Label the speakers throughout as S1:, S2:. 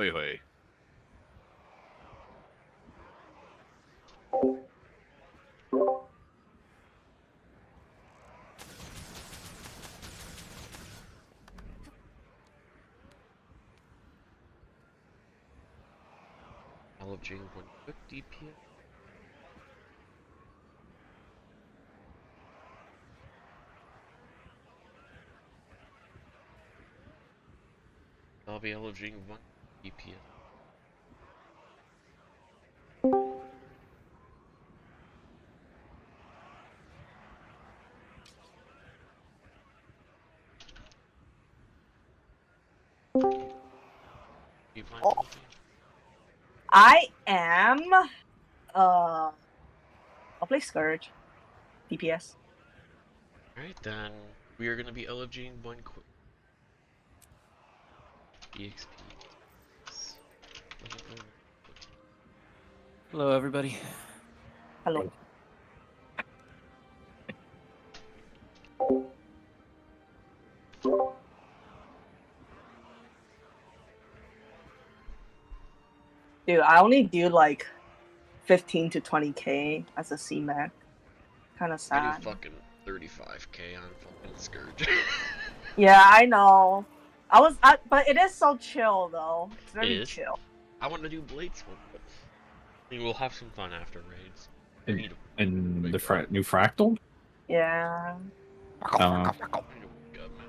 S1: Hoi hoi.
S2: Averaging 150 PS. I'll be averaging 1 DPS. You playing something?
S3: I am. I'll play Scourge. DPS.
S2: Alright, then we are gonna be LFGing 1 quick. EXP.
S4: Hello, everybody.
S3: Hello. Dude, I only do like 15 to 20k as a CMAC. Kind of
S2: I
S3: sad.
S2: do fucking 35k on fucking Scourge.
S3: Yeah, I know. But it is so chill though. It's very
S2: It is.
S3: chill.
S2: I want to do Blade Smoke, but I mean, we'll have some fun after raids.
S1: And the new Fractal?
S3: Yeah.
S2: I need to wake up, man.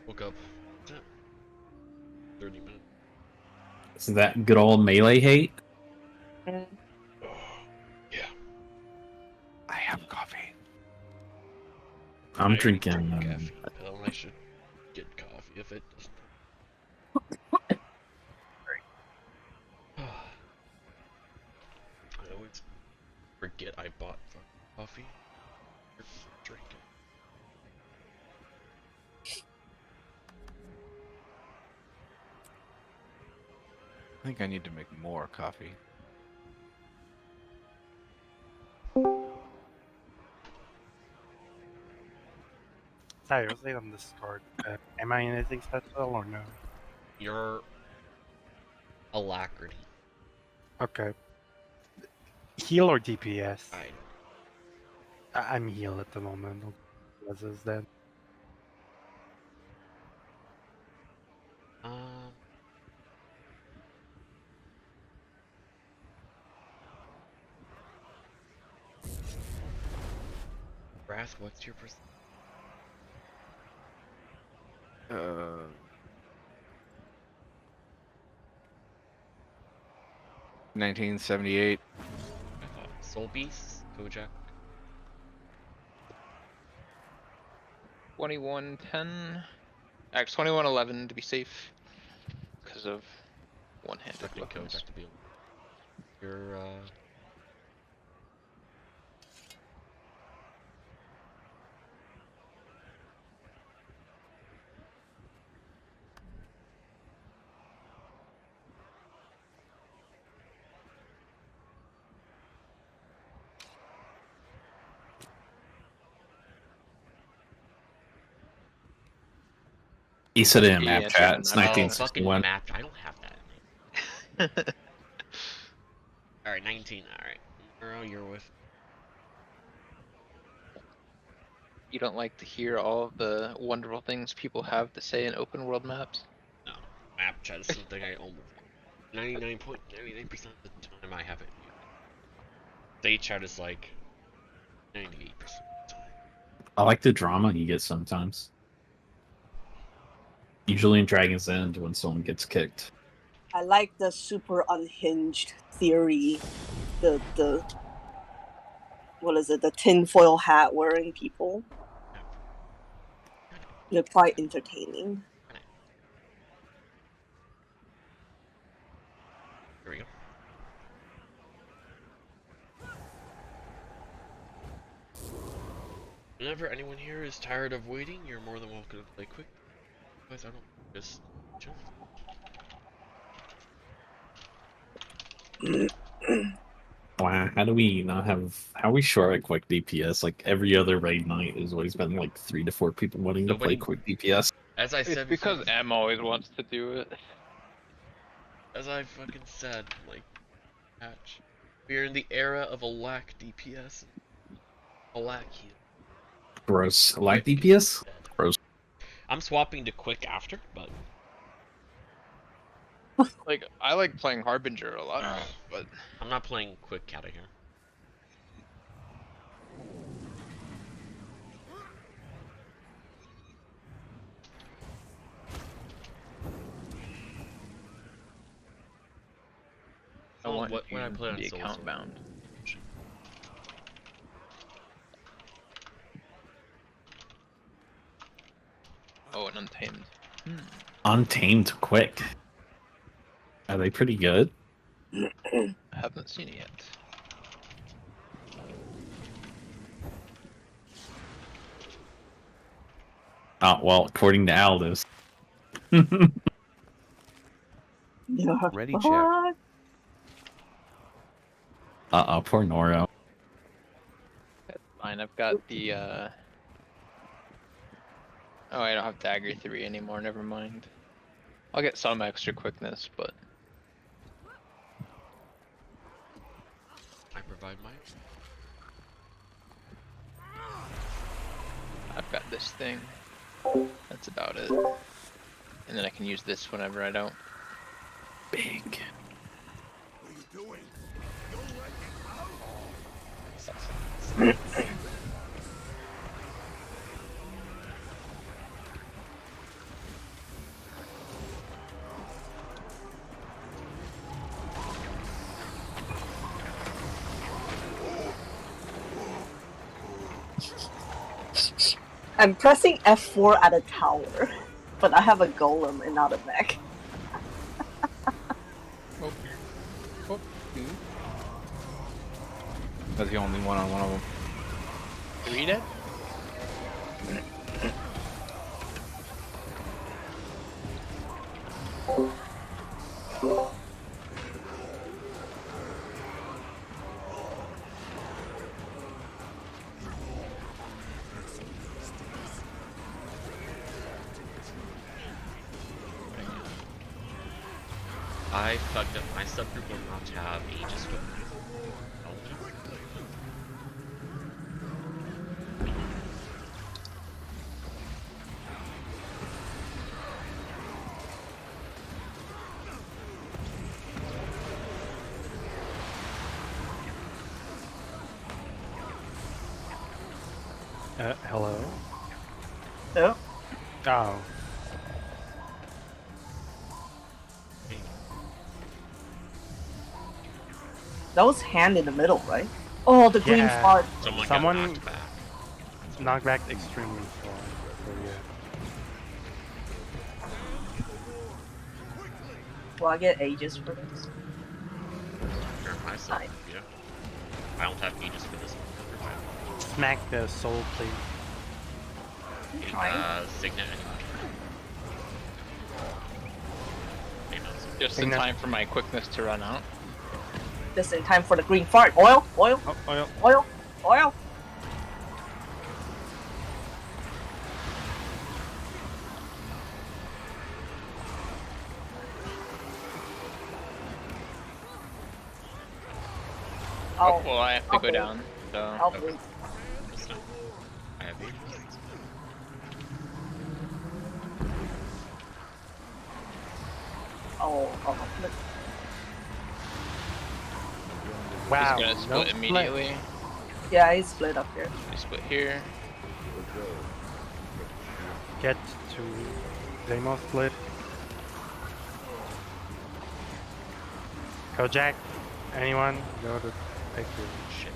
S2: Woke up. What's that? 30 minutes.
S1: Is that good old melee hate?
S3: Mm.
S2: Yeah.
S1: I have coffee. I'm drinking.
S2: Coffee. Well, I should get coffee if it doesn't. I always forget I bought coffee. Drink it.
S5: I think I need to make more coffee.
S6: Sorry, I was late on Discord. Am I anything special or no?
S2: Your alacrity.
S6: Okay. Heal or DPS?
S2: I
S6: I'm heal at the moment. As is then.
S2: Wrath, what's your percent?
S5: 1978.
S2: Soul Beast, Kojak.
S7: 2110. Actually, 2111 to be safe. Because of one-handed
S2: Expecting
S7: weapons.
S2: Kojak to be your
S1: He said it in
S7: Yeah,
S1: map chat. It's
S7: fucking
S1: 1961.
S2: map. I don't have that in it. Alright, 19. Alright. Muro, you're with.
S7: You don't like to hear all of the wonderful things people have to say in open world maps?
S2: No. Map chat is something I almost 99.99% of the time I have it muted. Stage chat is like 98% of the time.
S1: I like the drama you get sometimes. Usually in Dragon's End when someone gets kicked.
S3: I like the super unhinged theory. The what is it? The tinfoil hat wearing people. They're quite entertaining.
S2: Here we go. Whenever anyone here is tired of waiting, you're more than welcome to play quick. Otherwise, I don't just chill.
S1: Wow, how do we not have? How are we short at quick DPS? Like every other raid night has always been like 3 to 4 people wanting to play quick DPS.
S2: As I said
S7: It's because
S2: before,
S7: M always wants to do it.
S2: As I fucking said, like, patch. We are in the era of a lack DPS, a lack heal.
S1: Gross. Like
S2: Quick
S1: DPS?
S2: dead.
S1: Gross.
S2: I'm swapping to quick after, but
S7: Like, I like playing Harbinger a lot, but
S2: I'm not playing quick out of here.
S7: I
S2: Oh,
S7: want
S2: what when I
S7: you
S2: play
S7: to
S2: on
S7: be
S2: Soul
S7: account
S2: Sword.
S7: bound. Oh, and Untamed.
S1: Untamed quick. Are they pretty good?
S7: I haven't seen it yet.
S1: Oh, well, according to Aldous.
S3: Yeah.
S5: Ready check.
S3: What?
S1: Uh-oh, poor Noro.
S7: That's fine. I've got the. Oh, I don't have Dagger 3 anymore. Never mind. I'll get some extra quickness, but
S2: I provide my.
S7: I've got this thing. That's about it. And then I can use this whenever I don't.
S1: Big.
S3: I'm pressing F4 at a tower, but I have a golem and not a mech.
S5: That's the only one on one of them.
S7: 3 dead?
S2: I fucked up. My subgroup will not have Aegis with me.
S6: Hello?
S3: Oh,
S6: Oh.
S3: that was hand in the middle, right? Oh, the green
S6: Yeah.
S3: fart.
S2: Someone
S6: Someone-
S2: got knocked back.
S6: Knocked back extremely far. So yeah.
S3: Will I get Aegis for this?
S2: Sure, my subgroup, yeah. I don't have Aegis for this one.
S6: Smack the soul plate.
S2: Signet anyway.
S7: Just in
S6: Signet.
S7: time for my quickness to run out.
S3: Just in time for the green fart. Oil, oil,
S6: Oh, oil.
S3: oil, oil.
S7: Oh, well, I have to
S3: I'll
S7: go
S3: wait.
S7: down. So
S3: I'll wait.
S2: It's not. I have Aegis.
S3: Oh, look.
S6: Wow.
S7: he's gonna
S6: no
S7: split immediately.
S3: Yeah, he's split up here.
S7: I split here.
S6: Get to Zamo split. Kojak. Anyone? Go to pick your
S2: Shit.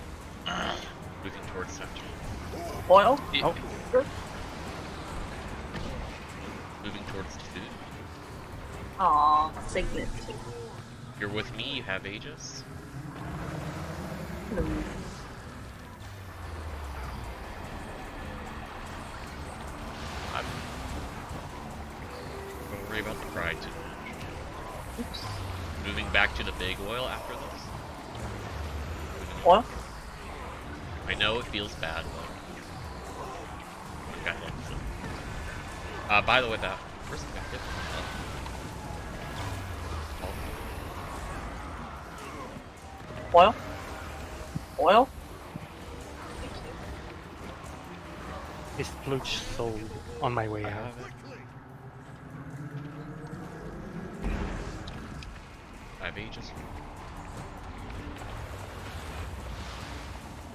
S2: Moving towards center.
S3: Oil.
S6: Oh,
S2: Moving towards the food.
S3: Aw, Signet.
S2: You're with me, you have Aegis.
S3: Hmm.
S2: Don't worry about the pride too much.
S3: Oops.
S2: Moving back to the big oil after this.
S3: Oil.
S2: I know it feels bad, but got hit. So. By the way, that first got hit.
S3: Oil? Oil?
S6: Is Plooch sold on my way
S2: I
S6: out?
S2: have it. I have ages.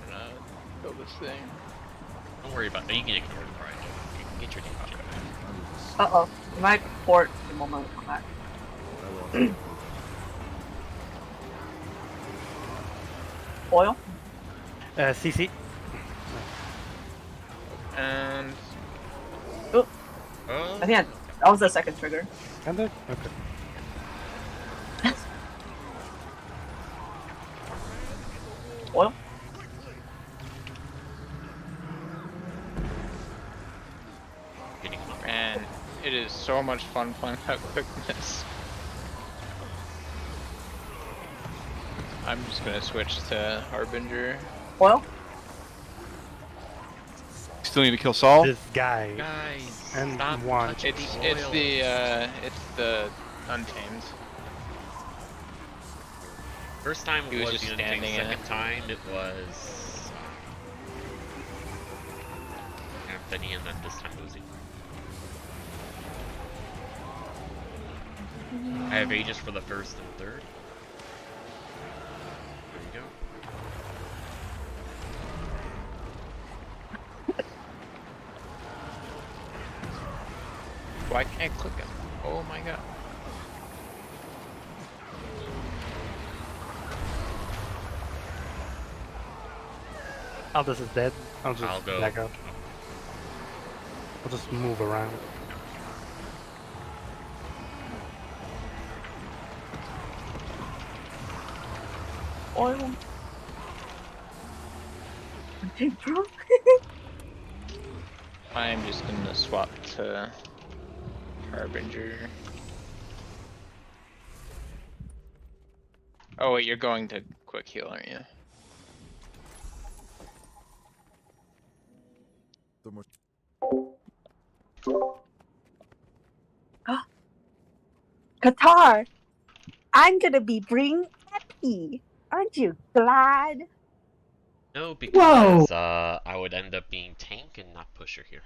S7: I'm gonna kill this thing.
S2: Don't worry about it. You can ignore the pride. You can get your damage out.
S3: Uh-oh. My port the moment we come back. Oil?
S6: CC.
S7: And
S3: Oh,
S2: Oh,
S3: I think that was the second trigger.
S6: Standard? Okay.
S3: Oil?
S2: getting him up.
S7: man, it is so much fun playing that quickness. I'm just gonna switch to Harbinger.
S3: Oil?
S5: Still need to kill Saul.
S6: This guy.
S2: Guys,
S6: And
S2: stop
S6: one.
S2: touching
S7: It's
S2: the
S7: it's
S2: oil.
S7: it's the Untamed.
S2: First time
S7: He
S2: it
S7: was
S2: was
S7: just
S2: the Untamed.
S7: standing in
S2: Second
S7: it.
S2: time it was Anthony, and then this time it was you. I have ages for the first and third. There you go.
S7: Why can't I click him? Oh my god.
S6: Aldous is dead. I'll just
S2: I'll go.
S6: back up. I'll just move around.
S3: Oil? Okay, bro.
S7: I'm just gonna swap to Harbinger. Oh wait, you're going to quick heal, aren't you?
S3: Qatar, I'm gonna be bring Epi. Aren't you glad?
S2: No, because I would end up being tank and not pusher here.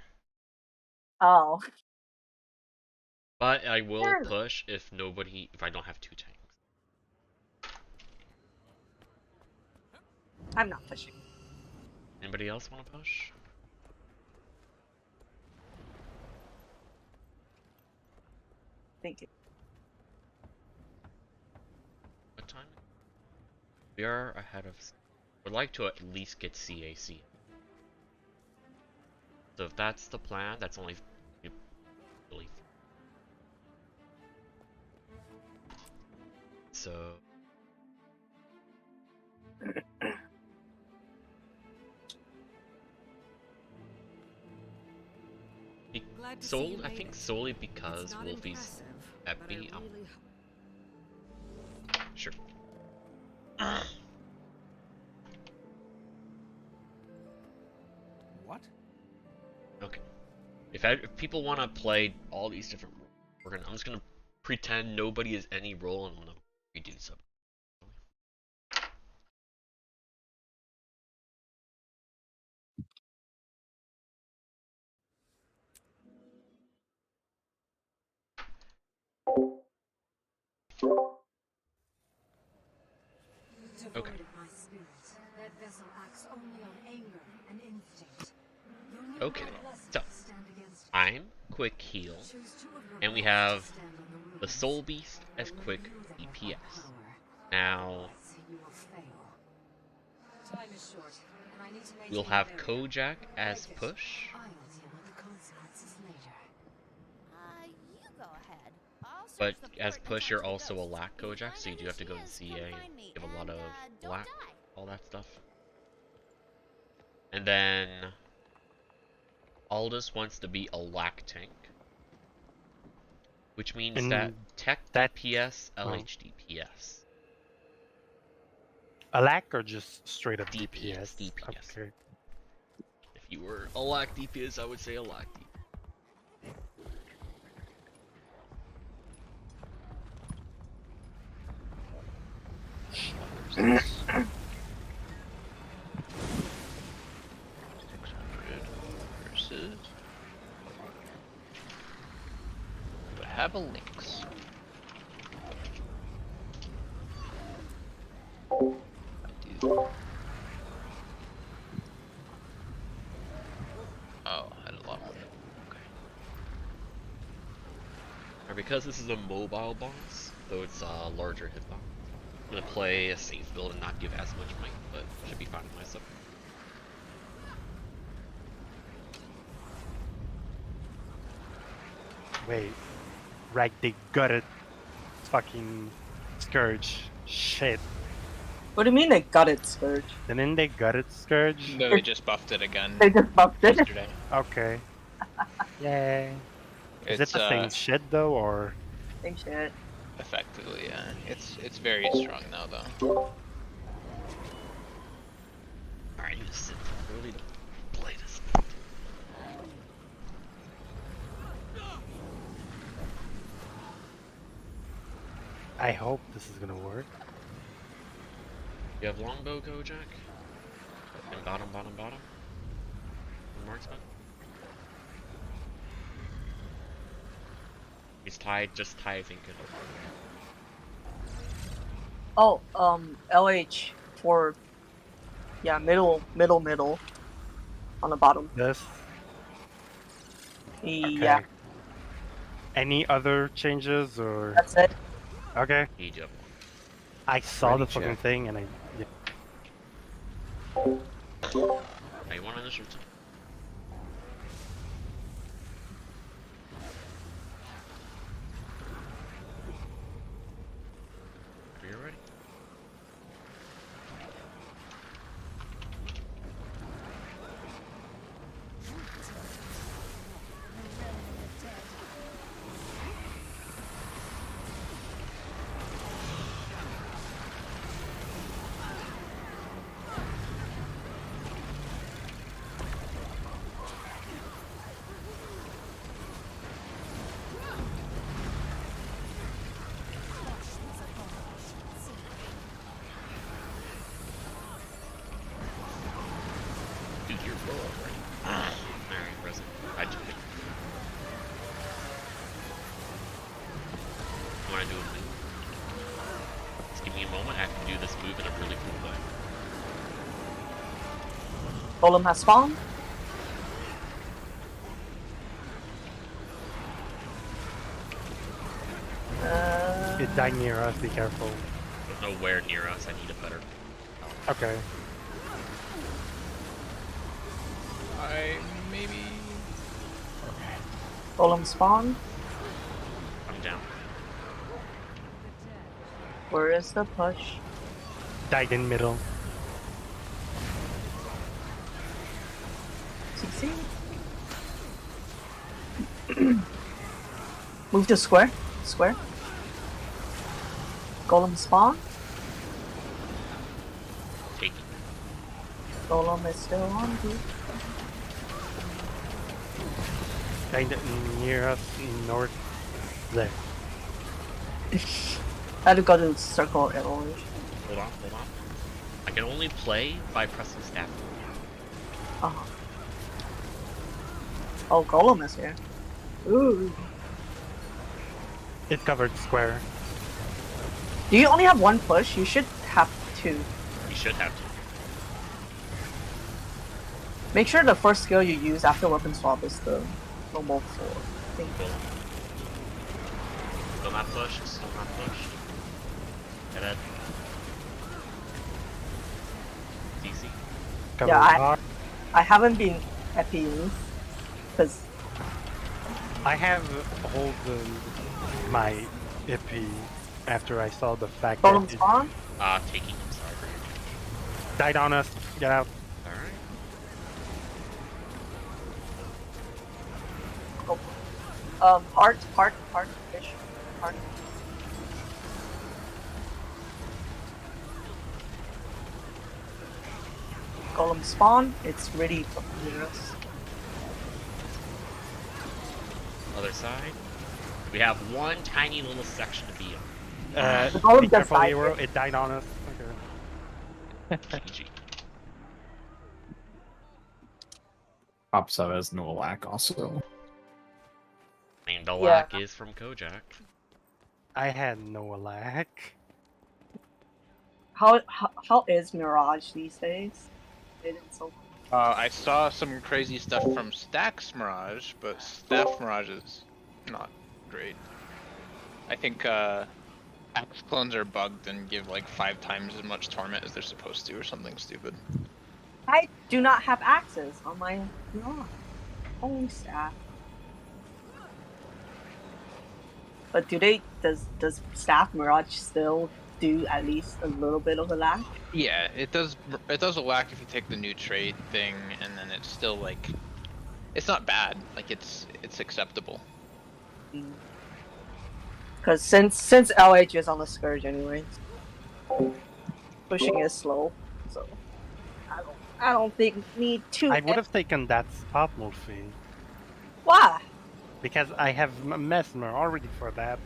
S3: Oh,
S2: But I will
S3: Sure.
S2: push if I don't have two tanks.
S3: I'm not pushing.
S2: Anybody else want to push?
S3: Thank you.
S2: What time? We are ahead of. Would like to at least get CAC. So if that's the plan, that's only really. So. I think solely because Wolfie's epi. Sure.
S4: What?
S2: Okay. If people want to play all these different roles, I'm just gonna pretend nobody is any role and I'm gonna redo something. Okay. Okay, so I'm quick heal, and we have the Soul Beast as quick DPS. Now we'll have Kojak as push, but as push you're also a lack Kojak, so you do have to go to CA and give a lot of lack, all that stuff. And then Aldous wants to be a lack tank, which means that tech DPS, LH DPS.
S6: A lack or just straight up
S2: DPS,
S6: DPS?
S2: DPS.
S6: Okay.
S2: If you were a lack DPS, I would say a lack DPS.
S7: is. Do I have a Lynx? I do. Oh, I had a lot more. Okay.
S2: Or because this is a mobile boss, though it's a larger hitbox, I'm gonna play a safe build and not give as much might, but should be fine with myself.
S6: Wait. Rag, they gutted fucking Scourge. Shit.
S3: What do you mean they got it, Scourge?
S6: Didn't they gutted Scourge?
S7: No, they just buffed it again
S3: They just buffed it.
S7: yesterday.
S6: Okay. Yay. Is it the same shit though, or?
S3: Same shit.
S7: Effectively, yeah. It's very strong now, though.
S2: Alright, you just sit really to play this.
S6: I hope this is gonna work.
S2: You have longbow, Kojak? And bottom. Marksman? He's tied, just tied thinking.
S3: Oh, LH for, yeah, middle, on the bottom.
S6: This.
S3: Yeah,
S6: Okay. Any other changes or?
S3: that's it.
S6: Okay.
S2: Egypt.
S6: I saw
S5: Ready
S6: the fucking
S5: check.
S6: thing and I. Yeah.
S2: Hey, you want initiative too? Are you ready? Dude, you're low already. Alright, present. I took it. You wanna do a move? Just give me a moment, I can do this move in a really cool way.
S3: Golem has spawned.
S6: It died near us, be careful.
S2: There's nowhere near us, I need a better.
S6: Okay.
S7: Maybe.
S3: Golem spawn.
S2: I'm down.
S3: Where is the push?
S6: Died in middle.
S3: CC. Move to square. Square. Golem spawn.
S2: Take it.
S3: Golem is still on dude.
S6: Died near us north. There.
S3: I had to go to the circle arrow.
S2: Hold on. I can only play by pressing stab.
S3: Oh. Oh, Golem is here. Ooh.
S6: It covered square.
S3: Do you only have one push? You should have two.
S2: You should have to.
S3: Make sure the first skill you use after weapon swap is the normal 4. I think.
S2: Still not pushed, Head ahead. DC.
S6: Covered
S3: Yeah,
S6: rock.
S3: I haven't been epiing because
S6: I have hold my IP after I saw the fact
S3: Golem
S6: that it
S3: spawn.
S2: Taking him, sorry.
S6: died on us. Get out.
S3: Oh. Heart, fish, heart. Golem spawn. It's ready for us.
S2: Other side. We have one tiny little section to be on.
S3: The golem
S6: Be
S3: just
S6: careful,
S3: died
S6: Hero.
S3: here.
S6: It died on us. Okay.
S2: GG.
S1: Pops out as no lack also.
S2: I mean, the
S3: Yeah.
S2: lack is from Kojak.
S6: I had no lack.
S3: How is Mirage these days? It is so
S7: I saw some crazy stuff from Stacks Mirage, but Staff Mirage is not great. I think Axe clones are bugged and give like 5 times as much torment as they're supposed to, or something stupid.
S3: I do not have access on my Mirage. Only staff. But does staff Mirage still do at least a little bit of a lag?
S7: Yeah, it does. It does a lack if you take the new trade thing, and then it's still like, it's not bad. Like it's acceptable.
S3: Because since LH is on the Scourge anyways, pushing is slow, so I don't think need to.
S6: I would have taken that spot, Wolfie,
S3: Why?
S6: because I have Mesmer already for that.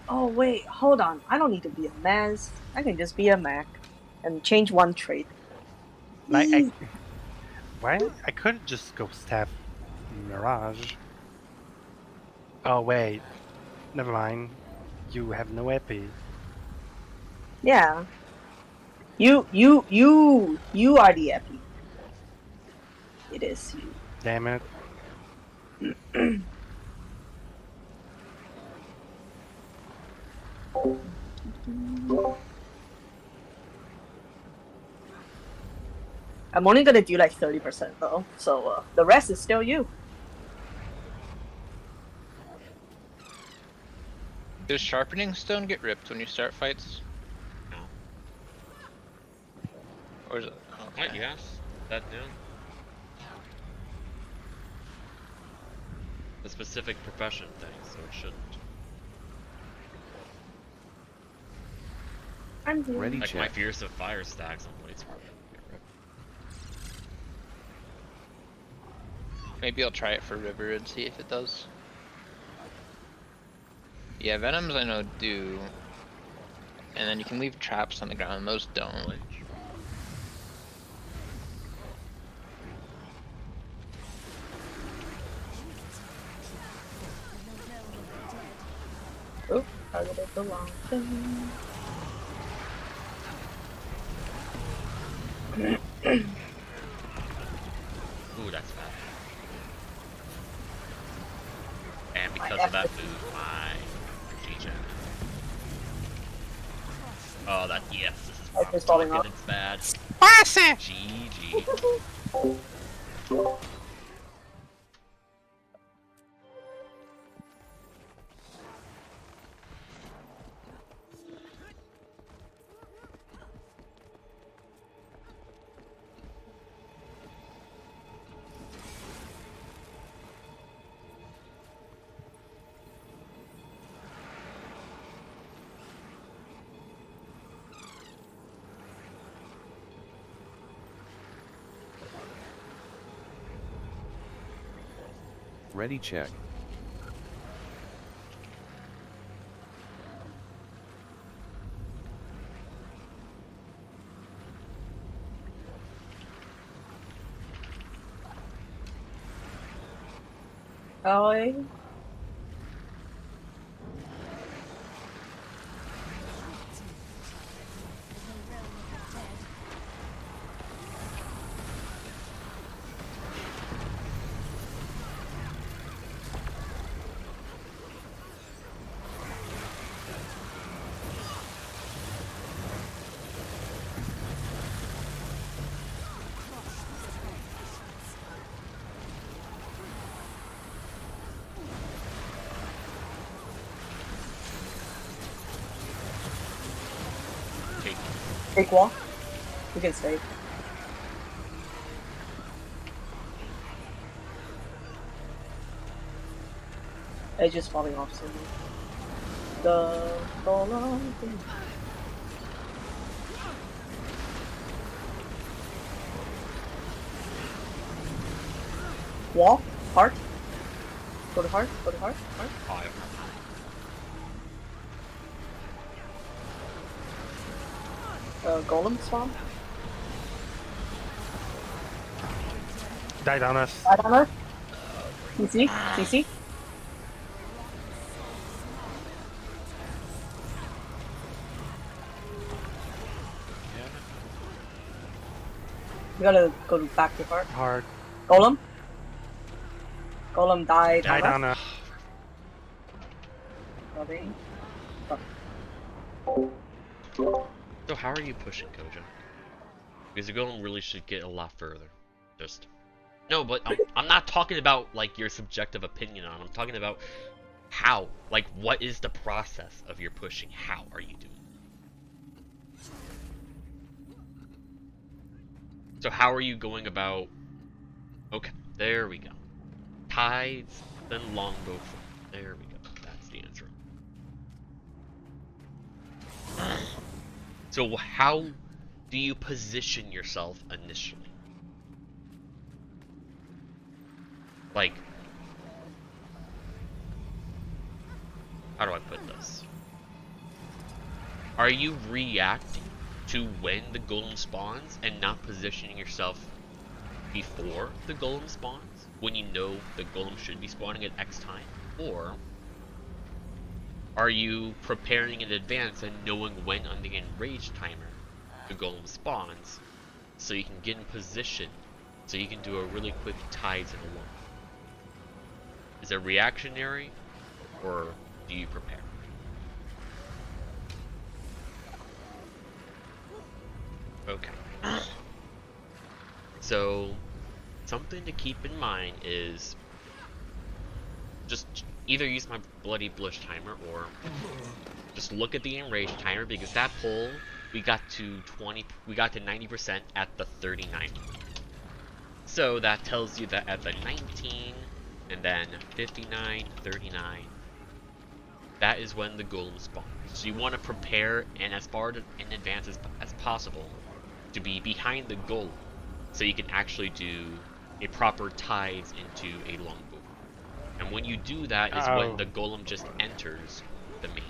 S3: Oh wait, hold on. I don't need to be a Mez. I can just be a Mac, and change one trait.
S6: Like, why? I could just go staff Mirage. Oh wait, never mind. You have no epi.
S3: Yeah. You are the epi. It is you.
S6: Damn it.
S3: I'm only gonna do like 30% though, so the rest is still you.
S7: Does Sharpening Stone get ripped when you start fights?
S2: No.
S7: Or is it?
S2: What,
S7: Okay.
S2: yes? That down? A specific profession thing, so it shouldn't.
S3: I'm here.
S5: Ready,
S2: Like my
S5: check.
S2: Fierce of Fire stacks on Blades Farm.
S7: Maybe I'll try it for River and see if it does. Yeah, Venoms I know do. And then you can leave traps on the ground, and those don't.
S3: Oh, targeted the long thing.
S2: Ooh, that's bad. And because of that move, my GJ. Oh, that yes, this is what I'm
S3: It's falling
S2: talking.
S3: off.
S2: It's bad. GG.
S5: Ready, check.
S3: Oh,
S2: Take.
S3: take wall. We can stay. Edge is falling off soon. The long thing. Wall, heart. Go to heart. Go to heart. Heart.
S2: Oh, yeah.
S3: Golem spawn.
S6: Died on us.
S3: Right on her. CC. CC. We gotta go back to part.
S6: Hard.
S3: Golem. Golem died.
S6: Died on us.
S3: Loving.
S2: So how are you pushing, Koja? Because the golem really should get a lot further. Just no, but I'm not talking about like your subjective opinion on. I'm talking about how, like, what is the process of your pushing? How are you doing? So how are you going about? Okay, there we go. Tides, then longbow. There we go. That's the answer. So how do you position yourself initially? Like, how do I put this? Are you reacting to when the golem spawns and not positioning yourself before the golem spawns, when you know the golem should be spawning at X time? Or are you preparing in advance and knowing when on the enraged timer the golem spawns, so you can get in position, so you can do a really quick tides and a long? Is it reactionary, or do you prepare? Okay. So, something to keep in mind is just either use my bloody blush timer or just look at the enrage timer, because that pull we got to 90% at the 39. So that tells you that at the 19 and then 59, 39, that is when the golem spawns. So you want to prepare and as far in advance as possible to be behind the golem, so you can actually do a proper tides into a longbow. And when you do that is when the golem just enters the main.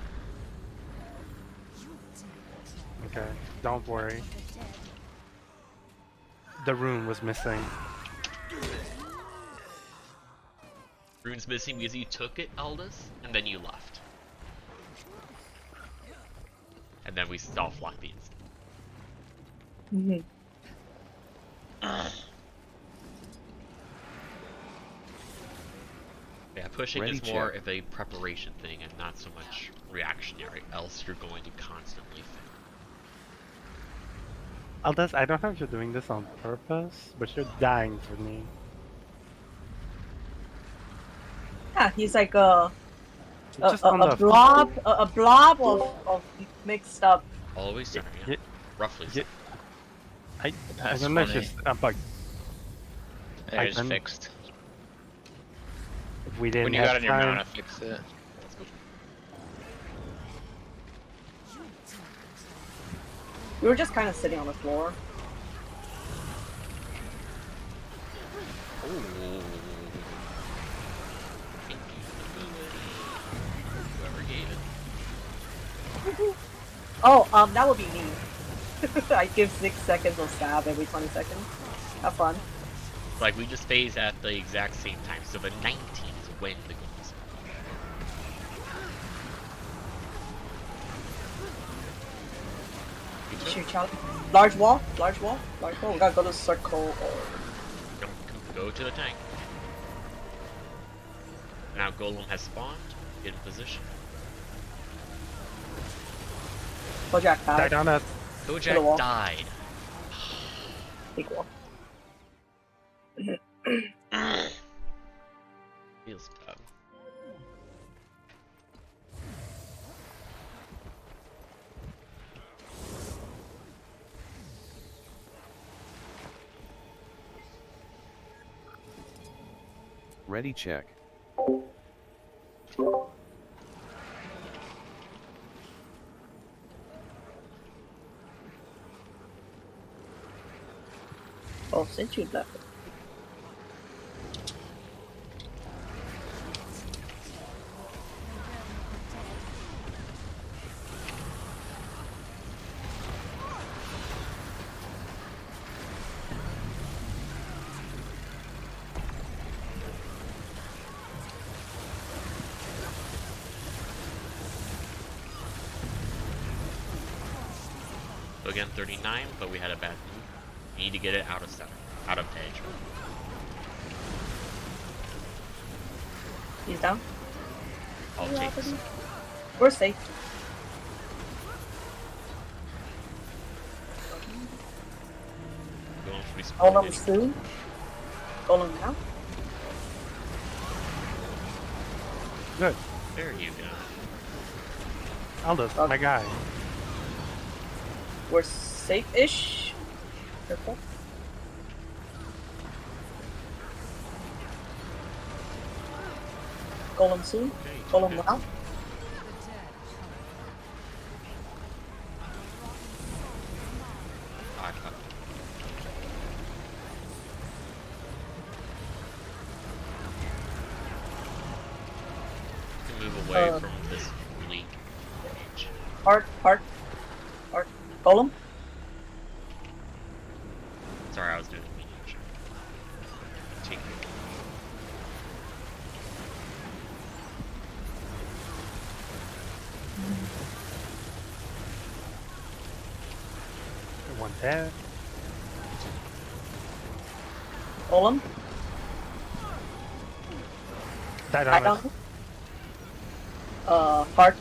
S6: Okay, don't worry. The rune was missing.
S2: Rune's missing because you took it, Aldous, and then you left. And then we soft locked the instant. Yeah, pushing
S5: Ready,
S2: is more
S5: check.
S2: of a preparation thing and not so much reactionary, else you're going to constantly fail.
S6: Aldous, I don't know if you're doing this on purpose, but you're dying for me.
S3: Yeah, he's like a
S6: Just on the
S3: blob of mixed up.
S2: Always sorry, yeah.
S6: Yeah.
S2: Roughly.
S6: Yeah. I
S7: That's
S6: don't know if
S7: funny.
S6: you're but
S7: There's
S6: can-
S7: fixed.
S6: if we didn't
S7: When you
S6: have
S7: got on your
S6: time.
S7: mana, fix it.
S3: We were just kind of sitting on the floor.
S2: Ooh. Whoever gave it.
S3: Oh, that would be me. I give 6 seconds of stab every 20 seconds. Have fun.
S2: Like, we just phase at the exact same time, so the 19 is when the goal is.
S3: Shoot, Charlie. Large wall, large wall, large wall. We gotta go to circle or.
S2: Go to the tank. Now Golem has spawned. Get in position.
S3: Kojak
S6: Died
S3: died.
S6: on us.
S3: the wall.
S2: Kojak died.
S3: Equal.
S2: Feels bad.
S5: Ready, check.
S3: Oh, since you left.
S2: So again, 39, but we had a bad move. We need to get it out of center, out of edge.
S3: He's down.
S2: I'll take this.
S3: We're safe.
S2: Going to be
S3: Golem
S2: spotted.
S3: soon. Golem now.
S6: Good.
S2: There you go.
S6: Aldous, my guy.
S3: We're safe-ish. Careful. Golem soon.
S2: Okay,
S3: Golem
S2: okay.
S3: now.
S2: I cut. Can move away from this leak.
S3: Heart. Golem.
S2: Sorry, I was doing a miniature. Take it.
S6: One there.
S3: Golem.
S6: Died
S3: I
S6: on us.
S3: down. Heart.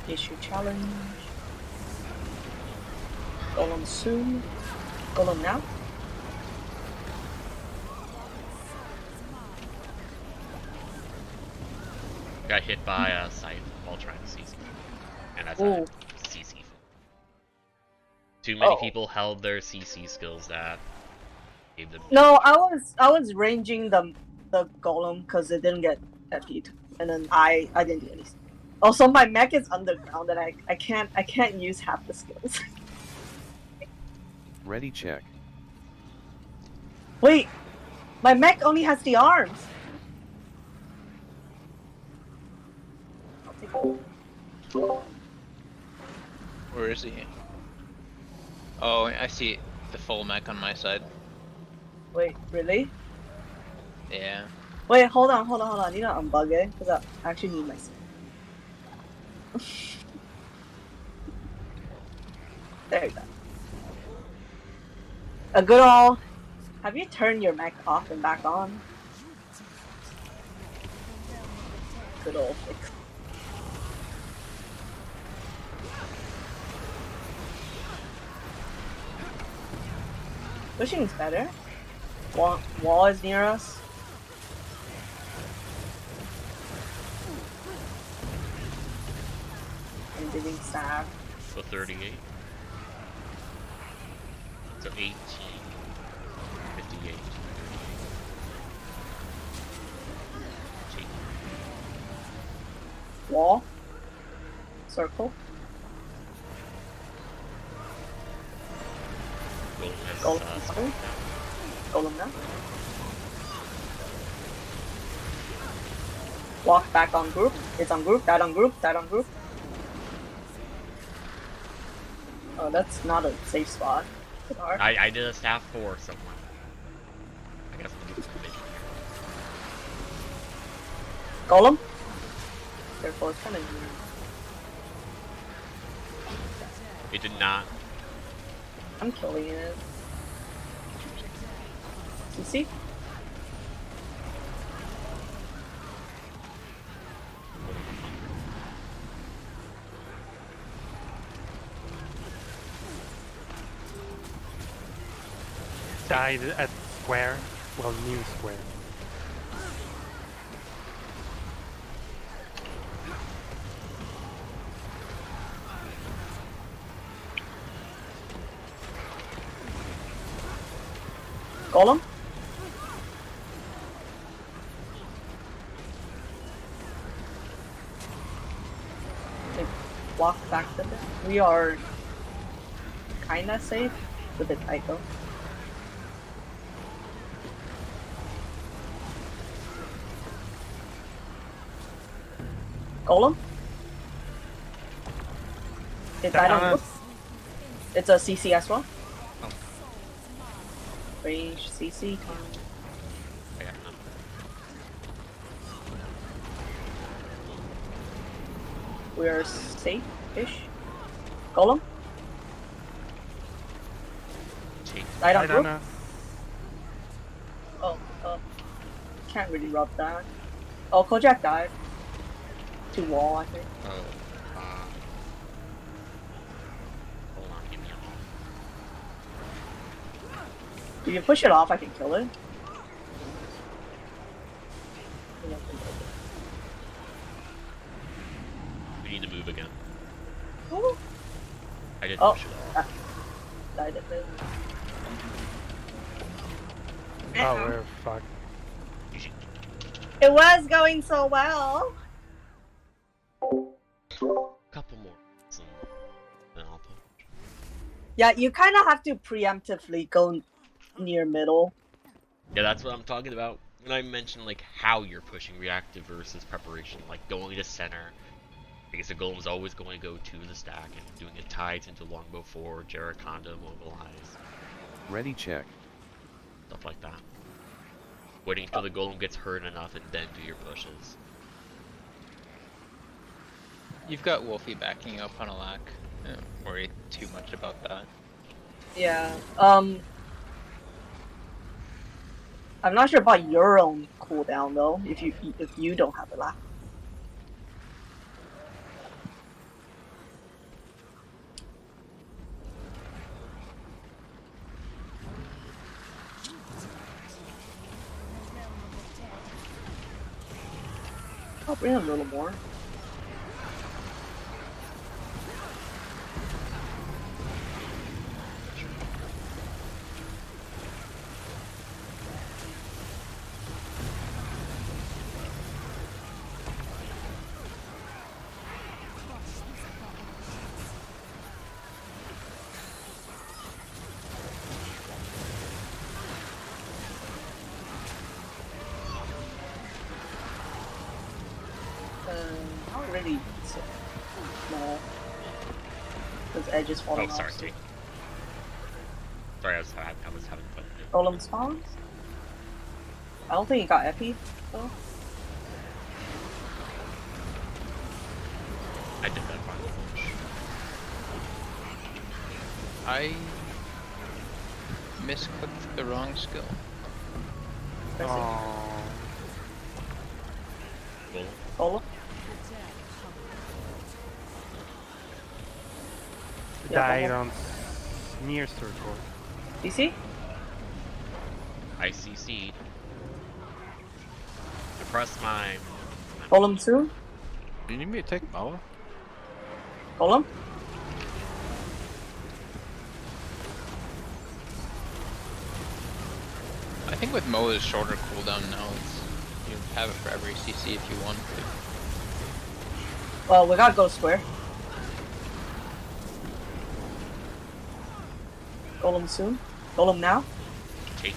S3: Issue challenge. Golem soon. Golem now.
S2: Got hit by a scythe while trying to CC. And that's
S3: Ooh.
S2: a CC. Too many
S3: Oh.
S2: people held their CC skills that gave them.
S3: No, I was ranging the golem because it didn't get FP'd, and then I didn't do anything. Also, my mech is underground, and I can't use half the skills.
S5: Ready check.
S3: Wait, my mech only has the arms. I'll take it.
S7: Where is he? Oh, I see the full mech on my side.
S3: Wait, really?
S7: Yeah.
S3: Wait, hold on. I need to unbug it because I actually need my. There you go. A good old. Have you turned your mech off and back on? Good old fix. Pushing's better. Wall is near us. I'm digging stab.
S2: So 38. So 18. 58. Take.
S3: Wall. Circle.
S2: Golem has
S3: Golem.
S2: spot now.
S3: Golem now. Walk back on group. It's on group. That on group. That on group. Oh, that's not a safe spot. Guitar.
S2: I did a staff for someone. I guess we'll get some vision here.
S3: Golem. Careful, it's kind of near.
S2: It did not.
S3: I'm killing it. CC?
S6: Died at square. Well, new square.
S3: Golem? They walk back a bit. We are kinda safe with the Tycho. Golem? It's I don't know. It's a CC as well.
S2: Oh.
S3: Range CC time.
S2: I got nothing.
S3: we're safe-ish. Golem?
S2: Take.
S3: Died on
S6: I don't
S3: group?
S6: know.
S3: Oh, can't really rub that. Oh, Kojak died. To wall, I think.
S2: Oh. Hold on, give me a moment.
S3: If you push it off, I can kill it.
S2: We need to move again.
S3: Ooh.
S2: I didn't
S3: Oh.
S2: push it off.
S3: Died at the...
S6: Oh, we're fucked.
S3: It was going so well.
S2: Couple more. Then I'll push.
S3: Yeah, you kind of have to preemptively go near middle.
S2: Yeah, that's what I'm talking about. When I mentioned like how you're pushing reactive versus preparation, like going to center. Because the golem is always going to go to the stack and doing it tides into longbow 4, Jericonda, mobilize,
S5: Ready check.
S2: stuff like that. Waiting until the golem gets hurt enough and then do your pushes.
S7: You've got Wolfie backing you up on a lack. Don't worry too much about that.
S3: Yeah. I'm not sure about your own cooldown though. If you don't have a lack. I'll bring a little more. Not really. No. Because edge is falling
S2: Oh,
S3: off.
S2: sorry,
S3: so-
S2: Jade. Sorry, I was having fun.
S3: Golem spawns? I don't think he got epi though.
S2: I did that fine.
S7: I misclicked the wrong skill.
S6: Oh.
S2: Golem.
S3: Golem?
S6: Died
S3: Golem.
S6: on near circle.
S3: DC?
S2: I CC'd. Depress my...
S3: Golem soon?
S4: Do you need me to take Moa?
S3: Golem?
S7: I think with Moa's shorter cooldown now, you have it for every CC if you want to.
S3: Well, we gotta go square. Golem soon? Golem now?
S2: Take.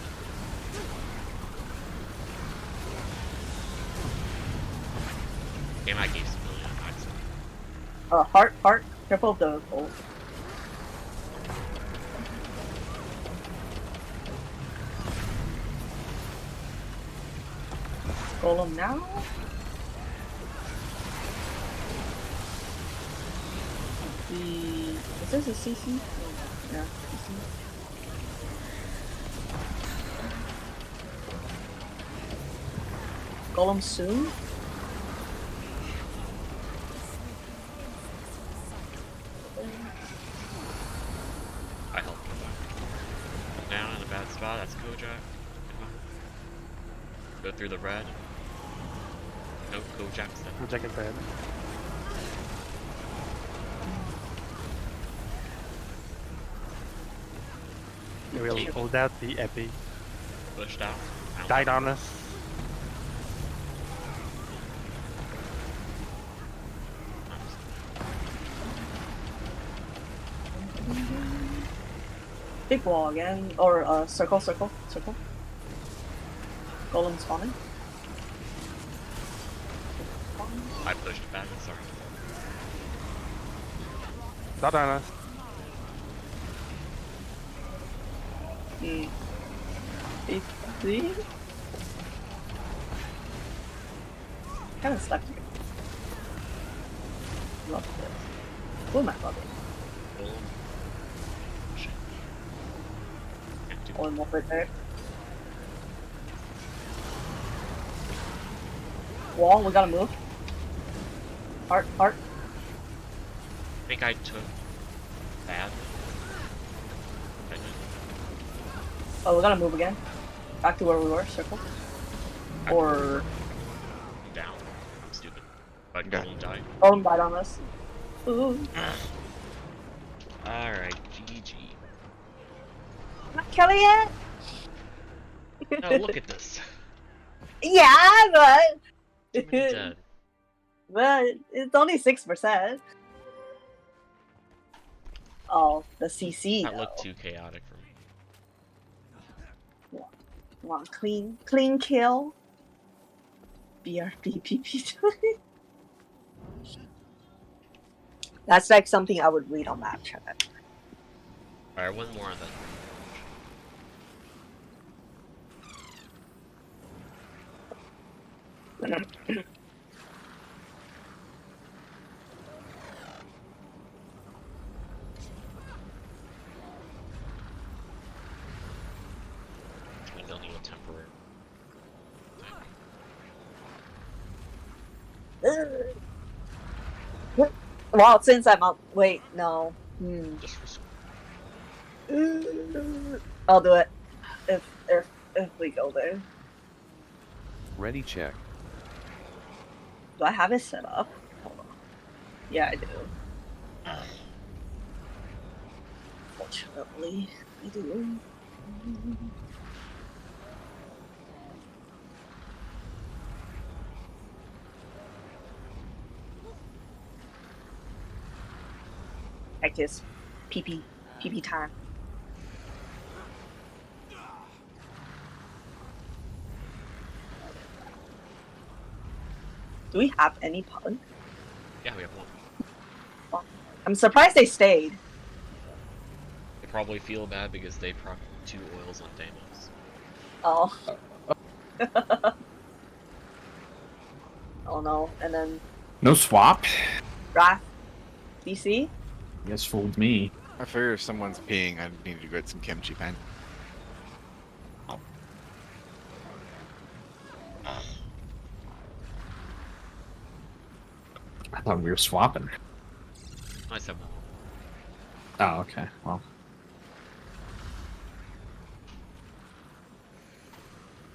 S2: Damn, I gave some really attacks.
S3: Heart. Careful of the gold. Golem now? Is this a CC? Yeah, CC. Golem soon?
S2: I helped him back. Down in a bad spot, that's QuitarHero. Go through the red. No, QuitarHero's there.
S6: I'm checking bad. We'll hold out the epi.
S2: Pushed out.
S6: Died on us.
S3: Big wall again, or circle. Golem spawning.
S2: I pushed back, sorry.
S6: Not on us.
S3: Hmm. 15? Kinda stuck here. Look. Who am I bugging?
S2: Golem. Shit. Can't do
S3: Golem over there. Wall, we gotta move. Heart.
S2: I think I took bad. I did.
S3: Oh, we gotta move again. Back to where we were, circle. Or
S2: I'm down. I'm stupid. But
S4: Okay.
S2: Golem died.
S3: Golem died on us. Ooh.
S2: Alright, GG.
S3: Not Kelly yet?
S2: No, look at this.
S3: Yeah, but
S2: Too many dead.
S3: but it's only 6%. Oh, the CC.
S2: That
S3: though.
S2: looked too chaotic for me.
S3: Come on, clean kill. BRBPP. That's like something I would read on map chat.
S2: Alright, one more on that. We don't need a temporary.
S3: Well, since I'm out. Wait, no.
S2: Just for
S3: I'll do it. If we go there.
S5: Ready check.
S3: Do I have it set up? Hold on. Yeah, I do. Fortunately, I do. Like this. PP time. Do we have any pun?
S2: Yeah, we have one.
S3: I'm surprised they stayed.
S2: They probably feel bad because they proc 2 oils on Deimos.
S3: Oh. Oh no. And then
S1: No swap.
S3: Wrath. DC?
S1: I guess fooled me.
S4: I figure if someone's peeing, I need to get some kimchi pen.
S1: I thought we were swapping.
S2: I said one.
S1: Oh, okay. Well.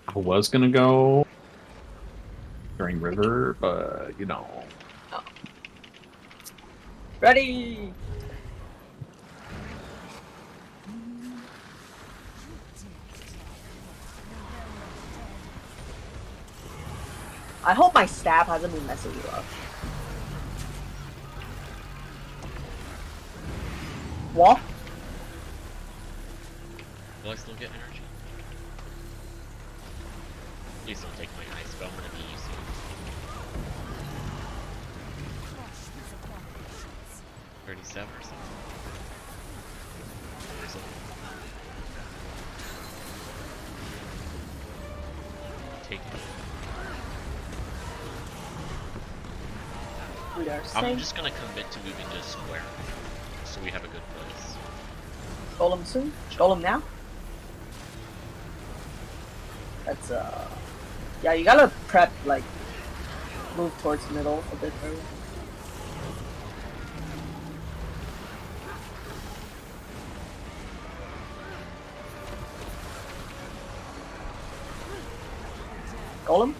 S1: I was gonna go during river, but you know.
S3: Ready! I hope my stab hasn't been messing you up. Wall?
S2: Will I still get energy? Please don't take my ice, but I'm gonna be using it. 37 or something. Take it.
S3: We are
S2: I'm
S3: safe.
S2: just gonna commit to moving to a square, so we have a good place.
S3: Golem soon? Golem now? That's yeah, you gotta prep, like, move towards middle a bit early. Golem?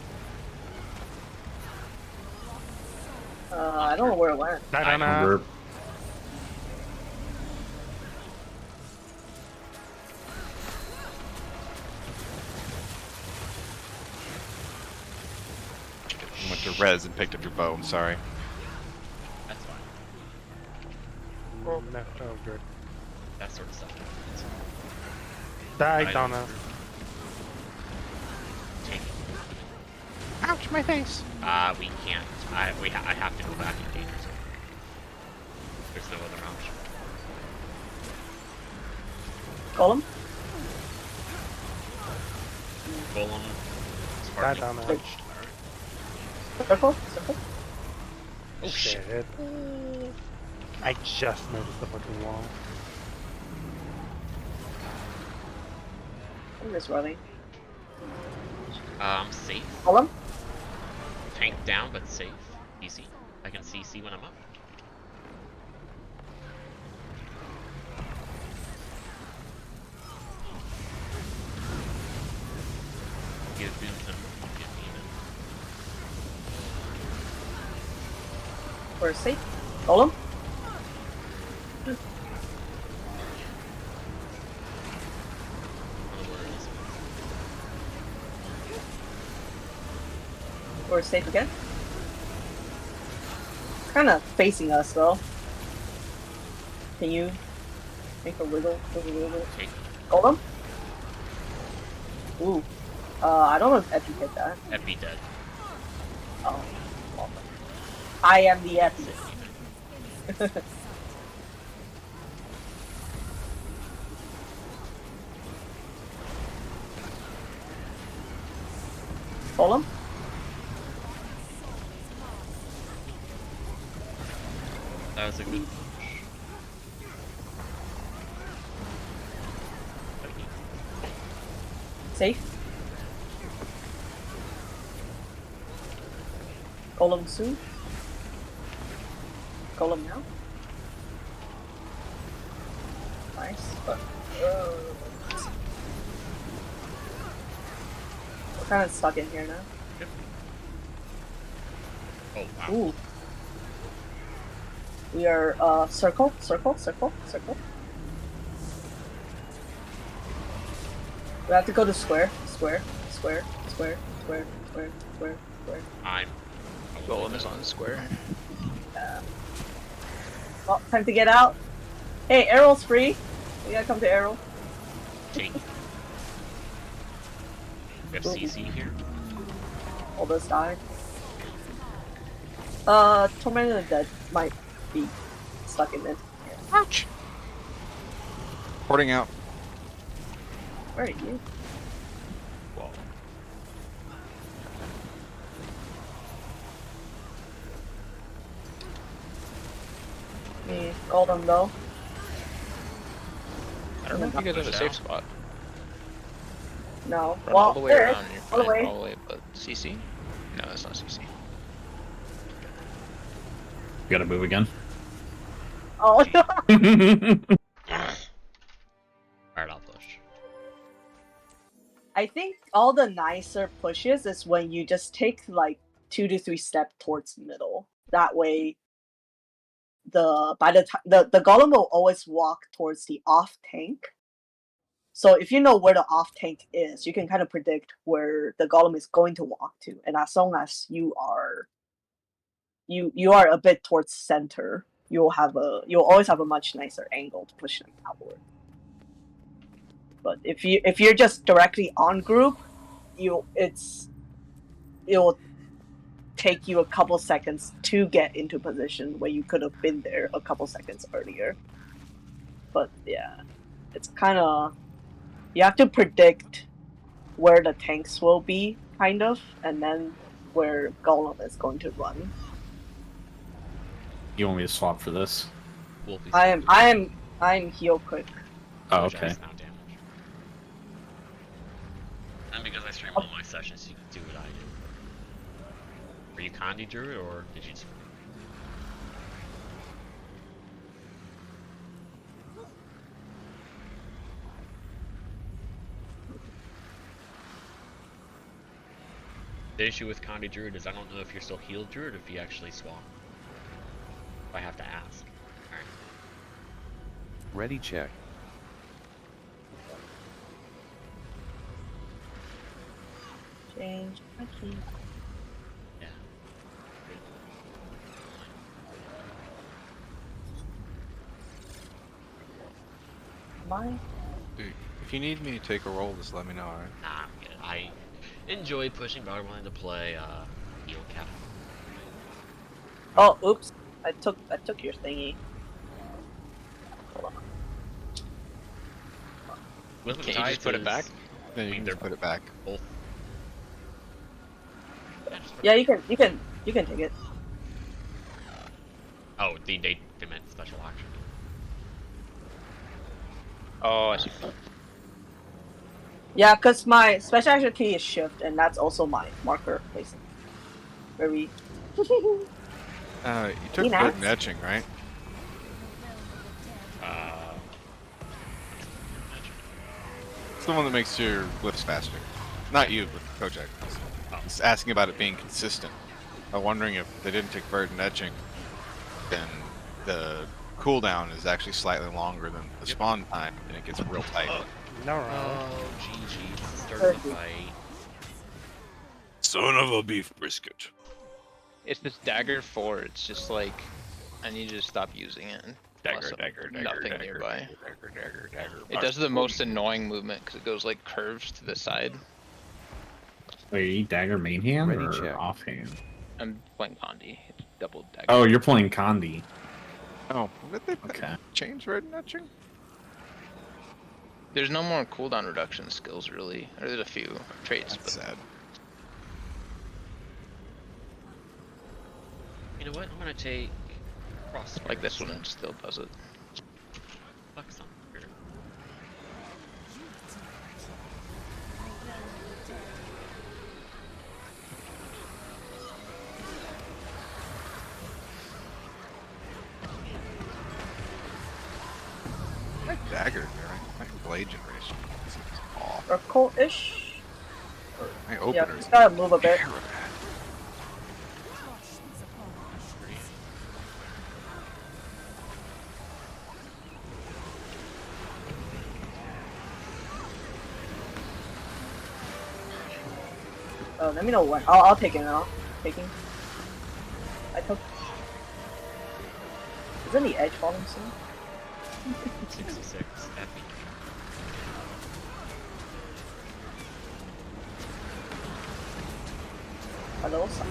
S3: I don't know where it went.
S6: I don't know.
S1: Remember,
S4: I went to res and picked up your bow, I'm sorry.
S2: That's fine.
S6: Oh, no, oh, good.
S2: That sort of stuff happens.
S6: Die, Donna.
S2: Take it.
S6: Ouch, my face!
S2: We can't. I have to go back in danger zone. There's no other option.
S3: Golem?
S2: Golem.
S6: Die,
S2: Spartan.
S6: Donna.
S3: Circle? Circle?
S2: Oh shit.
S6: Shit. I just noticed the fucking wall.
S3: I'm just running.
S2: I'm safe.
S3: Hold on.
S2: Tank down, but safe. Easy. I can CC when I'm up. Get boom to get demon.
S3: We're safe. Hold on.
S2: Other words.
S3: We're safe again. Kind of facing us though. Can you make a wiggle?
S2: Take
S3: Hold on. Ooh. I don't know if Epi hit that.
S2: Epi dead.
S3: Oh. Well, I am the Epi. Hold him.
S2: That was a good push.
S3: Safe. Golem soon. Golem now. Nice, but we're kind of stuck in here now.
S2: Oh wow.
S3: Ooh. We are circle. We have to go to square.
S2: I'm
S7: Golem is on square.
S3: Well, time to get out. Hey, arrow's free. We gotta come to arrow.
S2: take. We have CC here.
S3: All this died. Tormented and Dead might be stuck in it.
S4: Ouch! Porting out.
S3: Where are you?
S2: Whoa.
S3: Me, Golden though.
S7: I don't know if you guys have a safe spot.
S3: No.
S7: Run
S3: Well,
S7: all the way
S3: there
S7: around.
S3: is.
S7: You're
S3: All the
S7: fine,
S3: way.
S7: probably, but CC? No, that's not CC.
S1: Gotta move again.
S3: Oh no.
S2: Alright, I'll push.
S3: I think all the nicer pushes is when you just take like 2 to 3 steps towards middle. That way, the golem will always walk towards the off tank. So if you know where the off tank is, you can kind of predict where the golem is going to walk to. And as long as you are a bit towards center, you'll always have a much nicer angle to push them outward. But if you're just directly on group, it will take you a couple seconds to get into position where you could have been there a couple seconds earlier. But yeah, it's kind of, you have to predict where the tanks will be, kind of, and then where Golem is going to run.
S1: You want me to swap for this?
S2: Wolfie's
S3: I'm heal quick.
S1: Oh,
S2: Which
S1: okay.
S2: has now damage. And because I stream all my sessions, you can do what I do. Were you Condi Druid, or did you just... The issue with Condi Druid is I don't know if you're still healed Druid or if you actually swap. I have to ask. Alright.
S5: Ready check.
S3: Change my key.
S2: Yeah.
S3: My
S4: Dude, if you need me to take a roll, just let me know, alright?
S2: Nah, I'm good. I enjoy pushing, but I wanted to play heal cap.
S3: oh, oops! I took your thingy. Hold on.
S2: With the
S7: Can't you just put it back?
S4: Then you
S2: mean,
S4: can
S2: they're
S4: just put it back.
S2: both. Yeah, just put
S3: Yeah,
S2: it
S3: you can take it.
S2: Oh, they meant special action.
S7: Oh, I see.
S3: Yeah, because my special action key is shift, and that's also my marker placing. Very.
S4: You took
S3: Nice.
S4: verdant etching, right? It's the one that makes your glyphs faster. Not you, but Kojak. He's asking about it being consistent. I'm wondering if they didn't take verdant etching, then the cooldown is actually slightly longer than the spawn time, and it gets real tight.
S6: No,
S2: Oh, GG. This is starting the fight.
S4: Son of a beef brisket.
S7: It's this dagger 4. It's just like I need you to stop using it. Unless I'm nothing nearby. It does the most annoying movement because it goes like curves to the side.
S1: Wait, are you dagger main hand
S5: Ready,
S1: or
S5: check.
S1: offhand?
S7: I'm playing Condi. It's double dagger.
S1: Oh, you're playing Condi.
S4: Oh, did they
S1: Okay.
S4: change verdant etching?
S7: There's no more cooldown reduction skills really. Or there's a few traits,
S4: That's
S7: but
S4: sad.
S2: You know what? I'm gonna take cross.
S7: like this one, it still does it.
S2: Fuck some. Here.
S4: My dagger, my blade generation seems off.
S3: Circle-ish.
S4: My
S3: Yeah,
S4: opener
S3: just gotta move a bit. Let me know when. I'll take it now. Taking. I took. Isn't the edge falling soon?
S2: 66. Epic.
S3: A little side.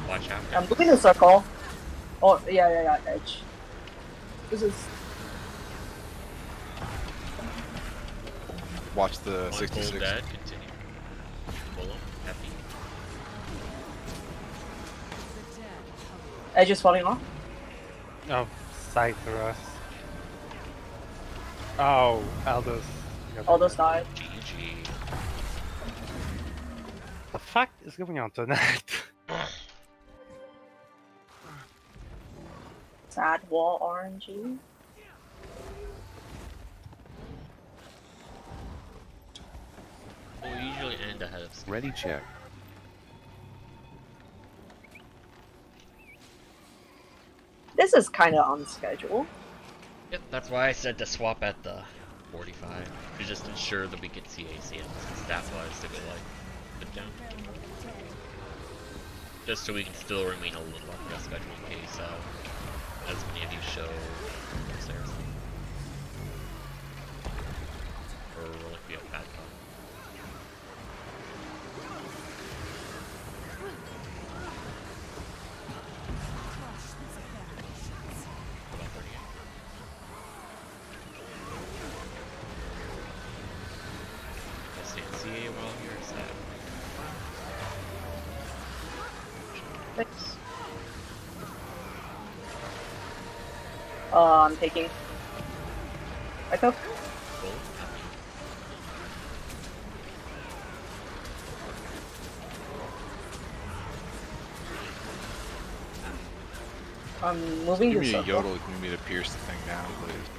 S2: Watch out.
S3: I'm moving the circle. Oh, yeah, edge. This is.
S4: Watch the
S2: One full
S4: 66.
S2: dead. Continue. Pull him. Epic.
S3: Edge is falling off.
S6: Oh, side thrust. Oh, Aldous.
S3: All those died.
S2: GG.
S6: The fuck is going on tonight?
S3: Sad wall RNG.
S2: Well, we usually end ahead of
S5: Ready, check.
S3: This is kind of on schedule.
S2: Yep, that's why I said to swap at the 45 to just ensure that we could see ACM stat-wise to go like put down. Just so we can still remain a little on the schedule in case as many of you show upstairs. Or like we have bad call. About 38. I'll stay in CA while here is that.
S3: Thanks. I'm taking. I took.
S2: Cool.
S3: I'm moving
S4: Give
S3: the
S4: me a
S3: circle.
S4: yodel, give me to pierce the thing down, please.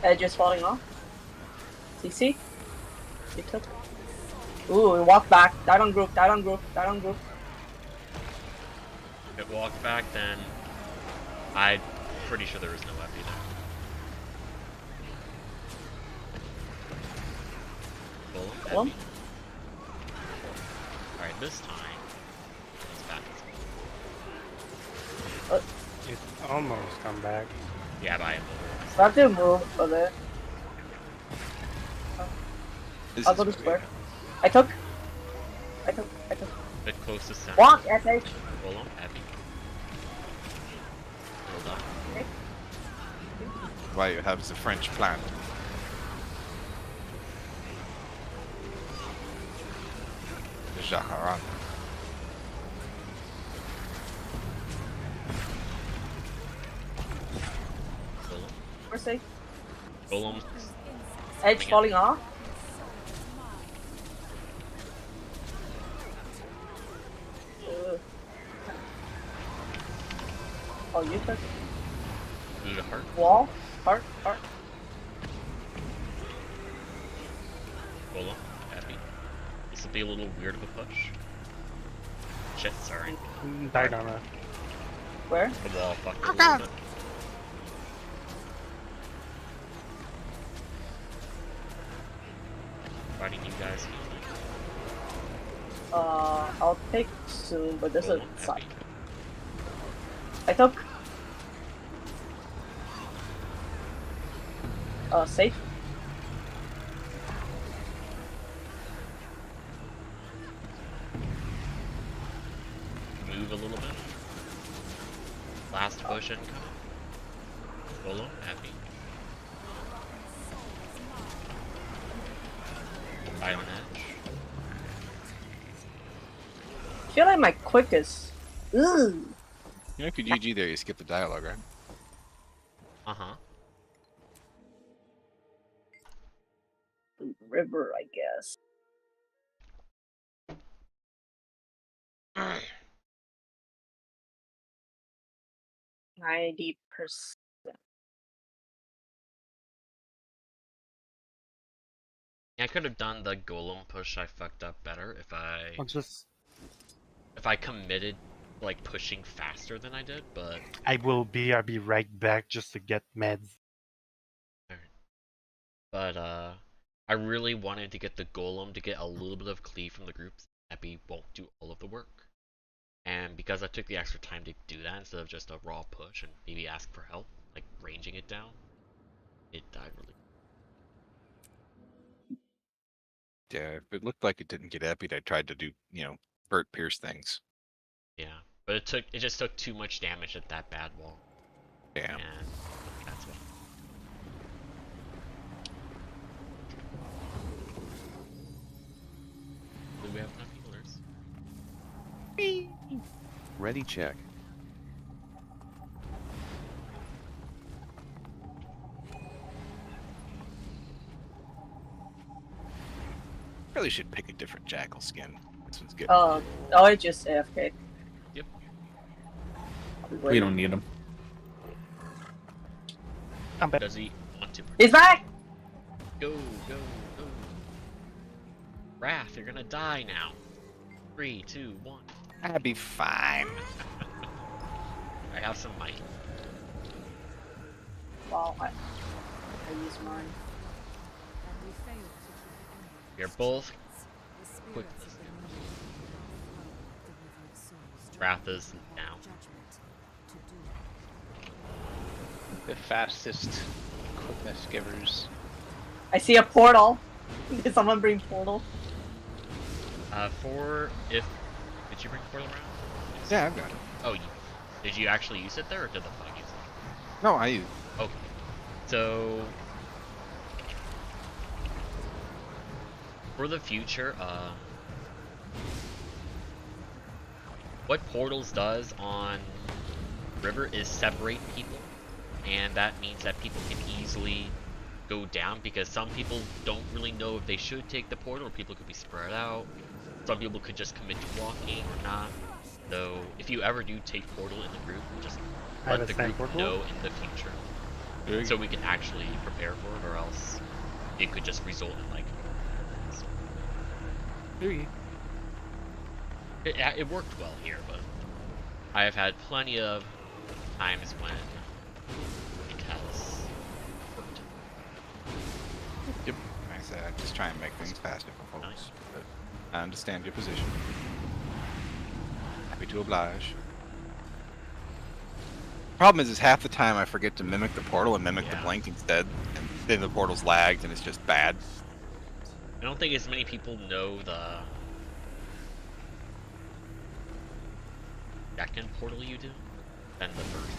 S3: Edge is falling off. CC. You took. Ooh, we walked back. Died on group. Died on group. Died on group.
S2: If it walked back, then I'm pretty sure there was no FP there.
S3: Well,
S2: Alright, this time it's back.
S6: It's almost come back.
S2: Yeah, but I am
S3: I have to move a bit.
S4: This
S3: I'll
S4: is
S3: go to
S4: weird.
S3: square. I took. I took.
S2: a bit close to center.
S3: Walk, SH.
S2: Roll on, epic. Hold on.
S4: Why you have the French plant. the jacaranda.
S2: Golem.
S3: We're safe.
S2: Golem.
S3: Edge
S2: Coming in.
S3: falling off. Oh, you took
S2: Need a heart.
S3: wall? Heart?
S2: Golem. Happy. This will be a little weird of a push. Shit, sorry.
S6: Died on a.
S3: Where?
S2: The wall fucked a little bit. Fighting you guys.
S3: I'll take soon, but this is
S2: Golem.
S3: suck.
S2: Happy.
S3: I took. Safe.
S2: Move a little bit. Last push incoming. Golem. Happy. Right on edge.
S3: I feel like my quickest. Ooh.
S4: You know, if you GG there, you skip the dialogue, right?
S2: Uh-huh.
S3: River, I guess.
S2: Alright.
S3: 90%.
S2: I could have done the golem push. I fucked up better
S6: I'll just.
S2: if I committed like pushing faster than I did, but
S6: I will BRB right back just to get meds.
S2: I really wanted to get the golem to get a little bit of cleave from the groups. Epi won't do all of the work, and because I took the extra time to do that instead of just a raw push and maybe ask for help, like ranging it down, it died really.
S4: Yeah, if it looked like it didn't get epied, I tried to do, you know, Burt Pierce things.
S2: Yeah, but it just took too much damage at that bad wall,
S4: Damn.
S2: and that's what. Do we have enough healers?
S5: Ready check.
S4: Really should pick a different jackal skin. This one's good.
S3: I just AFK.
S2: Yep.
S1: We don't need him.
S6: I'm back.
S2: Does he want to?
S3: He's back!
S2: Go, go, go. Wrath, you're gonna die now. 3, 2, 1.
S4: I'd be fine.
S2: I have some might.
S3: Wow, I use mine.
S2: You're both quick. Wrath is now.
S7: The fastest quickness givers.
S3: I see a portal. Did someone bring portal?
S2: Did you bring portal around?
S4: Yeah, I've got it.
S2: Oh, did you actually use it there, or did the fog use it?
S4: No, I use.
S2: Okay. So for the future, what portals does on river is separate people, and that means that people can easily go down because some people don't really know if they should take the portal, or people could be spread out. Some people could just commit to walking or not. So if you ever do take portal in the group, just
S6: I have
S2: let
S6: a
S2: the
S6: sand
S2: group
S6: portal?
S2: know in the future, so we can actually prepare for it, or else it could just result in like. It worked well here, but I have had plenty of times when it has worked.
S4: Yep. Like I said, I just try and make things faster for folks.
S2: Nice.
S4: But I understand your position. Happy to oblige. Problem is half the time I forget to mimic the portal and mimic the blink instead, and then the portal's lagged and it's just bad.
S2: I don't think as many people know the second portal you do than the first.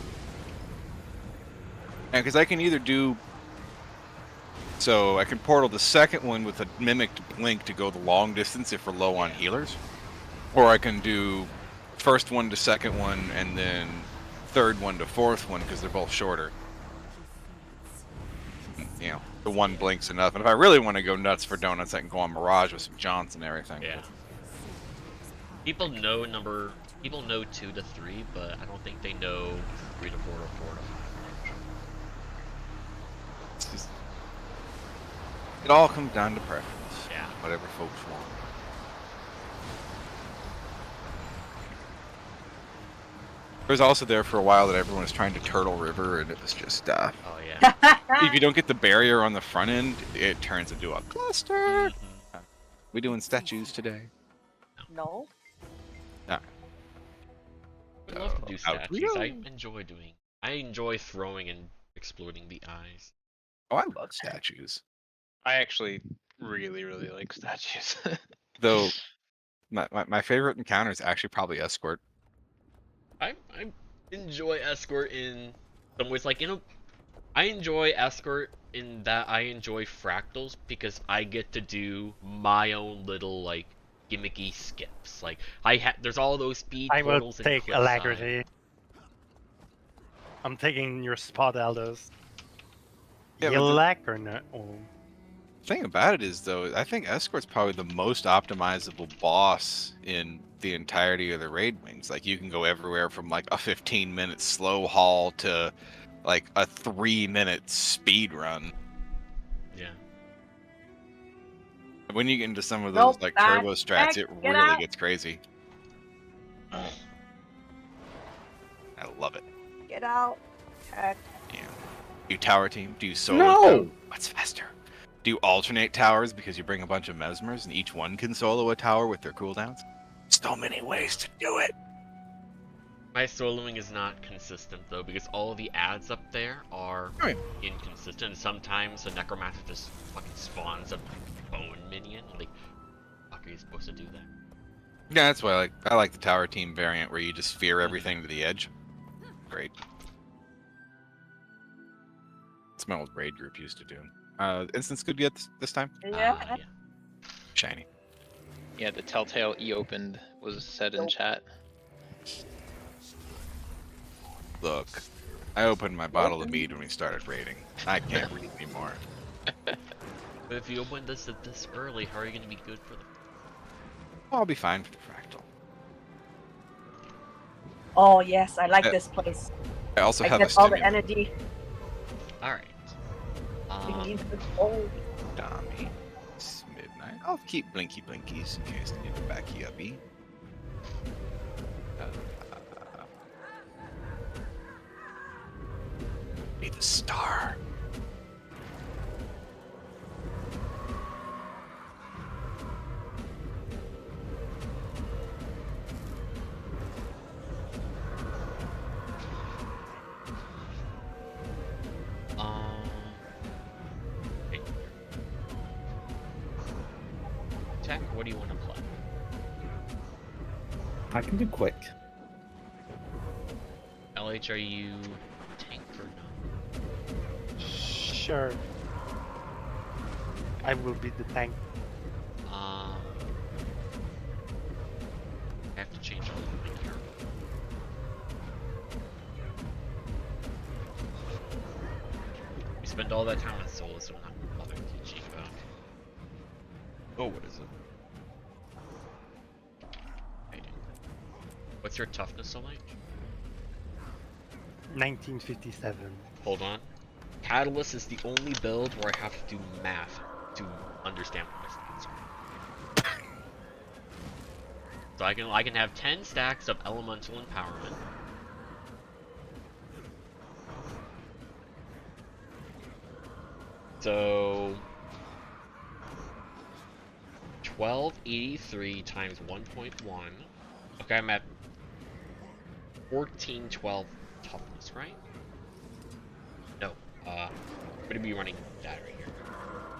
S4: Yeah, because I can either do... So I can portal the second one with a mimicked blink to go the long distance if we're low on healers. Or I can do first one to second one, and then third one to fourth one, because they're both shorter. You know, the one blinks enough. And if I really want to go nuts for donuts, I can go on Mirage with some Johns and everything.
S2: Yeah. People know 2 to 3, but I don't think they know 3 to 4 to 4 to 5.
S4: It's just, it all comes down to preference.
S2: Yeah.
S4: Whatever folks want. It was also there for a while that everyone was trying to Turtle River, and it was just,
S2: Oh yeah.
S4: if you don't get the barrier on the front end, it turns into a cluster.
S2: Mhm.
S4: We doing statues today?
S3: No.
S2: I love to do
S4: out we
S2: statues.
S4: go.
S2: I enjoy throwing and exploding the eyes.
S4: Oh, I love statues.
S7: I actually really, really like statues.
S4: Though, my favorite encounter is actually probably Escort.
S2: I enjoy escort in some ways. Like, I enjoy escort in that I enjoy fractals because I get to do my own little like gimmicky skips. Like there's all those speed
S6: I will
S2: portals and
S6: take
S2: cliffside.
S6: Alacrity. I'm taking your spot, Aldous.
S4: Yeah,
S6: You
S4: but the-
S6: lack or not? Oh.
S4: Thing about it is, though, I think Escort's probably the most optimizable boss in the entirety of the raid wings. Like, you can go everywhere from like a 15-minute slow haul to like a 3-minute speed run.
S2: Yeah.
S4: When you get into some of those
S3: Nope,
S4: like
S3: back,
S4: turbo strats,
S3: back,
S4: it
S3: get
S4: really
S3: out.
S4: gets crazy. I love it.
S3: Get out. Heck.
S4: Yeah. Do you tower team? Do you solo?
S1: No!
S4: What's faster? Do you alternate towers because you bring a bunch of mesmers and each one can solo a tower with their cooldowns? So many ways to do it.
S2: My soloing is not consistent though because all the ads up there are
S4: Oh, yeah.
S2: inconsistent. Sometimes a necromancer just fucking spawns a bone minion. Like, fuck, are you supposed to do that?
S4: Yeah, that's why I like the tower team variant where you just fear everything to the edge. Great. That's my old raid group used to do. Instance good get this time?
S3: Yeah.
S2: Yeah.
S4: Shiny.
S7: Yeah, the Telltale E-opened was said in
S3: Nope.
S7: chat.
S4: Look, I opened my bottle of mead when we started raiding. I can't read anymore.
S2: But if you open this early, how are you gonna be good for the?
S4: I'll be fine for the fractal.
S3: Oh yes, I like
S4: Uh,
S3: this place.
S4: I also
S3: I
S4: have a
S3: get all the
S4: stimulant.
S3: energy.
S2: All right.
S3: We need the gold.
S4: Dummy. It's midnight. I'll keep blinky blinkies in case I need to back you up. Be the star.
S2: Okay. Tech, what do you want to play?
S1: I can do quick.
S2: LH, are you tank or not?
S6: Sure. I will be the tank.
S2: I have to change all of my gear. We spend all that time on solo, so I'm not bothering teaching about.
S4: Oh, what is it?
S2: What's your toughness, LH?
S6: 1957.
S2: Hold on. Catalyst is the only build where I have to do math to understand what my stats are. So I can have 10 stacks of elemental empowerment. So 1283 times 1.1. Okay, I'm at 1412 toughness, right? No, I'm gonna be running that right here.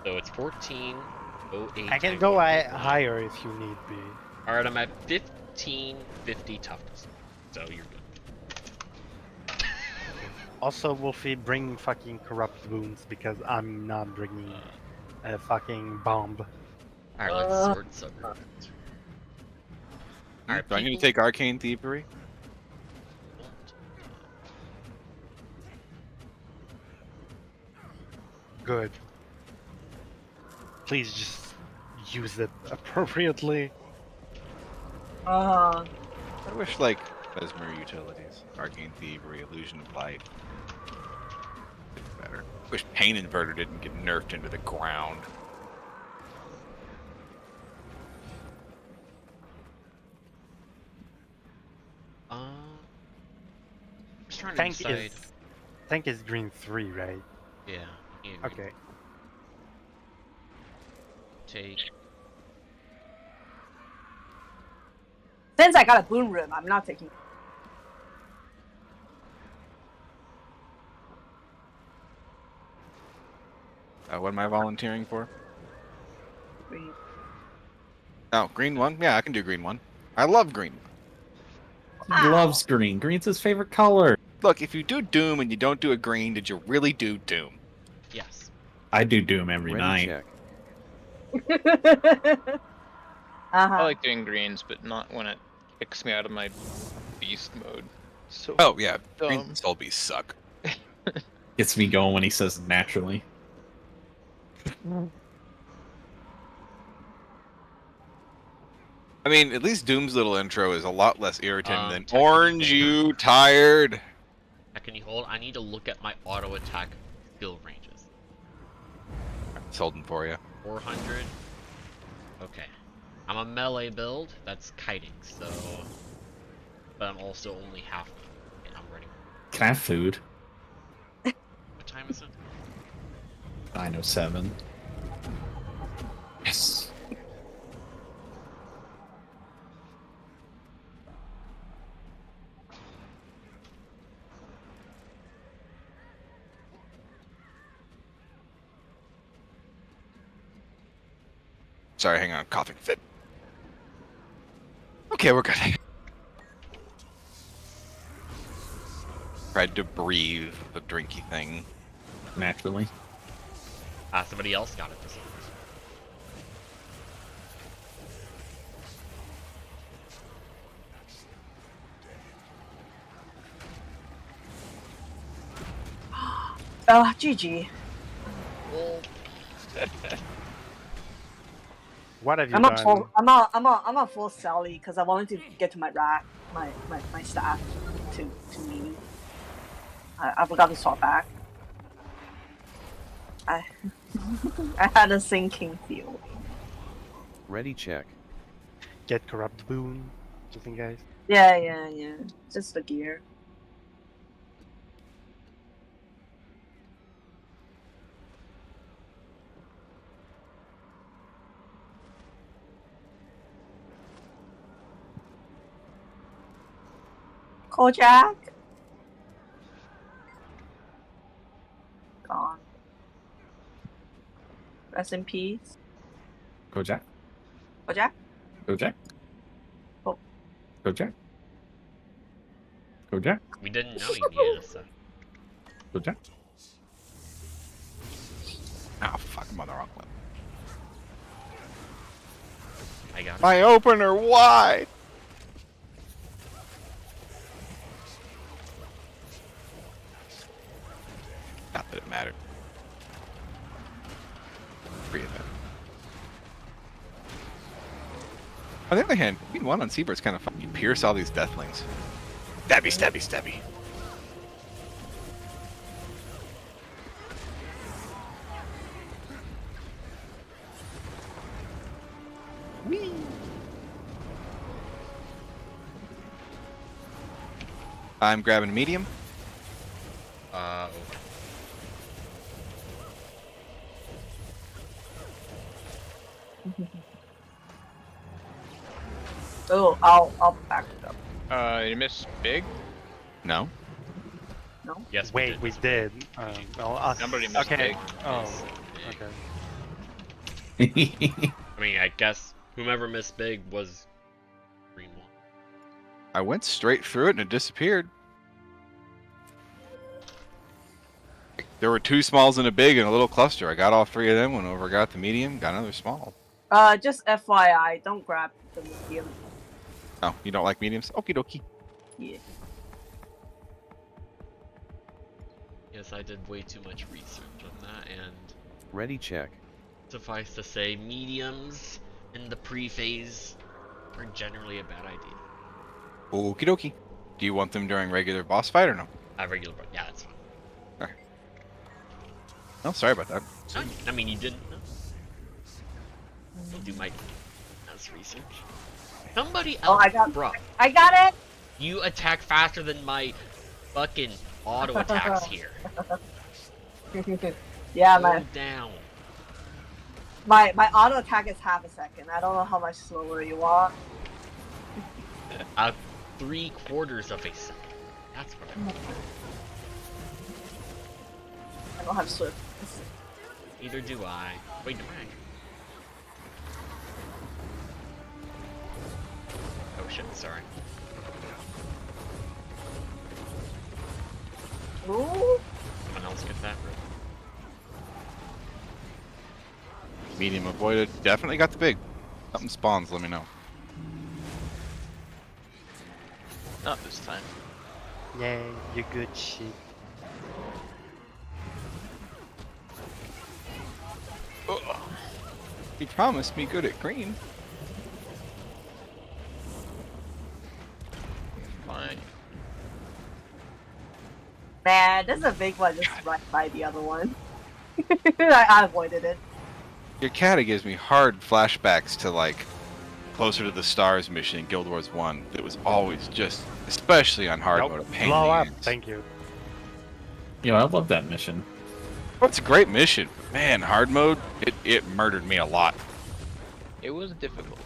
S2: So it's 1408.
S6: I can
S2: times
S6: go
S2: 1.1.
S6: higher if you need be.
S2: Alright, I'm at 1550 toughness. So you're good.
S6: Also, Wolfie, bring fucking corrupt wounds because I'm not bringing a fucking bomb.
S2: Alright, let's sword sucker. Alright,
S4: Do I need to
S2: people-
S4: take Arcane Thievery?
S6: Good. Please just use it appropriately.
S3: Uh,
S4: I wish, like, Mesmer utilities, Arcane Thievery, Illusion of Light. Better. Wish Pain Inverter didn't get nerfed into the ground.
S2: Just trying to
S6: Tank
S2: decide.
S6: is green 3, right?
S2: Yeah. yeah,
S6: Okay.
S2: Take.
S3: since I got a boon room, I'm not taking.
S4: What am I volunteering for?
S3: Green.
S4: Oh, green one? Yeah, I can do green one. I love green.
S1: He loves green. Green's his favorite color.
S4: Look, if you do Doom and you don't do a green, did you really do Doom?
S2: Yes.
S1: I do Doom every
S5: Ready
S1: night.
S5: check.
S7: I like doing greens, but not when it kicks me out of my beast mode. So
S4: Oh, yeah.
S7: dumb.
S4: Green Soul Beasts suck.
S1: Gets me going when he says naturally.
S4: I mean, at least Doom's little intro is a lot less irritating than
S2: technically
S4: Orange,
S2: they-
S4: you tired.
S2: Can you hold? I need to look at my auto attack skill ranges.
S4: It's holding for you.
S2: 400. Okay. I'm a melee build. That's kiting, so. But I'm also only half. Okay, I'm ready.
S1: Can I have food?
S2: What time is it?
S1: 9:07. Yes.
S4: Sorry, hang on. Coughing fit. Okay, we're good. Tried to breathe the drinky thing.
S1: Naturally.
S2: Somebody else got it for some reason.
S3: GG.
S2: Well,
S6: What have you
S3: I'm
S6: done?
S3: not full. I'm a full Sally because I wanted to get to my rack, my staff to me. I forgot to swap back. I I had a sinking feel.
S5: Ready check.
S6: Get corrupt boon. Something, guys.
S3: Yeah. Just the gear. Kojak. Gone. Rest in peace.
S1: Kojak.
S3: Kojak.
S1: Kojak.
S3: Oh.
S1: Kojak. Kojak.
S2: we didn't know you needed a set.
S1: Kojak.
S4: Oh, fuck, I'm on the wrong one.
S2: I got it.
S4: My opener, why? Not that it mattered. Free of that. On the other hand, Queen 1 on Seabird's kind of fun. You pierce all these deathlings. Stabby, stabby, stabby. Whee! I'm grabbing a medium.
S2: Okay.
S3: Oh, I'll back it up.
S7: You missed big?
S4: No.
S2: Yes,
S6: Wait, we did. Well,
S7: Somebody missed
S6: okay.
S7: big.
S6: Oh,
S2: Big.
S6: okay.
S2: I mean, I guess whomever missed big was green one.
S4: I went straight through it and it disappeared. There were two smalls and a big and a little cluster. I got all three of them, went over, got the medium, got another small.
S3: Just FYI, don't grab the medium.
S4: Oh, you don't like mediums? Okie dokie.
S3: Yeah.
S2: Yes, I did way too much research on that, and
S5: Ready check.
S2: suffice to say, mediums in the pre-phase are generally a bad idea.
S4: Okie dokie. Do you want them during regular boss fight or no?
S2: Yeah, that's fine.
S4: Oh, sorry about that.
S2: I mean, you didn't know. I'll do my ass research. Somebody else,
S3: Oh, I got it.
S2: You attack faster than my fucking auto attacks here.
S3: Yeah,
S2: Go down.
S3: my auto attack is half a second. I don't know how much slower you want.
S2: 3/4 of a second. That's what I want.
S3: I don't have swift.
S2: Neither do I. Wait, do I? Oh shit, sorry.
S3: Ooh.
S2: Someone else get that?
S4: Medium avoided. Definitely got the big. Something spawns, let me know.
S7: Not this time.
S6: Yay, you good shit.
S4: He promised me good at green.
S7: Fine.
S3: Man, this is a big one just right by the other one. I avoided it.
S4: Your cat gives me hard flashbacks to like closer to the stars mission in Guild Wars 1. It was always just, especially on hard mode, a pain in
S6: Blow
S4: the
S6: up.
S4: ass.
S6: Thank you.
S1: Yo, I love that mission.
S4: Well, it's a great mission. Man, hard mode, it murdered me a lot.
S7: It was difficult.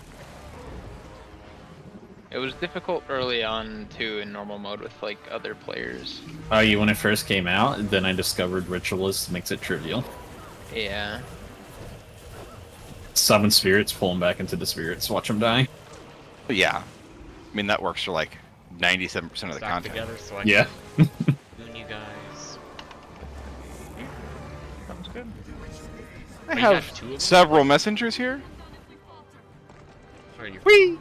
S7: It was difficult early on too in normal mode with like other players.
S1: Oh, you when it first came out, and then I discovered Ritualist makes it trivial.
S7: Yeah.
S1: Summon spirits, pull them back into the spirits, watch them die.
S4: But yeah, I mean that works for like 97% of the
S2: Back
S4: content.
S2: together so I
S1: Yeah.
S2: can moon you guys.
S7: Sounds good.
S4: I
S2: you
S4: have
S2: got 2 of them?
S4: several messengers here.
S2: Sorry, you're
S4: Whee!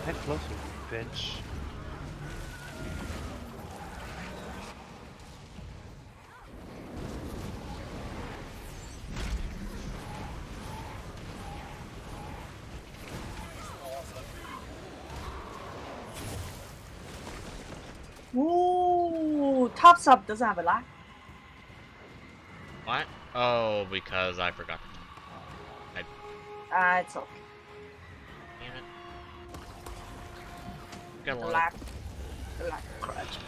S6: Head closer, bitch.
S3: Ooh, top sub doesn't have a lag.
S2: What? Oh, because I forgot.
S3: It's okay.
S2: Damn it. We got a
S3: The
S2: lot
S3: lag. The lag crutch.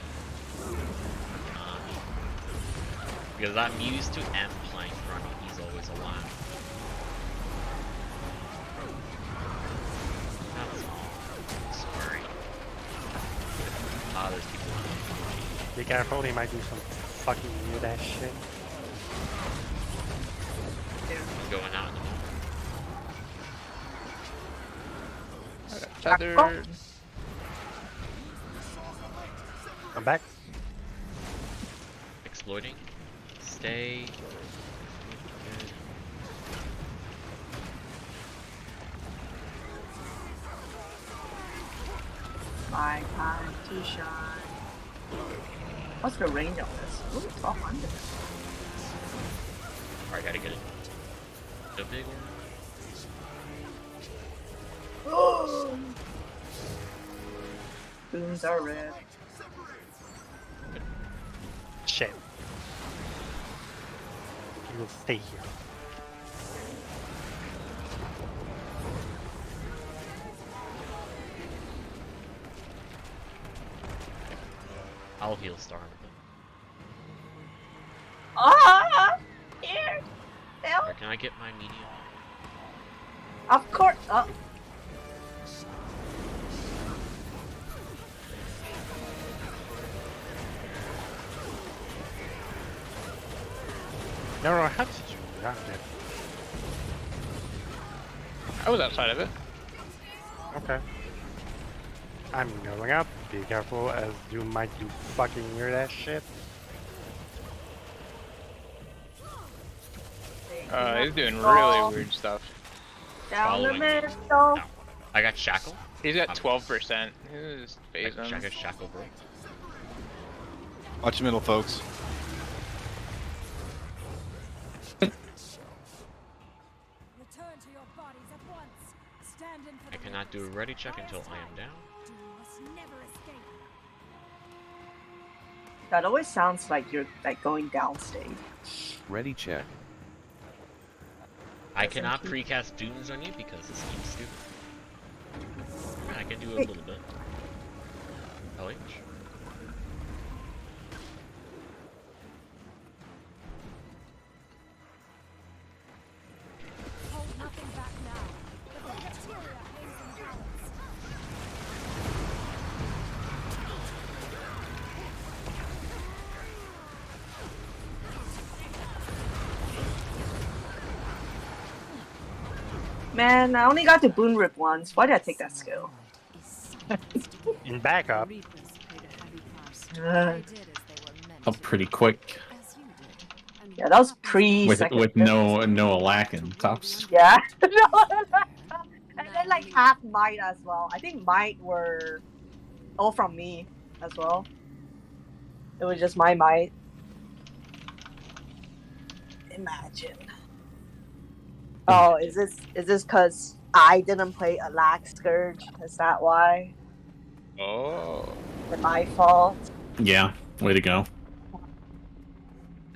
S2: because I'm used to M playing front. He's always alive. That's all. Sorry. Ah, there's people on
S6: Be careful, he might do some fucking weird ass shit.
S2: I'm going out in a moment.
S7: Tethered.
S6: I'm back.
S2: Exploiting. Stay. Good.
S3: My time to shine. What's the range of this? Ooh, 1200.
S2: Alright, gotta get it. The big one.
S3: Boons are red.
S6: Shit. You will stay here.
S2: I'll heal Star.
S3: Ah! Here! Help!
S2: Or can I get my medium?
S3: Of course! Oh.
S6: No, how did you not it?
S7: I was outside of it.
S6: Okay. I'm going up. Be careful as you might do fucking weird ass shit.
S7: He's doing really weird stuff.
S3: Down the
S2: Following me.
S3: middle.
S2: No. I got shackle.
S7: He's got
S2: I'm-
S7: 12%. Just
S2: I
S7: phase
S2: got
S7: him.
S2: shackle, bro.
S4: Watch the middle, folks.
S8: Return to your bodies at once. Stand in for
S2: I
S8: the
S2: cannot do a
S8: witness.
S2: ready check until I am down.
S8: You must never escape.
S3: That always sounds like you're like going downstage.
S5: Ready check.
S2: I cannot precast dooms on you because this seems stupid. I can do a little bit. LH.
S8: Hold nothing back now. The bacteria hangs in the balance.
S3: Man, I only got to Boon Rip once. Why did I take that skill?
S6: In backup.
S1: Up pretty quick
S3: Yeah, that was pre
S1: with
S3: second.
S1: no lacking tops.
S3: Yeah. And then like half might as well. I think might were all from me as well. It was just my might. Imagine. Oh, is this because I didn't play a lax scourge? Is that why?
S7: Oh.
S3: Is it my fault?
S1: Yeah, way to go.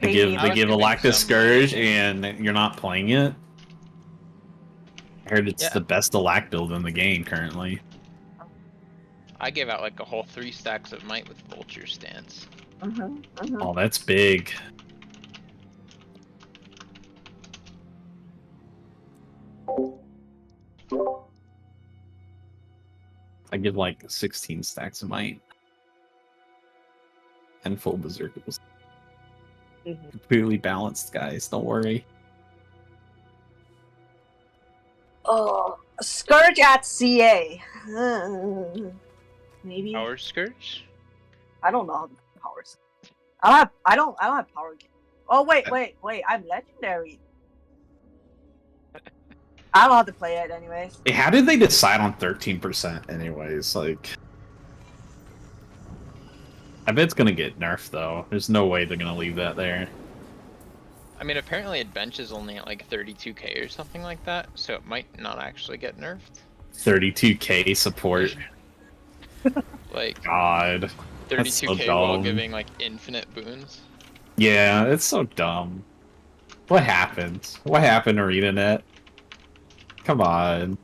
S1: They
S3: Pay
S1: give
S3: me
S1: they
S7: was
S1: give
S7: giving
S1: Alactus
S7: some-
S1: Scourge and you're not playing it. I heard it's
S7: Yeah.
S1: the best Alac build in the game currently.
S7: I gave out like a whole 3 stacks of might with Vulture stance.
S1: Oh, that's big. I give like 16 stacks of might. And full berserkers. Completely balanced, guys. Don't worry.
S3: Oh, Scourge at CA. Maybe.
S7: Power Scourge?
S3: I don't know how to play powers. I don't have power game. Oh wait. I'm legendary. I don't have to play it anyways.
S1: Hey, how did they decide on 13% anyways? Like, I bet it's gonna get nerfed though. There's no way they're gonna leave that there.
S7: I mean, apparently it benches only at like 32k or something like that, so it might not actually get nerfed.
S1: 32k support.
S7: Like,
S1: God. That's so
S7: 32k while
S1: dumb.
S7: giving like infinite boons.
S1: Yeah, it's so dumb. What happened? What happened, ArenaNet? Come on.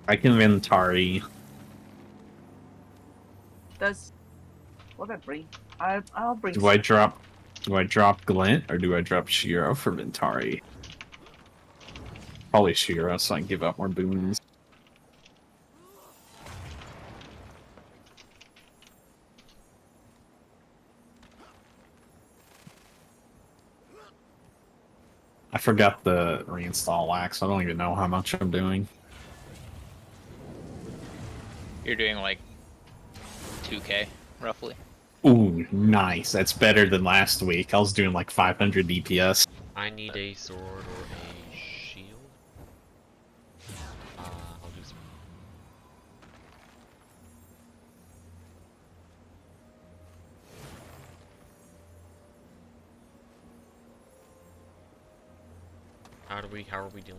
S1: I can Ventari.
S3: Does what do I bring? I'll bring.
S1: Do I drop Glint or do I drop Shiro for Ventari? Probably Shiro so I can give up more boons. I forgot the reinstall wax. I don't even know how much I'm doing.
S7: You're doing like 2k, roughly.
S1: Ooh, nice. That's better than last week. I was doing like 500 DPS.
S2: I need a sword or a shield. I'll do some. How are we doing?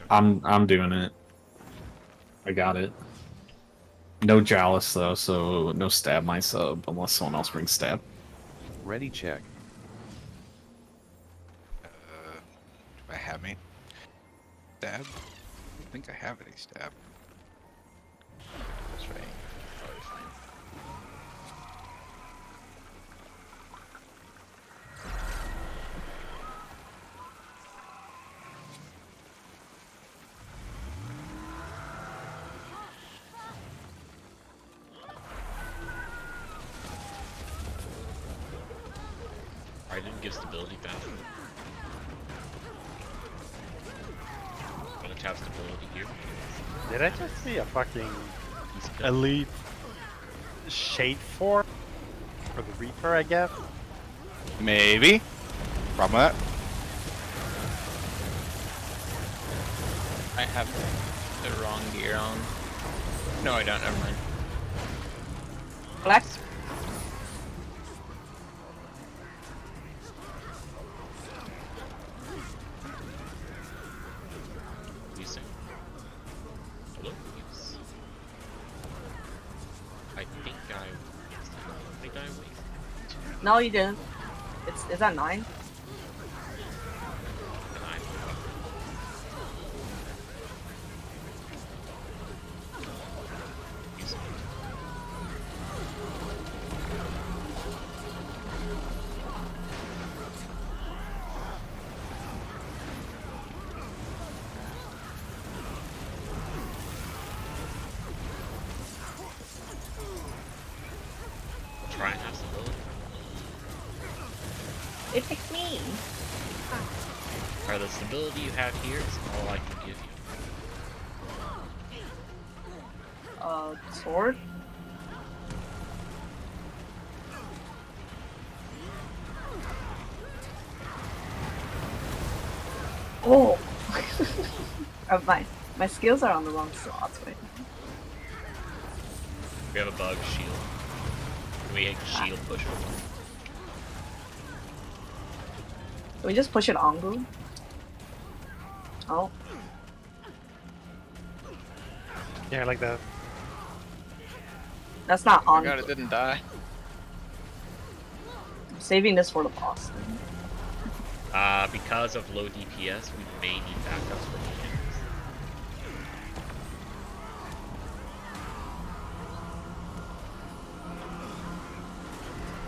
S1: I'm doing it. I got it. No Chalice though, so no stab my sub unless someone else brings stab.
S5: Ready check.
S4: Do I have any stab? I don't think I have any stab.
S7: That's right. Probably fine.
S2: I didn't give stability back. I'm gonna tap stability here.
S6: Did I just see a fucking
S2: Easy cut.
S6: elite shade form? For the Reaper, I guess?
S4: Maybe. Problem with
S7: I have the wrong gear on. No, I don't. Never mind.
S3: Flex.
S2: Using. Hello? Yes. I think I wasted.
S3: No, you didn't. Is that 9?
S2: And I using. Try and have stability.
S3: It picked me.
S2: Alright, the stability you have here is all I can give you.
S3: Sword. Oh. My skills are on the wrong slots right now.
S2: We have a bug shield. Can we shield push it?
S3: Can we just push it on Goo? Oh.
S6: Yeah, like that.
S3: That's not
S7: Oh
S3: on.
S7: my god, it didn't die.
S3: I'm saving this for the boss.
S2: Because of low DPS, we may need backups for minions.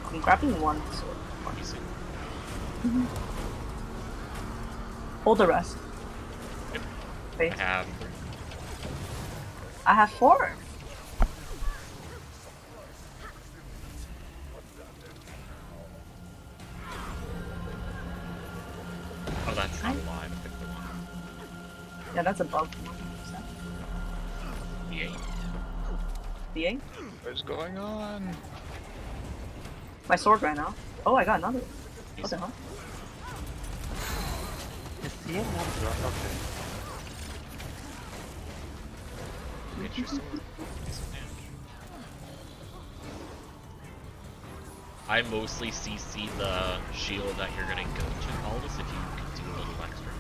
S3: I'm grabbing one sword.
S2: Using.
S3: Hold the rest.
S2: Yep.
S3: Wait.
S2: I have
S3: I have 4.
S2: Oh, that's not alive. I picked the one.
S3: Yeah, that's above
S2: The 8.
S3: the 8.
S7: What is going on?
S3: My sword ran out. Oh, I got another one. What the hell?
S6: Is the end not drop? Okay.
S2: Get your sword. Do some damage. I mostly CC the shield that you're gonna go to, Aldous, if you could do a little extra.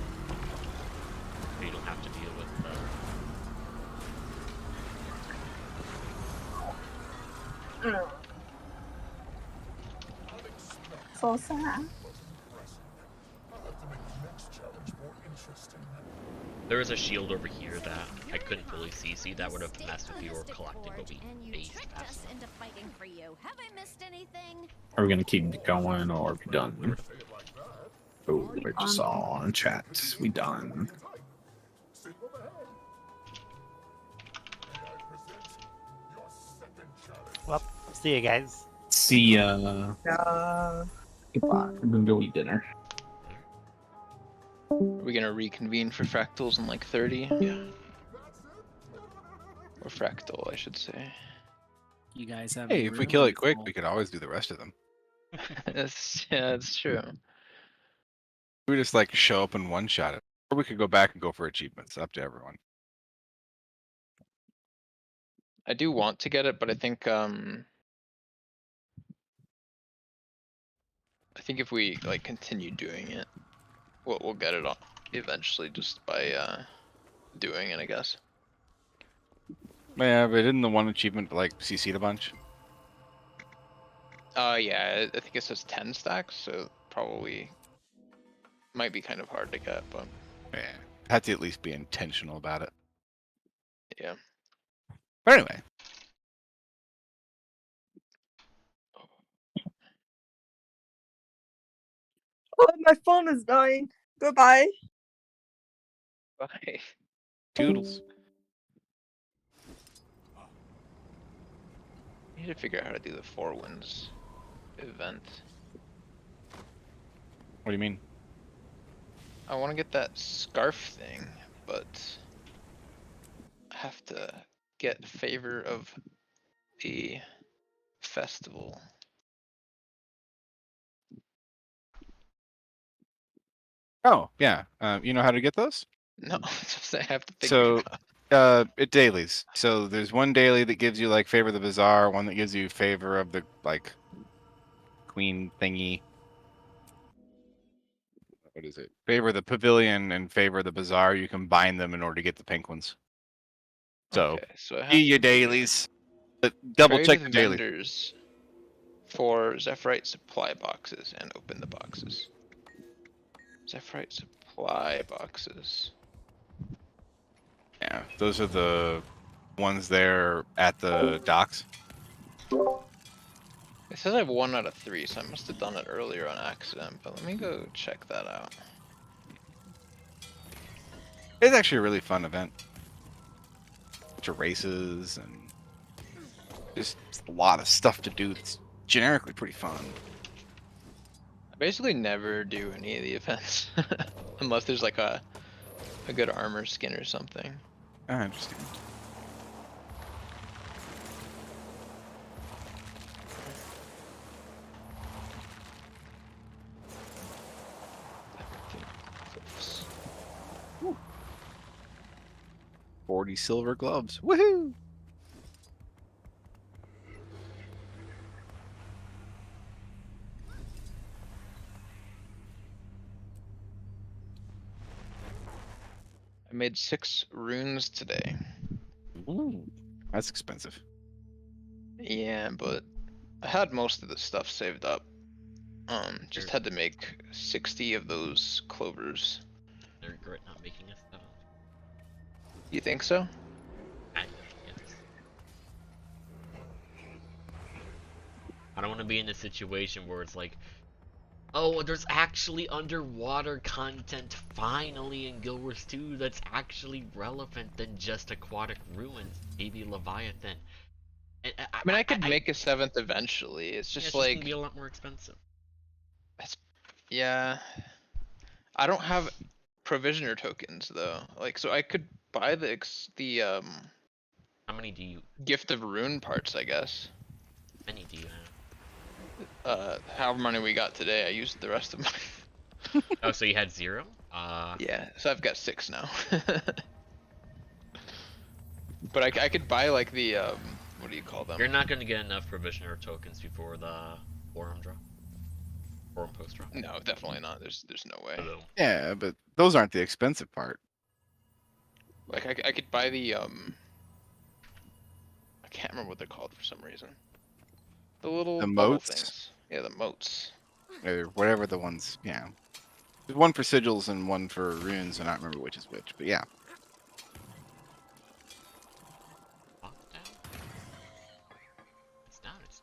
S2: So you don't have to deal with the...
S3: So sad.
S2: There is a shield over here that I couldn't fully CC that would have messed with your collecting, but we aced past it.
S8: into fighting for you. Have I missed anything?
S1: Are we gonna keep going or are we done? Oh, I just saw in chat. We done.
S6: Well, see you guys.
S1: See ya. Goodbye. I'm gonna go eat dinner.
S7: Are we gonna reconvene for fractals in like 30?
S2: Yeah.
S7: Or fractal, I should say.
S9: You guys have.
S4: Hey, if we kill it quick, we could always do the rest of them.
S7: That's true.
S4: We just like show up and one shot it. Or we could go back and go for achievements. Up to everyone.
S7: I do want to get it, but I think if we like continue doing it, we'll get it on eventually just by doing it, I guess.
S4: Yeah, but didn't the one achievement like CC'd a bunch?
S7: Yeah, I think it says 10 stacks, so probably might be kind of hard to get, but
S4: Yeah. Had to at least be intentional about it.
S7: yeah.
S4: But anyway.
S3: Oh, my phone is dying. Goodbye.
S7: Bye.
S4: Toodles.
S7: I need to figure out how to do the 4 wins event.
S4: What do you mean?
S7: I want to get that scarf thing, but I have to get favor of the festival.
S4: Oh, yeah. You know how to get those?
S7: No, just I have to figure
S4: So,
S7: it out.
S4: it dailies. So there's one daily that gives you like favor of the bazaar, one that gives you favor of the like queen thingy. What is it? Favor of the pavilion and favor of the bazaar. You combine them in order to get the pink ones. So,
S7: Okay, so I
S4: do
S7: have
S4: your
S7: to do
S4: dailies. But double
S7: trade
S4: check
S7: with
S4: the dailies.
S7: vendors for Zephyrite supply boxes and open the boxes. Zephyrite supply boxes.
S4: Yeah, those are the ones there at the docks.
S7: It says I have 1 out of 3, so I must have done it earlier on accident, but let me go check that out.
S4: It's actually a really fun event. Bunch of races and just a lot of stuff to do. It's generically pretty fun.
S7: I basically never do any of the events unless there's like a good armor skin or something.
S4: Ah, interesting. Woo. 40 silver gloves. Woohoo!
S7: I made 6 runes today.
S4: Ooh, that's expensive.
S7: Yeah, but I had most of the stuff saved up. Just had to make 60 of those clovers.
S2: I regret not making a 7.
S7: You think so?
S2: Yes. I don't want to be in a situation where it's like, oh, there's actually underwater content finally in Guild Wars 2 that's actually relevant than just aquatic ruins, maybe Leviathan. And
S7: I mean, I could make a 7th eventually. It's just
S2: it's
S7: like,
S2: just gonna be a lot more expensive.
S7: yeah. I don't have provisioner tokens though. Like, so I could buy the
S2: How many do you?
S7: gift of rune parts, I guess.
S2: How many do you have?
S7: However many we got today, I used the rest of mine.
S2: Oh, so you had 0?
S7: Yeah, so I've got 6 now. But I could buy like the what do you call them?
S2: You're not gonna get enough provisioner tokens before the forum drop. Forum post drop.
S7: No, definitely not. There's no way.
S2: Hello.
S4: Yeah, but those aren't the expensive part.
S7: Like I could buy the I can't remember what they're called for some reason. The little
S4: The
S7: bubble
S4: moats?
S7: things. Yeah, the moats.
S4: Or whatever the ones, yeah. There's one for sigils and one for runes, and I don't remember which is which, but yeah.
S2: It's down. It's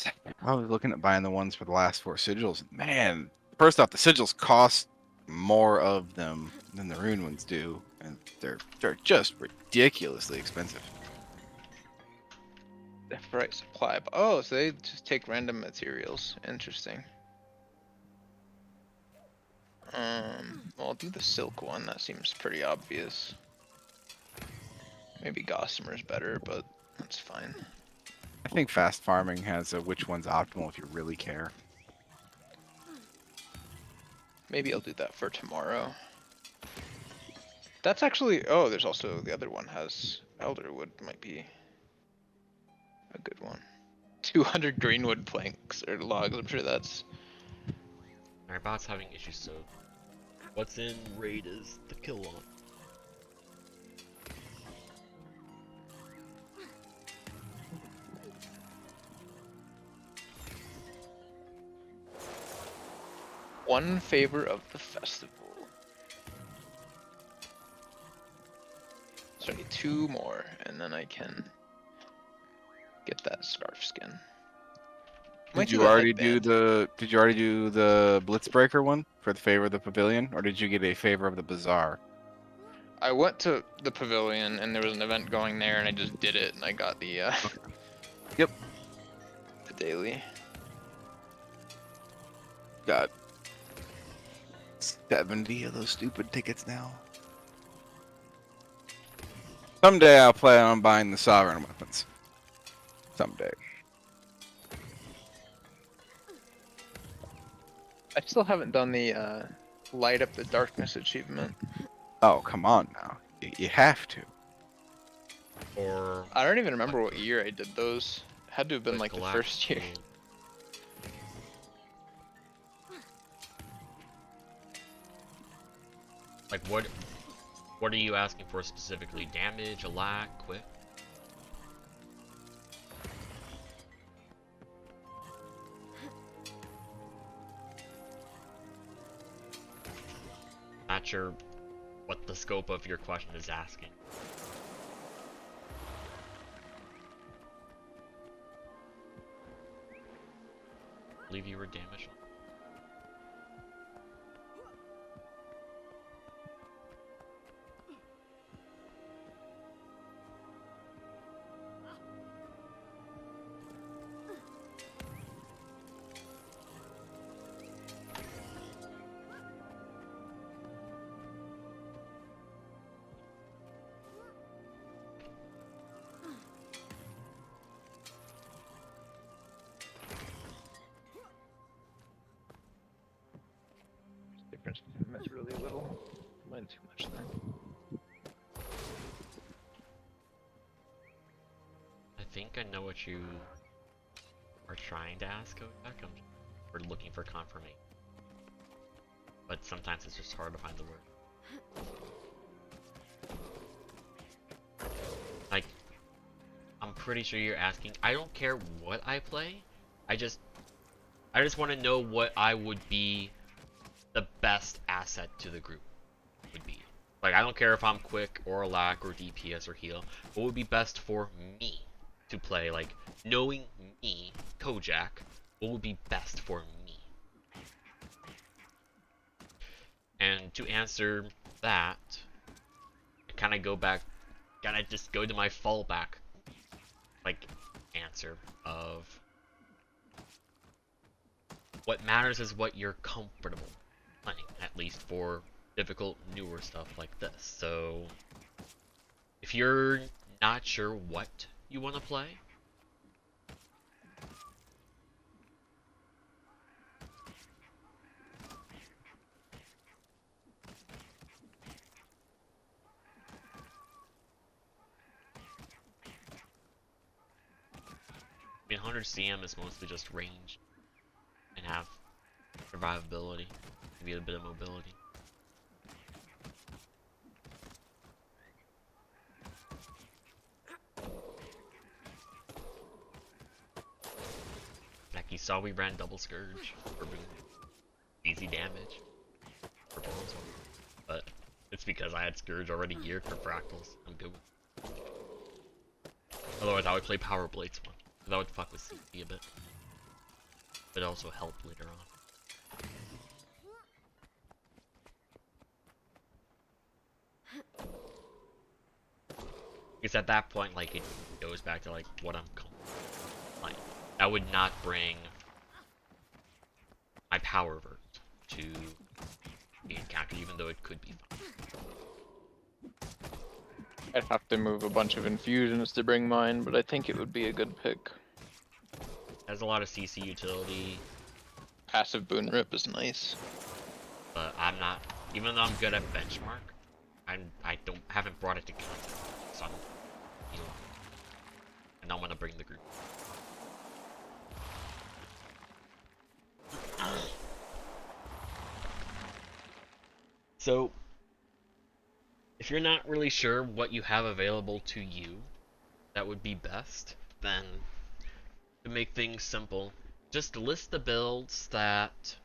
S2: down.
S4: I was looking at buying the ones for the last 4 sigils. Man, first off, the sigils cost more of them than the rune ones do, and they're just ridiculously expensive.
S7: Right supply. Oh, so they just take random materials. Interesting. Well, I'll do the silk one. That seems pretty obvious. Maybe Gossamer's better, but that's fine.
S4: I think fast farming has a which one's optimal if you really care.
S7: Maybe I'll do that for tomorrow. That's actually. Oh, there's also the other one has Elderwood. Might be a good one. 200 greenwood planks or logs. I'm sure that's.
S2: Our bot's having issues, so what's in raid is the kill on.
S7: One favor of the festival. So I need 2 more, and then I can get that scarf skin. Might
S4: Did you
S7: a
S4: already do
S7: headband.
S4: the Blitzbreaker one for the favor of the pavilion, or did you get a favor of the bazaar?
S7: I went to the pavilion, and there was an event going there, and I just did it, and I got the
S4: Yep.
S7: the daily.
S4: Got 70 of those stupid tickets now. Someday I'll plan on buying the sovereign weapons. Someday.
S7: I still haven't done the light up the darkness achievement.
S4: Oh, come on now. You have to.
S2: Or
S7: I don't even remember what year I did those. Had to have been
S2: the
S7: like the
S2: galactic
S7: first year.
S2: pool. Like what are you asking for specifically? Damage, a lack, quick? Not sure what the scope of your question is asking. I believe you were damaged.
S7: Difference is really little. Mine too much then.
S2: I think I know what you are trying to ask, Kodak. We're looking for confirmation. But sometimes it's just hard to find the word. Like, I'm pretty sure you're asking, I don't care what I play, I just want to know what I would be the best asset to the group would be. Like, I don't care if I'm quick or lack or DPS or heal. What would be best for me to play? Like, knowing me, Kojak, what would be best for me? And to answer that, I kind of go back, just go to my fallback, like, answer of what matters is what you're comfortable playing, at least for difficult, newer stuff like this. So, if you're not sure what you want to play, I mean, 100 CM is mostly just range and have survivability, maybe a bit of mobility. Like you saw, we ran double Scourge for boom. Easy damage for bones, but it's because I had Scourge already geared for fractals. I'm good with it. Otherwise, I would play Power Blades one. That would fuck with CP a bit, but also help later on. Because at that point, like, it goes back to like what I'm like. I would not bring my power vert to the encounter, even though it could be fun.
S7: I'd have to move a bunch of infusions to bring mine, but I think it would be a good pick.
S2: Has a lot of CC utility.
S7: Passive boon rip is nice.
S2: But I'm not, even though I'm good at benchmark, I haven't brought it to counter, so I don't want to bring the group. So, if you're not really sure what you have available to you that would be best, then to make things simple, just list the builds that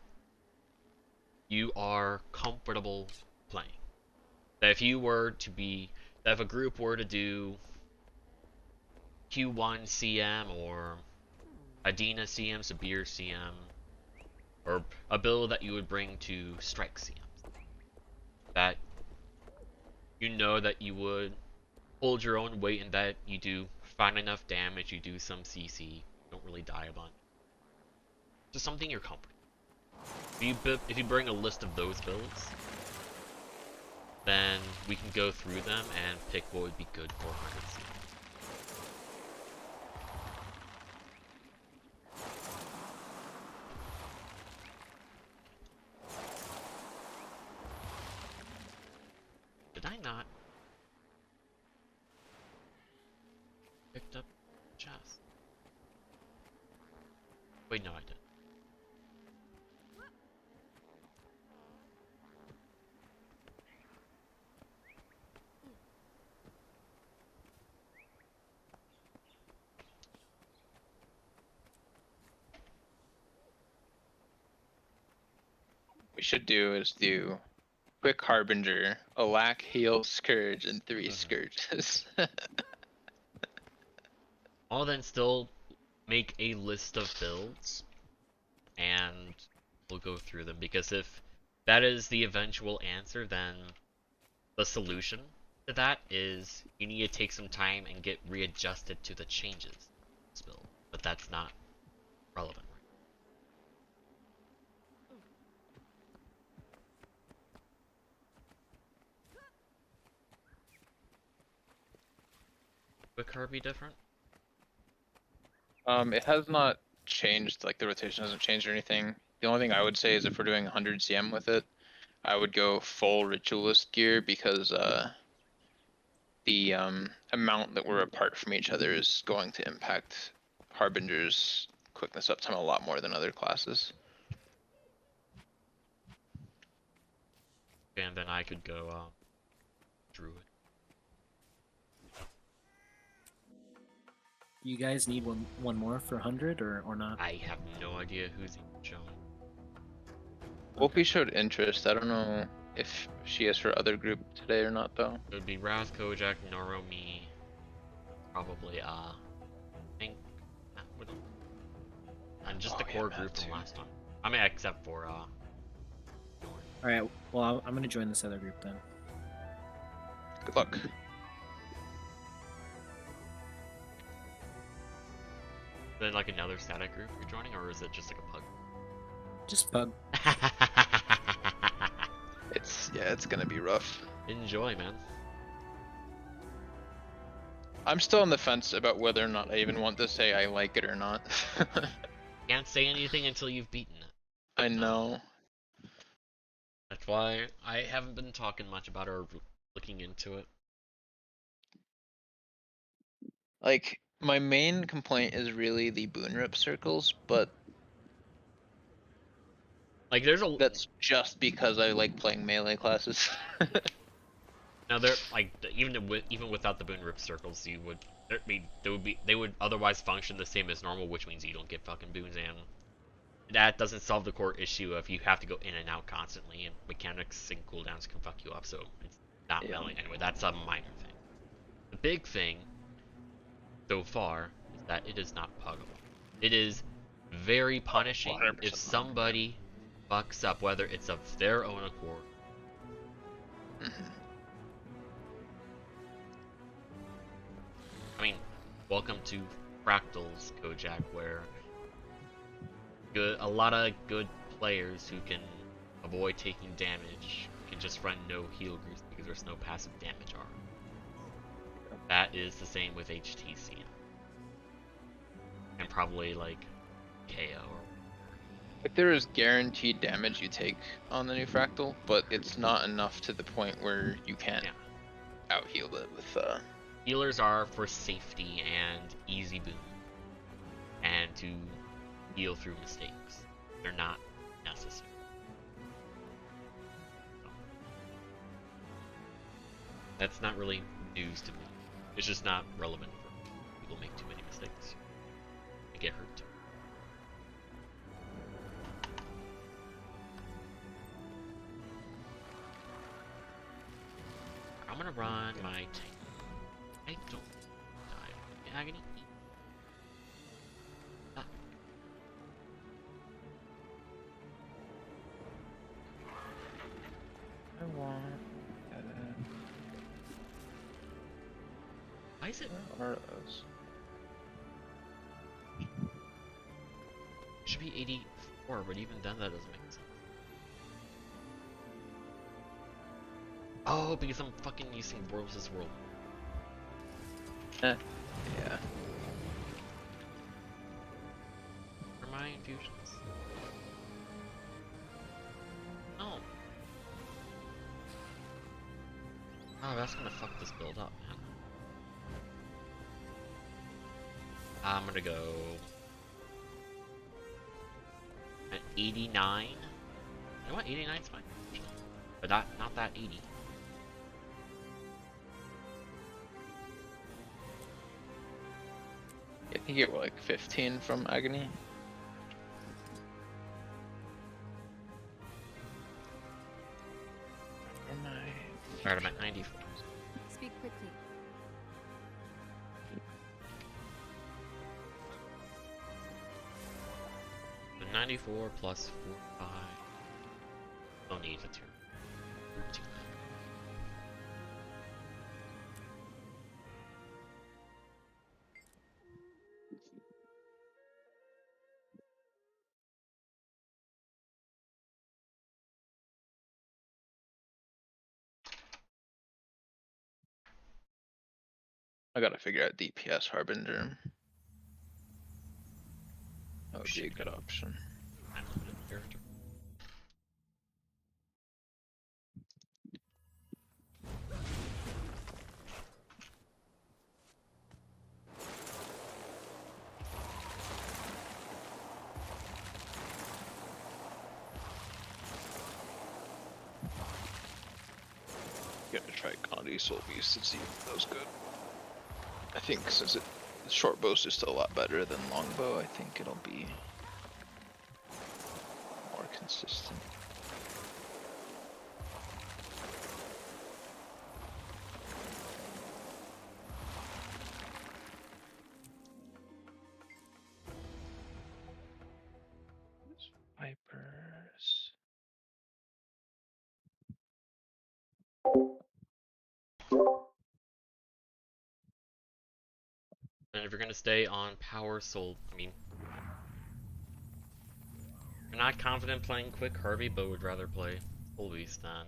S2: you are comfortable playing. That if you were to be, that if a group were to do Q1 CM or Adina CM, Sabir CM, or a build that you would bring to Strike CM, that you know that you would hold your own weight and that you do find enough damage, you do some CC, don't really die a bunch. Just something you're comfortable. If you bring a list of those builds, then we can go through them and pick what would be good for 100C. Did I not? Picked up chest. Wait, no, I did.
S7: We should do is do Quick Harbinger, Alack, Heal, Scourge, and 3 Scourges.
S2: I'll then still make a list of builds, and we'll go through them, because if that is the eventual answer, then the solution to that is you need to take some time and get readjusted to the changes in this build, but that's not relevant. Would car be different?
S7: It has not changed, like the rotation hasn't changed or anything. The only thing I would say is if we're doing 100 CM with it, I would go full ritualist gear because the amount that we're apart from each other is going to impact Harbinger's quickness uptime a lot more than other classes.
S2: And then I could go Druid.
S9: You guys need one more for 100 or not?
S2: I have no idea who's even showing.
S7: Wolfie showed interest. I don't know if she is for other group today or not though.
S2: It would be Raz, Kojak, Noro, me, probably I think that would, and just the core group from last time. I mean, except for
S9: Alright, well, I'm gonna join this other group then.
S7: Good luck.
S2: then like another static group you're joining, or is it just like a pug?
S9: Just pug.
S7: It's gonna be rough.
S2: Enjoy, man.
S7: I'm still on the fence about whether or not I even want to say I like it or not.
S2: Can't say anything until you've beaten it.
S7: I know.
S2: That's why I haven't been talking much about it or looking into it.
S7: Like, my main complaint is really the boon rip circles, but
S2: like there's a
S7: that's just because I like playing melee classes.
S2: now they're like even without the boon rip circles, you would they would otherwise function the same as normal, which means you don't get fucking boons, and that doesn't solve the core issue of you have to go in and out constantly, and mechanics and cooldowns can fuck you up. So it's not really anyway. That's a minor thing. The big thing so far is that it is not puggable. It is very punishing if somebody fucks up, whether it's of their own accord. I mean, welcome to Fractals, Kojak, where a lot of good players who can avoid taking damage can just run no heal groups because there's no passive damage arm. That is the same with HTcm. And probably like KO.
S7: Like, there is guaranteed damage you take on the new Fractal, but it's not enough to the point where you can't out heal it with
S2: Healers are for safety and easy boon. And to heal through mistakes. They're not necessary. So, that's not really news to me. It's just not relevant for people make too many mistakes. They get hurt. I'm gonna run my tank. I don't die. Agony.
S7: I want.
S2: Why is it?
S7: Where are those?
S2: Should be 80. 4, but even then that doesn't make sense. Oh, because I'm fucking using World vs. World.
S7: Yeah.
S2: For my infusions. No. Oh, that's gonna fuck this build up, man. I'm gonna go at 89. You know what? 89's fine, actually. But not that 80.
S7: I think you're like 15 from Agony.
S2: Alright, I'm at 94.
S8: Speak quickly.
S2: So 94 plus 4, 5. Don't need it here.
S7: I gotta figure out DPS Harbinger. That would be a good option.
S2: I'm limited character.
S7: Gonna try Gandhi Soul Beast to see if that was good. I think since the short bow is still a lot better than longbow, I think it'll be more consistent. Vipers.
S2: And if you're gonna stay on power soul, I mean, you're not confident playing quick Harvey, but would rather play full beast than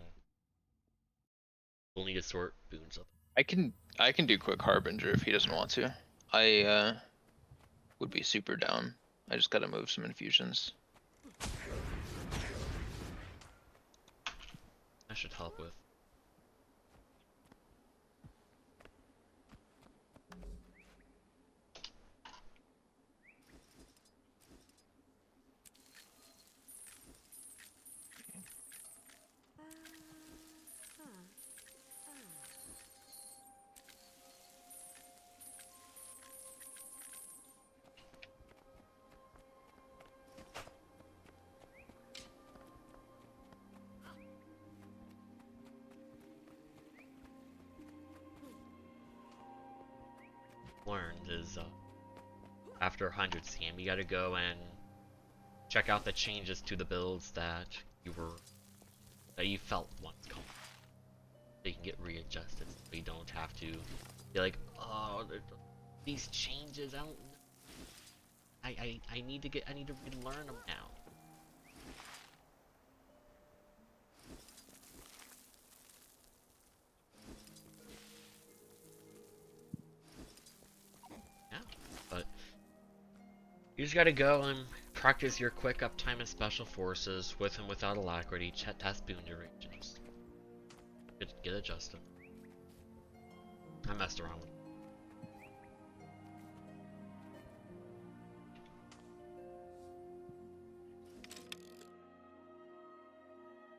S2: we'll need to sort boons up.
S7: I can do quick Harbinger if he doesn't want to. I would be super down. I just gotta move some infusions.
S2: That should help with. Learned is after 100 CM you gotta go and check out the changes to the builds that you felt once coming. They can get readjusted so you don't have to be like, oh, these changes, I don't know. I need to relearn them now. But you just gotta go and practice your quick uptime and special forces with and without alacrity, test boon duration, just get adjusted. I messed around with it.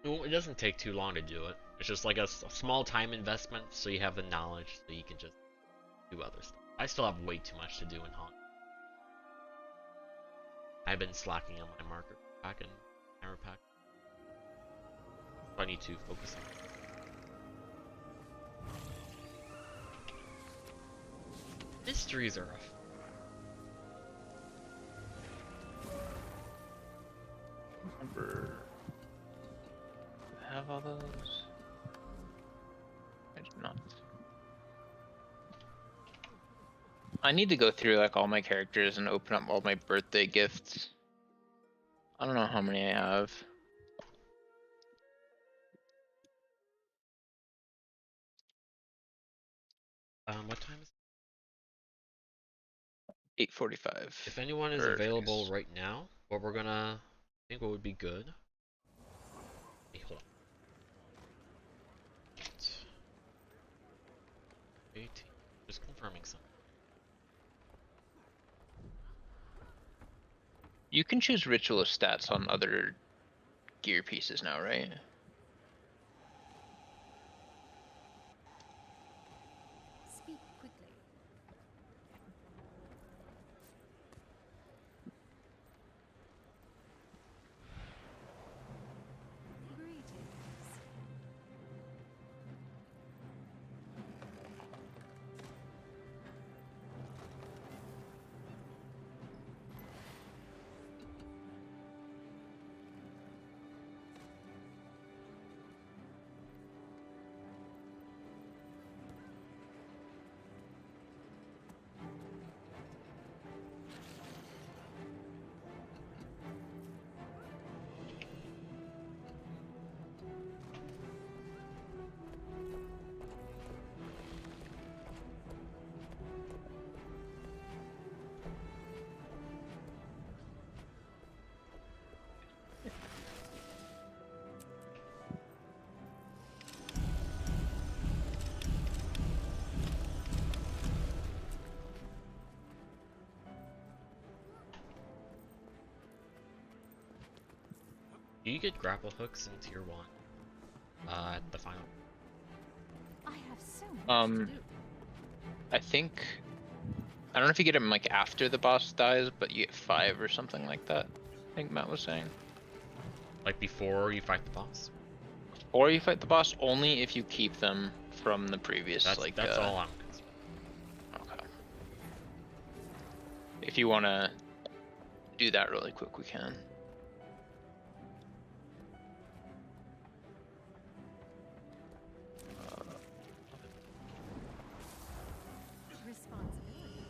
S2: Well, it doesn't take too long to do it. It's just like a small time investment so you have the knowledge so you can just do other stuff. I still have way too much to do in Haunt. I've been slacking on my marker pack and hammer pack. So I need to focus on it. Mysteries are rough.
S7: Remember, have all those? I do not. I need to go through like all my characters and open up all my birthday gifts. I don't know how many I have.
S2: What time is
S7: 8:45.
S2: If anyone is
S7: Or, I
S2: available
S7: guess-
S2: right now, what we're gonna I think what would be good. Hey, hold on. 18. Just confirming something.
S7: You can choose ritualist stats on other gear pieces now, right?
S8: Speak quickly. Greetings.
S2: Do you get grapple hooks in tier 1? At the final.
S8: I have so much to do.
S7: I think I don't know if you get them like after the boss dies, but you get 5 or something like that. I think Matt was saying.
S2: Like before you fight the boss?
S7: Or you fight the boss only if you keep them from the previous
S2: That's
S7: like
S2: that's all I'm concerned.
S7: Okay. If you wanna do that really quick, we can.
S8: Responsibility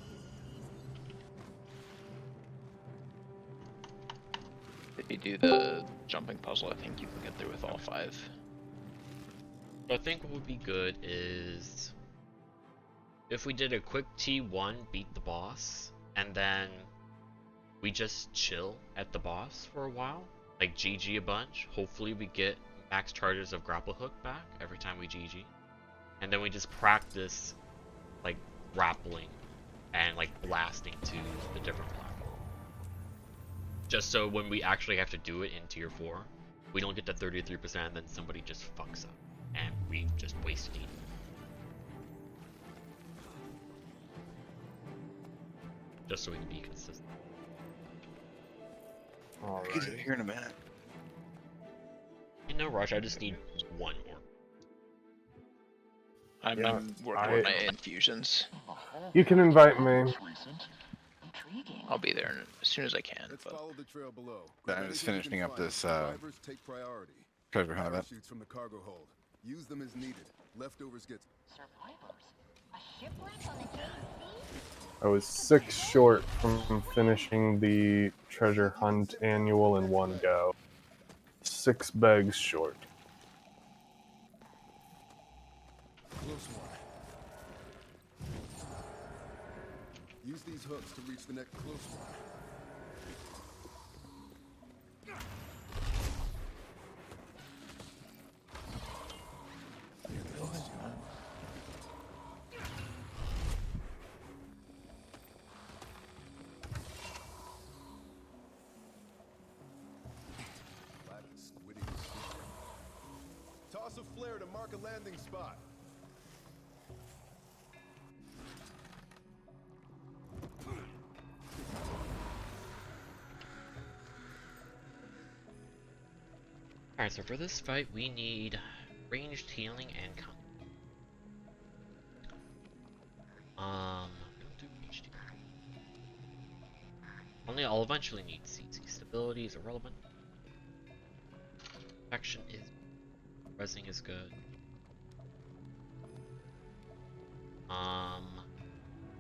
S7: If you do the jumping puzzle, I think you can get there with all 5.
S2: I think what would be good is if we did a quick T1, beat the boss, and then we just chill at the boss for a while, like GG a bunch. Hopefully we get max charges of grapple hook back every time we GG, and then we just practice like grappling and like blasting to the different platforms. Just so when we actually have to do it in tier 4, we don't get to 33% and then somebody just fucks up and we just wasted it. Just so we can be consistent.
S4: Alright. Here in a minute.
S2: No rush, I just need one more.
S7: I'm working on my infusions.
S10: You can invite me.
S7: I'll be there as soon as I can. But...
S4: I'm just finishing up this treasure hunt.
S11: From the cargo hold. Use them as needed. Leftovers get
S10: I was 6 short from finishing the treasure hunt annual in one go. 6 bags short.
S11: close one. Use these hooks to reach the next close one. Toss a flare to mark a landing spot.
S2: Alright, so for this fight we need ranged healing and con. We don't do ranged healing. I'll eventually need CC. Stability is irrelevant. Protection is... Resing is good.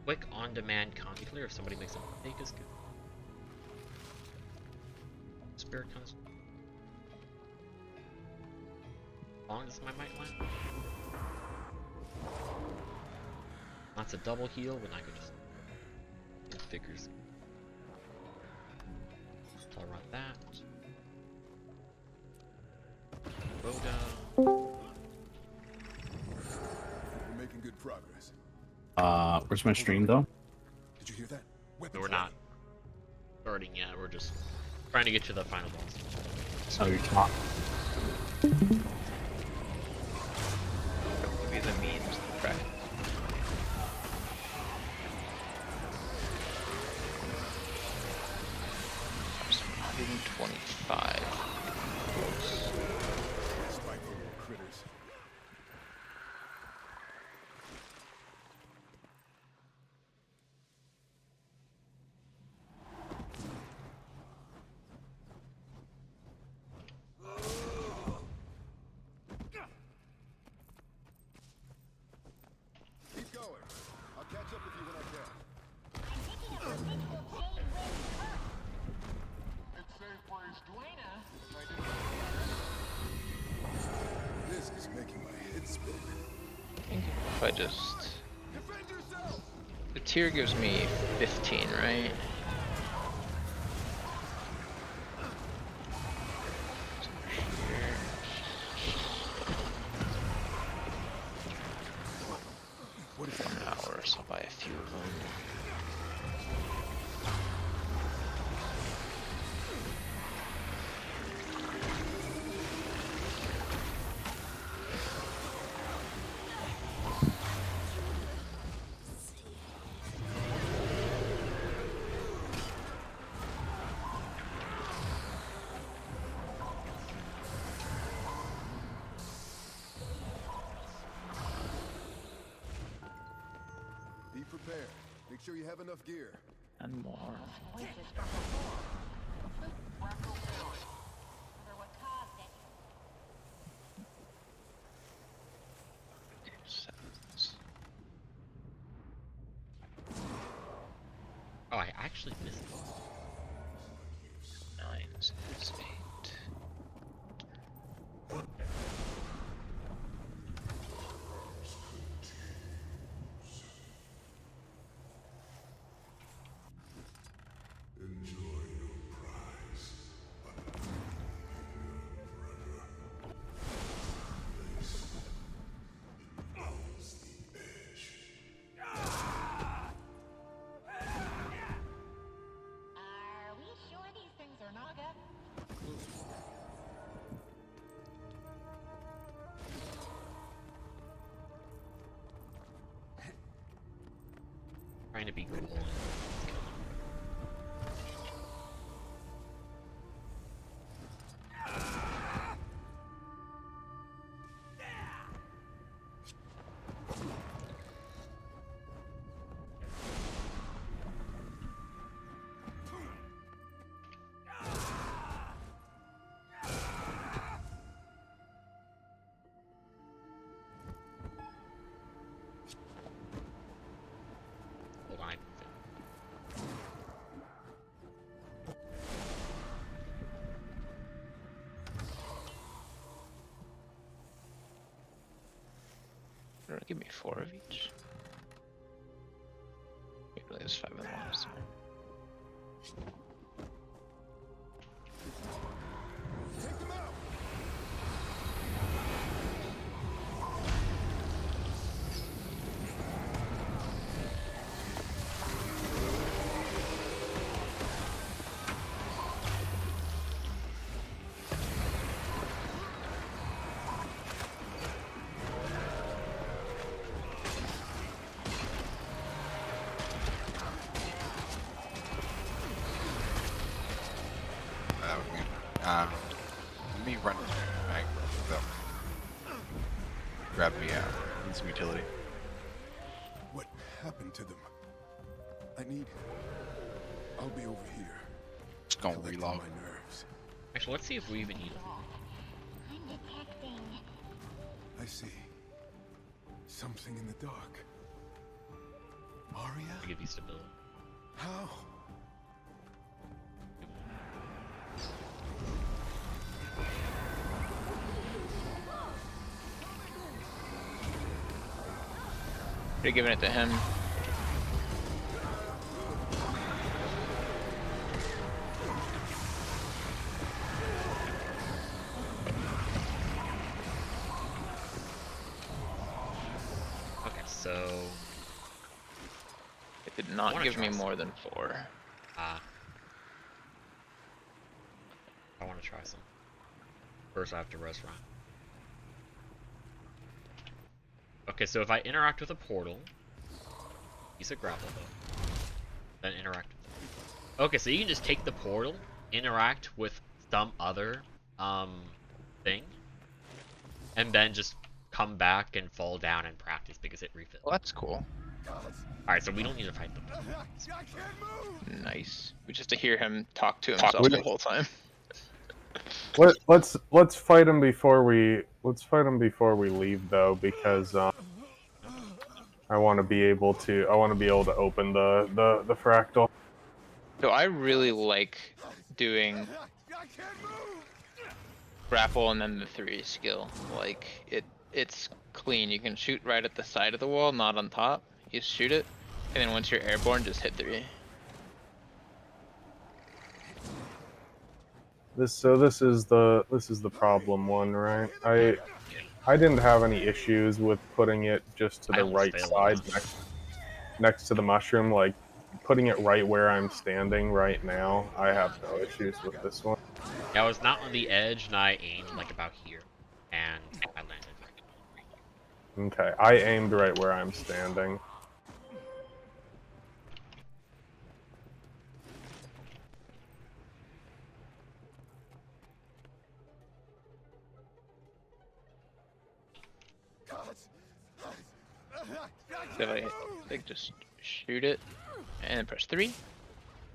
S2: Quick on-demand county clear if somebody makes a mistake is good. spirit comes. How long does my might last? That's a double heal when I could just it figures. So I'll run that. Boga.
S11: We're making good progress.
S1: Where's my stream though?
S11: Did you hear that?
S2: No, we're not starting yet. We're just trying to get to the final boss.
S1: So you're talking.
S7: Give me the means to practice. $125.
S11: Spiteful little critters. Keep going. I'll catch up with you when I can. This is making my head spin.
S7: I think if I just...
S11: Defend yourself!
S7: The tier gives me 15, right?
S11: What is that?
S7: 1 hour, so I'll buy a few of them.
S11: Be prepared. Make sure you have enough gear.
S9: And more.
S2: Oh, I actually missed it.
S7: 9, 6, 8.
S8: Are we sure these things are Naga?
S2: Trying to be cool. Hold on.
S7: Give me 4 of each. Maybe there's 5 of them.
S11: Take them out!
S4: Let me run back. Grab me out. Need some utility.
S11: What happened to them? I'll be over here.
S4: Just gonna
S11: Collecting
S4: reload.
S11: my nerves.
S2: Actually, let's see if we even need it.
S8: I'm detecting.
S11: I see. Something in the dark. Aria?
S2: To give you stability.
S11: How?
S7: You're giving it to him.
S2: Okay, so
S7: It did not
S2: wanna
S7: give
S2: try
S7: me more
S2: some.
S7: than 4.
S2: I want to try some. First, I have to restaurant. Okay, so if I interact with a portal, use a grapple though, then interact with it. Okay, so you can just take the portal, interact with some other thing, and then just come back and fall down and practice because it refills.
S7: Well, that's cool.
S2: Alright, so we don't need to fight them.
S7: Nice. We just to hear him talk to himself the whole time.
S10: Let's fight him before we leave though, because I want to be able to open the fractal.
S7: So I really like doing grapple and then the 3 skill. Like it's clean. You can shoot right at the side of the wall, not on top. You just shoot it, and then once you're airborne, just hit 3.
S10: This is the problem one, right? I didn't have any issues with putting it just to the right side next to the mushroom, like putting it right where I'm standing right now. I have no issues with this one.
S2: Yeah, I was not on the edge, and I aimed like about here, and I landed.
S10: Okay, I aimed right where I'm standing.
S7: So if I like just shoot it and then press 3,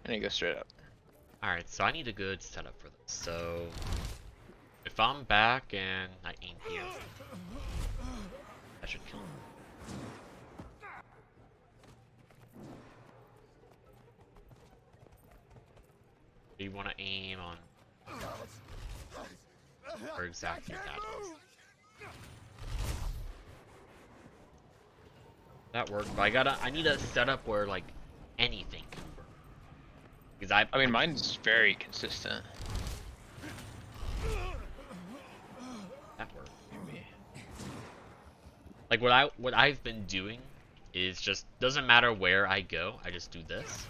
S7: and it goes straight up.
S2: Alright, so I need a good setup for this. So if I'm back and I aim here, that should kill him. Do you want to aim on where exactly that is? That worked, but I need a setup where like anything can work. Because
S7: I mean, mine's very consistent.
S2: That worked. Like what I've been doing is just doesn't matter where I go, I just do this.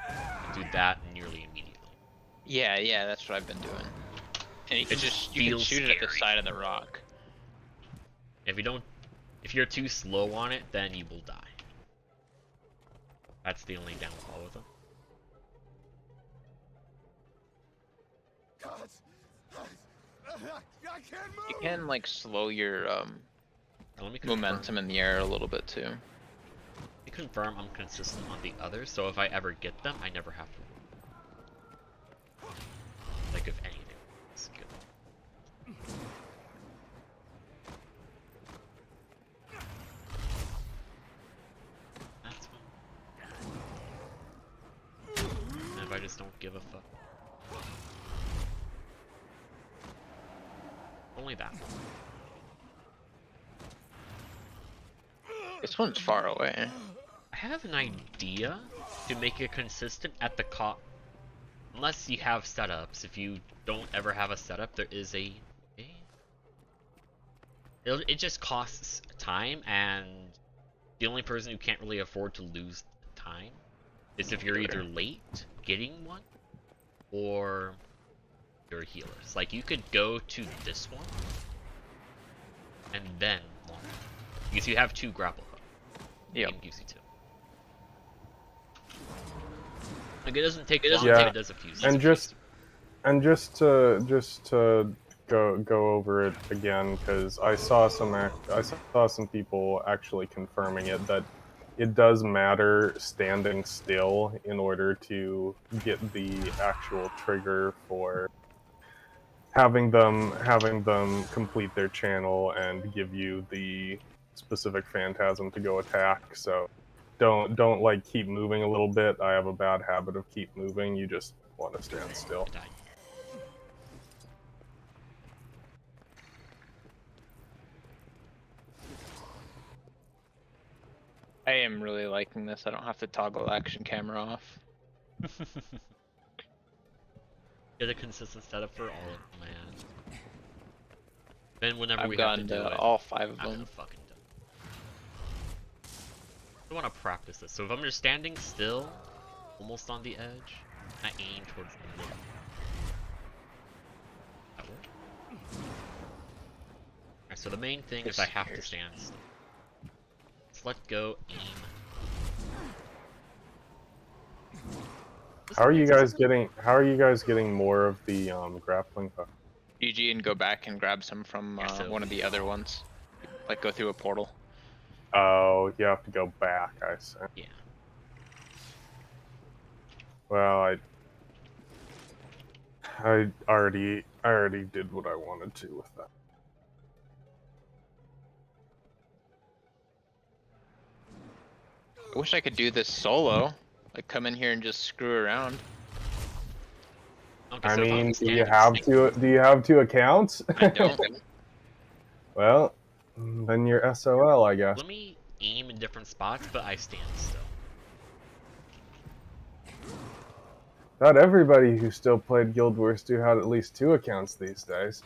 S2: And do that nearly immediately.
S7: Yeah, that's what I've been doing. And you can you can shoot it at the side of the rock.
S2: If you're too slow on it, then you will die. That's the only downfall with them.
S7: You can like slow your momentum in the air a little bit too.
S2: To confirm, I'm consistent on the others, so if I ever get them, I never have to. Like if anything, it's good. That's fine. And if I just don't give a fuck. Only that one.
S7: This one's far away.
S2: I have an idea to make it consistent at the unless you have setups. If you don't ever have a setup, there is a way. It just costs time, and the only person who can't really afford to lose time is if you're either late getting one or your healers. Like you could go to this one and then launch, because you have 2 grapple hooks.
S7: Yeah.
S2: Gives you 2. Like it doesn't take long,
S10: yeah.
S2: it does a few seconds.
S10: And just to go over it again, because I saw some people actually confirming it, that it does matter standing still in order to get the actual trigger for having them complete their channel and give you the specific phantasm to go attack. So don't like keep moving a little bit. I have a bad habit of keep moving. You just want to stand still.
S7: I am really liking this. I don't have to toggle action camera off.
S2: Get a consistent setup for all of them, man. Then whenever
S7: I've
S2: we have to
S7: gotten
S2: do
S7: to
S2: it,
S7: all 5 of
S2: I'm gonna
S7: them.
S2: fucking do it. I want to practice this. So if I'm just standing still, almost on the edge, I aim towards the middle. That work? Alright, so the main thing is I have to stand still. Let's let go, aim.
S10: How are you guys getting more of the grappling hook?
S7: GG and go back and grab some from one of the other ones. Like go through a portal.
S10: Oh, you have to go back, I see.
S2: Yeah.
S10: Well, I already did what I wanted to with that.
S7: I wish I could do this solo. Like come in here and just screw around.
S2: Okay,
S10: I
S2: so
S10: mean, do you have two accounts?
S7: I don't.
S10: Well, then you're SOL, I guess.
S2: Let me aim in different spots, but I stand still.
S10: Not everybody who still played Guild Wars 2 had at least 2 accounts these days.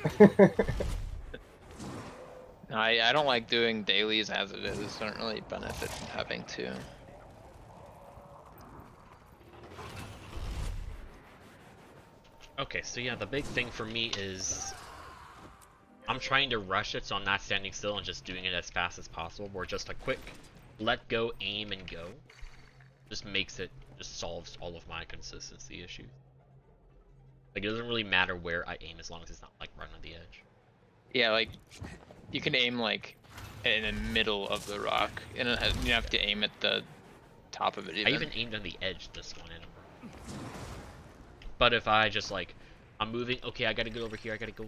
S7: I don't like doing dailies as it is. I don't really benefit from having to.
S2: Okay, so yeah, the big thing for me is I'm trying to rush it, so I'm not standing still and just doing it as fast as possible. Where just a quick let go, aim, and go just solves all of my consistency issues. Like, it doesn't really matter where I aim as long as it's not like right on the edge.
S7: Yeah, like you can aim like in the middle of the rock, and you have to aim at the top of it.
S2: I even aimed on the edge this one. But if I just like, I'm moving, okay, I gotta go over here, I gotta go.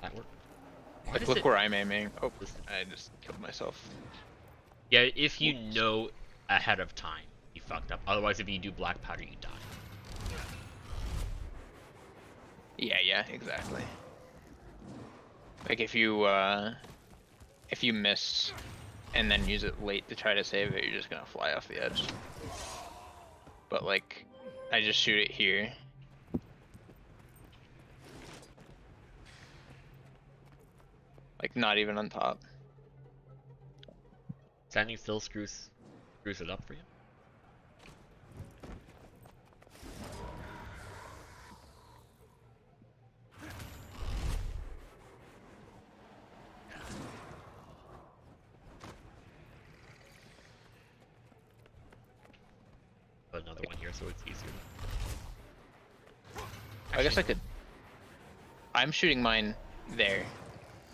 S2: That worked.
S7: Like, look where I'm aiming. Oh, I just killed myself.
S2: Yeah, if you know ahead of time, you fucked up. Otherwise, if you do black powder, you die.
S7: Yeah, exactly. Like if you miss and then use it late to try to save it, you're just gonna fly off the edge. But like, I just shoot it here. Like not even on top.
S2: Standing still screws it up for you. Put another one here so it's easier. Actually,
S7: I guess I could. I'm shooting mine there.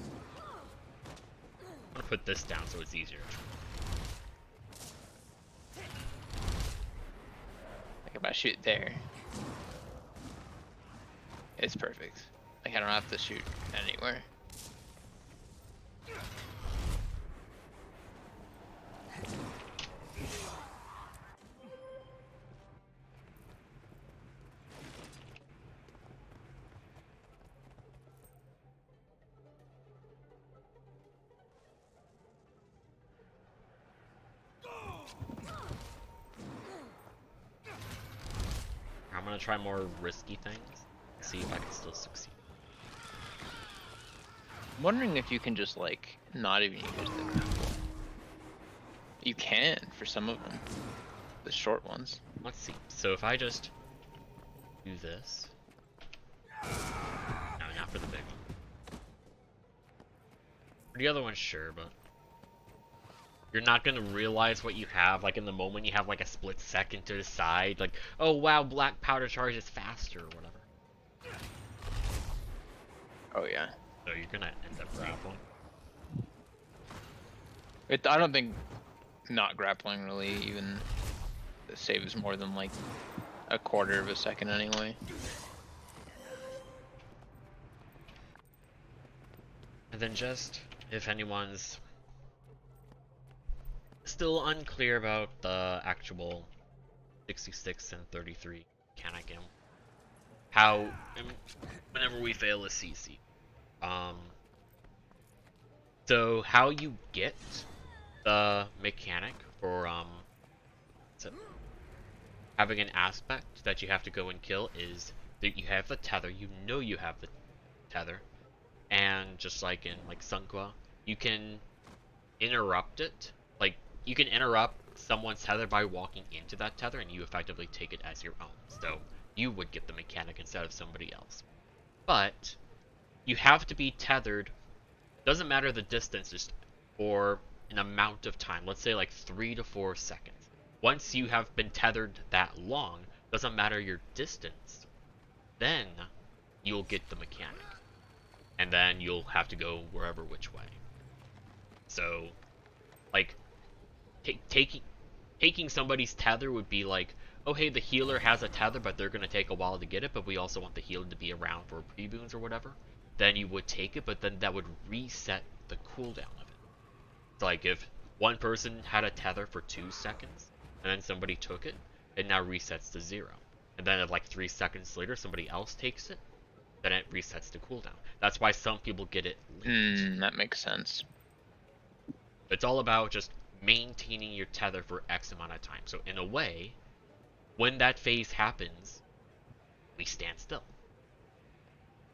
S2: I'm gonna put this down so it's easier.
S7: Like if I shoot there, it's perfect. Like I don't have to shoot anywhere.
S2: I'm gonna try more risky things. See if I can still succeed.
S7: I'm wondering if you can just like not even use the grapple. You can for some of them, the short ones.
S2: Let's see. So if I just do this, no, not for the big one. For the other one, sure, but you're not gonna realize what you have. Like in the moment, you have like a split second to decide. Like, oh wow, black powder charge is faster or whatever.
S7: Oh yeah.
S2: So you're gonna end up grappling.
S7: I don't think not grappling really even saves more than like a quarter of a second anyway.
S2: And then just, if anyone's still unclear about the actual 66 and 33 mechanic and how, whenever we fail a CC. So how you get the mechanic for having an aspect that you have to go and kill is that you have the tether. You know you have the tether, and just like in like Sunqua, you can interrupt it. Like you can interrupt someone's tether by walking into that tether, and you effectively take it as your own. So you would get the mechanic instead of somebody else. But you have to be tethered. Doesn't matter the distance, just for an amount of time. Let's say like 3 to 4 seconds. Once you have been tethered that long, doesn't matter your distance, then you'll get the mechanic. And then you'll have to go wherever which way. So, like, taking somebody's tether would be like, oh hey, the healer has a tether, but they're going to take a while to get it, but we also want the healer to be around for pre-boons or whatever. Then you would take it, but then that would reset the cooldown of it. It's like if one person had a tether for 2 seconds, and then somebody took it, it now resets to 0. And then if like 3 seconds later somebody else takes it, then it resets to cooldown. That's why some people get it late.
S7: That makes sense.
S2: It's all about just maintaining your tether for X amount of time. So in a way, when that phase happens, we stand still.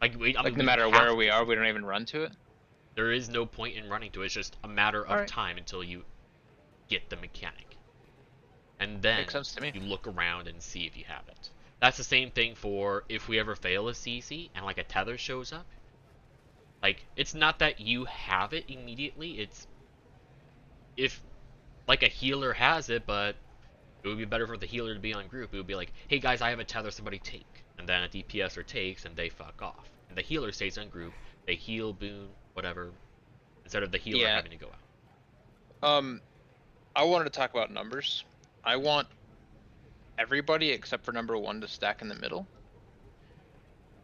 S2: Like,
S7: No matter where we are, we don't even run to it?
S2: There is no point in running to it. It's just a matter of
S7: Right.
S2: time until you get the mechanic. And then
S7: Makes sense to me.
S2: you look around and see if you have it. That's the same thing for if we ever fail a CC and like a tether shows up. Like, it's not that you have it immediately, it's if like a healer has it, but it would be better for the healer to be on group. It would be like, hey guys, I have a tether, somebody take. And then a DPSer takes and they fuck off. And the healer stays on group, they heal, boon, whatever, instead of the healer having to go out.
S7: I wanted to talk about numbers. I want everybody except for number 1 to stack in the middle.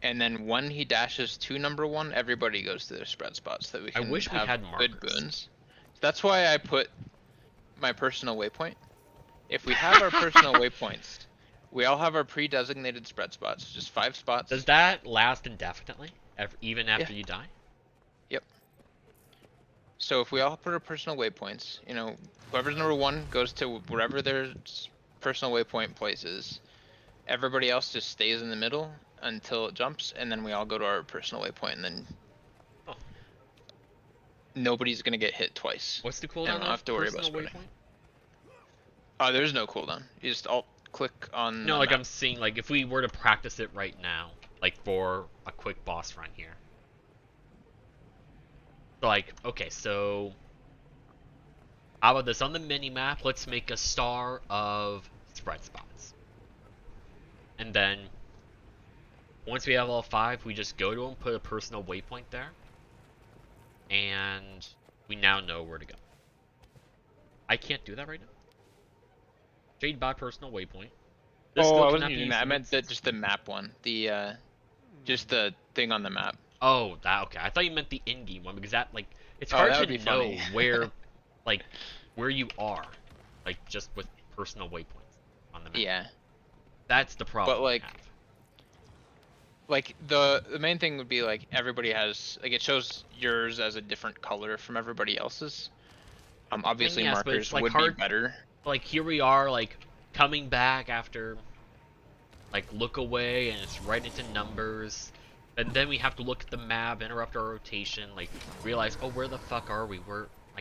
S7: And then when he dashes to number 1, everybody goes to their spread spots so that we can
S2: I wish we
S7: have
S2: had
S7: good
S2: markers.
S7: boons. That's why I put my personal waypoint. If we have our personal waypoints, we all have our pre-designated spread spots, just 5 spots.
S2: Does that last indefinitely, even after you die?
S7: Yep. So if we all put our personal waypoints, whoever's number 1 goes to wherever their personal waypoint place is. Everybody else just stays in the middle until it jumps, and then we all go to our personal waypoint, and then nobody's gonna get hit twice.
S2: What's the cooldown?
S7: And I don't have to worry about spreading. Oh, there's no cooldown. You just alt click on.
S2: No, like I'm seeing, like if we were to practice it right now, like for a quick boss run here. Like, okay, so how about this on the mini map? Let's make a star of spread spots, and then once we have all 5, we just go to them, put a personal waypoint there, and we now know where to go. I can't do that right now. Jade by personal waypoint. This
S7: I
S2: still
S7: wasn't
S2: cannot be
S7: using
S2: used
S7: that. I
S2: in
S7: meant just the map one. The just the thing on the map.
S2: Oh, that okay. I thought you meant the in-game one because that it's
S7: Oh,
S2: hard
S7: that would
S2: to
S7: be
S2: know
S7: funny.
S2: where where you are, just with personal waypoints on the map.
S7: Yeah.
S2: That's the problem.
S7: But
S2: we have.
S7: The main thing would be everybody has it shows yours as a different color from everybody else's. Obviously
S2: yes, but it's,
S7: markers would
S2: hard,
S7: be better.
S2: Like here we are coming back after look away and it's right into numbers. And then we have to look at the map, interrupt our rotation, realize, oh, where the fuck are we?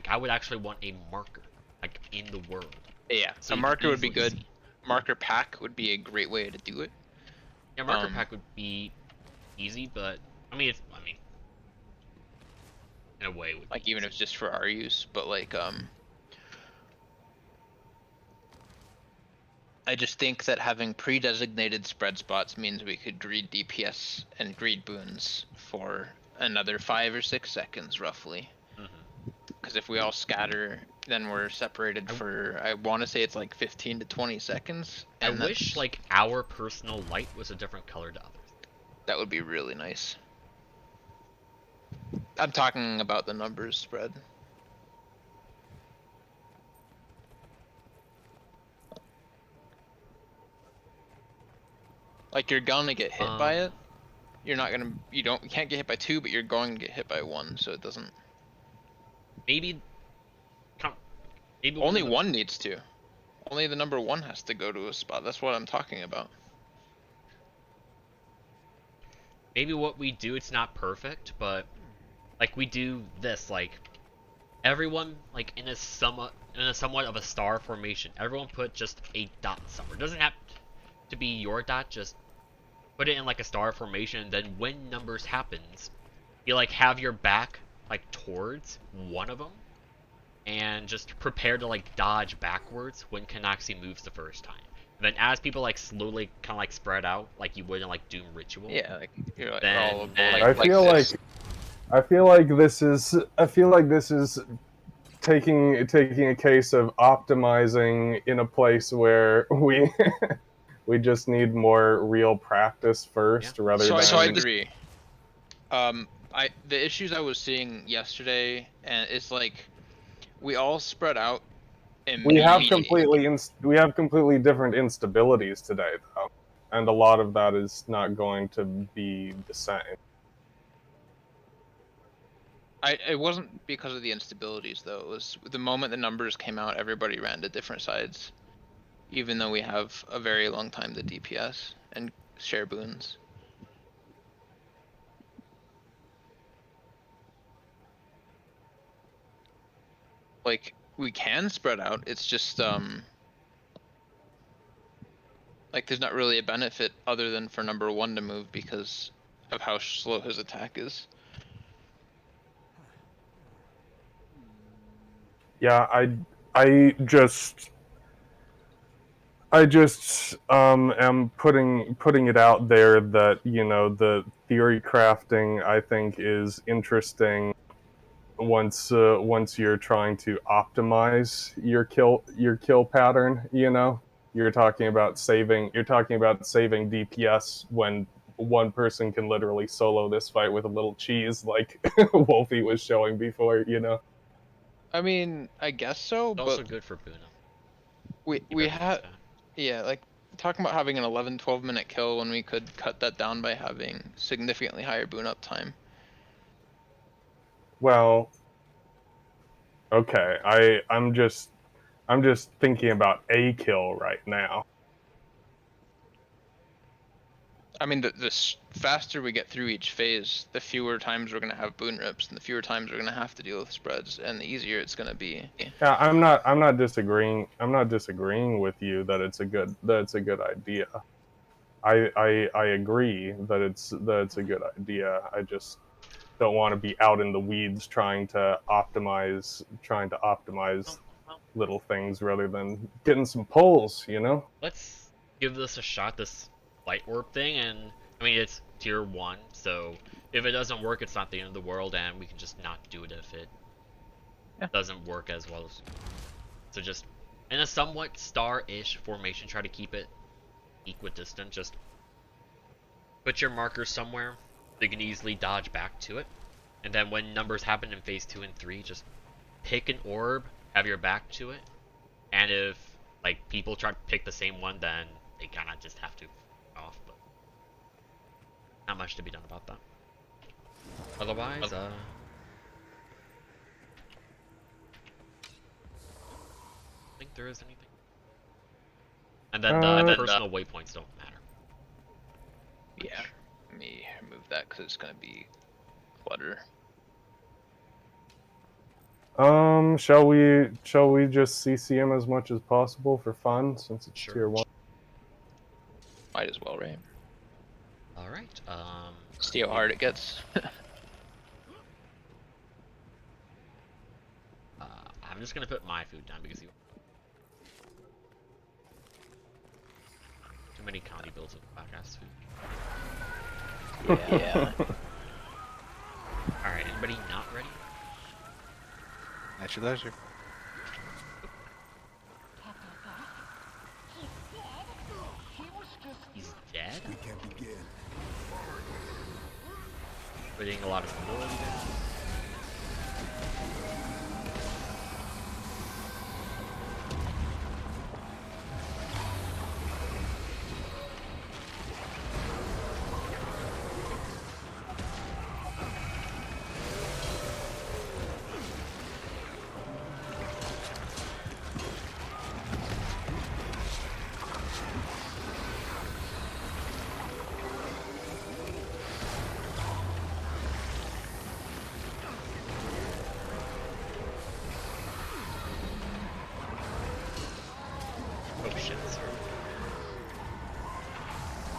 S2: I would actually want a marker, in the world.
S7: Yeah,
S2: So
S7: a
S2: you
S7: marker
S2: can
S7: would be
S2: easily
S7: good.
S2: see.
S7: Marker pack would be a great way to do it.
S2: Yeah, marker pack would be easy, but in a way, it would be
S7: even if it's just for our use, but I just think that having pre-designated spread spots means we could greed DPS and greed boons for another 5 or 6 seconds, roughly. Because if we all scatter, then we're separated for, I want to say it's 15 to 20 seconds.
S2: I
S7: And
S2: wish our personal light was a different color to others.
S7: that would be really nice. I'm talking about the numbers spread. You're gonna get hit by it. You're not gonna, you can't get hit by 2, but you're going to get hit by 1, so it doesn't.
S2: Maybe Maybe
S7: Only one needs to. Only the number 1 has to go to a spot. That's what I'm talking about.
S2: Maybe what we do, it's not perfect, but like we do this, like everyone like in a somewhat of a star formation. Everyone put just a dot somewhere. It doesn't have to be your dot, just put it in like a star formation. Then when numbers happens, you like have your back like towards one of them, and just prepare to like dodge backwards when Kanaxi moves the first time. And then as people like slowly kind of like spread out, like you would in like Doom Ritual.
S7: Yeah, like you're like
S2: then,
S7: all
S10: I feel like this is taking a case of optimizing in a place where we we just need more real practice first, rather than.
S7: So I agree. The issues I was seeing yesterday, and it's like we all spread out.
S10: We have completely different instabilities today, though, and a lot of that is not going to be the same.
S7: It wasn't because of the instabilities though. It was the moment the numbers came out, everybody ran to different sides, even though we have a very long time to DPS and share boons. Like we can spread out. It's just like there's not really a benefit other than for number 1 to move because of how slow his attack is.
S10: Yeah, I just am putting it out there that, you know, the theory crafting I think is interesting once you're trying to optimize your kill pattern. You know, you're talking about saving DPS when one person can literally solo this fight with a little cheese, like Wolfie was showing before. You know.
S7: I mean, I guess so,
S2: It's
S7: but
S2: also good for Boona.
S7: we had, yeah, like talking about having an 11-12 minute kill when we could cut that down by having significantly higher boon up time.
S10: Well, okay, I'm just thinking about a kill right now.
S7: I mean, the faster we get through each phase, the fewer times we're gonna have boon rips, and the fewer times we're gonna have to deal with spreads, and the easier it's gonna be.
S10: Yeah, I'm not disagreeing. I'm not disagreeing with you that it's a good idea. I agree that it's a good idea. I just don't want to be out in the weeds trying to optimize little things rather than getting some pulls, you know?
S2: Let's give this a shot, this light orb thing, and I mean it's tier 1, so if it doesn't work, it's not the end of the world, and we can just not do it if it doesn't work as well as. So just in a somewhat star-ish formation, try to keep it equidistant. Just put your marker somewhere so you can easily dodge back to it, and then when numbers happen in phase 2 and 3, just pick an orb, have your back to it, and if like people try to pick the same one, then they kind of just have to off, but not much to be done about that. Otherwise, I think there is anything. And then the personal waypoints don't matter.
S7: Yeah, let me remove that because it's gonna be clutter.
S10: Shall we just CC him as much as possible for fun since it's tier 1?
S7: Might as well, right?
S2: Alright,
S7: see how hard it gets.
S2: I'm just gonna put my food down because too many county builds with podcast food.
S7: Yeah.
S2: Alright, anybody not ready?
S4: At your leisure.
S2: He's dead?
S11: We can begin.
S2: Putting a lot of ability there.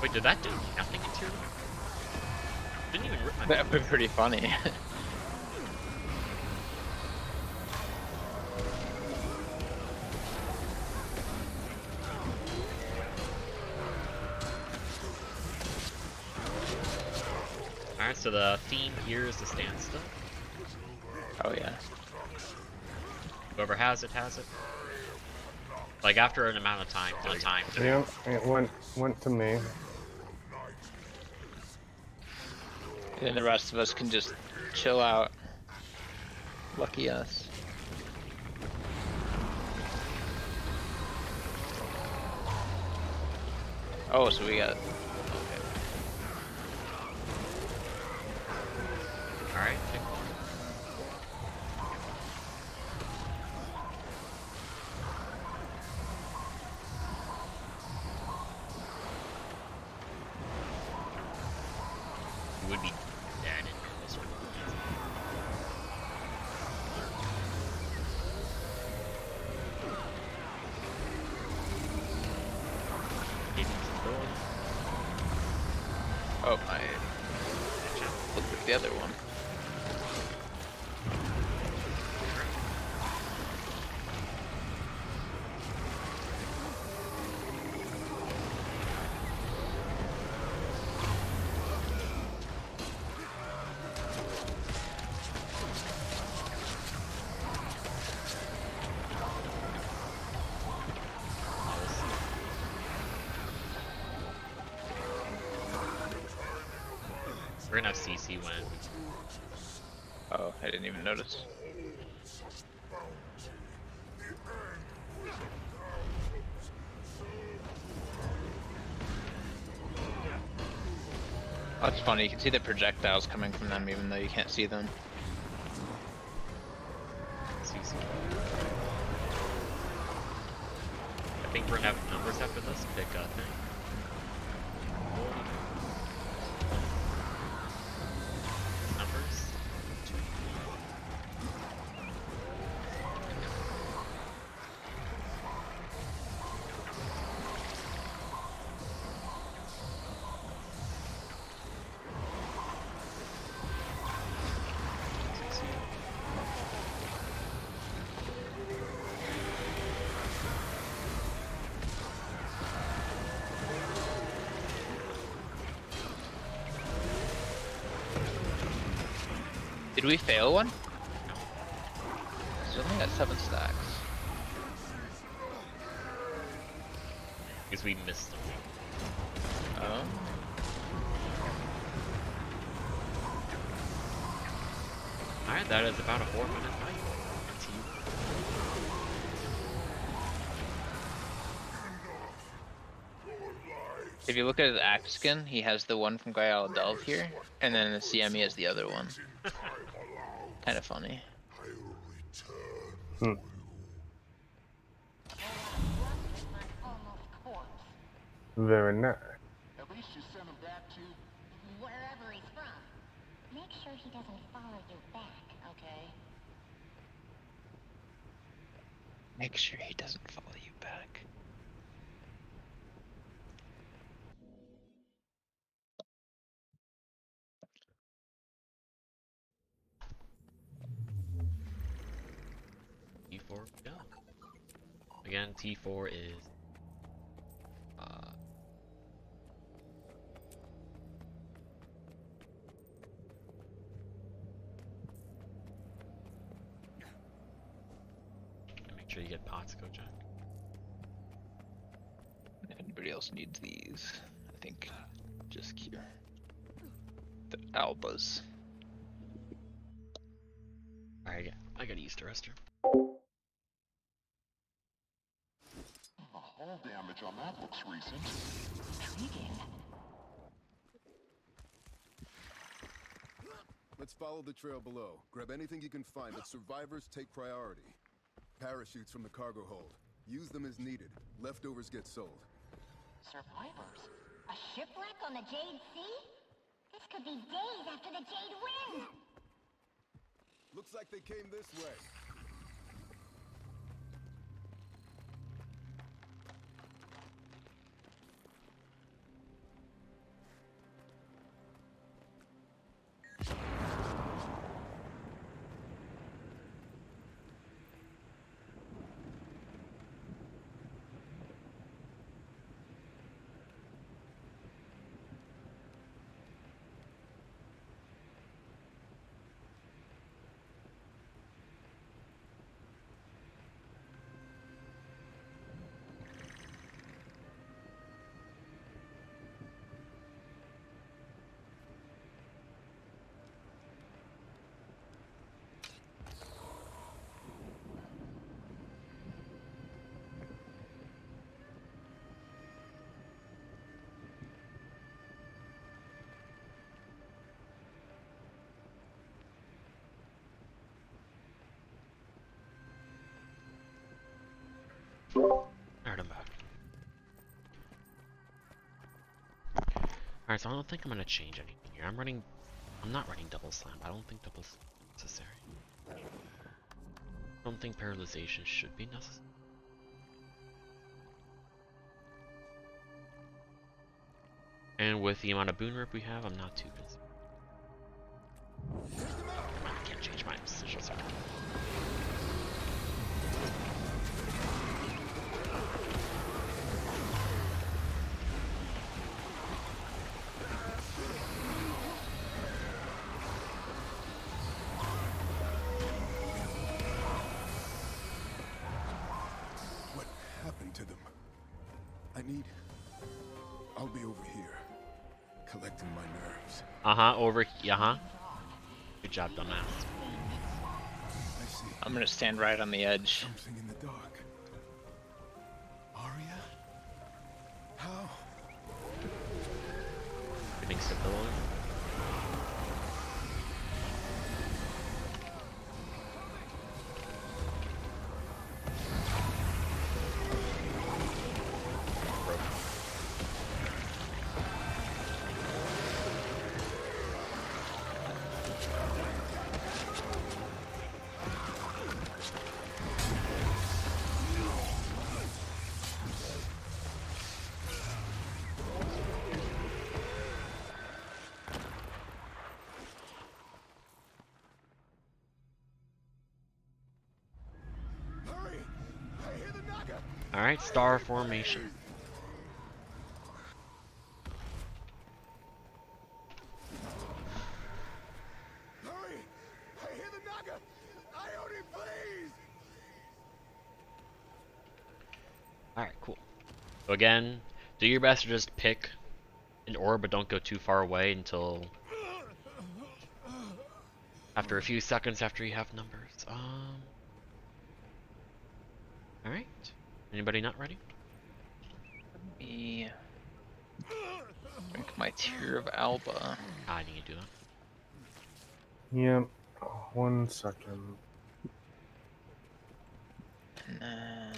S2: Wait, did that do nothing in tier 1? Didn't even rip my
S7: That would be pretty funny.
S2: Alright, so the theme here is the standstill.
S7: Oh yeah.
S2: Whoever has it, has it. Like after an amount of time,
S10: Yeah, it went to me.
S7: And then the rest of us can just chill out. Lucky us. Oh, so we got. Okay.
S2: Alright, pick one. You would be dead in this one.
S7: Oh, I looked at the other one.
S2: We're gonna have CC win.
S7: Oh, I didn't even notice. Oh, it's funny, you can see the projectiles coming from them even though you can't see them.
S2: CC. I think we're gonna have numbers after this. Pick a thing. Numbers.
S7: Did we fail one? So I only got 7 stacks.
S2: Because we missed them.
S7: Oh.
S2: Alright, that is about a 4-minute fight. It's you.
S7: If you look at his act skin, he has the one from Gaia Delve here, and then the CM he has the other one. Kind of funny.
S10: Hmm. Very nice.
S12: At least you sent him back to wherever he's from. Make sure he doesn't follow you back, okay?
S7: Make sure he doesn't follow you back.
S2: T4 go. Again, T4 is make sure you get pots, Kojak.
S7: Anybody else needs these? I think just here. The Albas.
S2: Alright, yeah, I got Easter Esther.
S12: The hull damage on that looks recent. Intriguing.
S11: Let's follow the trail below. Grab anything you can find, but survivors take priority. Parachutes from the cargo hold. Use them as needed. Leftovers get sold.
S12: Survivors? A shipwreck on the Jade Sea? This could be days after the Jade win!
S11: Looks like they came this way.
S2: Alright, I'm back. Alright, so I don't think I'm gonna change anything here. I'm not running double slam. I don't think double slam is necessary. I don't think paralyzation should be necessary. And with the amount of boon rip we have, I'm not too concerned. I can't change my position, sorry.
S11: What happened to them? I'll be over here, collecting my nerves.
S2: Good job, dumbass.
S11: I see.
S7: I'm gonna stand right on the edge.
S11: Something in the dark. Arya? How?
S2: Getting stability. Alright, star formation.
S11: Hurry! I hear the Naga! Ione, please!
S2: Alright, cool. So again, do your best to just pick an orb, but don't go too far away until after a few seconds after you have numbers. Alright. Anybody not ready?
S7: Let me drink my Tear of Alba.
S2: I need to do that.
S10: Yep. 1 second.
S7: And then...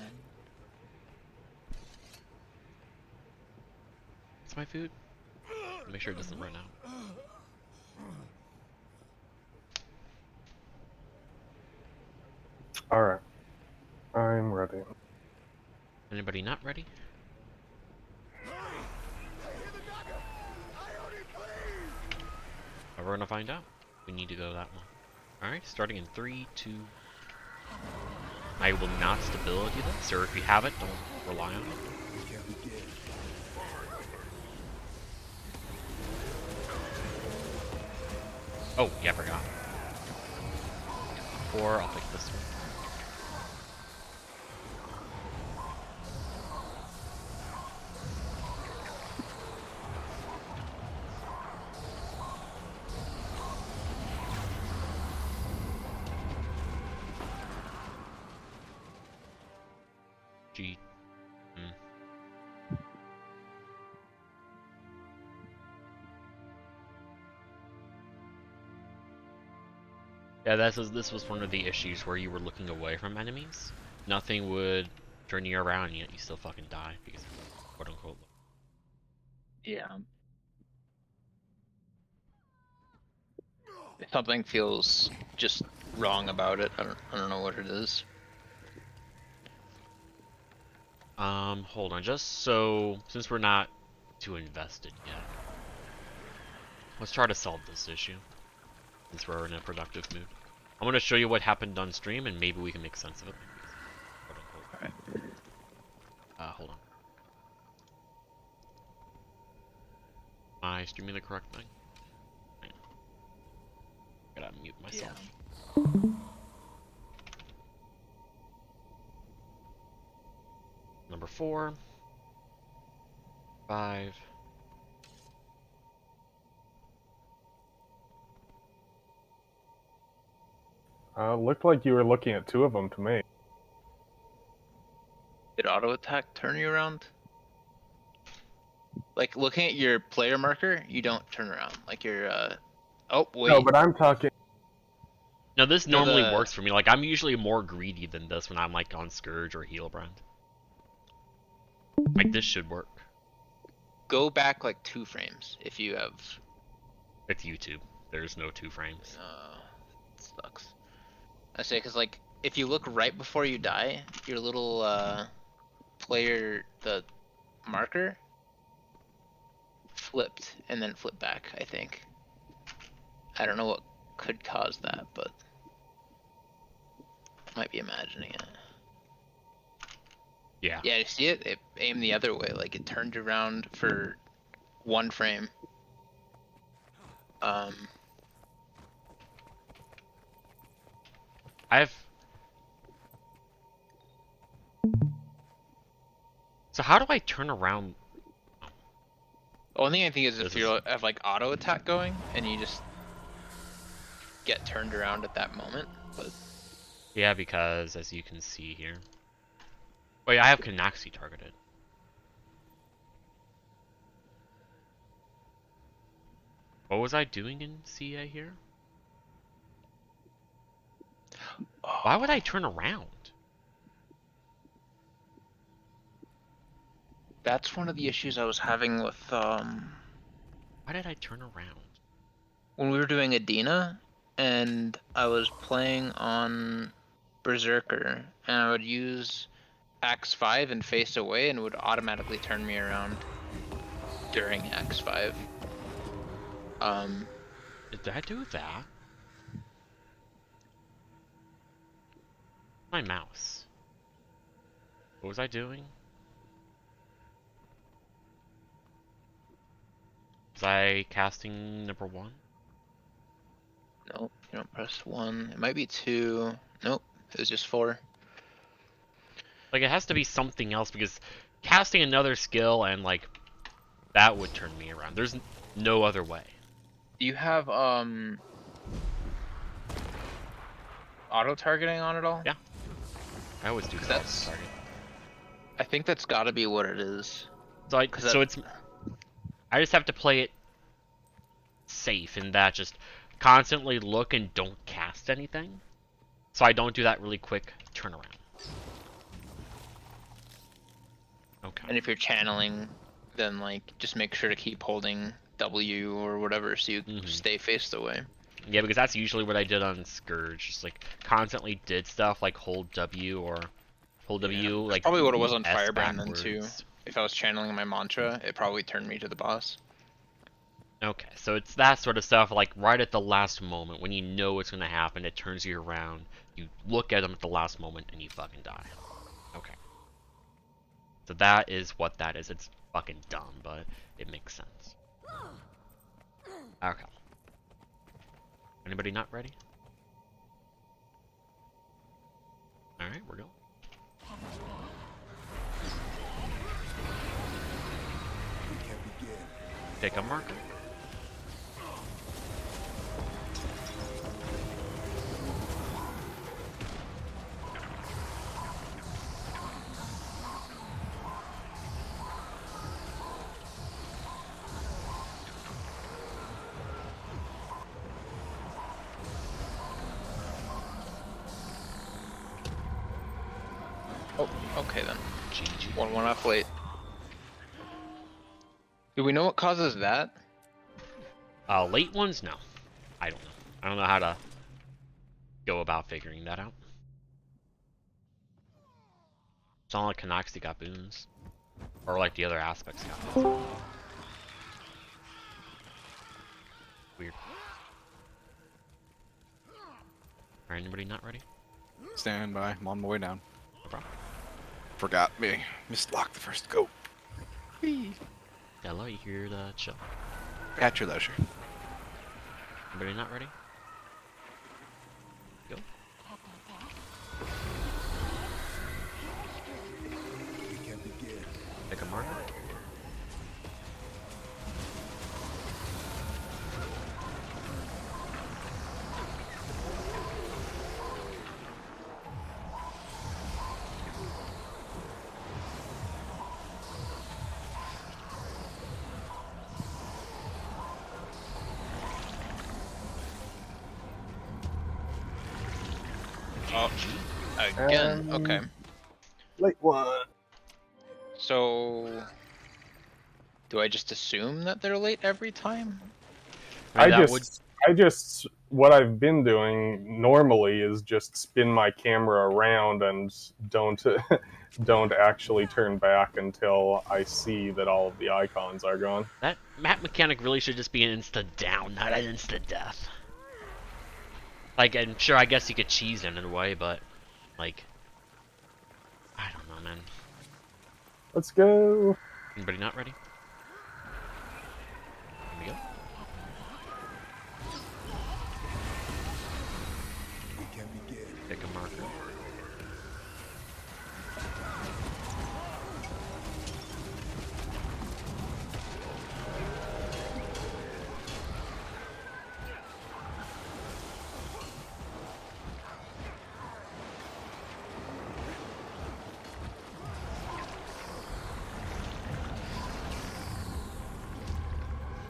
S2: What's my food? Make sure it doesn't run out.
S10: Alright. I'm ready.
S2: Anybody not ready? We're gonna find out. We need to go that one. Alright, starting in 3, 2. I will not stability this, or if you have it, don't rely on it. Oh, yeah, I forgot. 4, I'll take this one. G. Yeah, this was one of the issues where you were looking away from enemies. Nothing would turn you around, yet you still fucking die because of quote unquote.
S7: Yeah. Something feels just wrong about it. I don't know what it is.
S2: Hold on, just so since we're not too invested yet, let's try to solve this issue. Since we're in a productive mood, I'm gonna show you what happened on stream, and maybe we can make sense of it.
S7: Alright.
S2: Hold on. Am I streaming the correct thing? Gotta mute myself.
S7: Yeah.
S2: Number 4, 5.
S10: Looked like you were looking at 2 of them to me.
S7: Did auto attack turn you around? Like looking at your player marker, you don't turn around. Like your oh wait.
S10: No, but I'm talking.
S2: No, this normally works for me. Like I'm usually more greedy than this when I'm like on Scourge or Healbrand. Like this should work.
S7: Go back like 2 frames if you have.
S2: It's YouTube. There's no 2 frames.
S7: Sucks. I say because like if you look right before you die, your little player the marker flipped and then flipped back. I think. I don't know what could cause that, but might be imagining it.
S2: Yeah.
S7: Yeah, you see it? It aimed the other way, like it turned around for 1 frame.
S2: So how do I turn around?
S7: Only thing I think is if you have like auto attack going and you just get turned around at that moment, but
S2: Yeah, because as you can see here. Wait, I have Canaxi targeted. What was I doing in CA here? Why would I turn around?
S7: that's one of the issues I was having with
S2: Why did I turn around?
S7: when we were doing Adina and I was playing on Berserker and I would use Axe 5 and face away and it would automatically turn me around during Axe 5.
S2: Did I do that? My mouse. What was I doing? Was I casting number 1?
S7: Nope, you don't press 1. It might be 2. Nope, it was just 4.
S2: Like, it has to be something else because casting another skill and, like, that would turn me around. There's no other way.
S7: Do you have, auto-targeting on it all?
S2: Yeah. I always do that.
S7: I think that's gotta be what it is.
S2: So I just have to play it safe in that just constantly look and don't cast anything. So I don't do that really quick turnaround. Okay.
S7: And if you're channeling, then like just make sure to keep holding W or whatever so you stay faced away.
S2: Yeah, because that's usually what I did on Scourge. Just like constantly did stuff like hold W or hold W. Like
S7: probably what it was on
S2: S
S7: Firebrand then
S2: backwards.
S7: too. If I was channeling my mantra, it probably turned me to the boss.
S2: Okay, so it's that sort of stuff, like right at the last moment, when you know what's gonna happen, it turns you around, you look at them at the last moment, and you fucking die. Okay. So that is what that is. It's fucking dumb, but it makes sense. Okay. Anybody not ready? Alright, we're going. Take a marker.
S7: Oh, okay then.
S2: GG.
S7: One off late. Do we know what causes that?
S2: Late ones? No. I don't know. I don't know how to go about figuring that out. It's not like Canoxy got boons. Or like the other aspects got boons. Weird. Alright, anybody not ready?
S4: Stand by. I'm on my way down.
S2: No problem.
S4: Forgot me. Mislocked the first go.
S2: Hello, you here to chill.
S4: At your leisure.
S2: Anybody not ready? Go. Pick a marker.
S7: Oh, again. Okay.
S10: Late one.
S7: So, do I just assume that they're late every time?
S10: I
S2: that
S10: just what I've been doing normally is just spin my camera around and don't don't actually turn back until I see that all of the icons are gone.
S2: That map mechanic really should just be an insta down, not an insta death. Like, and sure, I guess you could cheese in a way, but like, I don't know, man.
S10: Let's go.
S2: Anybody not ready? Here we go. Pick a marker.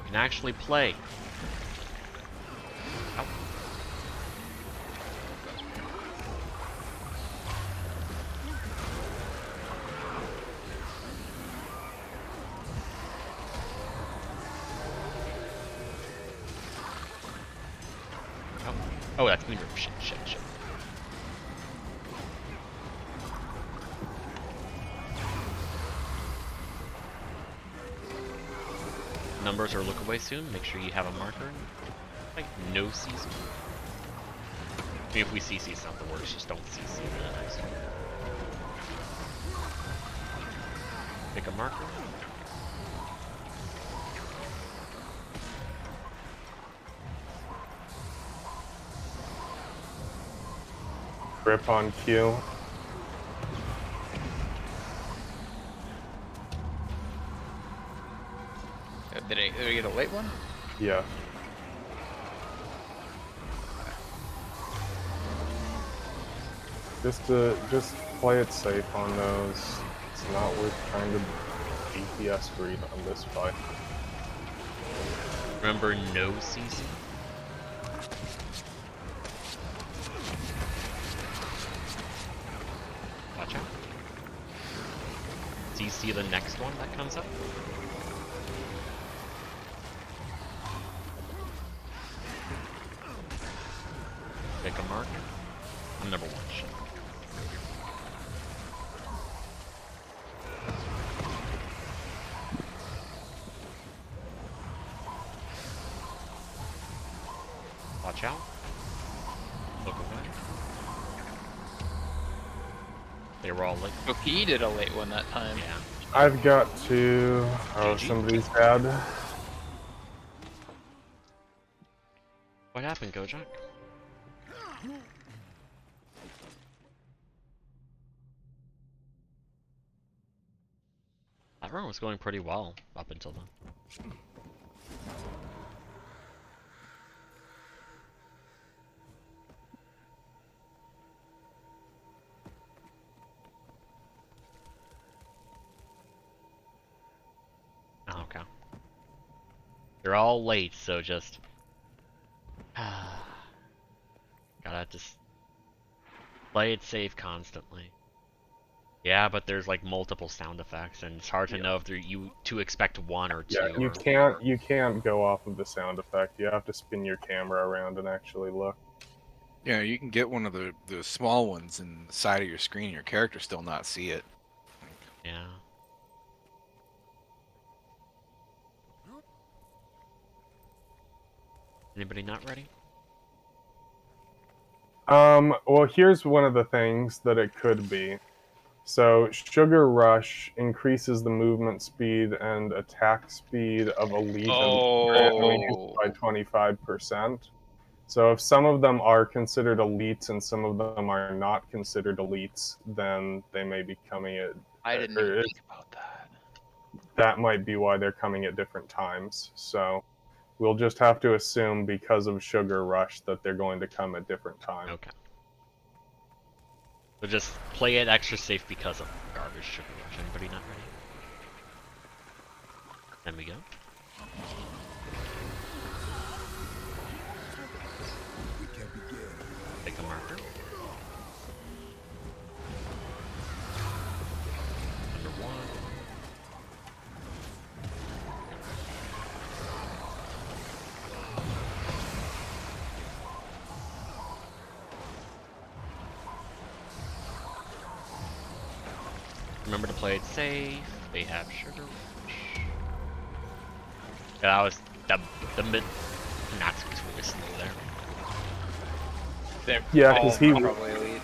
S2: You can actually play. Ow. Oh, that's me. Shit. Numbers are look away soon. Make sure you have a marker. Like no CC. I mean, if we CC, it's not the worst. Just don't CC. Pick a marker.
S10: Grip on Q.
S7: Did I get a late one?
S10: Yeah. Just play it safe on those. It's not worth trying to DPS greed on this fight.
S2: Remember, no CC. Watch out. CC the next one that comes up. Pick a mark. I'm number one. Shit. Watch out. Look away. They were all late.
S7: Oh, he did a late one that time.
S2: Yeah.
S10: I've got to. Oh,
S2: GG.
S10: somebody's dead.
S2: What happened, Kojak? That run was going pretty well up until then. Oh, okay. They're all late, so just gotta just play it safe constantly. Yeah, but there's like multiple sound effects, and it's hard to know if you to expect one or two.
S10: Yeah, you can't go off of the sound effect. You have to spin your camera around and actually look.
S4: Yeah, you can get one of the small ones in the side of your screen, and your character still not see it.
S2: Yeah. Anybody not ready?
S10: Well, here's one of the things that it could be. So, Sugar Rush increases the movement speed and attack speed of elite enemies by 25%. So, if some of them are considered elites and some of them are not considered elites, then they may be coming at...
S7: I didn't even think about that.
S10: That might be why they're coming at different times. So, we'll just have to assume because of Sugar Rush that they're going to come at different times.
S2: Okay. So just play it extra safe because of garbage Sugar Rush. Anybody not ready? Then we go. Pick a marker. Number one. remember to play it safe. They have sugar rush. Yeah, that was the mid. Nazi was really slow there.
S7: They're
S10: Yeah,
S7: all
S10: because
S7: probably elite.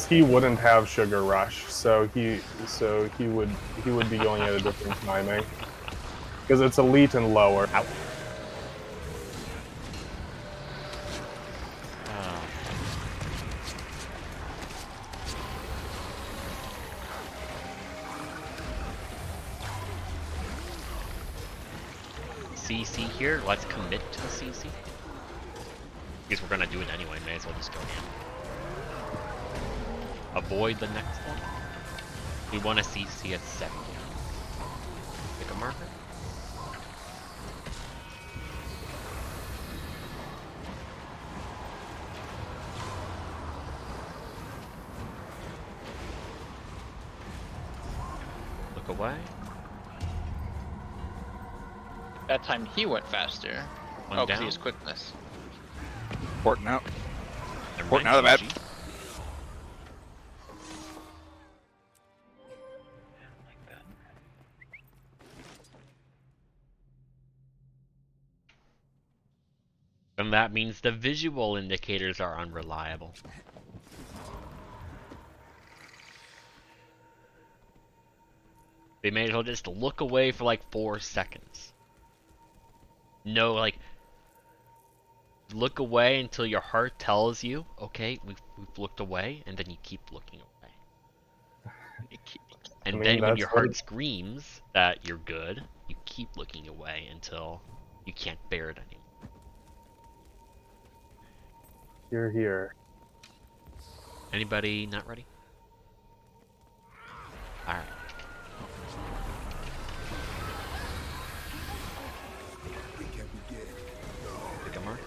S10: he wouldn't have sugar rush, so he would be going at a different timing. Because it's elite and lower.
S2: Ow. CC here, let's commit to the CC. Because we're gonna do it anyway, may as well just go in. Avoid the next one. We want a CC at 70. Pick a marker. Look away.
S7: That time he went faster.
S2: One
S7: Oh, because
S2: down.
S7: he has quickness.
S4: Porting out.
S2: Never
S4: Porting
S2: mind,
S4: out of the
S2: GG.
S4: map.
S2: And that means the visual indicators are unreliable. They may as well just look away for like 4 seconds. No, like, look away until your heart tells you, okay, we've looked away, and then you keep looking away. And then when your heart screams that you're good, you keep looking away until you can't bear it anymore.
S10: You're here.
S2: Anybody not ready? Alright. Pick a marker.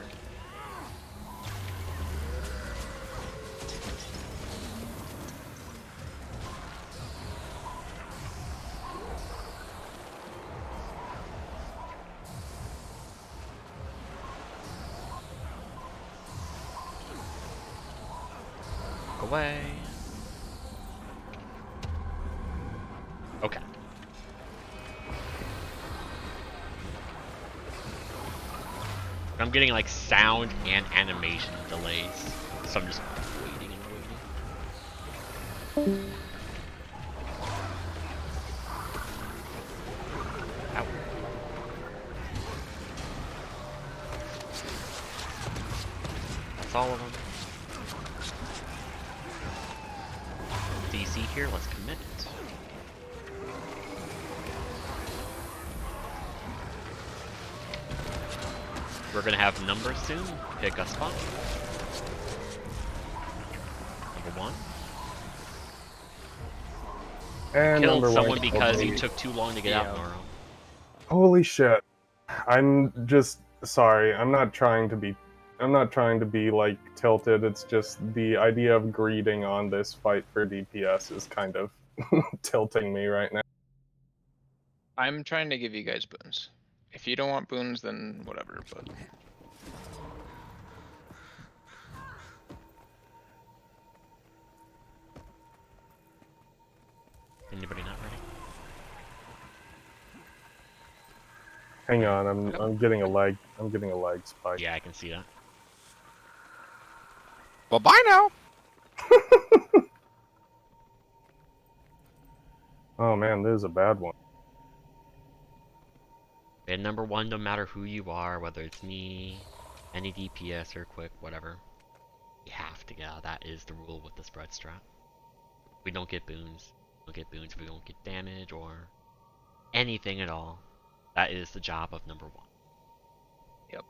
S2: Away. Okay. I'm getting like sound and animation delays, so I'm just waiting and waiting. Ow. That's all of them. DC here, let's commit. We're gonna have numbers soon. Pick a spot. Number 1.
S10: And
S2: Killed
S10: number
S2: someone
S10: one,
S2: because you took too long to get out, Noro.
S10: Holy shit. I'm just sorry. I'm not trying to be like tilted. It's just the idea of greeting on this fight for DPS is kind of tilting me right now.
S7: I'm trying to give you guys boons. If you don't want boons, then whatever, but...
S2: Anybody not ready?
S10: Hang on, I'm getting a leg spike.
S2: Yeah, I can see that.
S4: Well, bye now.
S10: Oh man, this is a bad one.
S2: And number 1, no matter who you are, whether it's me, any DPS or quick, whatever, you have to get out. That is the rule with the spread strat. We don't get boons. We don't get boons. We don't get damage or anything at all. That is the job of number 1.
S7: Yep.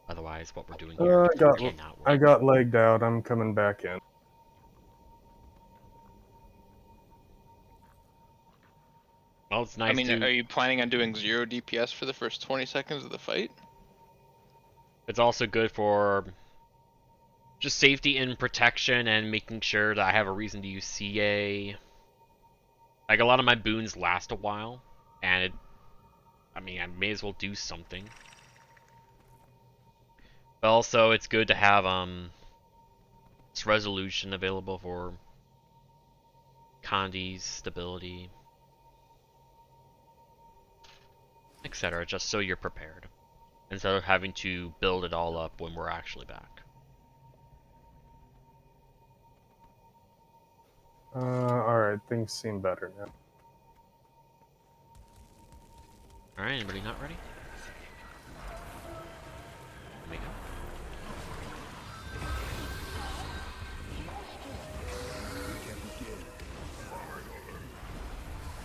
S2: Otherwise, what we're doing here cannot work.
S10: I got legged out. I'm coming back in.
S2: Well, it's nice.
S7: I mean, are you planning on doing 0 DPS for the first 20 seconds of the fight?
S2: It's also good for just safety and protection and making sure that I have a reason to use CA. Like, a lot of my boons last a while, and I mean, I may as well do something. But also, it's good to have this resolution available for condies, stability, etc. Just so you're prepared, instead of having to build it all up when we're actually back.
S10: Alright, things seem better now.
S2: Alright, anybody not ready? Let me go.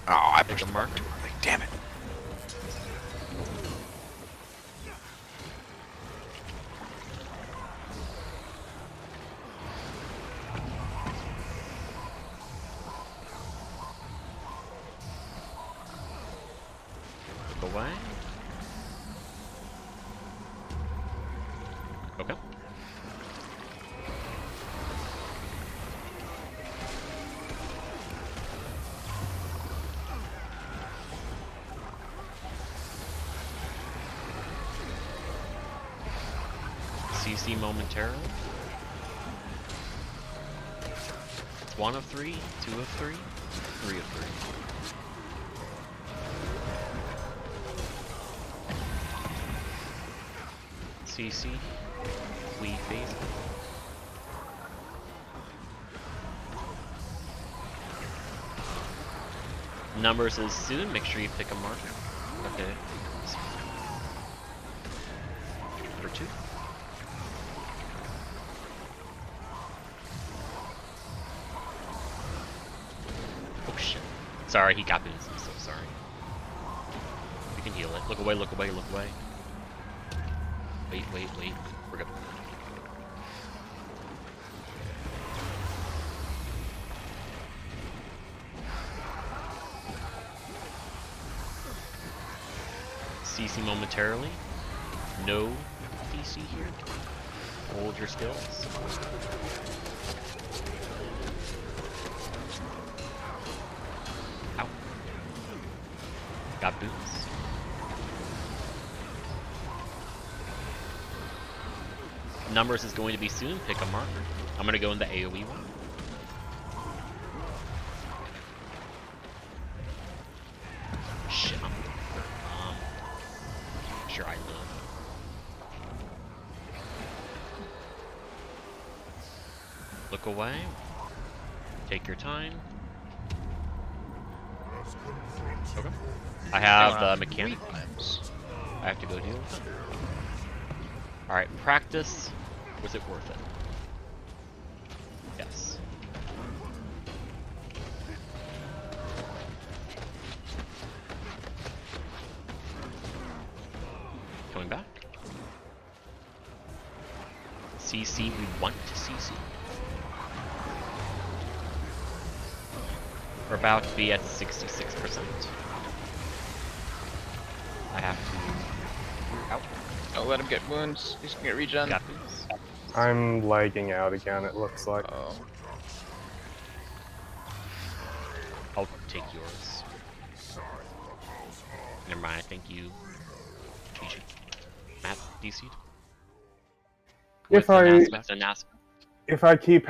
S4: Oh, I
S2: Pick
S4: pushed
S2: a
S4: the
S2: mark.
S4: mark too early. Damn it.
S2: Look away. Okay. CC momentarily. It's 1 of 3, 2 of 3, 3 of 3. CC, we phase. Numbers is soon, make sure you pick a marker. Okay. Number 2. Oh shit. Sorry, he got boots. I'm so sorry. You can heal it. Look away, look away, look away. Wait, wait, wait. We're good. CC momentarily. No DC here. Hold your skills. Ow. Got boots. Numbers is going to be soon. Pick a marker. I'm going to go in the AoE one. Shit. Sure, I live. Look away. Take your time. Okay. I have the mechanic. I have to go deal with them. Alright, practice. Was it worth it? Yes. Coming back. CC, we want to CC. We're about to be at 66%. I have to... Out.
S7: Don't let him get wounds. He's gonna get regen.
S2: Got this.
S10: I'm lagging out again, it looks like.
S7: Oh.
S2: I'll take yours. Never mind, thank you. GG. Matt, DC'd.
S10: If I keep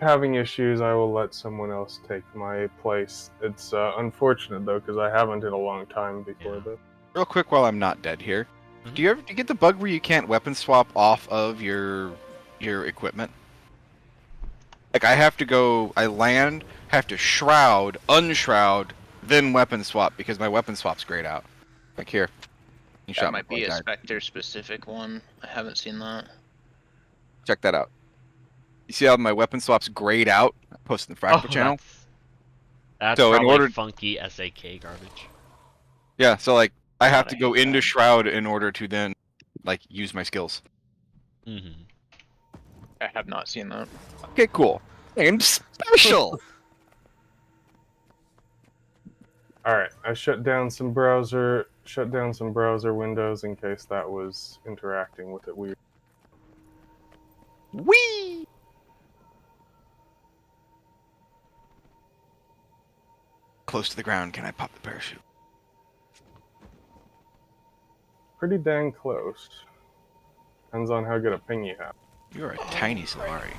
S10: having issues, I will let someone else take my place. It's unfortunate though, because I haven't in a long time before this.
S4: Real quick while I'm not dead here. Do you get the bug where you can't weapon swap off of your equipment? Like I have to go, I land, have to shroud, unshroud, then weapon swap because my weapon swap's grayed out. Like here. You
S7: That might be a Spectre specific one. I haven't seen that.
S4: Check that out. You see how my weapon swap's grayed out? I posted in the Fractal channel.
S2: That's
S4: so
S2: probably
S4: in order
S2: funky SAK garbage.
S4: Yeah, so like I have to go into shroud in order to then like use my skills.
S2: Mm-hmm.
S7: I have not seen that.
S4: Okay, cool. I'm special.
S10: Alright, I shut down some browser windows in case that was interacting with it weird.
S4: Whee! Close to the ground, can I pop the parachute?
S10: Pretty dang close. Depends on how good a ping you have.
S4: You're a tiny Solari.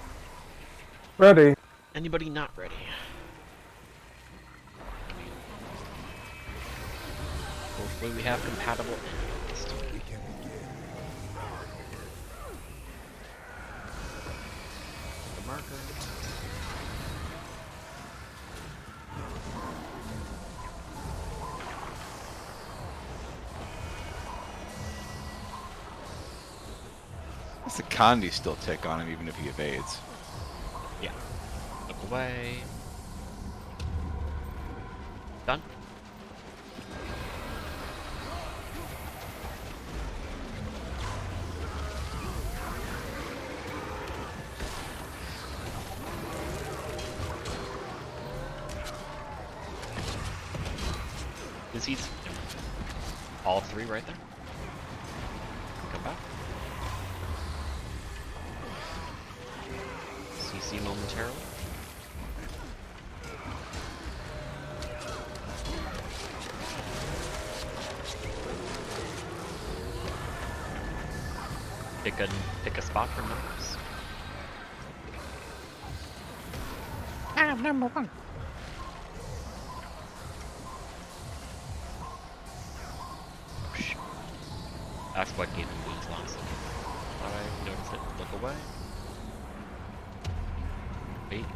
S10: Ready.
S2: Anybody not ready? Will we have compatible? The marker.
S4: Does the Condi still tick on him even if he evades?
S2: Yeah. Look away. Done. Is he all three right there? Come back. CC momentarily. Pick a spot for numbers.
S7: I'm number 1.
S2: That's what gave him wings last time. Alright, notice it. Look away.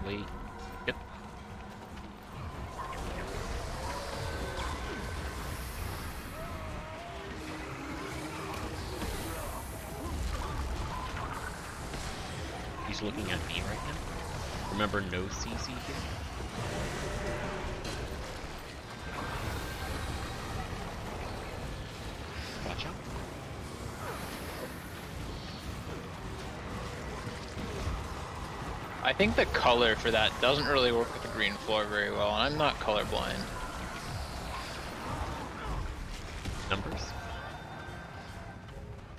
S2: Wait. Yep. He's looking at me right now. Remember, no CC here. Watch out.
S7: I think the color for that doesn't really work with the green floor very well, and I'm not colorblind.
S2: Numbers?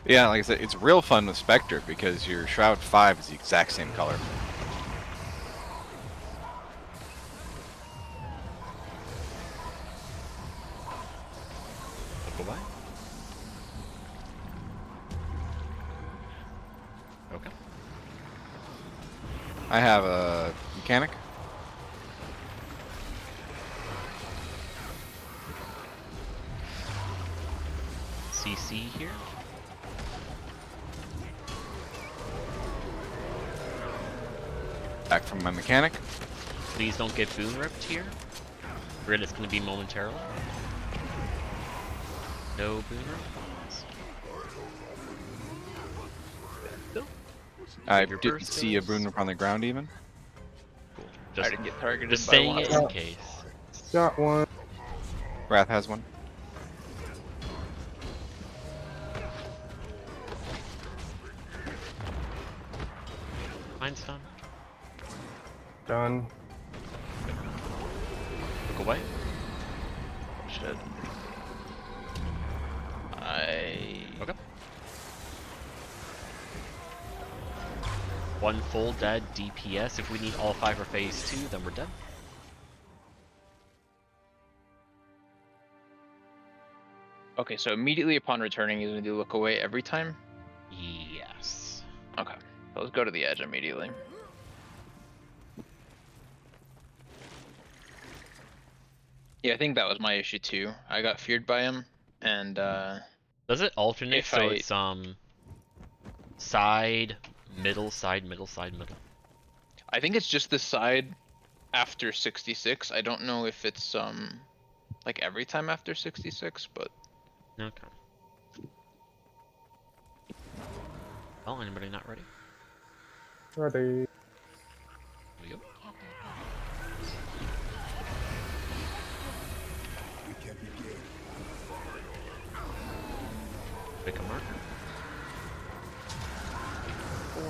S4: Yeah, like I said, it's real fun with Spectre because your Shroud 5 is the exact same color.
S2: Look away. Okay.
S4: I have a mechanic.
S2: CC here.
S4: Back from my mechanic.
S2: Please don't get boon ripped here. Grid is going to be momentarily. No boon rips.
S4: I
S2: Your
S4: didn't
S2: burst
S4: see a
S2: goes.
S4: boon rip on the ground even.
S2: Cool.
S7: Try to get targeted
S2: Just
S7: by
S2: saying
S7: one.
S2: it in case.
S10: Got one.
S4: Wrath has one.
S2: Mine's done.
S10: Done.
S2: Look away.
S7: Shit.
S2: Okay. One full dead DPS. If we need all 5 for phase 2, then we're dead.
S7: Okay, so immediately upon returning, he's going to do look away every time?
S2: Yes.
S7: Okay, so let's go to the edge immediately. Yeah, I think that was my issue too. I got feared by him, and
S2: Does it alternate
S7: if
S2: so
S7: I-
S2: it's side, middle, side, middle, side, middle?
S7: I think it's just the side after 66. I don't know if it's like every time after 66, but
S2: Okay. Well, anybody not ready?
S10: Ready.
S2: Here we go. Pick a marker. 4.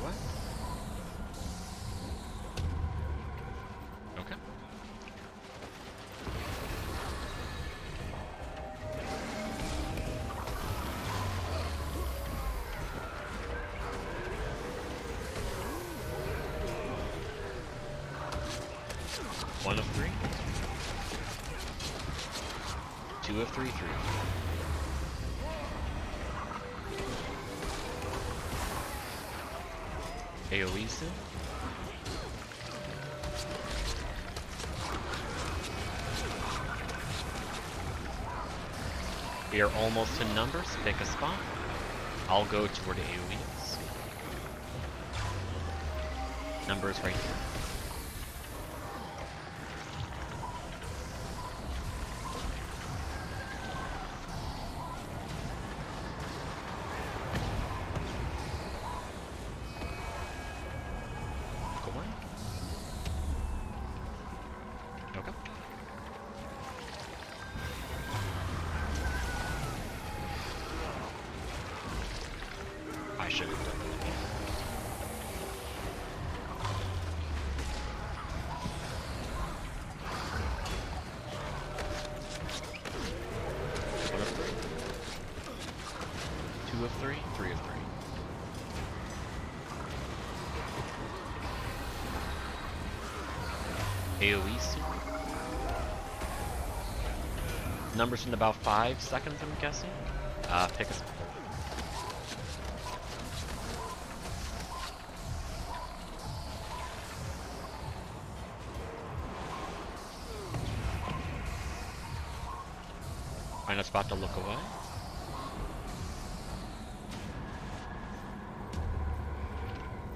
S2: What? Okay. One of 3. 2 of 3, 3. AoE soon. We are almost to numbers. Pick a spot. I'll go toward AoEs. Numbers right here. Go on. Okay. I should have done that. One of three. Two of three. Three of three. AoE soon. Numbers in about 5 seconds, I'm guessing. Pick a spot. Find a spot to look away.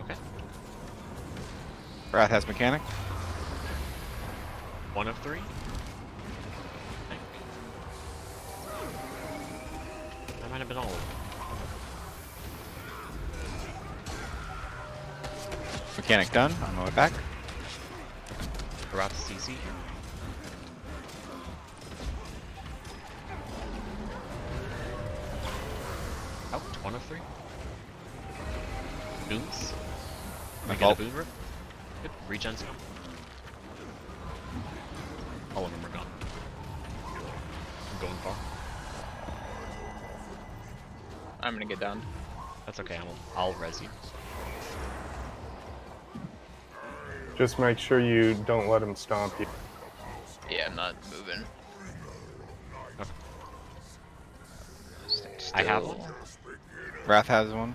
S2: Okay.
S4: Wrath has mechanic.
S2: One of three. Okay. That might have been all of them.
S4: Mechanic done. On my way back.
S2: We're out to CC here. Out. One of three. Boons.
S4: My
S2: We get a
S4: fault.
S2: boon rip. Good. Regen's gone. All of them are gone. I'm going far.
S7: I'm gonna get down.
S2: That's okay. I'll res you.
S10: Just make sure you don't let him stomp you.
S7: Yeah, I'm not moving.
S2: Okay.
S7: Still...
S2: I have one.
S4: Wrath has one.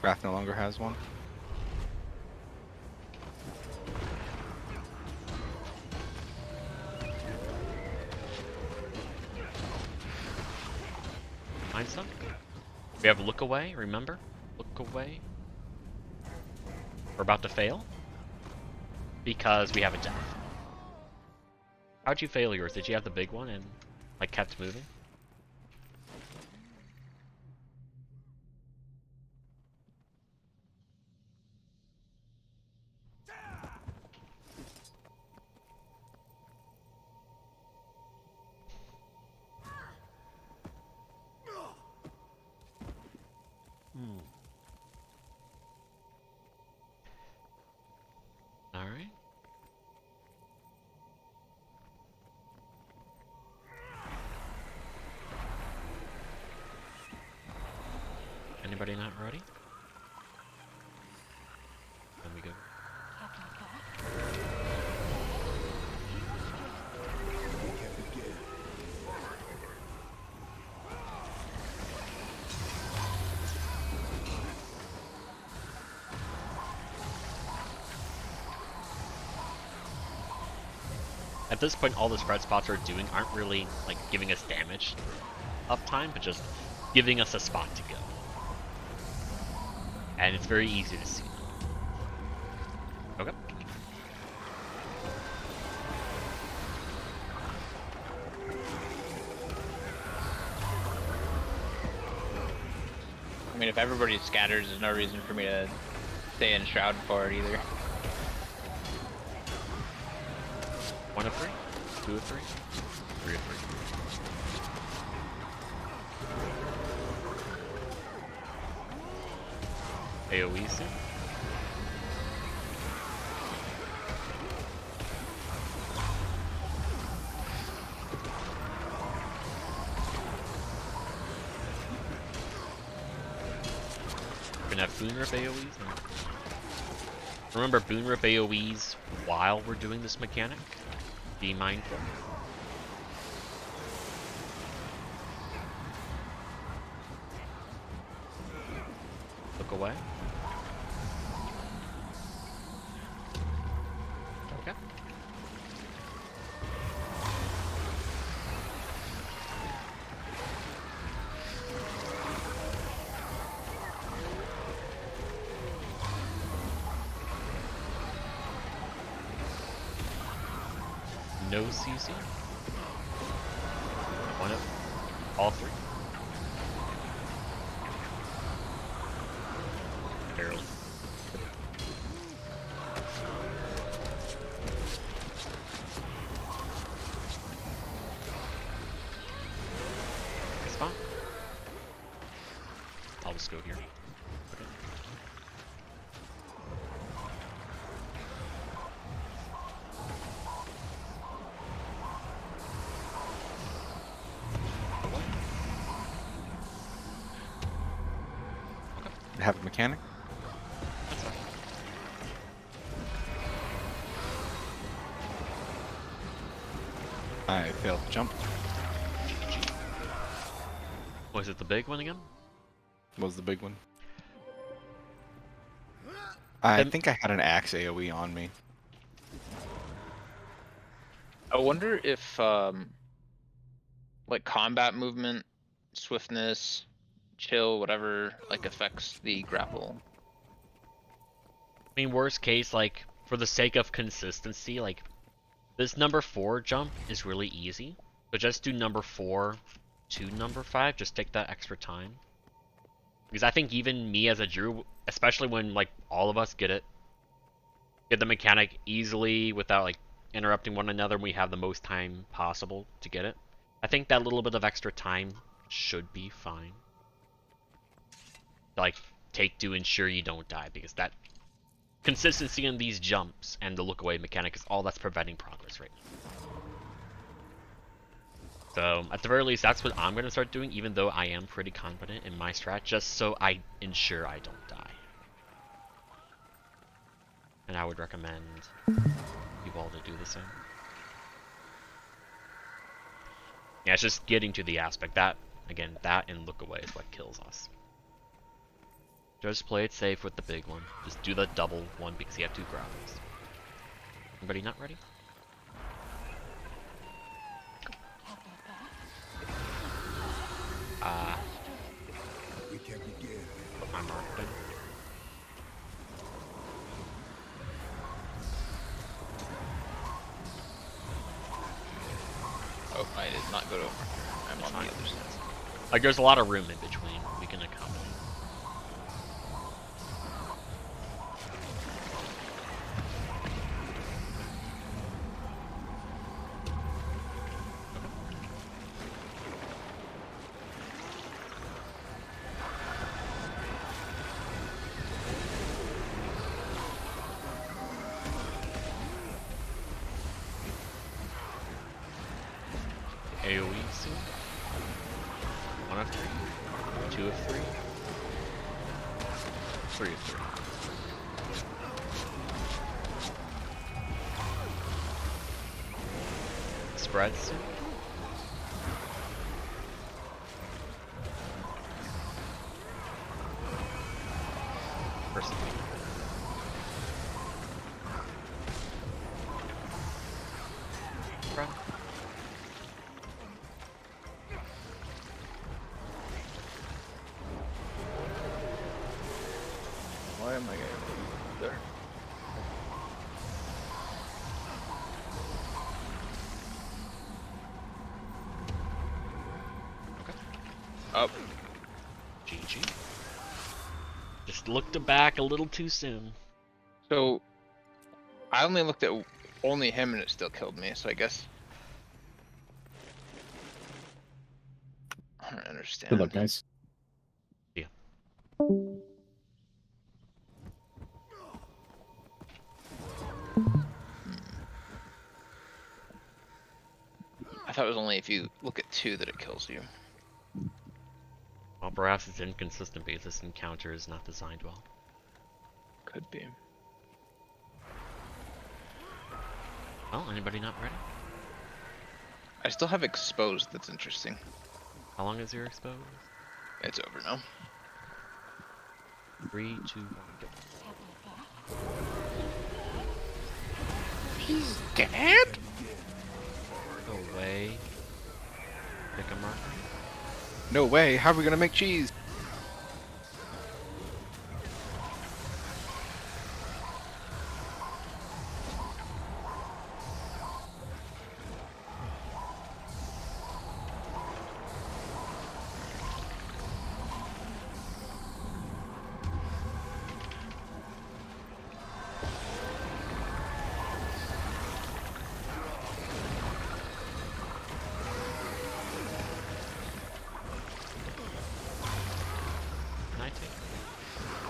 S4: Wrath no longer has one.
S2: Find some. We have look away, remember? Look away. We're about to fail. Because we have a death. How'd you fail yours? Did you have the big one and like kept moving? Alright. Anybody not ready? Then we go. At this point, all the spread spots are doing aren't really like giving us damage uptime, but just giving us a spot to go. And it's very easy to see. Okay.
S7: I mean, if everybody scatters, there's no reason for me to stay in Shroud for it either.
S2: One of three, two of three, three of three. AoE soon. We're gonna have Boon Rip AoEs. Remember Boon Rip AoEs while we're doing this mechanic. Be mindful. Look away. no CC. One of all three. Barely. It's fine. I'll just go here. Okay.
S4: Have a mechanic?
S2: That's fine.
S4: I failed to jump.
S2: Was it the big one again?
S4: Was the big one. I
S2: Then-
S4: think I had an axe AoE on me.
S7: I wonder if like combat movement, swiftness, chill, whatever, like affects the grapple.
S2: I mean, worst case, like, for the sake of consistency, like, this number 4 jump is really easy. But just do number 4 to number 5, just take that extra time. Because I think even me as a Drew, especially when, like, all of us get the mechanic easily without, like, interrupting one another, and we have the most time possible to get it. I think that little bit of extra time should be fine. Like, take to ensure you don't die, because that consistency in these jumps and the look away mechanic is all that's preventing progress right now. So at the very least, that's what I'm going to start doing, even though I am pretty confident in my strat, just so I ensure I don't die. And I would recommend you all to do the same. Yeah, it's just getting to the aspect that, again, that and look away is what kills us. Just play it safe with the big one. Just do the double one because you have 2 grapples. Anybody not ready?
S11: We can't begin.
S2: Put my mark down.
S7: Oh, I did not go to over. I'm on the other side.
S2: Like, there's a lot of room in between. We can accommodate. AoE soon. 1 of 3. 2 of 3. 3 of 3. Spread soon. First thing. Spread.
S7: Why am I getting there?
S2: Okay.
S7: Up.
S2: GG. Just looked back a little too soon.
S7: So, I only looked at only him and it still killed me, so I guess... I don't understand.
S1: Good luck, guys.
S2: Yeah.
S7: I thought it was only if you look at 2 that it kills you.
S2: Well, perhaps it's inconsistent because this encounter is not designed well.
S7: Could be.
S2: Oh, anybody not ready?
S7: I still have exposed, that's interesting.
S2: How long is your exposed?
S7: It's over now.
S2: 3, 2, 1, go.
S4: He's dead?
S2: Go away. Pick a marker.
S4: No way, how are we gonna make cheese?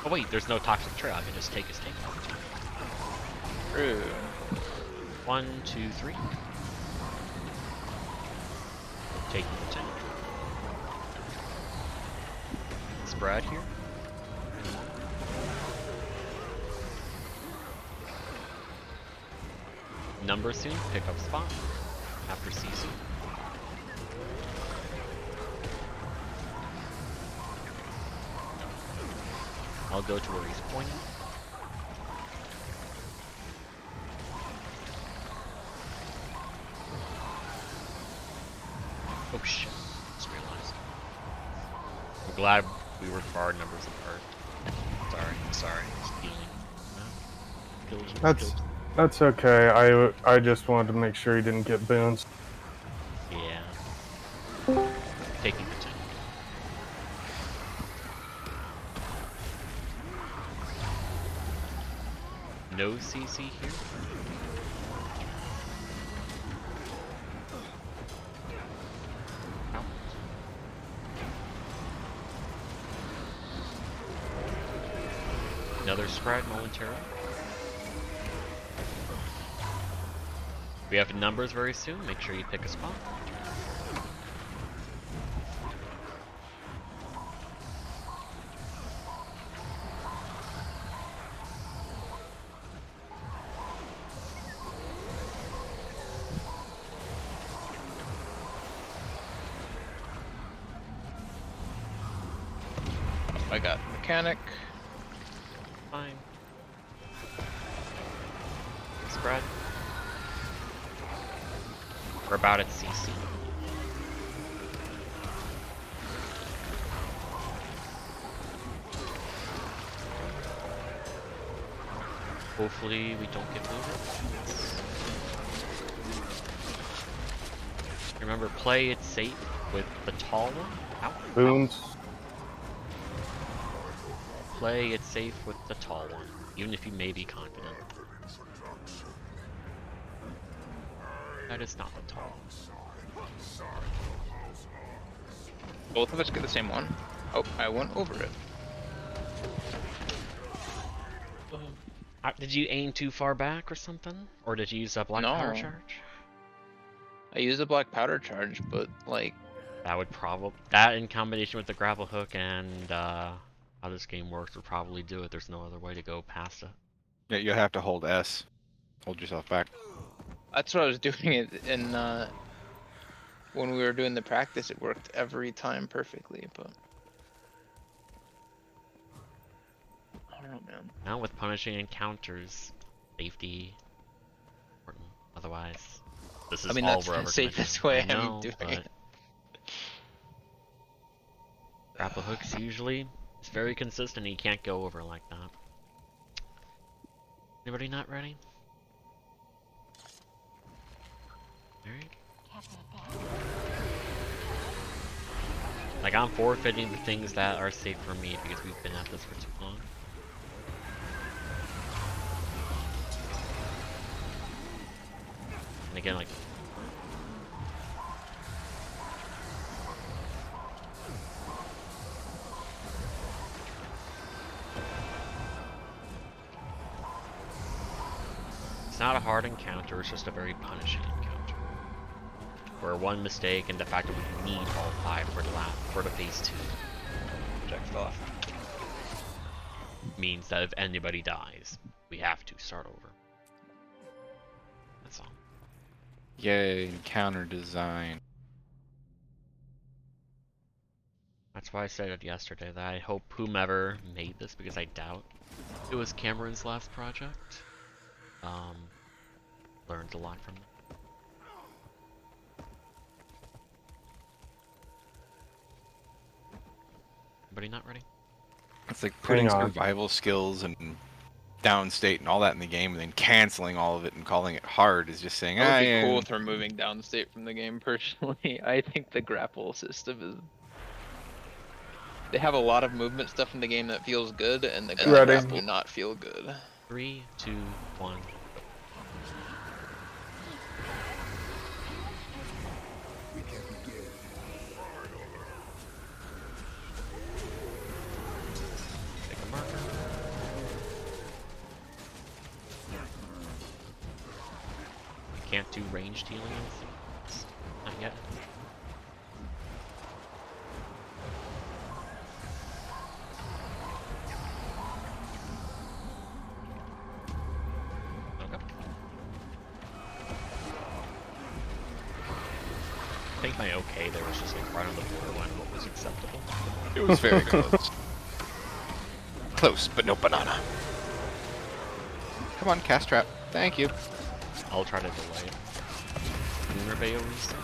S2: Oh wait, there's no toxic trail. I can just take his tank all the time.
S7: True.
S2: 1, 2, 3. Taking the tank. Spread here. Number soon, pick up spot. After CC. I'll go to where he's pointing. Oh shit, just realized. I'm glad we were far numbers apart. Sorry, stealing.
S10: That's okay. I just wanted to make sure he didn't get boons.
S2: Yeah. Taking the tank. No CC here. Out. Another spread momentarily. We have numbers very soon. Make sure you pick a spot.
S7: I got mechanic.
S2: Fine. Spread. We're about at CC. Hopefully we don't get moved. Remember, play it safe with the tall one. Out.
S10: Boons.
S2: Play it safe with the tall one, even if you may be confident. That is not the tall.
S7: Both of us get the same one. Oh, I went over it.
S2: Did you aim too far back or something? Or did you use a black powder charge?
S7: I used a black powder charge, but like...
S2: That would probably... That in combination with the grapple hook and how this game works would probably do it. There's no other way to go past it.
S4: Yeah, you'll have to hold S. Hold yourself back.
S7: That's what I was doing it in, when we were doing the practice, it worked every time perfectly, but... I don't know, man.
S2: Now with punishing encounters, safety, important. Otherwise, this is all
S7: that's
S2: we're ever
S7: the safest way I'm doing it.
S2: Grapple hooks usually, it's very consistent, you can't go over like that. Anybody not ready? Alright. Like, I'm forfeiting the things that are safe for me because we've been at this for too long. And again, like... It's not a hard encounter, it's just a very punishing encounter. Where one mistake and the fact that we need all 5 for the phase 2
S7: Checked off.
S2: means that if anybody dies, we have to start over. That's all.
S4: Yay, encounter design.
S2: That's why I said it yesterday, that I hope whomever made this, because I doubt it was Cameron's last project, learned a lot from it. Anybody not ready?
S4: It's like putting survival skills and downstate and all that in the game and then canceling all of it and calling it hard is just saying,
S7: It would be cool if they're moving downstate from the game, personally. I think the grapple system is... They have a lot of movement stuff in the game that feels good, and the grapple will not feel good.
S2: 3, 2, 1. Take a marker. can't do ranged healing. Not yet. Okay. I think my okay there was just like right on the borderline of what was acceptable.
S4: It was very close. Close, but no banana. Come on, cast trap. Thank you.
S2: I'll try to delay it. Lunar AoEs.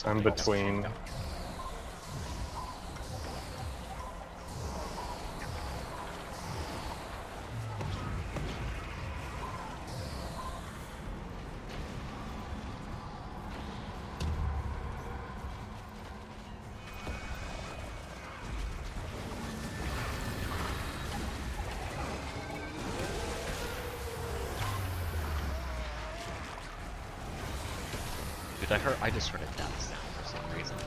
S10: I'm between.
S2: Dude, I just heard a death sound for some reason.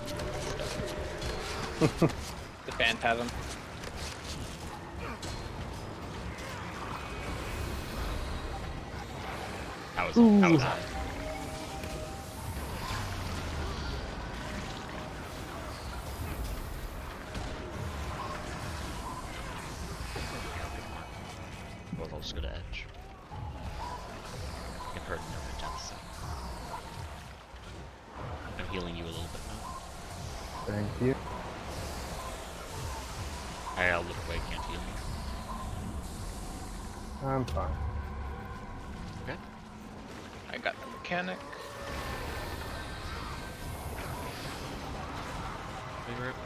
S7: The phantasm.
S2: That was high. Well, I'll just go to edge. I can hurt another death sound. I'm healing you a little bit now.
S10: Thank you.
S2: I'll look away, can't heal you.
S10: I'm fine.
S2: Okay.
S7: I got the mechanic.
S2: Favorite.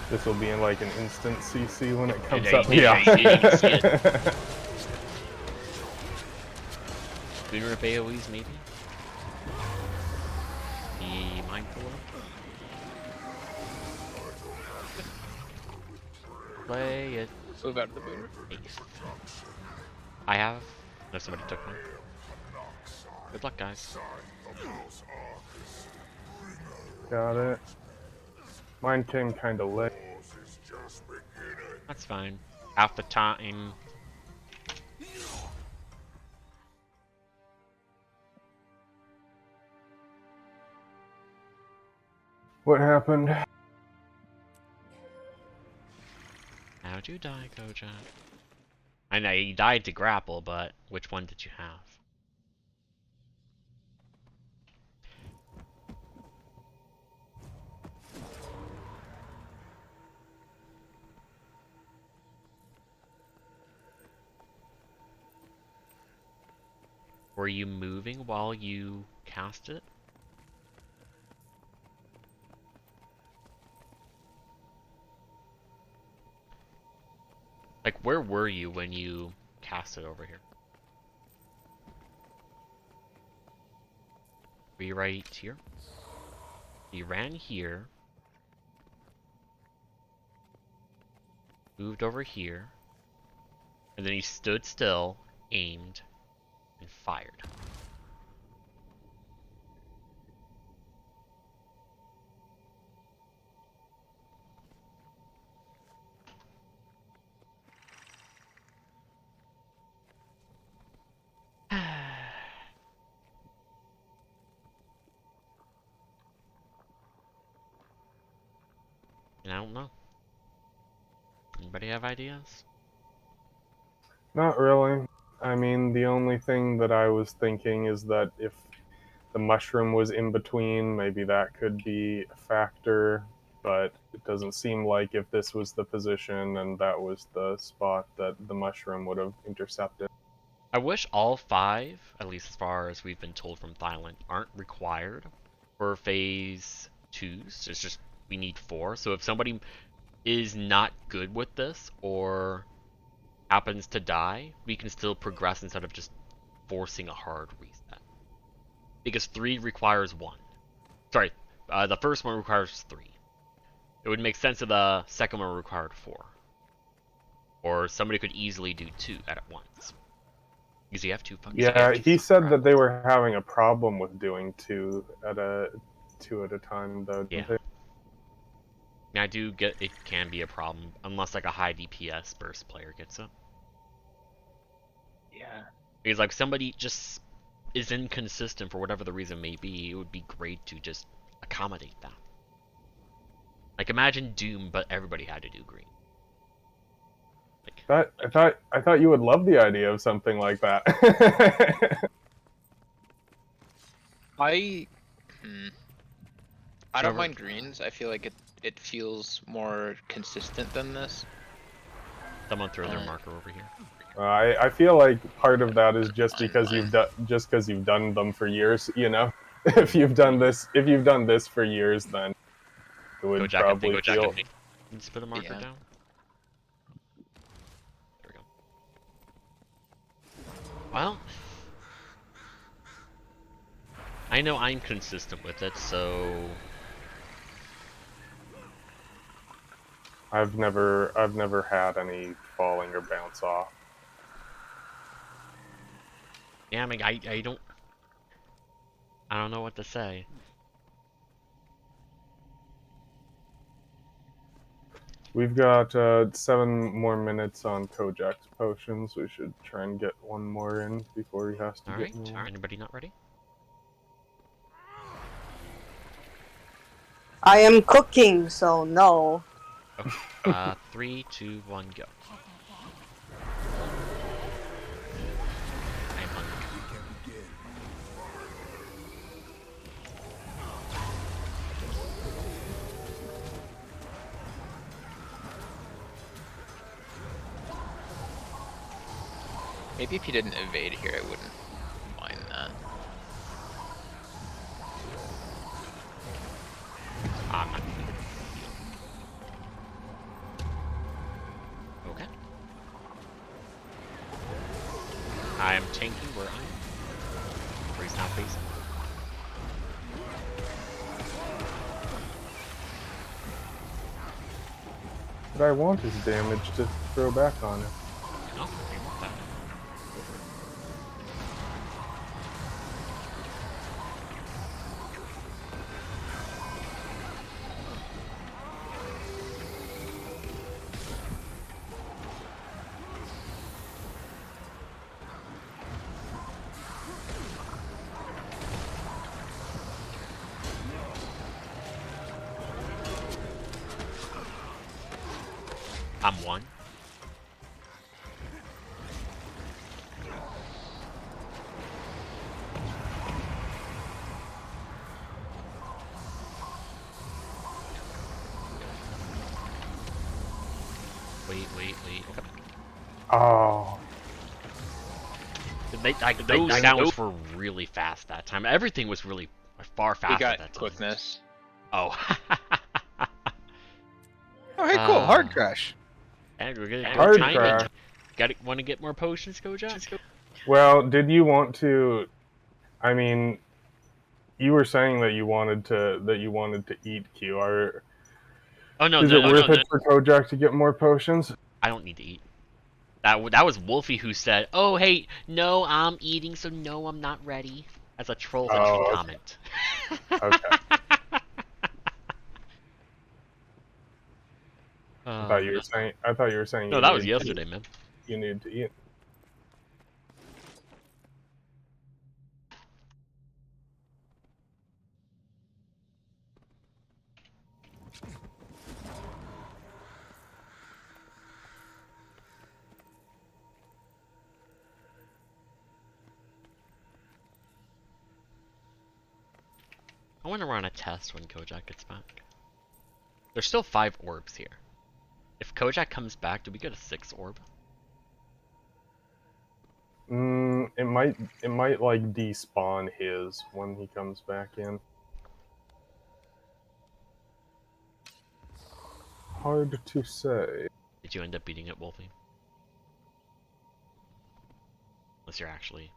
S10: This will be in like an instant CC when it comes
S2: Yeah,
S10: up.
S2: you didn't see it.
S10: Yeah.
S2: Boomer AoEs maybe? Be mindful of. Play it.
S7: Move out of the boomer.
S2: I have. No, somebody took one. Good luck, guys.
S10: Got it. Mine came kind of late.
S2: That's fine. Half the time.
S10: What happened?
S2: How'd you die, QuitarHero? I know you died to grapple, but which one did you have? Were you moving while you cast it? Like, where were you when you cast it over here? Were you right here? You ran here. Moved over here. And then you stood still, aimed, and fired. I don't know. Anybody have ideas?
S10: Not really. I mean, the only thing that I was thinking is that if the mushroom was in between, maybe that could be a factor, but it doesn't seem like if this was the position and that was the spot that the mushroom would have intercepted.
S2: I wish all 5, at least as far as we've been told from Thailand, aren't required for phase 2s. It's just we need 4. So if somebody is not good with this, or happens to die, we can still progress instead of just forcing a hard reset. Because 3 requires 1. Sorry, the first one requires 3. It would make sense if the second one required 4. Or somebody could easily do 2 at once. Because you have 2 fucking...
S10: Yeah, he said that they were having a problem with doing 2 at a time, though, didn't they?
S2: I do get it can be a problem, unless like a high DPS burst player gets it.
S6: Yeah.
S2: Because like somebody just is inconsistent for whatever the reason may be, it would be great to just accommodate that. Like imagine Doom, but everybody had to do green.
S10: I thought you would love the idea of something like that.
S7: I don't mind greens. I feel like it feels more consistent than this.
S2: Someone throw their marker over here.
S10: I feel like part of that is just because you've done them for years. You know, if you've done this for years, then it would probably feel.
S2: Just put a marker down. There we go. Well, I know I'm consistent with it, so
S10: I've never had any falling or bounce off.
S2: yeah, I mean, I don't know what to say.
S10: We've got 7 more minutes on Kojak's potions. We should try and get one more in before he has to get more.
S2: Anybody not ready?
S3: I am cooking, so no.
S2: Okay. 3, 2, 1, go. I'm hungry.
S7: Maybe if he didn't evade here, I wouldn't mind that.
S2: I'm not. Okay. I am tanking where I am. Where he's now facing.
S10: What I want is damage to throw back on him.
S2: No, I want that. I'm 1. Wait. Okay.
S10: Oh.
S2: Those sounds were really fast that time. Everything was really far faster
S7: We got
S2: that time.
S7: quickness.
S2: Oh.
S4: Oh, hey, cool. Hard crash.
S2: And we're gonna
S10: Hard crash.
S2: Want to get more potions, Kojak?
S10: Well, did you want to? I mean, you were saying that you wanted to eat Q.
S2: Oh no!
S10: Is it worth it for Kojak to get more potions?
S2: I don't need to eat. That was Wolfie who said, "Oh hey, no, I'm eating, so no, I'm not ready." As a troll comment.
S10: Okay. I thought you were saying.
S2: No, that was yesterday, man.
S10: You need to eat.
S2: I want to run a test when Kojak gets back. There's still 5 orbs here. If Kojak comes back, do we get a 6th orb?
S10: It might like despawn his when he comes back in. Hard to say.
S2: Did you end up beating it, Wolfie? Unless you're actually.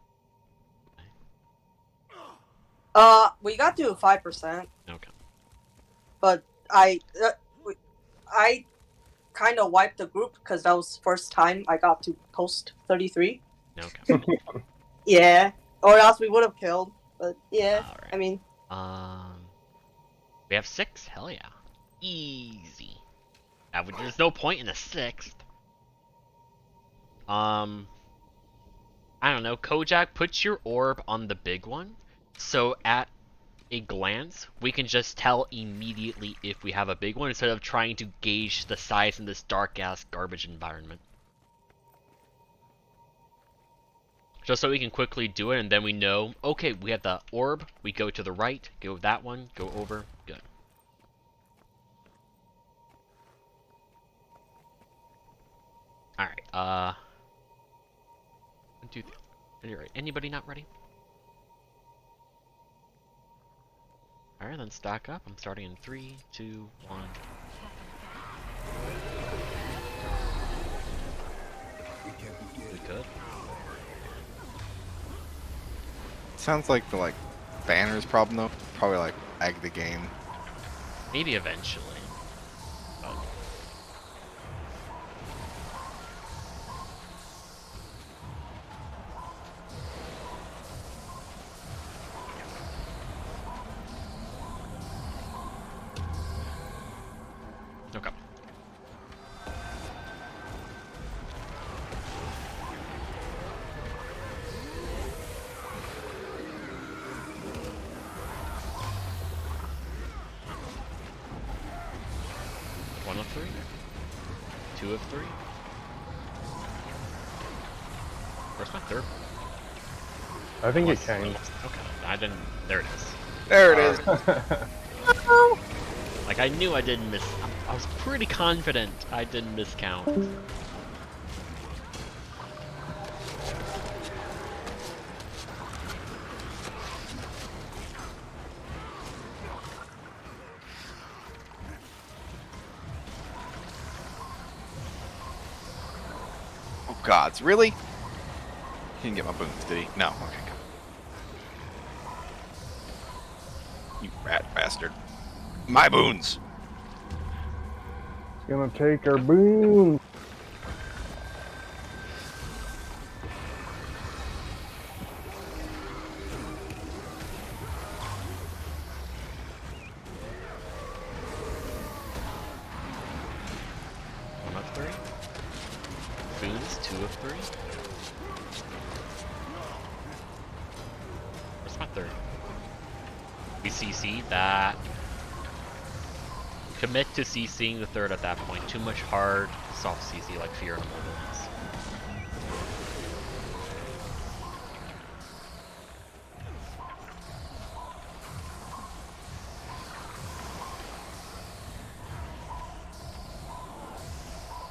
S3: We got to 5%,
S2: Okay.
S3: but I kind of wiped the group because that was first time I got to post 33.
S2: Okay.
S3: Yeah, or else we would have killed. But yeah,
S2: Alright.
S3: I mean,
S2: we have 6? Hell yeah. Easy. There's no point in a 6th. I don't know. Kojak, put your orb on the big one. So at a glance, we can just tell immediately if we have a big one instead of trying to gauge the size in this dark-ass garbage environment. Just so we can quickly do it and then we know, okay, we have the orb, we go to the right, go that one, go over, good. Alright, 1, 2, 3. You're right. Anybody not ready? Alright, then stack up. I'm starting in 3, 2, 1. We could.
S4: Sounds like the banners problem though. Probably like lag the game.
S2: Maybe eventually. But okay. One of 3? 2 of 3? Where's my third?
S10: I think it came.
S2: Okay, I didn't. There it is.
S4: There it is.
S2: Like I knew I didn't miss. I was pretty confident I didn't miscount.
S4: Oh gods, really? He didn't get my boons, did he? No. Okay, good. You rat bastard. My boons.
S10: It's gonna take our boom.
S2: One of 3. Boons, 2 of 3. Where's my third? We CC that. Commit to CCing the third at that point. Too much hard, soft CC like Fear and Immortals.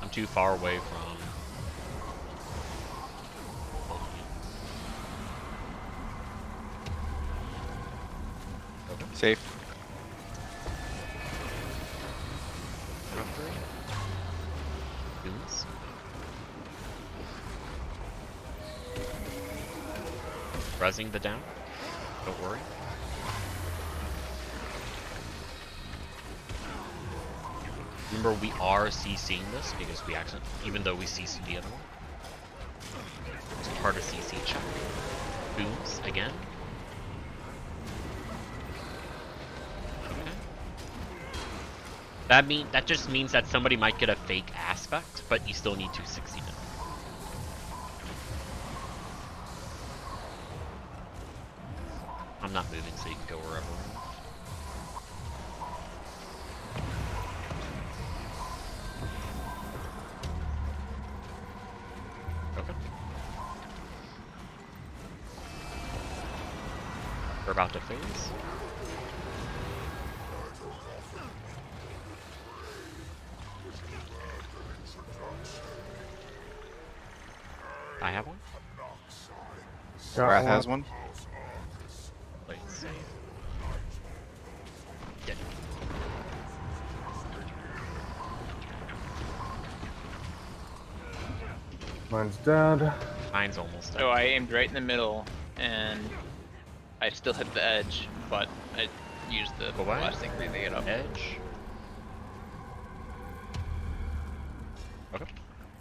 S2: I'm too far away from.
S4: Safe.
S2: Boons. Rezzing the down. Don't worry. Remember, we are CCing this because we accidentally, even though we CC the other one. It's part of CC check. Booms again. Okay. That just means that somebody might get a fake aspect, but you still need to succeed it. I'm not moving, so you can go wherever. Okay. We're about to phase. I have one.
S4: Wrath has one.
S2: Let's see. Get it.
S10: Mine's dead.
S2: Mine's almost
S7: So I aimed right in the middle, and I still hit the edge, but I used the
S2: Go away.
S7: blasting thing to get up.
S2: Edge. Okay.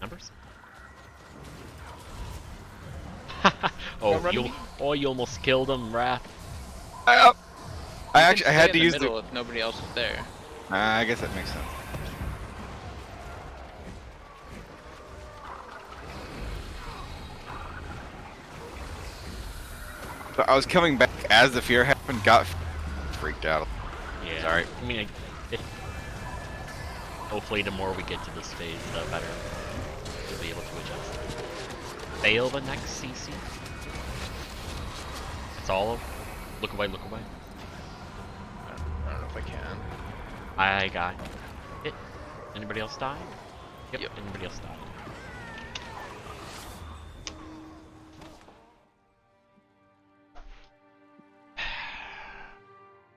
S2: Numbers. You almost killed him, Wrath.
S4: I
S7: You
S4: actually
S7: can
S4: I had
S7: stay
S4: to
S7: in
S4: use
S7: the middle if nobody else is there.
S4: I guess that makes sense. So I was coming back as the fear happened, got freaked out.
S2: Yeah.
S4: Sorry.
S2: I mean, hopefully the more we get to this phase, the better we'll be able to adjust. Fail the next CC. That's all of. Look away, look away.
S7: I don't know if I can.
S2: I got it. Anybody else died? Yep. Anybody else died?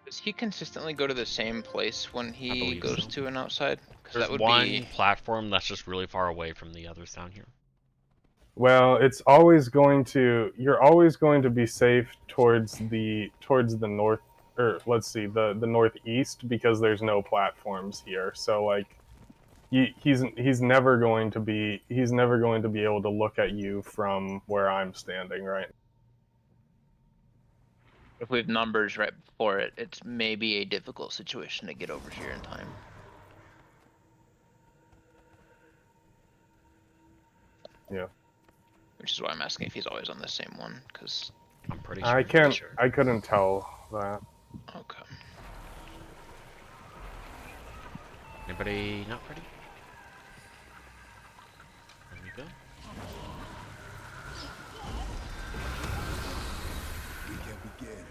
S7: Does he consistently go to the same place when he goes
S2: so.
S7: to an outside? Because
S2: There's
S7: that would
S2: one
S7: be...
S2: platform that's just really far away from the others down here.
S10: Well, it's always going to. You're always going to be safe towards the north, or let's see, the northeast, because there's no platforms here. So like, he's never going to be able to look at you from where I'm standing, right?
S7: If we have numbers right before it, it's maybe a difficult situation to get over here in time.
S10: Yeah.
S7: Which is why I'm asking if he's always on the same one, because
S2: I'm pretty sure.
S10: I couldn't tell that.
S7: Okay.
S2: Anybody not ready? There we go.
S11: We can begin.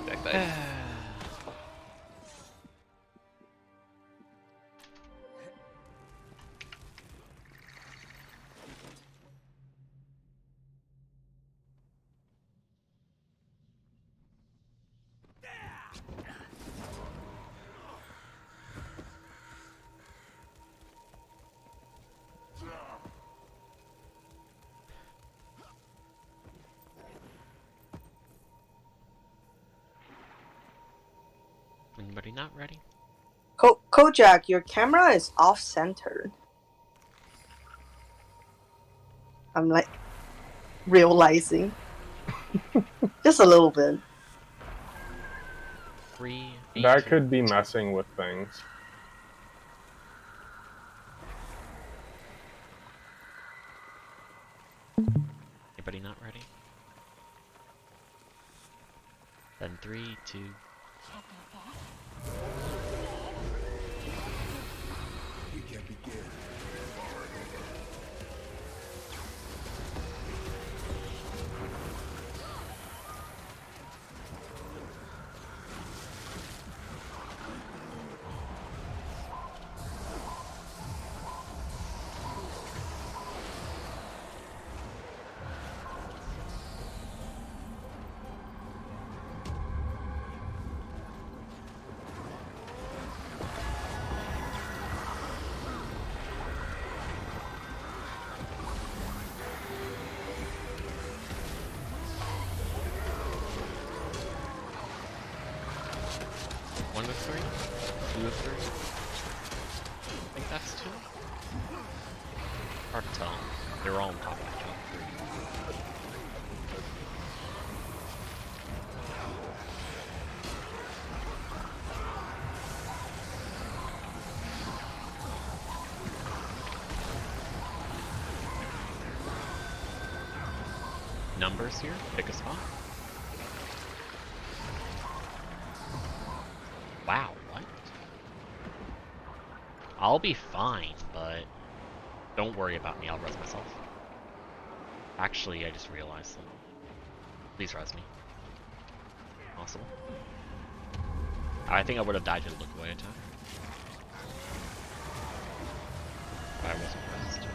S7: Back back.
S2: Anybody not ready?
S3: Kojak, your camera is off-centered. I'm like realizing just a little bit.
S2: 3.
S10: That could be messing with things.
S2: Anybody not ready? Then 3, 2.
S11: We can begin.
S2: One of 3? 2 of 3? I think that's 2. Hard to tell. They're all on top of each other. Numbers here. Pick a spot. Wow, what? I'll be fine, but don't worry about me, I'll rest myself. Actually, I just realized something. Please res me. Possible. I think I would have died to the look away attack. But I wasn't pressed.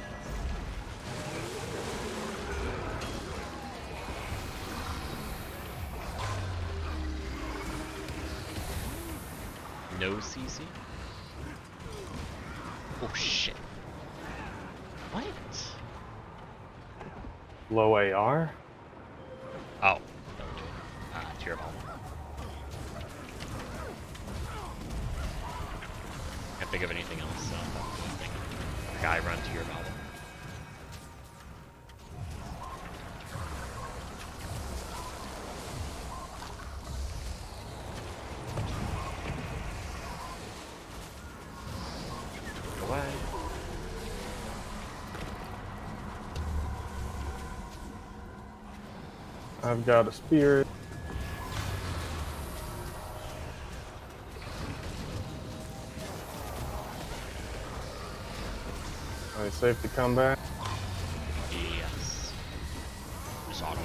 S2: No CC? Oh shit. What?
S10: Low AR?
S2: Oh. Tier ball. Can't think of anything else, so guy run to your ball. Away.
S10: I've got a spear. Are you safe to come back?
S2: Yes. Just auto.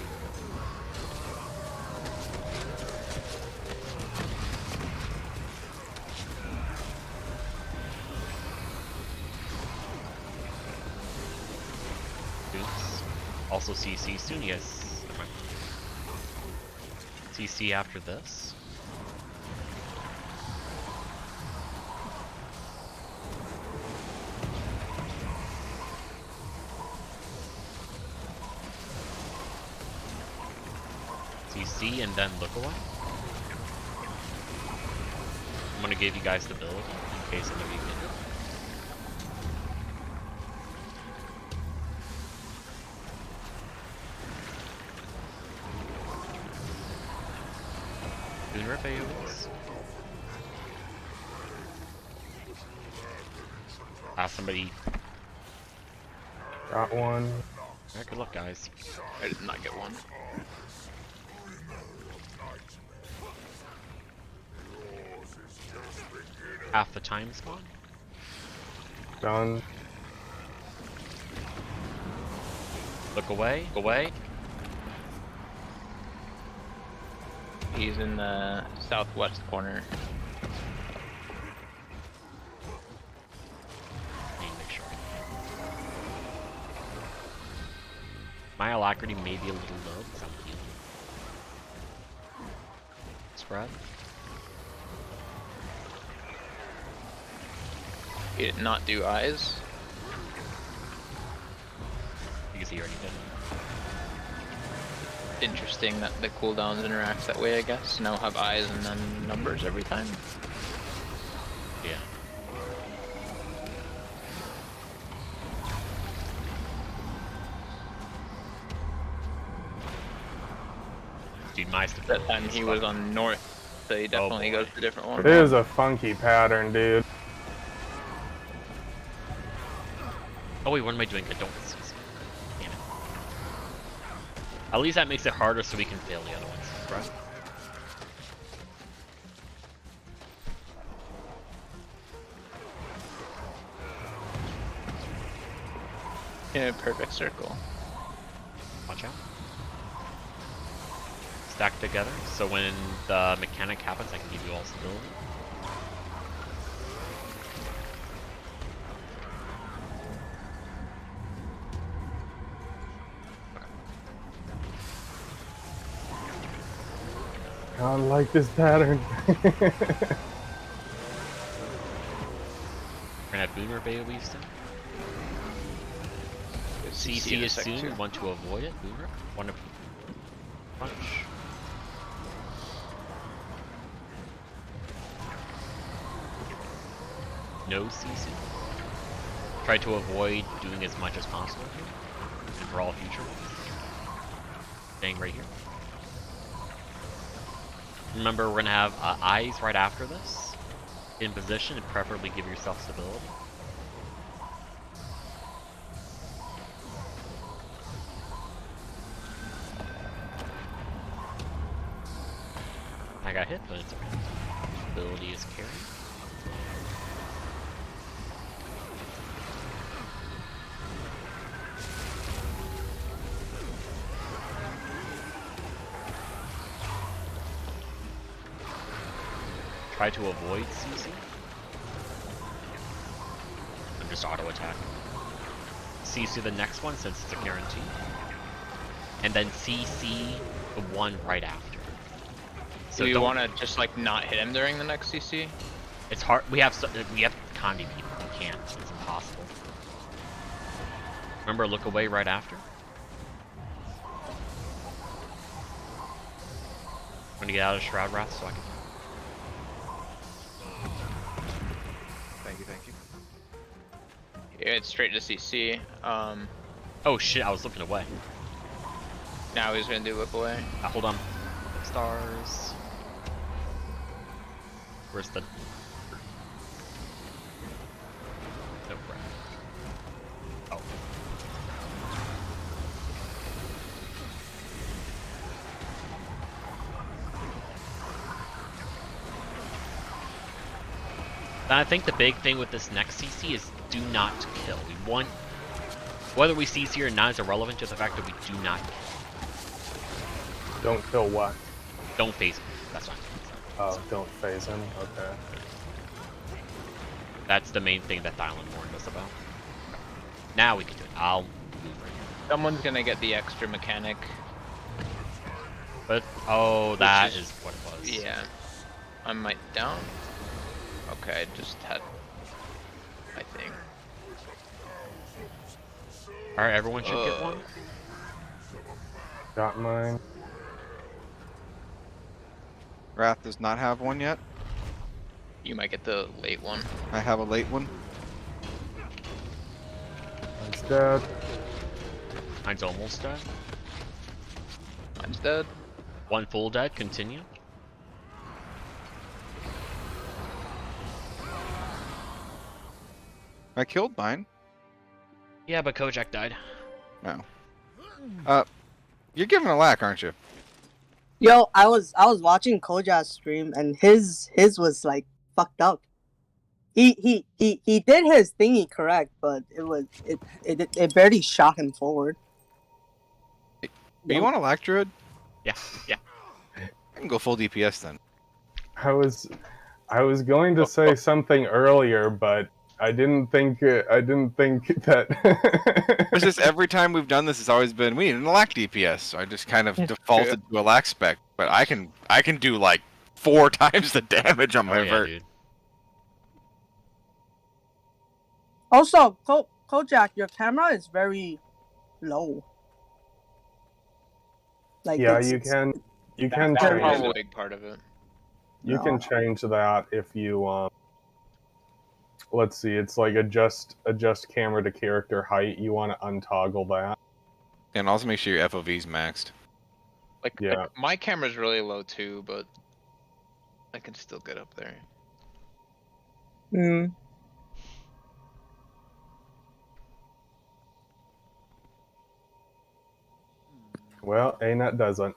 S2: Oops. Also CC soon, yes. Never mind. CC after this. CC and then look away. I'm gonna give you guys stability in case of the weekend. Booner fails. Somebody.
S10: Got one.
S2: Alright, good luck, guys.
S7: I did not get one.
S2: Half the time spawn.
S10: Done.
S2: Look away. Away.
S7: He's in the southwest corner.
S2: Need to make sure. My alacrity may be a little low because I'm healing. Spread.
S7: He did not do eyes.
S2: Because he already did.
S7: Interesting that the cooldowns interact that way, I guess. Now have eyes and then numbers every time.
S2: Yeah. Dude, my
S7: That time he was on north, so he definitely goes to a different one.
S10: It is a funky pattern, dude.
S2: Oh wait, what am I doing? I don't see. Damn it. At least that makes it harder so we can fail the other ones, right?
S7: Yeah, perfect circle.
S2: Watch out. Stack together, so when the mechanic happens, I can give you all stability.
S10: I don't like this pattern.
S2: We're gonna have Boomer Bailey soon. CC is soon, you want to avoid it, Boomer. Want to punch. No CC. Try to avoid doing as much as possible here. And for all future ones. Staying right here. Remember, we're gonna have eyes right after this. In position and preferably give yourself stability. I got hit, but it's okay. Stability is carried. try to avoid CC. And just auto attack. CC the next one since it's a guarantee. And then CC the one right after. So
S7: do you want to just like not hit him during the next CC?
S2: It's hard. We have Condi people. We can't. It's impossible. Remember, look away right after. I'm gonna get out of Shroud Wrath so I can.
S4: Thank you.
S7: Yeah, it's straight to CC.
S2: Oh shit! I was looking away.
S7: Now he's gonna do look away.
S2: Hold on. Stars. Where's the? Nope. Oh. And I think the big thing with this next CC is do not kill. We want, whether we CC or not is irrelevant to the fact that we do not kill.
S10: Don't kill what?
S2: Don't phase him. That's fine.
S10: Oh, don't phase him? Okay.
S2: That's the main thing that Dylan warned us about. Now we can do it. I'll move right here.
S7: Someone's gonna get the extra mechanic.
S2: But, oh, that is what it was.
S7: Yeah. I might down. Okay, I just had my thing.
S2: Alright, everyone should get one.
S10: Got mine.
S4: Wrath does not have one yet.
S7: You might get the late one.
S4: I have a late one.
S10: Mine's dead.
S2: Mine's almost dead.
S7: Mine's dead.
S2: One full dead, continue.
S4: I killed mine.
S2: Yeah, but Kojak died.
S4: No. You're giving a lack, aren't you?
S3: Yo, I was watching Koja's stream and his was like fucked up. He did his thingy correct, but it barely shot him forward.
S4: Do you want a lack druid?
S2: Yeah.
S4: I can go full DPS then.
S10: I was going to say something earlier, but I didn't think that.
S4: It's just every time we've done this, it's always been we need an lack DPS. So I just kind of defaulted to a lack spec, but I can do like 4 times the damage on my vert.
S2: Dude.
S3: Also, Kojak, your camera is very low. Like
S10: Yeah,
S3: it's-
S10: you can
S7: That's
S10: change
S7: probably a
S10: it.
S7: big part of it.
S10: You can change that if you let's see, it's like adjust camera to character height. You want to untoggle that.
S4: And also make sure your FOV's maxed.
S7: Like,
S10: Yeah.
S7: my camera's really low too, but I can still get up there.
S3: Mm.
S10: Well, ANET doesn't.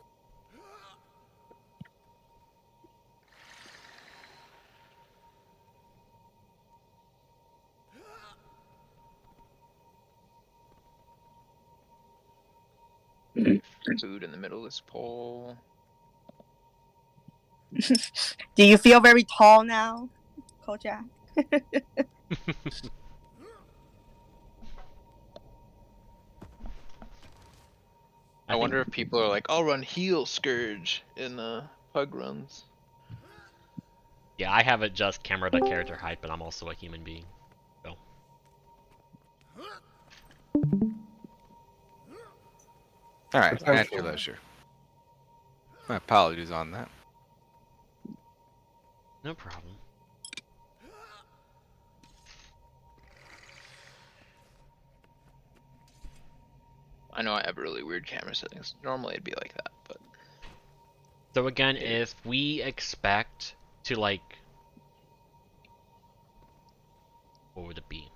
S7: Food in the middle of this pole.
S3: Do you feel very tall now, Kojak?
S7: I wonder if people are like, I'll run heal Scourge in pug runs.
S2: Yeah, I have it just camera to character height, but I'm also a human being. So.
S4: Alright, natural leisure. My apologies on that.
S2: No problem.
S7: I know I have really weird camera settings. Normally it'd be like that, but
S2: So again, if we expect to like, what would it be?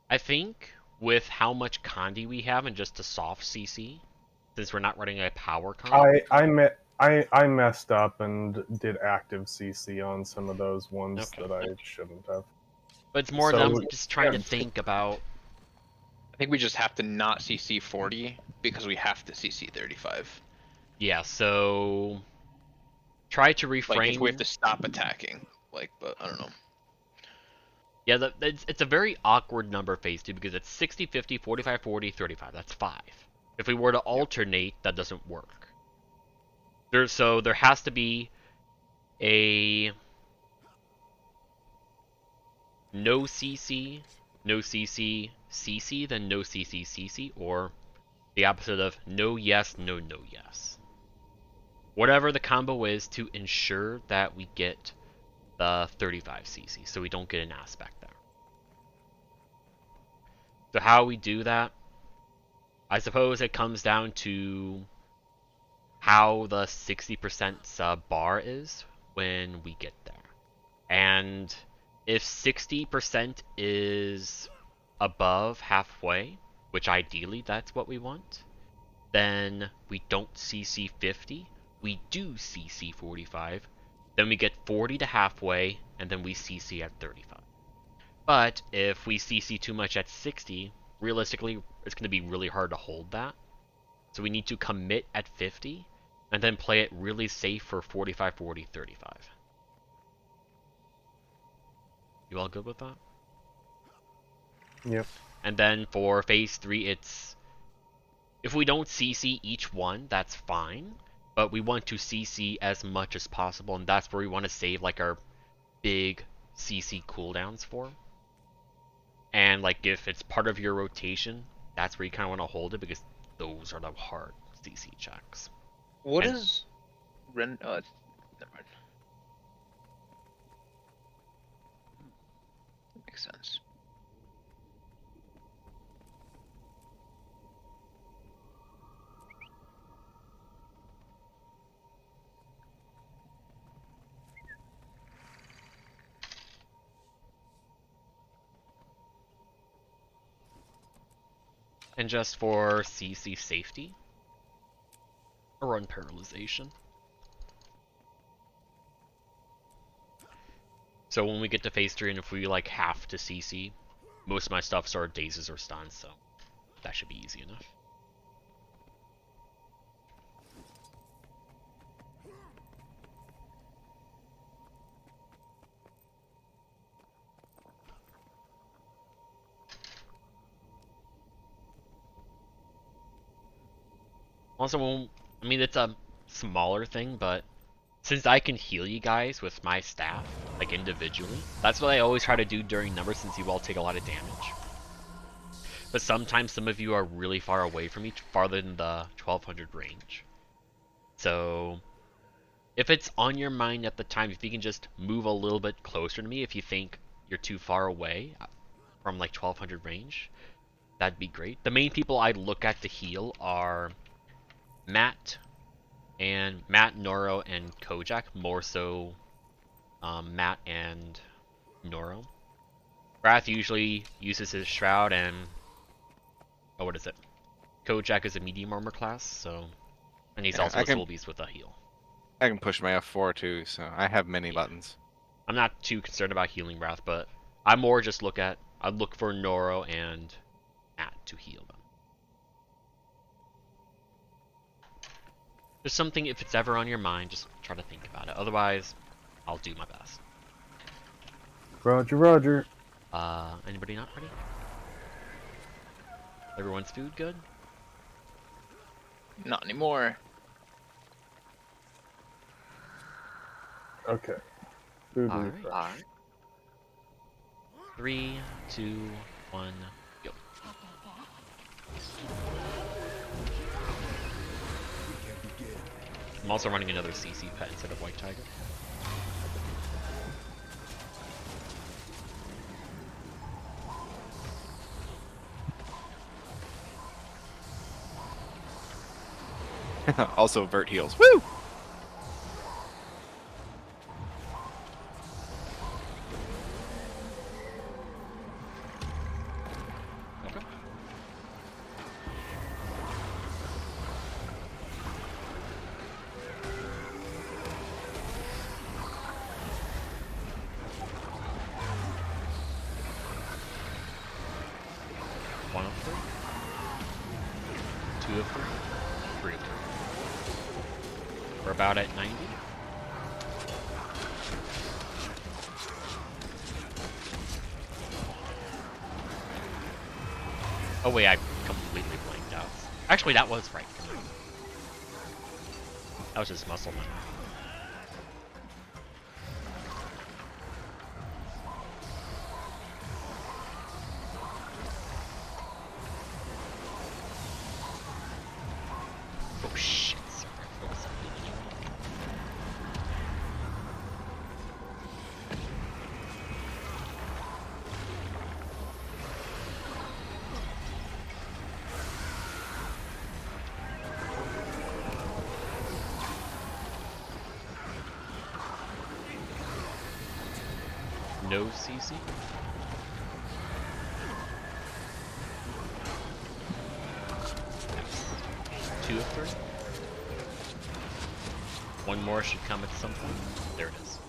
S2: I think with how much Condi we have and just a soft CC, since we're not running a power comp.
S10: I messed up and did active CC on some of those ones that I shouldn't have.
S2: But it's more
S10: So,
S2: them just trying to
S10: yeah.
S2: think about.
S7: I think we just have to not CC 40 because we have to CC 35.
S2: Yeah, so try to reframe.
S7: Like if we have to stop attacking, like, but I don't know.
S2: Yeah, it's a very awkward number phase 2 because it's 60, 50, 45, 40, 35. That's 5. If we were to alternate, that doesn't work. So there has to be a no CC, no CC, CC, then no CC, CC, or the opposite of no yes, no no yes. Whatever the combo is to ensure that we get the 35 CC, so we don't get an aspect there. So how we do that, I suppose it comes down to how the 60% sub bar is when we get there. And if 60% is above halfway, which ideally that's what we want, then we don't CC 50, we do CC 45, then we get 40 to halfway, and then we CC at 35. But if we CC too much at 60, realistically, it's going to be really hard to hold that. So we need to commit at 50, and then play it really safe for 45, 40, 35. You all good with that?
S10: Yep.
S2: And then for phase 3, it's... if we don't CC each one, that's fine. But we want to CC as much as possible, and that's where we want to save like our big CC cooldowns for. And like if it's part of your rotation, that's where you kind of want to hold it because those are the hard CC checks.
S7: What is never mind. That makes sense.
S2: And just for CC safety, I run paralyzation. So when we get to phase 3 and if we like have to CC, most of my stuffs are dazes or stuns, so that should be easy enough. Also, I mean, it's a smaller thing, but since I can heal you guys with my staff, like individually, that's what I always try to do during numbers since you all take a lot of damage. But sometimes some of you are really far away from each, farther than the 1200 range. So, if it's on your mind at the time, if you can just move a little bit closer to me if you think you're too far away from like 1200 range, that'd be great. The main people I look at to heal are Matt, Noro, and Kojak, more so Matt and Noro. Wrath usually uses his Shroud, and oh, what is it? Kojak is a medium armor class, so, and he's also a soul beast with a heal.
S4: I can push my F4 too, so I have many buttons.
S2: I'm not too concerned about healing Wrath, but I more just I look for Noro and Matt to heal them. Just something, if it's ever on your mind, just try to think about it. Otherwise, I'll do my best.
S10: Roger, roger.
S2: Anybody not ready? Everyone's food good?
S7: Not anymore.
S10: Okay. Food
S2: All
S10: refresh.
S2: right. 3, 2, 1, go. I'm also running another CC pet instead of White Tiger.
S4: Also, Vert heals. Woo!
S2: Okay. One of 3. 2 of 3. 3 of 3. We're about at 90. Oh wait, I completely blanked out. Actually, that was right. That was just muscle memory. Oh shit, sorry. Focus on me anyway. No CC? Two of three? One more should come at some point. There it is.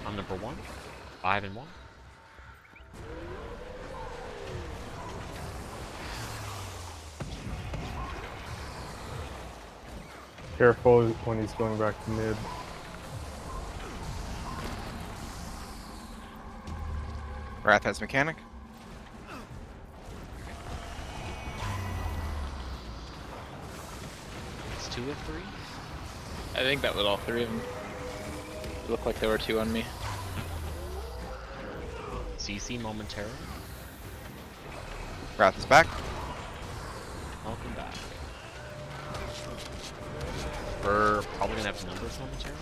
S2: I'm number 1. 5 and 1.
S10: Careful when he's going back to mid.
S4: Wrath has mechanic.
S2: It's 2 of 3.
S7: I think that was all 3 of them. It looked like there were 2 on me.
S2: CC momentarily.
S4: Wrath is back.
S2: Welcome back. We're probably gonna have numbers momentarily.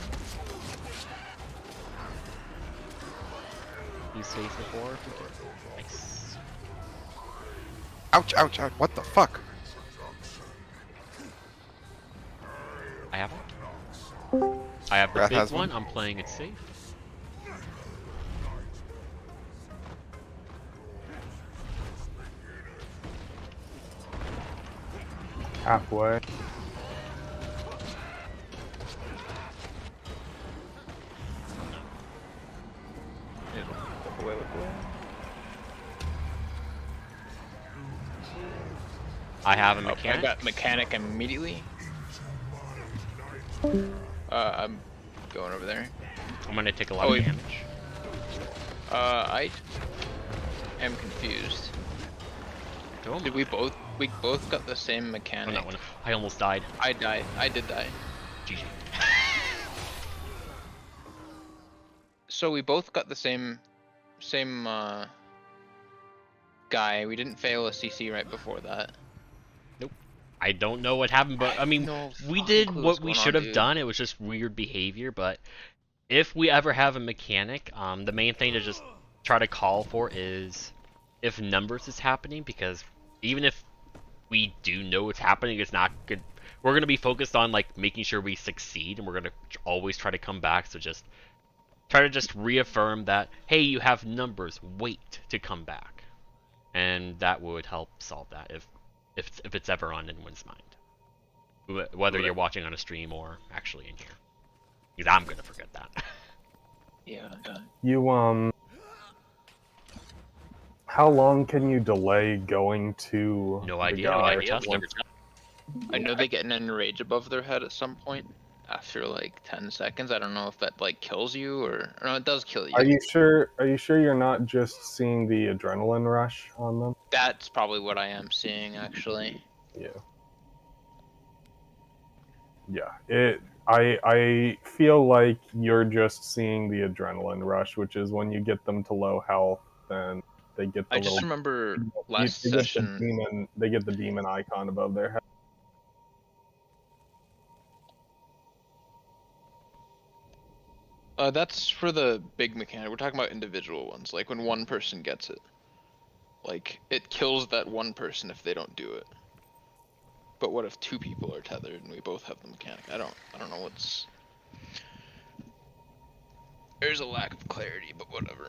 S2: He stays before if we can. Nice.
S4: Ouch, ouch, ouch. What the fuck?
S2: I have it. I have the
S4: Wrath
S2: big
S4: has
S2: one.
S4: one.
S2: I'm playing it safe.
S10: Halfway.
S2: I have a
S7: I
S2: mechanic.
S7: got mechanic immediately. I'm going over there.
S2: I'm gonna take a lot of damage.
S7: I am confused. Did we both got the same mechanic?
S2: Oh, no, I almost died.
S7: I died. I did die.
S2: GG.
S7: So we both got the same guy. We didn't fail a CC right before that.
S2: Nope. I don't know what happened, but I mean, we did what we should have done. It was just weird behavior, but if we ever have a mechanic, the main thing to just try to call for is if numbers is happening, because even if we do know what's happening, it's not good. We're going to be focused on like making sure we succeed, and we're going to always try to come back. So just try to just reaffirm that, hey, you have numbers, wait to come back. And that would help solve that if it's ever on anyone's mind. Whether you're watching on a stream or actually in here. Because I'm going to forget that.
S7: Yeah.
S10: You, how long can you delay going to
S2: No
S10: the
S2: idea.
S10: guy
S2: Never tested.
S10: once-
S7: I know they get an enrage above their head at some point after like 10 seconds. I don't know if that like kills you or no, it does kill you.
S10: Are you sure you're not just seeing the adrenaline rush on them?
S7: That's probably what I am seeing actually.
S10: Yeah. Yeah. I feel like you're just seeing the adrenaline rush, which is when you get them to low health and they get the
S7: I just
S10: little,
S7: remember
S10: they
S7: last
S10: get the
S7: session.
S10: they get the demon icon above their head.
S7: That's for the big mechanic. We're talking about individual ones, like when one person gets it. Like, it kills that one person if they don't do it. But what if 2 people are tethered and we both have the mechanic? I don't know what's... There's a lack of clarity, but whatever.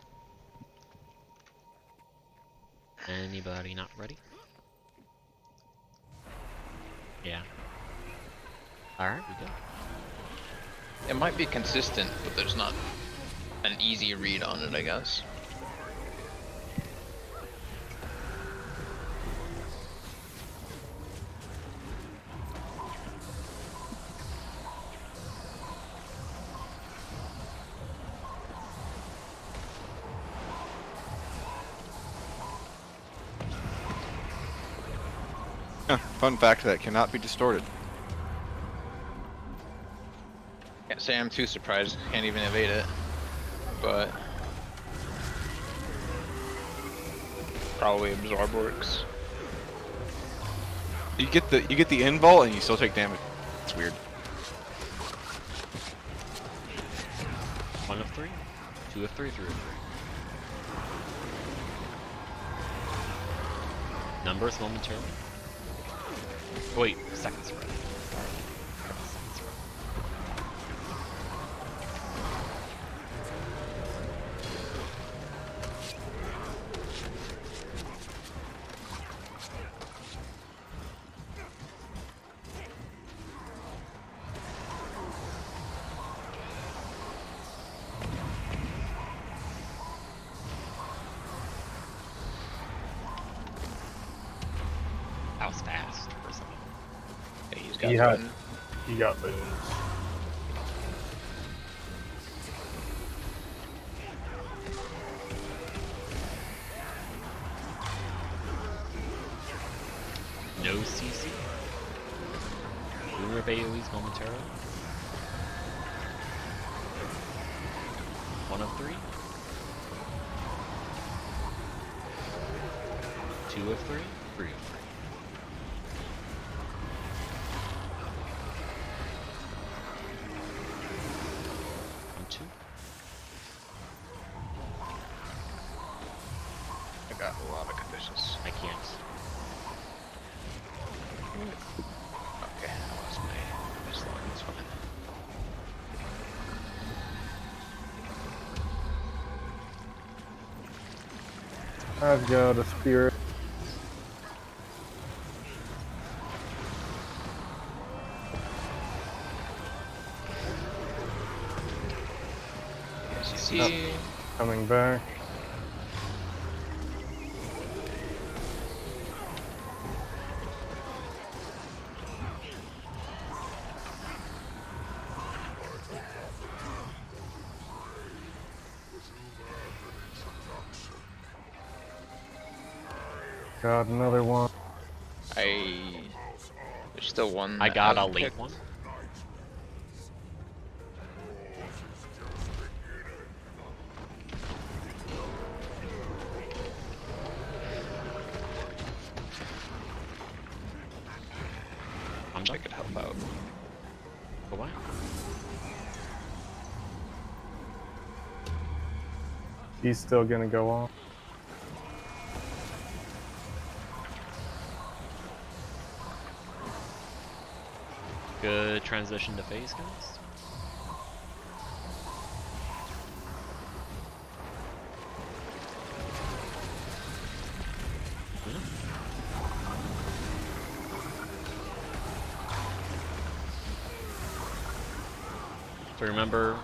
S2: Anybody not ready? Yeah. Alright, we go.
S7: It might be consistent, but there's not an easy read on it, I guess.
S4: Fun fact that cannot be distorted.
S7: Can't say I'm too surprised. Can't even evade it. But probably absorb works.
S4: You get the invul and you still take damage. It's weird.
S2: 1 of 3, 2 of 3, 3 of 3. Numbers momentarily. Oh, wait, seconds right. Seconds right. That was fast for something.
S7: Hey, he's
S10: He
S7: got
S10: had-
S7: one.
S10: He got boons.
S2: No CC. Boomer AoEs momentarily. 1 of 3. 2 of 3, 3 of 3. And 2.
S7: I got a lot of conditions.
S2: I can't.
S7: Okay, that was my slot. It's fine.
S10: I've got a spirit.
S7: CC.
S10: Coming back. Got another one.
S7: There's still one.
S2: I got a
S7: hasn't
S2: late
S7: picked.
S2: one. I'm
S7: I
S2: done.
S7: could help out.
S2: Go away.
S10: He's still gonna go off.
S2: Good transition to phase, guys. So remember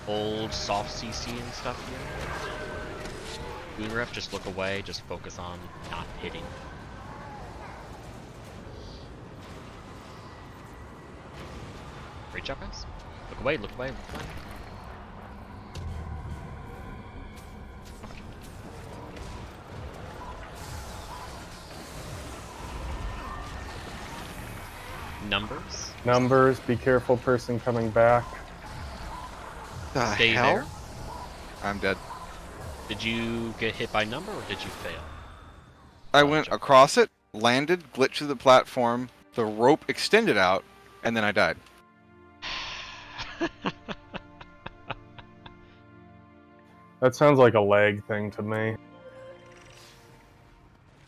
S2: old soft CC and stuff here? Moon Rep, just look away, just focus on not hitting. Great job, guys. Look away, look away, look away. Numbers.
S10: Numbers, be careful, person coming back.
S4: The
S2: Stay
S4: hell?
S2: there.
S4: I'm dead.
S2: Did you get hit by number or did you fail?
S4: I went across it, landed, glitched through the platform, the rope extended out, and then I died.
S10: That sounds like a lag thing to me.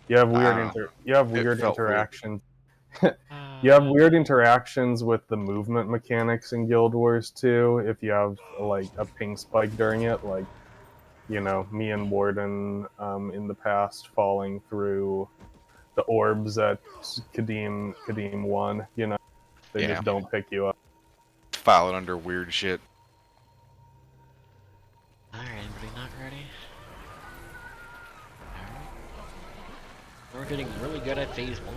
S10: You have weird
S4: It felt weird.
S10: interactions. You have weird interactions with the movement mechanics in Guild Wars too. If you have like a ping spike during it, like me and Warden in the past falling through the orbs at Kadim 1. They
S4: Yeah.
S10: just don't pick you up.
S4: File it under weird shit.
S2: Alright, anybody not ready? Alright. We're getting really good at phase 1.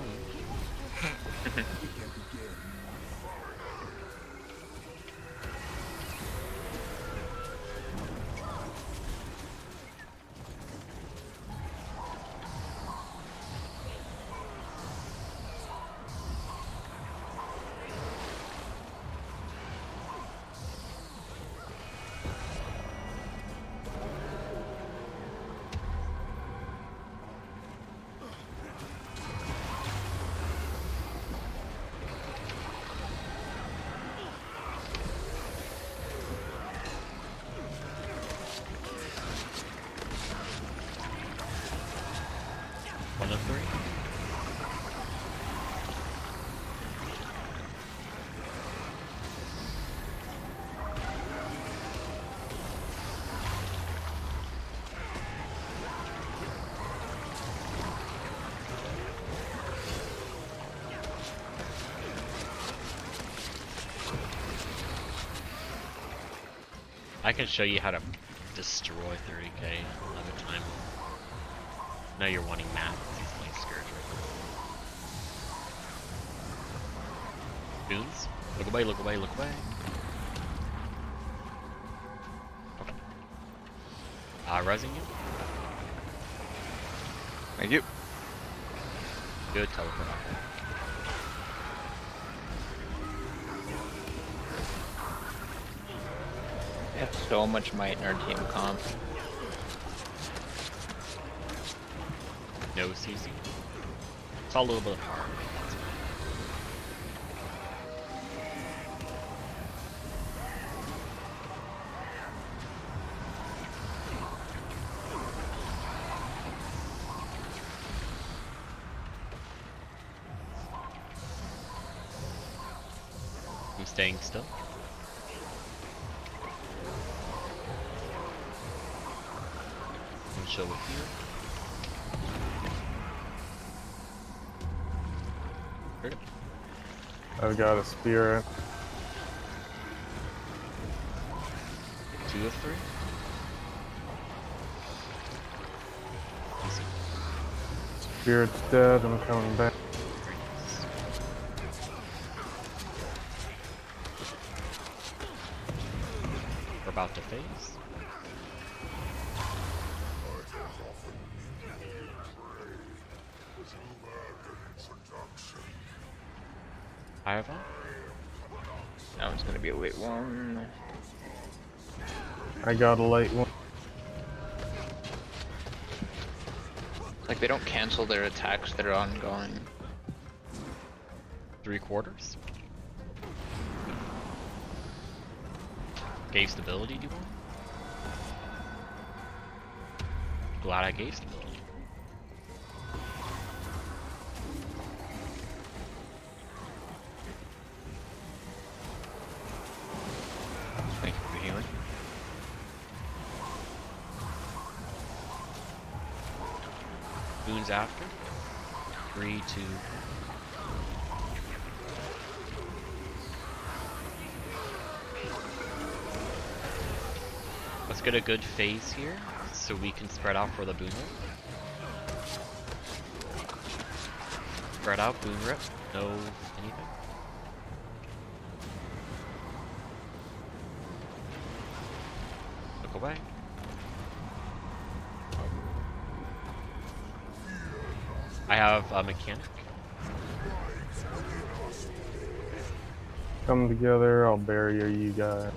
S2: I can show you how to destroy 30k another time. I know you're wanting math. He's playing Scourge right now. Boons? Look away, look away, look away. Okay. Rising you.
S4: Thank you.
S2: Good teleport out.
S7: We have so much might in our team comp.
S2: No CC. It's all a little bit hard. I'm staying still. I'm chill with you. Heard it.
S10: I've got a spirit.
S2: 2 of 3. Easy.
S10: Spirit's dead. I'm coming back.
S2: We're about to phase. Fireball?
S7: Now it's gonna be a late one.
S10: I got a late one.
S7: Like they don't cancel their attacks that are ongoing.
S2: 3/4. Gave stability, do you want? Glad I gave stability.
S4: Thank you for the healing.
S2: Boons after. 3, 2. Let's get a good phase here, so we can spread out for the boon rip. Spread out, boon rip, no anything. Look away. I have a mechanic.
S10: Come together. I'll bury you guys.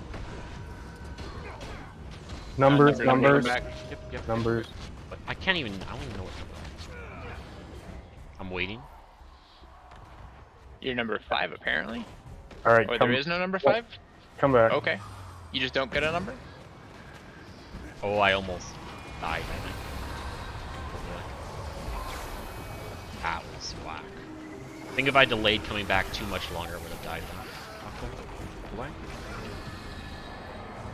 S10: Numbers.
S2: Yep.
S10: Numbers.
S2: But I don't even know what number. I'm waiting.
S7: You're number 5 apparently.
S10: All right.
S7: Or there is no number 5?
S10: Come back.
S7: Okay. You just don't get a number?
S2: Oh, I almost died, I think. That was whack. I think if I delayed coming back too much longer, I would have died then. Away.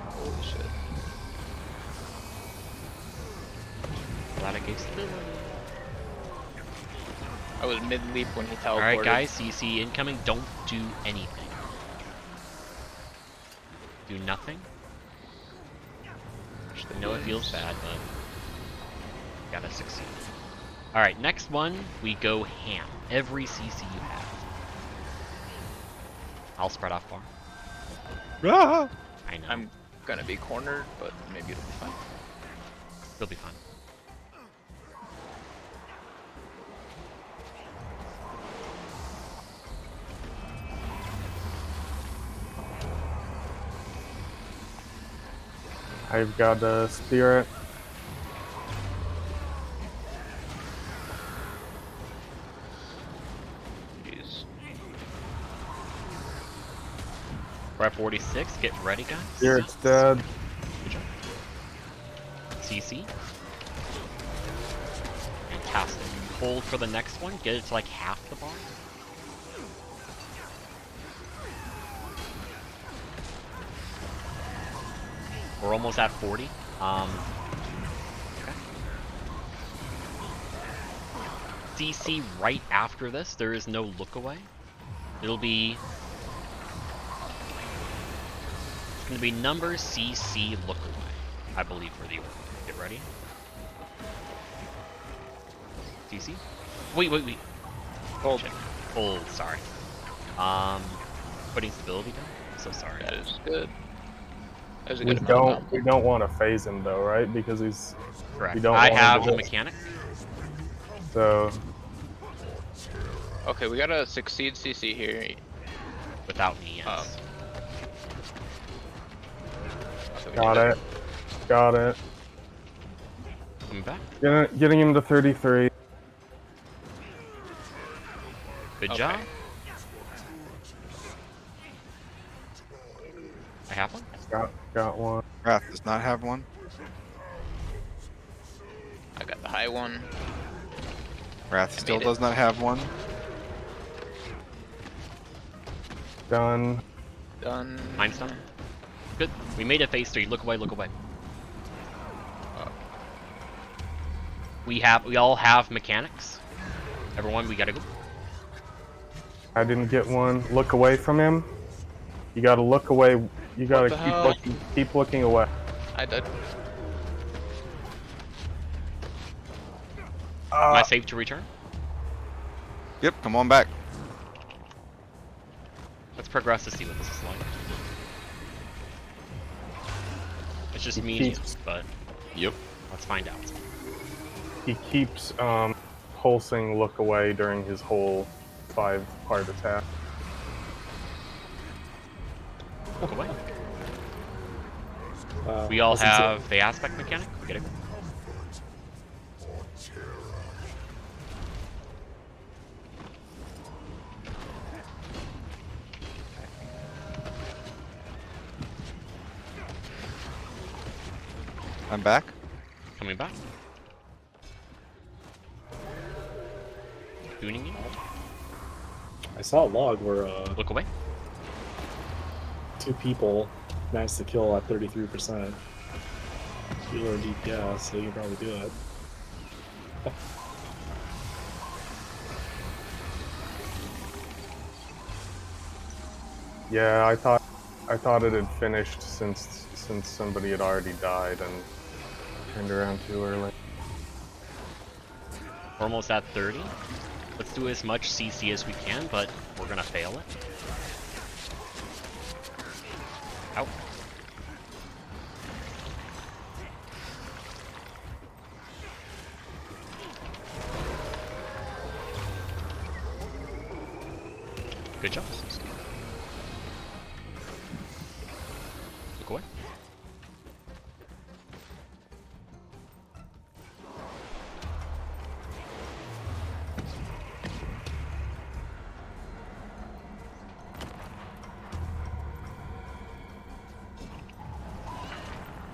S7: Holy shit.
S2: Glad I gave stability.
S7: I was mid-leap when he teleported.
S2: Alright guys, CC incoming, don't do anything. Do nothing. I know it feels bad, but gotta succeed. Alright, next one, we go ham. Every CC you have. I'll spread off far.
S4: Ah!
S2: I know.
S7: I'm gonna be cornered, but maybe it'll be fine.
S2: It'll be fine.
S10: I've got a spirit.
S7: Jeez.
S2: We're at 46, get ready guys.
S10: Spirit's dead.
S2: Good job. CC. Fantastic. Hold for the next one, get it to like half the bar. We're almost at 40. Okay. CC right after this, there is no look away. It'll be going to be numbers CC look away, I believe, for the order. Get ready. CC? Wait.
S7: Hold.
S2: Hold, sorry. Putting stability down? I'm so sorry.
S7: That is good. That was a
S10: We
S7: good amount.
S10: don't want to phase him though, right? Because he's
S2: Correct.
S10: we don't
S2: I
S10: want
S2: have
S10: him
S2: the
S10: to
S2: mechanic.
S10: So
S7: Okay, we gotta succeed CC here.
S2: Without me, yes.
S7: Okay, we
S10: got
S7: did
S10: it. Got it.
S2: Coming back.
S10: Getting him to 33.
S2: Good
S7: Okay.
S2: job. I have one.
S10: Got one.
S4: Wrath does not have one.
S7: I got the high one.
S4: Wrath
S7: I
S4: still
S7: made it.
S4: does not have one.
S10: Done.
S7: Done.
S2: Mine's done. Good. We made it phase 3. Look away, look away. We all have mechanics. Everyone, we gotta go.
S10: I didn't get one. Look away from him. You gotta look away. You gotta
S7: the hell?
S10: keep looking away.
S7: I did.
S2: Am I safe to return?
S4: Yep, come on back.
S2: Let's progress to see what this is like. It's just
S10: He
S2: me,
S10: keeps-
S2: but
S4: Yep.
S2: let's find out.
S10: He keeps pulsing look away during his whole 5-part attack.
S2: Look away.
S1: Wow.
S2: We all
S1: That's insane.
S2: have the aspect mechanic. We gotta go.
S4: I'm back.
S2: Coming back. Tuning in.
S1: I saw a log where
S2: Look away.
S1: 2 people managed to kill at 33%. You are DPS, so you can probably do it.
S10: Yeah, I thought it had finished since somebody had already died and turned around too early.
S2: We're almost at 30. Let's do as much CC as we can, but we're gonna fail it. Ow. Good job. Look away.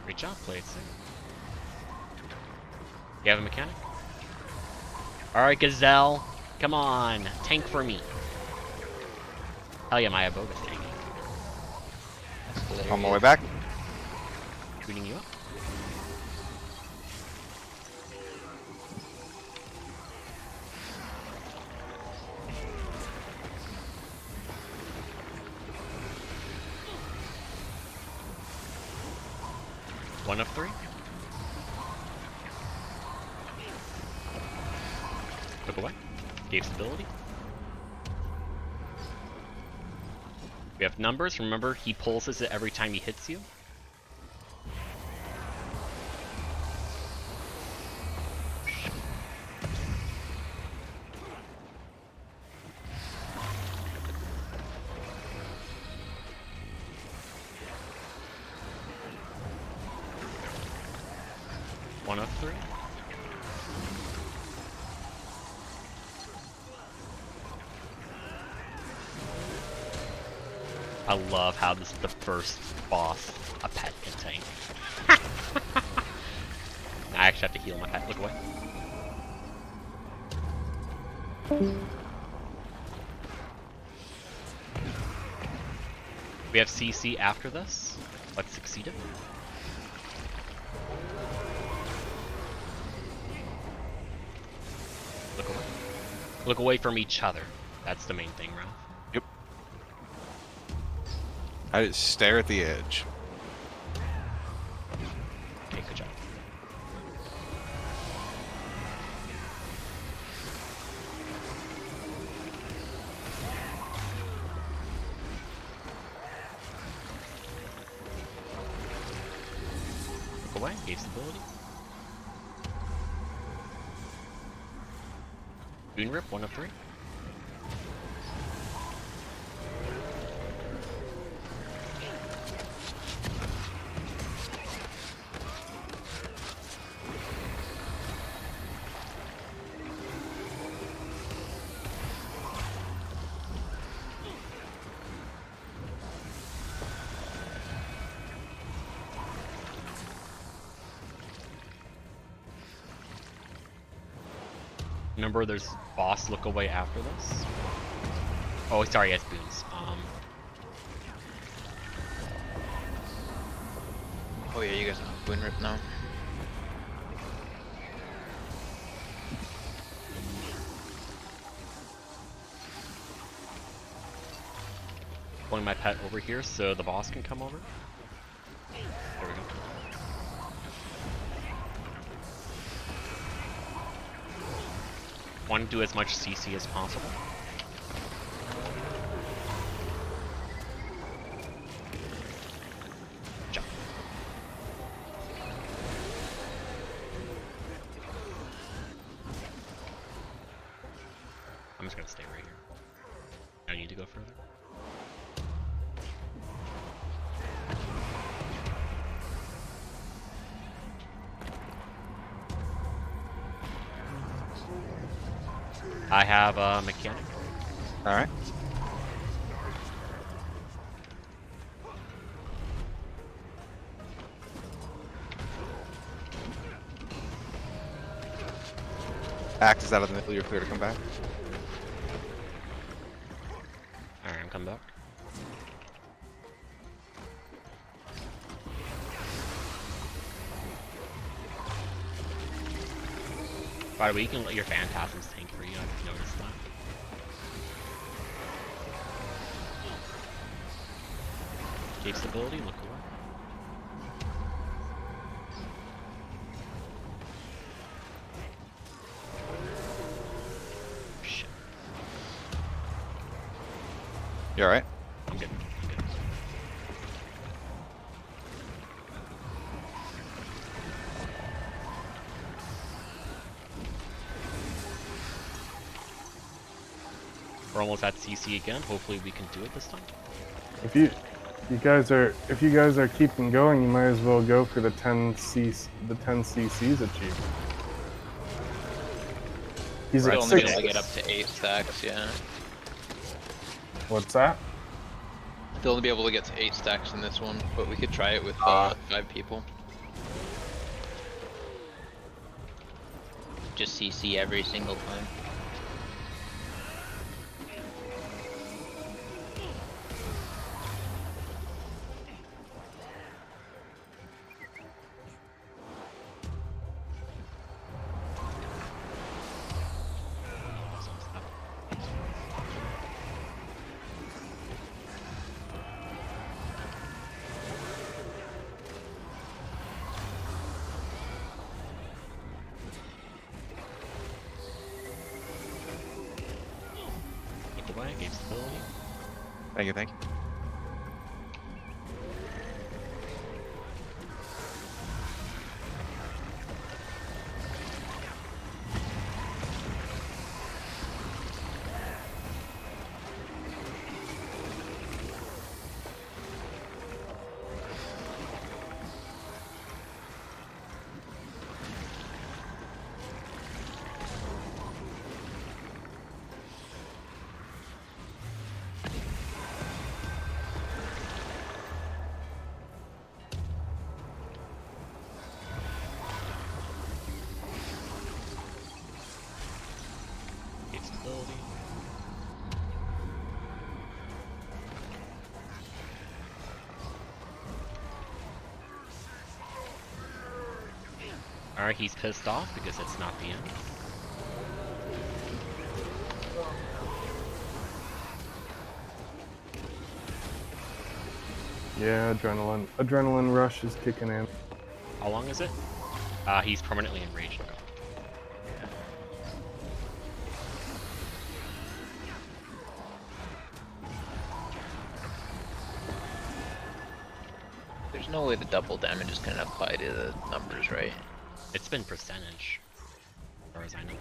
S2: Great job, played safe. You have a mechanic? Alright, Gazelle. Come on. Tank for me. Hell yeah, my bogus tanking.
S4: On my way back.
S2: Shooting you up. One of 3. Look away. Gave stability. We have numbers. Remember, he pulses it every time he hits you. One of 3. I love how this is the first boss a pet can tank. I actually have to heal my pet. Look away. We have CC after this. Let's succeed it. Look away. Look away from each other. That's the main thing, Ralph.
S4: Yep. I just stare at the edge.
S2: away, gauge stability. Boon Rip, 1 of 3. Remember, there's boss look away after this. Oh, sorry, it's boons.
S7: Oh yeah, you guys have Boon Rip now.
S2: Pulling my pet over here so the boss can come over. There we go. Want to do as much CC as possible. Jump. I'm just gonna stay right here. I need to go further. I have a mechanic.
S4: Alright. Axe is out of the middle, you're clear to come back.
S2: Alright, I'm coming back. By the way, you can let your phantasms tank for you, I've noticed that. Gauge stability, look away. Shit.
S4: You alright?
S2: I'm good. We're almost at CC again. Hopefully we can do it this time.
S10: If you guys are keeping going, you might as well go for the 10 CCs achievement. He's
S7: We're
S10: at
S7: only
S10: 6.
S7: gonna get up to 8 stacks, yeah.
S10: What's that?
S7: Still only be able to get to 8 stacks in this one, but we could try it with 5 people.
S13: Just CC every single time.
S2: Gauge stability.
S4: Thank you, thank you.
S2: Gauge stability. Alright, he's pissed off because it's not the end.
S10: Yeah, adrenaline rush is kicking in.
S2: How long is it? He's permanently enraged.
S13: There's no way the double damage is gonna apply to the numbers, right?
S2: It's been percentage, as far as I know.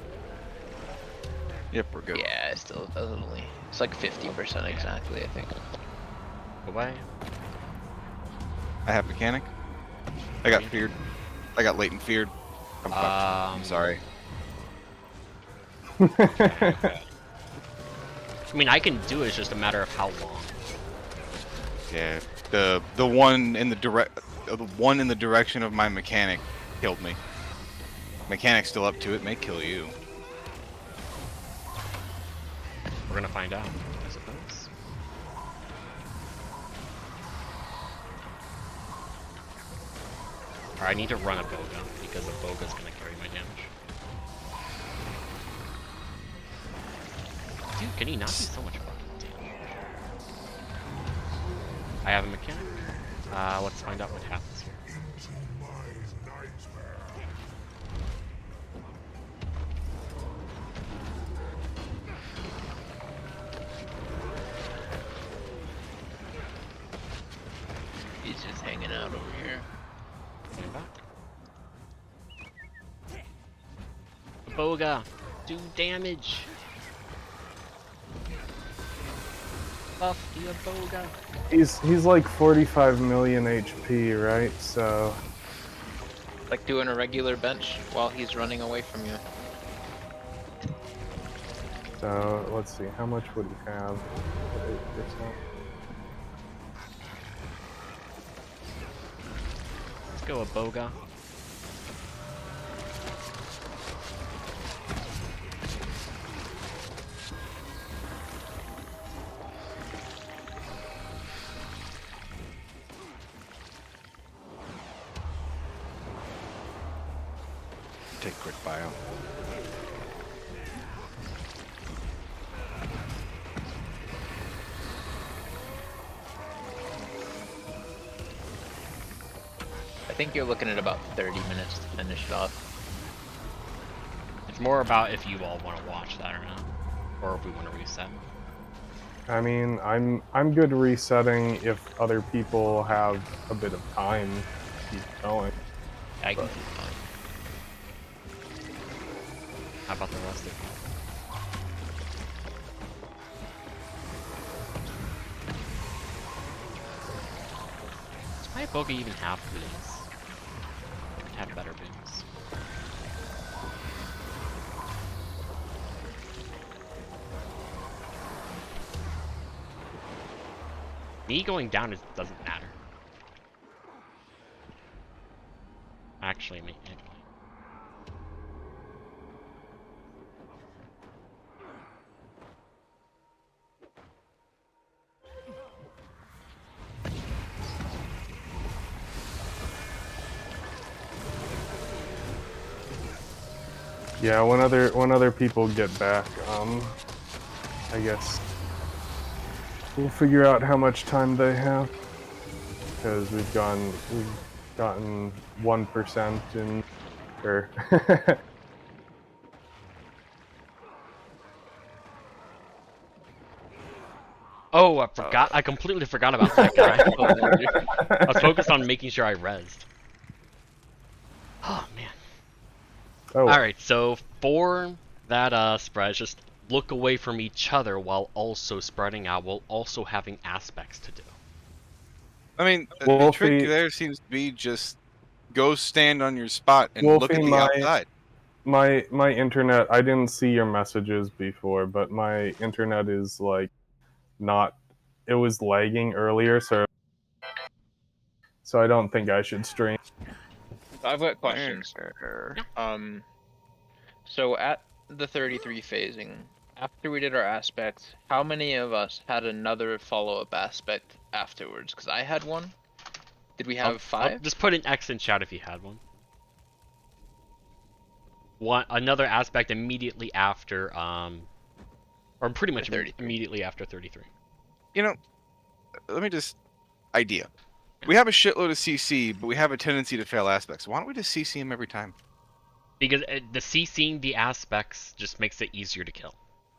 S4: Yep, we're good.
S13: Yeah, it's still totally. It's like 50% exactly, I think.
S2: Away.
S4: I have mechanic. I got feared. I got latent feared. I'm fucked. I'm sorry.
S2: I mean, I can do it. It's just a matter of how long.
S4: Yeah, the one in the direction of my mechanic killed me. Mechanic's still up to it. May kill you.
S2: We're gonna find out, I suppose. Alright, I need to run a Boga, because a Boga's gonna carry my damage. Dude, can he not do so much fucking damage? I have a mechanic. Let's find out what happens here.
S13: He's just hanging out over here.
S2: Stand back. Boga, do damage. Buff the Boga.
S10: He's like 45 million HP, right? So
S13: Like doing a regular bench while he's running away from you.
S10: let's see, how much would he have? 8%.
S2: Let's go a Boga.
S4: Take quick bio.
S13: I think you're looking at about 30 minutes to finish it off.
S2: It's more about if you all want to watch that or not, or if we want to reset.
S10: I mean, I'm good resetting if other people have a bit of time to keep going.
S2: I can keep going. How about the rest of you? Does my Boga even have booms? It have better booms. Me going down doesn't matter. Actually, me. Anyway.
S10: Yeah, when other people get back, I guess we'll figure out how much time they have, because we've gotten 1% in, or
S2: Oh, I forgot. I completely forgot about that guy. I was focused on making sure I rezzed. Oh man.
S10: Oh.
S2: Alright, so for that spread, just look away from each other while also spreading out, while also having aspects to do.
S4: I mean, the trick there seems to be just go stand on your spot and look at the outside.
S10: My internet, I didn't see your messages before, but my internet is like not, it was lagging earlier, so I don't think I should stream.
S7: I've got questions. So at the 33 phasing, after we did our aspects, how many of us had another follow-up aspect afterwards? Because I had one. Did we have 5?
S2: Just put an X in chat if you had one. Another aspect immediately after, or pretty much immediately after 33.
S4: You know, let me just idea. We have a shitload of CC, but we have a tendency to fail aspects. Why don't we just CC them every time?
S2: Because the CCing the aspects just makes it easier to kill.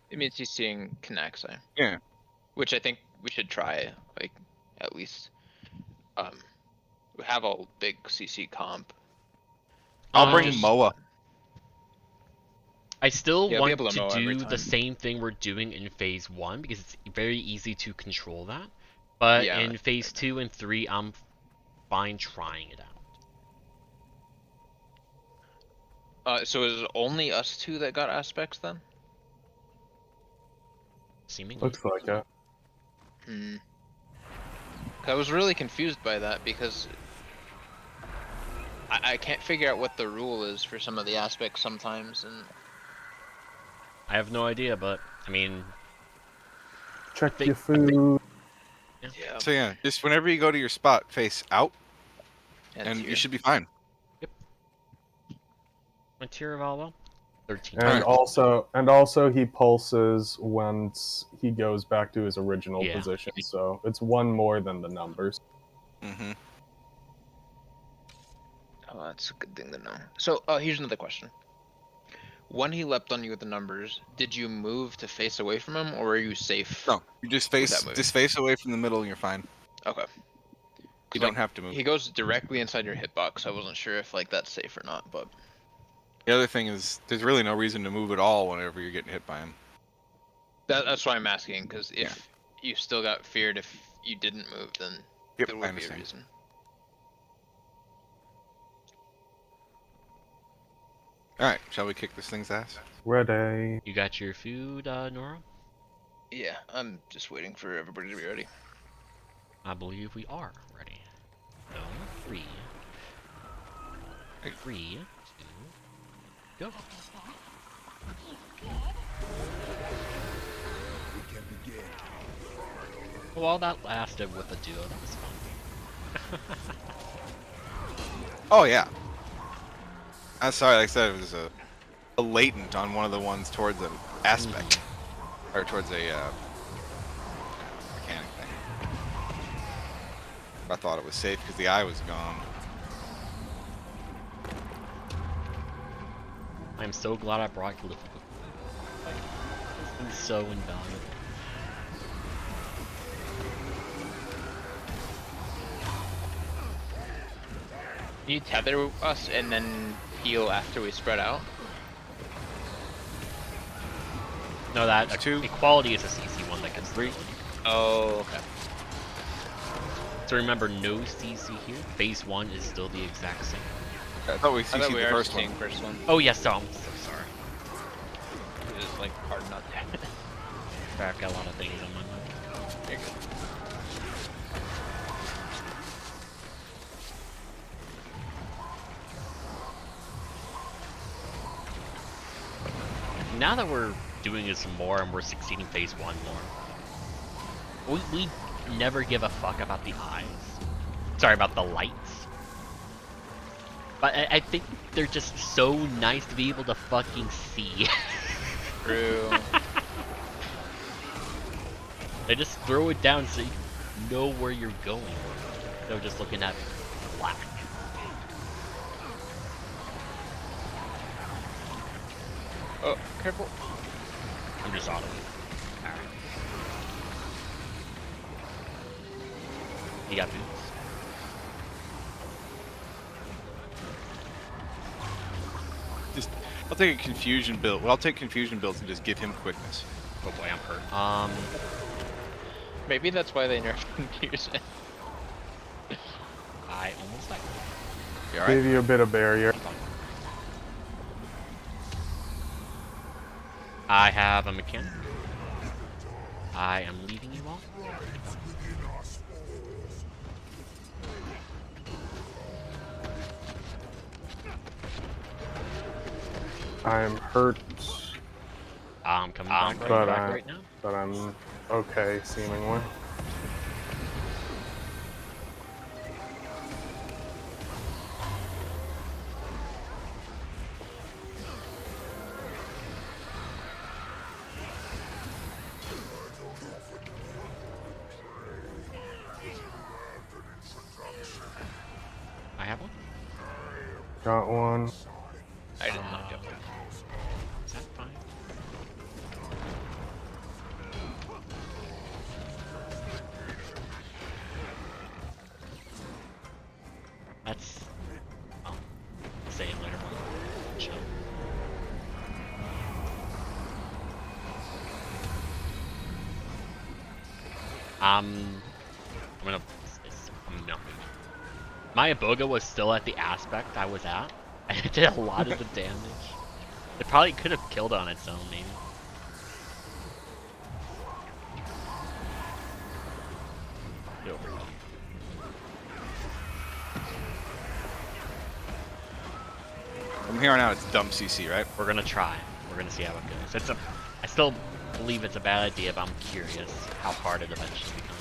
S7: It means CCing connects,
S4: Yeah.
S7: Which I think we should try, like, at least.
S13: have a big CC comp.
S4: I'll bring
S2: just-
S4: Moa.
S2: I still
S13: Yeah, I'll be
S2: want
S13: able to
S2: to
S13: mow every
S2: do the
S13: time.
S2: same thing we're doing in phase 1 because it's very easy to control that. But
S13: Yeah,
S2: in phase 2 and 3, I'm fine trying it out.
S13: So is it only us two that got aspects then?
S2: Seemingly.
S10: Looks like it.
S13: Hmm. I was really confused by that because I can't figure out what the rule is for some of the aspects sometimes, and
S2: I have no idea, but I mean,
S10: Check your food.
S13: yeah.
S4: So yeah, just whenever you go to your spot, face out, and
S13: here.
S4: you should be fine.
S2: Tier available? 13.
S10: And also he pulses once he goes back to his original
S2: Yeah.
S10: position, so it's one more than the numbers.
S4: Mm-hmm.
S13: Oh, that's a good thing to know. So, here's another question. When he leapt on you with the numbers, did you move to face away from him, or were you safe?
S4: No, you just face away from the middle, and you're fine.
S13: Okay.
S4: You don't have to move.
S13: He goes directly inside your hitbox. I wasn't sure if like that's safe or not, but
S4: The other thing is, there's really no reason to move at all whenever you're getting hit by him.
S13: that's why I'm asking. Because if you still got feared if you didn't move, then
S4: Yep,
S13: there
S4: I
S13: would be a
S4: understand.
S13: reason.
S4: Alright, shall we kick this thing's ass?
S10: Ready.
S2: You got your food, Nora?
S13: Yeah, I'm just waiting for everybody to be ready.
S2: I believe we are ready. So, 3, 2, go. Well, that lasted with a duo. That was fun.
S4: Oh yeah. I'm sorry, like I said, it was a latent on one of the ones towards an aspect. Or towards a mechanic thing. I thought it was safe because the eye was gone.
S2: I'm so glad I brought Glyph. Like, this is so invaluable.
S13: Can you tether us and then heal after we spread out?
S2: No, that equality is a CC one that gets 3.
S13: Oh, okay.
S2: So remember, no CC here. Phase 1 is still the exact same.
S4: I thought we CC'd the first one.
S13: First one.
S2: Oh yes, so I'm so sorry.
S13: It is like hard not to.
S2: Sorry, I've got a lot of things on my mind.
S13: You're good.
S2: Now that we're doing this more and we're succeeding phase 1 more, we never give a fuck about the eyes. Sorry, about the lights. But I think they're just so nice to be able to fucking see.
S13: True.
S2: They just throw it down so you know where you're going. They're just looking at black.
S13: Oh, careful.
S2: I'm just auto. Alright. You got boots.
S4: Just, I'll take a confusion build. Well, I'll take confusion builds and just give him quickness.
S2: Oh boy, I'm hurt.
S13: Maybe that's why they nerfed confusion.
S2: I almost died.
S4: You alright?
S10: Give you a bit of barrier.
S2: I have a mechanic. I am leaving you all.
S10: I'm hurt,
S2: I'm coming back right now.
S10: but I'm okay, seemingly.
S2: I have one.
S10: Got one.
S13: I did not go.
S2: Is that fine? That's. I'll say it later. Chill. I'm gonna. I'm not moving. My Iboga was still at the aspect I was at, and it did a lot of the damage. It probably could have killed on its own, maybe. Get over here.
S4: From here on out, it's dumb CC, right?
S2: We're gonna try. We're gonna see how it goes. I still believe it's a bad idea, but I'm curious how hard it eventually becomes.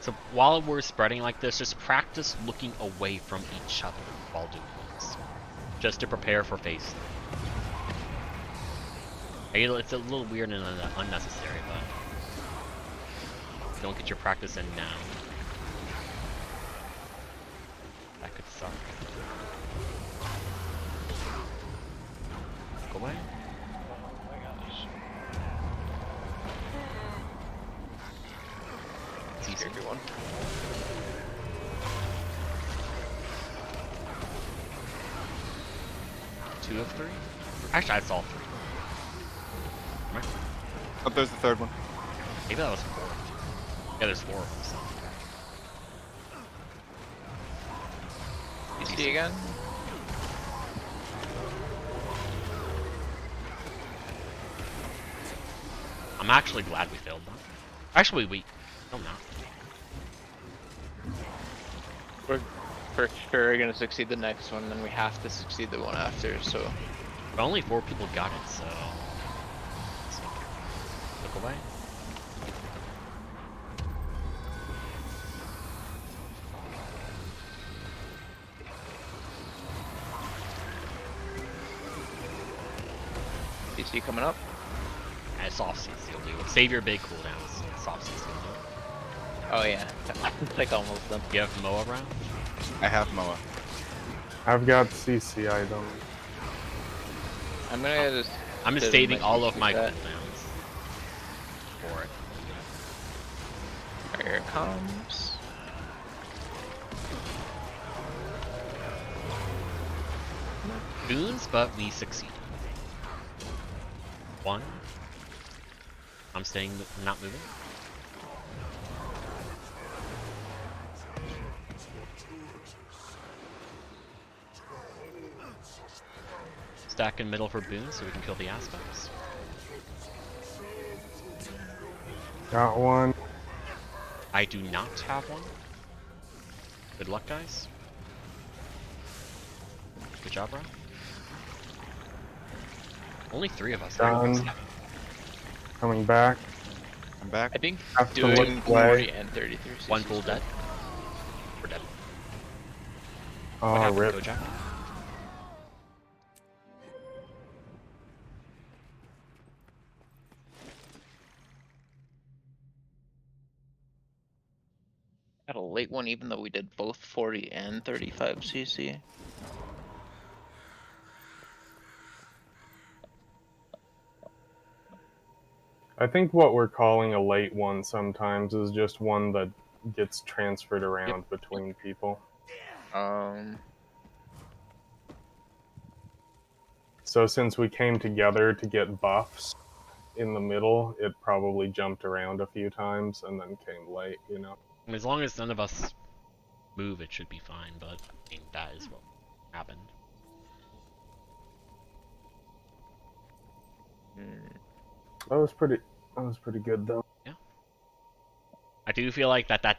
S2: So while we're spreading like this, just practice looking away from each other while doing this. Just to prepare for phase 3. It's a little weird and unnecessary, but don't get your practice in now. That could suck. Go away. Easy.
S13: Everyone.
S2: 2 of 3? Actually, I saw 3.
S4: Oh, there's the third one.
S2: Maybe that was 4. Yeah, there's 4 of them. So.
S13: You see again?
S2: I'm actually glad we failed that. Actually, no, not.
S13: We're for sure gonna succeed the next one, then we have to succeed the one after, so.
S2: But only 4 people got it, so. Look away.
S13: DC coming up?
S2: And soft CC will do. Save your big cooldowns. Soft CC will do.
S13: Oh yeah, like almost done.
S2: You have Moa around?
S4: I have Moa.
S10: I've got CC items.
S13: I'm gonna just.
S2: I'm just saving all of my cooldowns for it.
S13: Here it comes.
S2: Boons, but we succeed. 1. I'm staying, not moving. Stack in middle for boons so we can kill the aspects.
S10: Got one.
S2: I do not have one. Good luck, guys. Good job, bro. Only 3 of us.
S10: Done. Coming back.
S4: I'm back.
S13: I think
S10: Have to
S13: doing
S10: look away.
S13: 40 and 33.
S2: One full dead. We're dead. What
S10: Oh,
S2: happened,
S10: rip.
S2: Kojak?
S13: Had a late one, even though we did both 40 and 35 CC.
S10: I think what we're calling a late one sometimes is just one that gets transferred around between people. So since we came together to get buffs in the middle, it probably jumped around a few times and then came late, you know?
S2: I mean, as long as none of us move, it should be fine, but I mean, that is what happened.
S10: That was pretty good though.
S2: Yeah. I do feel like that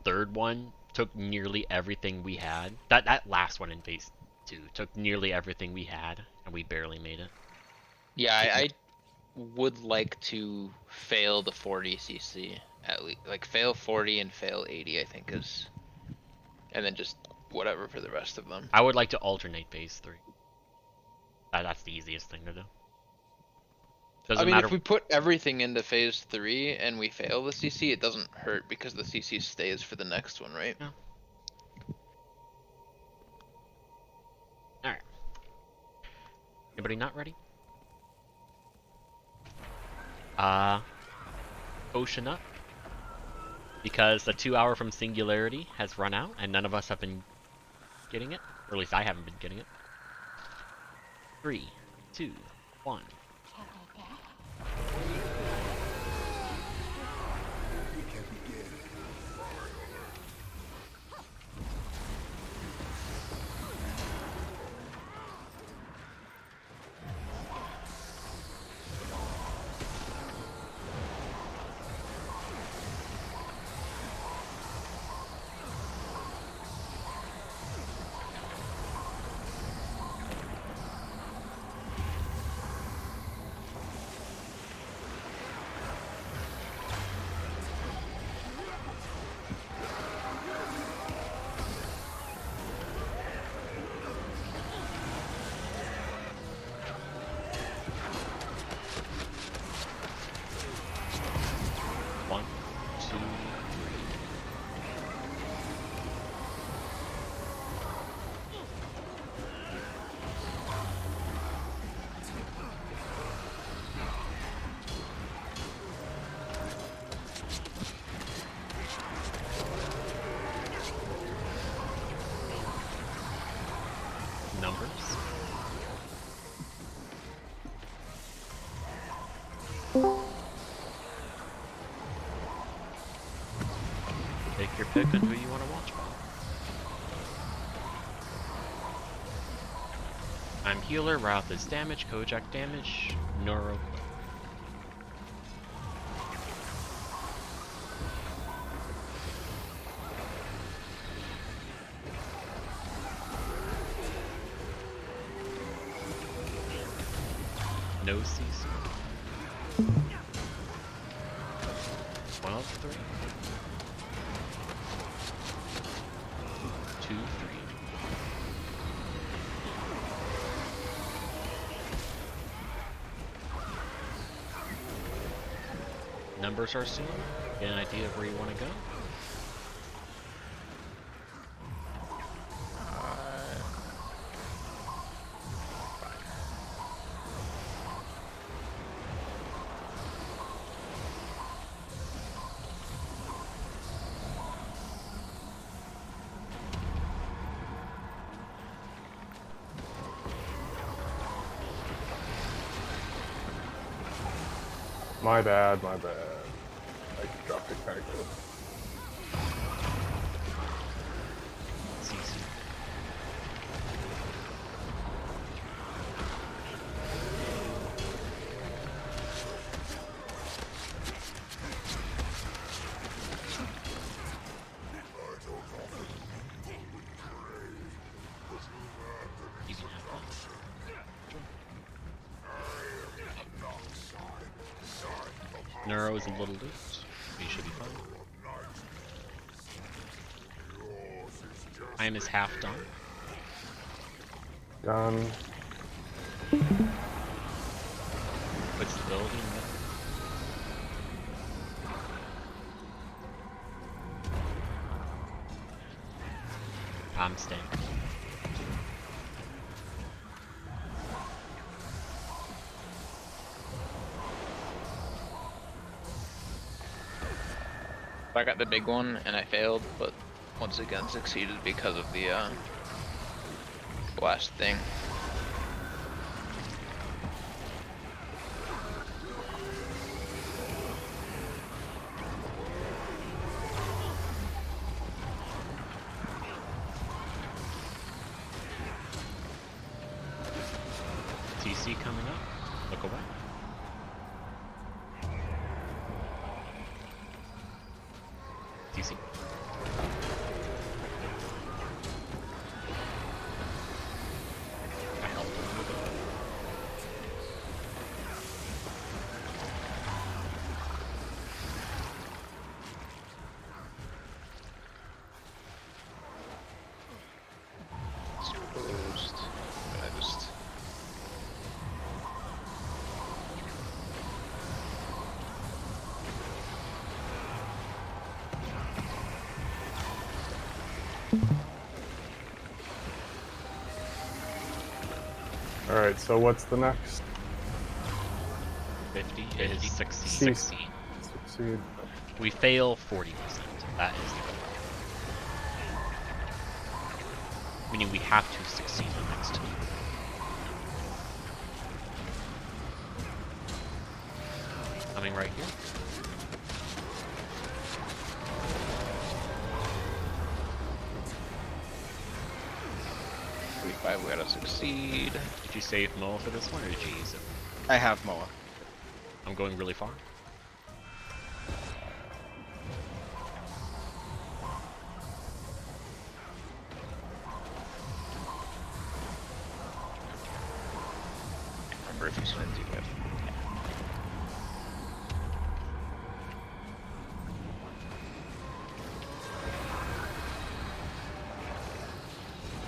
S2: third one took nearly everything we had. That last one in phase 2 took nearly everything we had, and we barely made it.
S13: Yeah, I would like to fail the 40 CC at least, like fail 40 and fail 80. I think is, and then just whatever for the rest of them.
S2: I would like to alternate phase 3. That's the easiest thing to do. Doesn't
S13: I mean,
S2: matter.
S13: if we put everything into phase 3 and we fail the CC, it doesn't hurt because the CC stays for the next one, right?
S2: Yeah. Alright. Anybody not ready? Ocean up. Because the 2 hour from Singularity has run out and none of us have been getting it. Or at least I haven't been getting it. 3, 2, 1. Numbers. Take your pick on who you want to watch by. I'm healer, Routh is damage, Kojak damage, Neuro. No CC. 1 of 3. 2, 3. Numbers are soon. Get an idea of where you want to go.
S10: My bad, my bad. I dropped a character.
S2: Neuro is a little loose. He should be fine. Time is half done.
S10: Done.
S2: Put stability in the I'm staying.
S13: I got the big one and I failed, but once again succeeded because of the last thing.
S2: TC coming up. Look away. TC. I held a little bit.
S10: Alright, so what's the next?
S2: 50 is succeed.
S10: Succeed. Succeed.
S2: We fail 40%. That is the goal. Meaning we have to succeed the next time. Coming right here.
S13: We gotta succeed.
S2: Did you save Moa for this one, or did you use it?
S4: I have Moa.
S2: I'm going really far.
S13: Remember if he's gonna do it.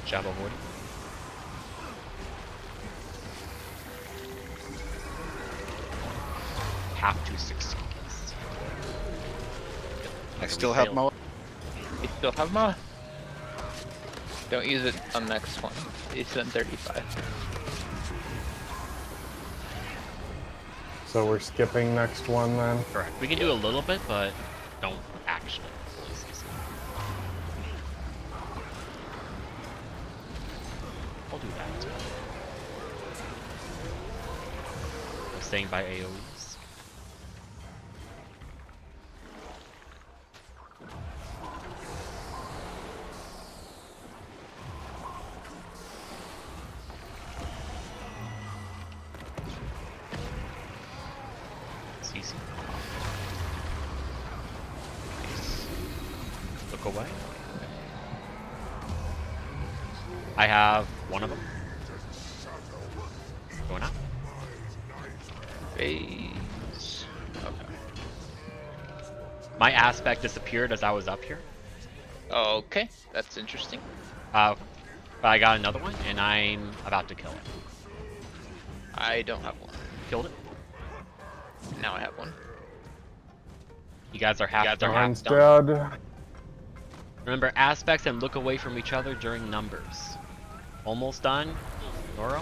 S2: Jab avoid. Have to succeed.
S4: I still have Moa.
S13: You still have Moa? Don't use it on next one. It's on 35.
S10: So we're skipping next one then?
S2: Correct. We can do a little bit, but don't actually. I'll do that. I'm staying by AoEs. CC. Look away. I have one of them. Going out.
S13: Phase. Okay.
S2: My aspect disappeared as I was up here.
S13: Okay, that's interesting.
S2: But I got another one, and I'm about to kill it.
S13: I don't have one.
S2: Killed it.
S13: Now I have one.
S2: You guys are half done.
S10: Mine's dead.
S2: Remember aspects and look away from each other during numbers. Almost done. Noro.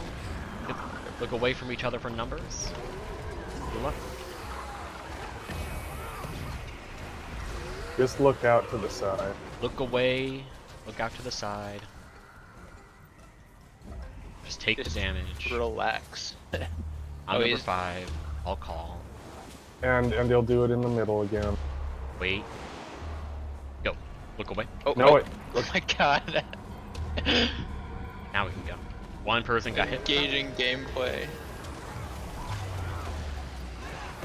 S2: Look away from each other for numbers. Good luck.
S10: Just look out to the side.
S2: Look away. Look out to the side. Just take the damage.
S13: Relax.
S2: I'm number 5. I'll call.
S10: And you'll do it in the middle again.
S2: Wait. Go. Look away.
S13: Oh,
S10: no,
S13: oh my god.
S2: Now we can go. One person got hit.
S13: Engaging gameplay.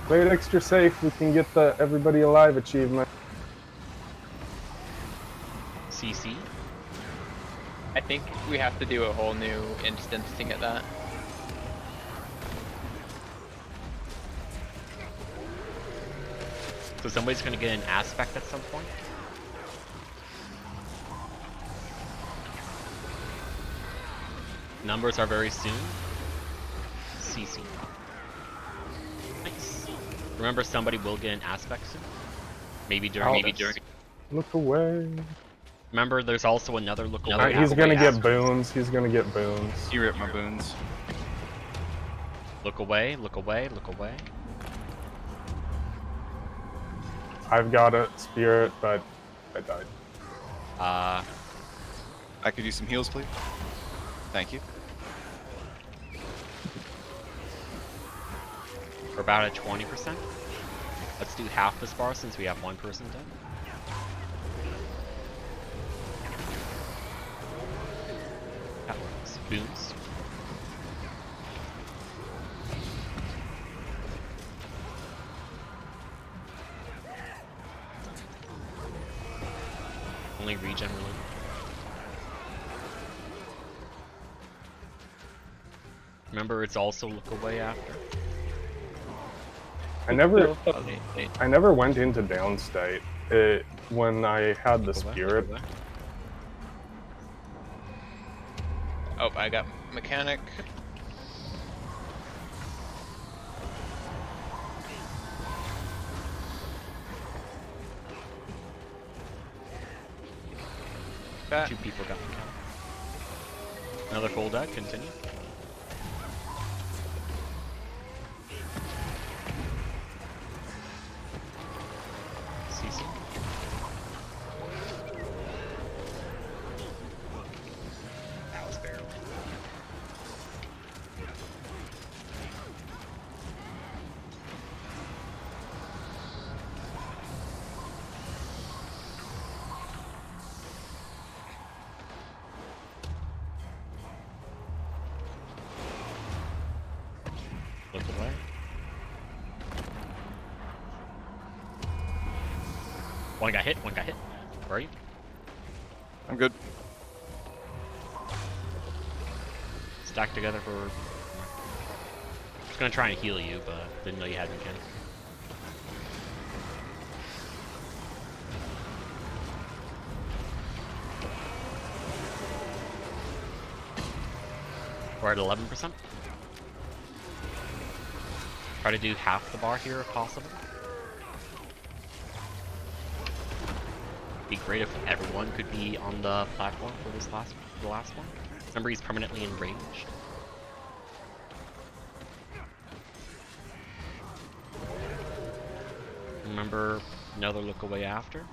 S10: Play it extra safe, we can get the everybody alive achievement.
S2: CC.
S13: I think we have to do a whole new instance to get that.
S2: So somebody's gonna get an aspect at some point? Numbers are very soon. CC. Nice. Remember, somebody will get an aspect soon. Maybe during.
S10: Look away.
S2: Remember, there's also another look away.
S10: Alright, he's gonna get boons. He's gonna get boons.
S4: You ripped my boons.
S2: Look away. Look away. Look away.
S10: I've got a spirit, but I died.
S4: I could use some heals, please. Thank you.
S2: We're about at 20%. Let's do half this bar since we have one person dead. That works. Boons. Only regen really. Remember, it's also look away after.
S10: I never went into downstate when I had the spirit.
S13: Oh, I got mechanic.
S2: Two people got mechanic. Another full deck, continue. One got hit, one got hit. Where are you?
S4: I'm good.
S2: Stack together for... Just gonna try and heal you, but didn't know you had mechanic. We're at 11%. Try to do half the bar here if possible. Be great if everyone could be on the platform for the last one. Remember, he's permanently enraged. Remember, another look away after.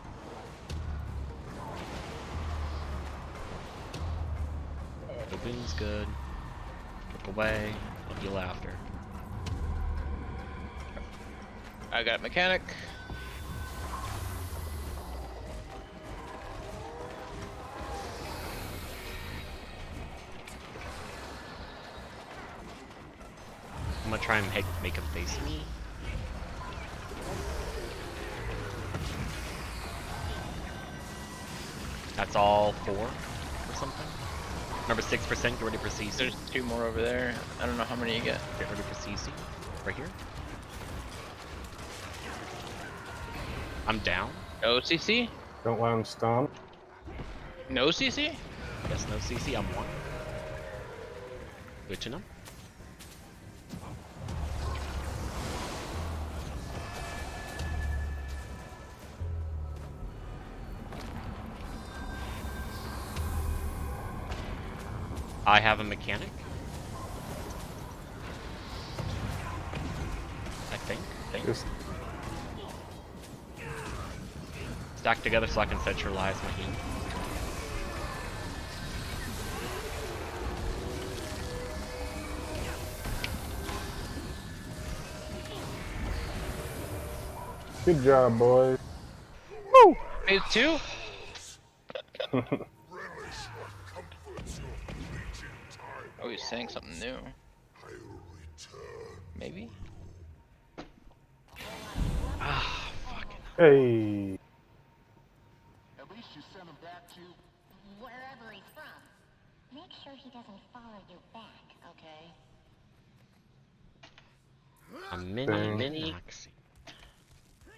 S2: The wind's good. Look away. I'll heal after.
S13: I got mechanic.
S2: I'm gonna try and make him face me. That's all 4 or something. Number 6%, get ready for CC.
S13: There's 2 more over there. I don't know how many you get.
S2: Get ready for CC. Right here. I'm down.
S13: No CC?
S10: Don't let him stomp.
S13: No CC?
S2: Yes, no CC. I'm 1. Good to know. I have a mechanic. I think.
S10: Just
S2: Stack together so I can centralize my heat.
S10: good job, boys.
S13: Woo! Phase 2? Oh, he's saying something new. Maybe?
S2: Ah, fucking.
S10: Hey.
S12: At least you sent him back to wherever he's from. Make sure he doesn't follow you back, okay?
S2: A mini maxi.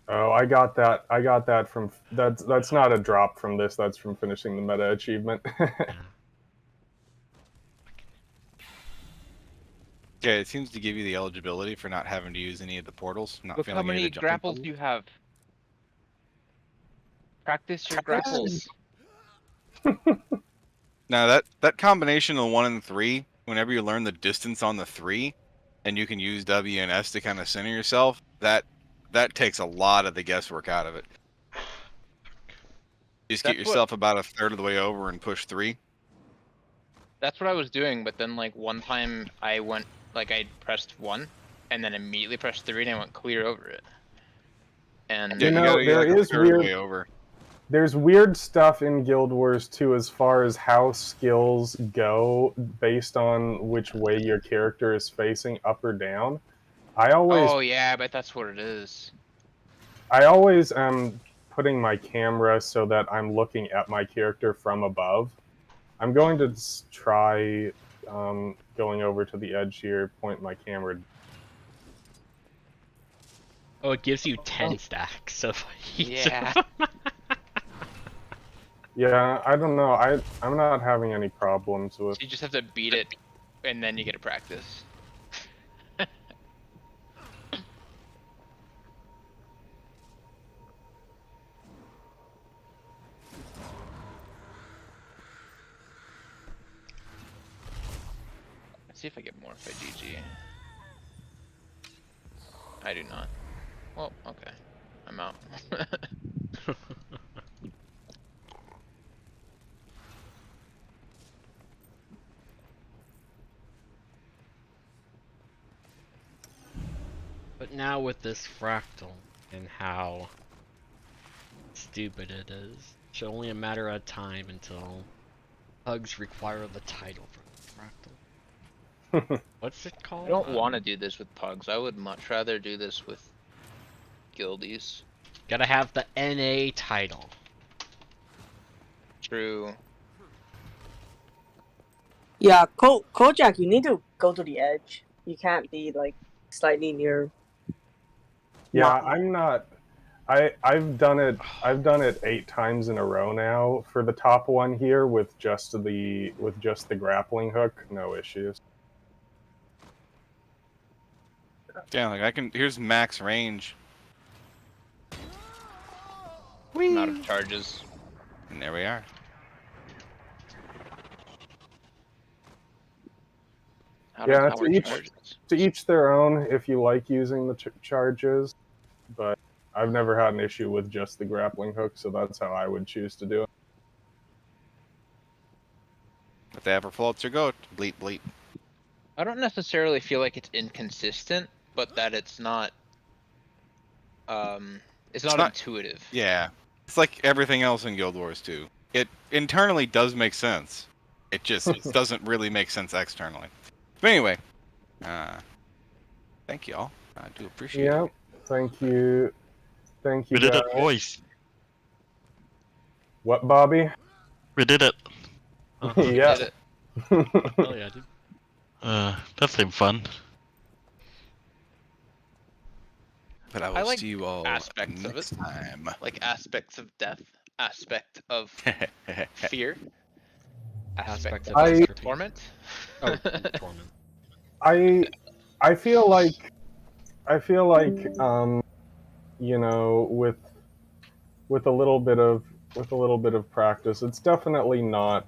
S10: Oh, I got that. I got that from that's not a drop from this. That's from finishing the meta achievement.
S4: Yeah, it seems to give you the eligibility for not having to use any of the portals. Not
S13: Look
S4: feeling
S13: how many
S4: any of the jumping
S13: grapples
S4: puzzles.
S13: you have. Practice your grapples.
S4: Now that combination of 1 and 3, whenever you learn the distance on the 3, and you can use W and S to kind of center yourself, that takes a lot of the guesswork out of it. Just get yourself about a third of the way over and push 3.
S13: That's what I was doing, but then like one time I went, like I pressed 1, and then immediately pressed 3, and I went clear over it. And
S10: You know, there is weird. There's weird stuff in Guild Wars 2 as far as how skills go based on which way your character is facing, up or down.
S13: Oh yeah, I bet that's what it is.
S10: I always am putting my camera so that I'm looking at my character from above. I'm going to try going over to the edge here, point my camera.
S2: Oh, it gives you 10 stacks of heat.
S13: Yeah.
S10: Yeah, I don't know. I'm not having any problems with.
S13: So you just have to beat it, and then you get to practice. Let's see if I get more if I GG. I do not. Well, okay. I'm out.
S2: But now with this fractal and how stupid it is, it's only a matter of time until Pugs require the title from the fractal. What's it called?
S13: I don't want to do this with Pugs. I would much rather do this with Guildies.
S2: Gotta have the NA title.
S13: True.
S3: Yeah, Kojak, you need to go to the edge. You can't be like slightly near.
S10: Yeah,
S3: Not-
S10: I'm not. I've done it. I've done it 8 times in a row now for the top one here with just the grappling hook. No issues.
S4: Yeah, like I can. Here's max range.
S13: I'm out of charges.
S4: And there we are.
S13: Out
S10: Yeah,
S13: of charges.
S10: to each their own. If you like using the charges, but I've never had an issue with just the grappling hook, so that's how I would choose to do it.
S4: If they ever floats your goat, bleep bleep.
S13: I don't necessarily feel like it's inconsistent, but that it's not not intuitive.
S4: Yeah, it's like everything else in Guild Wars 2. It internally does make sense. It just doesn't really make sense externally. But anyway, thank y'all. I do appreciate
S10: Yeah,
S4: it.
S10: thank you. Thank you.
S14: We did
S10: guys.
S14: it, boys.
S10: What, Bobby?
S14: We did it.
S10: Yeah.
S13: Did it.
S2: Oh yeah, dude.
S14: That seemed fun.
S4: But I will
S13: I like
S4: see you all
S13: aspects of
S4: next
S13: it.
S4: time.
S13: Like aspects of death, aspect of fear, aspect of
S10: I-
S13: torment.
S2: Oh, torment.
S10: I feel like you know, with a little bit of practice, it's definitely not.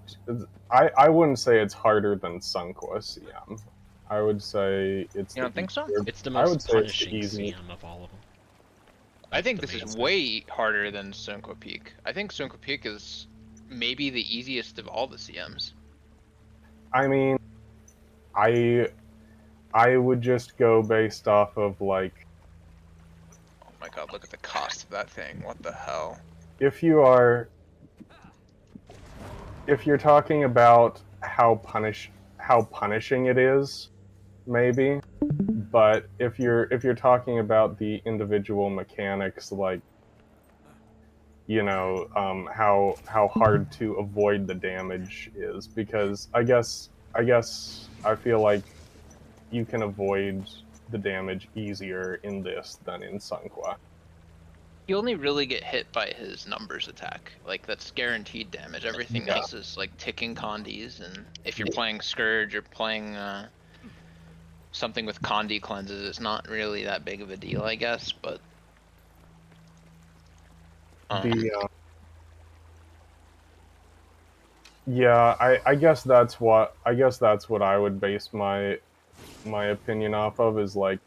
S10: I wouldn't say it's harder than Sunqua CM. I would say it's.
S13: You don't think so?
S2: It's the
S10: I would
S2: most
S10: say it's the
S2: punishing
S10: easiest.
S2: CM of all of them.
S13: I think
S2: the
S13: this is
S2: main
S13: way harder than Sunqua Peak. I think Sunqua Peak is maybe the easiest of all the CMs.
S10: I mean, I would just go based off of like,
S13: Oh my god, look at the cost of that thing. What the hell?
S10: if you're talking about how punishing it is, maybe. But if you're talking about the individual mechanics, like, you know, how hard to avoid the damage is, because I guess I feel like you can avoid the damage easier in this than in Sunqua.
S13: You only really get hit by his numbers attack. Like, that's guaranteed damage. Everything
S10: Yeah.
S13: else is like ticking condies, and if you're playing Scourge or playing something with condi cleanses, it's not really that big of a deal, I guess, but
S10: Yeah, I guess that's what I would base my opinion off of, is like,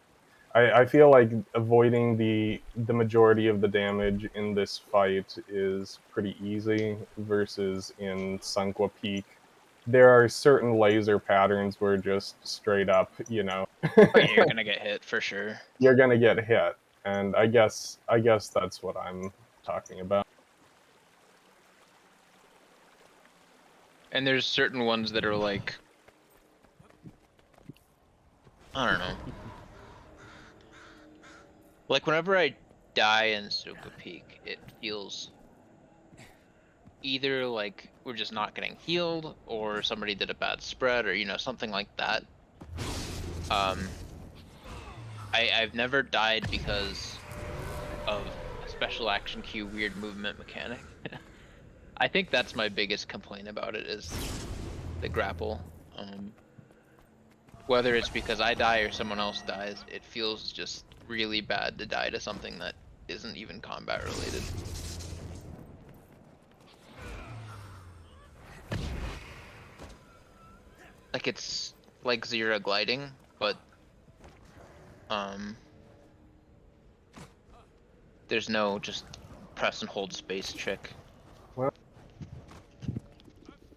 S10: I feel like avoiding the majority of the damage in this fight is pretty easy, versus in Sunqua Peak. There are certain laser patterns where just straight up, you know,
S13: you're gonna get hit for sure.
S10: you're gonna get hit, and I guess that's what I'm talking about.
S13: And there's certain ones that are like, I don't know. Like, whenever I die in Sunqua Peak, it feels either like we're just not getting healed, or somebody did a bad spread, or, you know, something like that. I've never died because of a special action Q weird movement mechanic. I think that's my biggest complaint about it, is the grapple. Whether it's because I die or someone else dies, it feels just really bad to die to something that isn't even combat related. Like, it's like Zero gliding, but there's no just press and hold space trick.
S10: Well,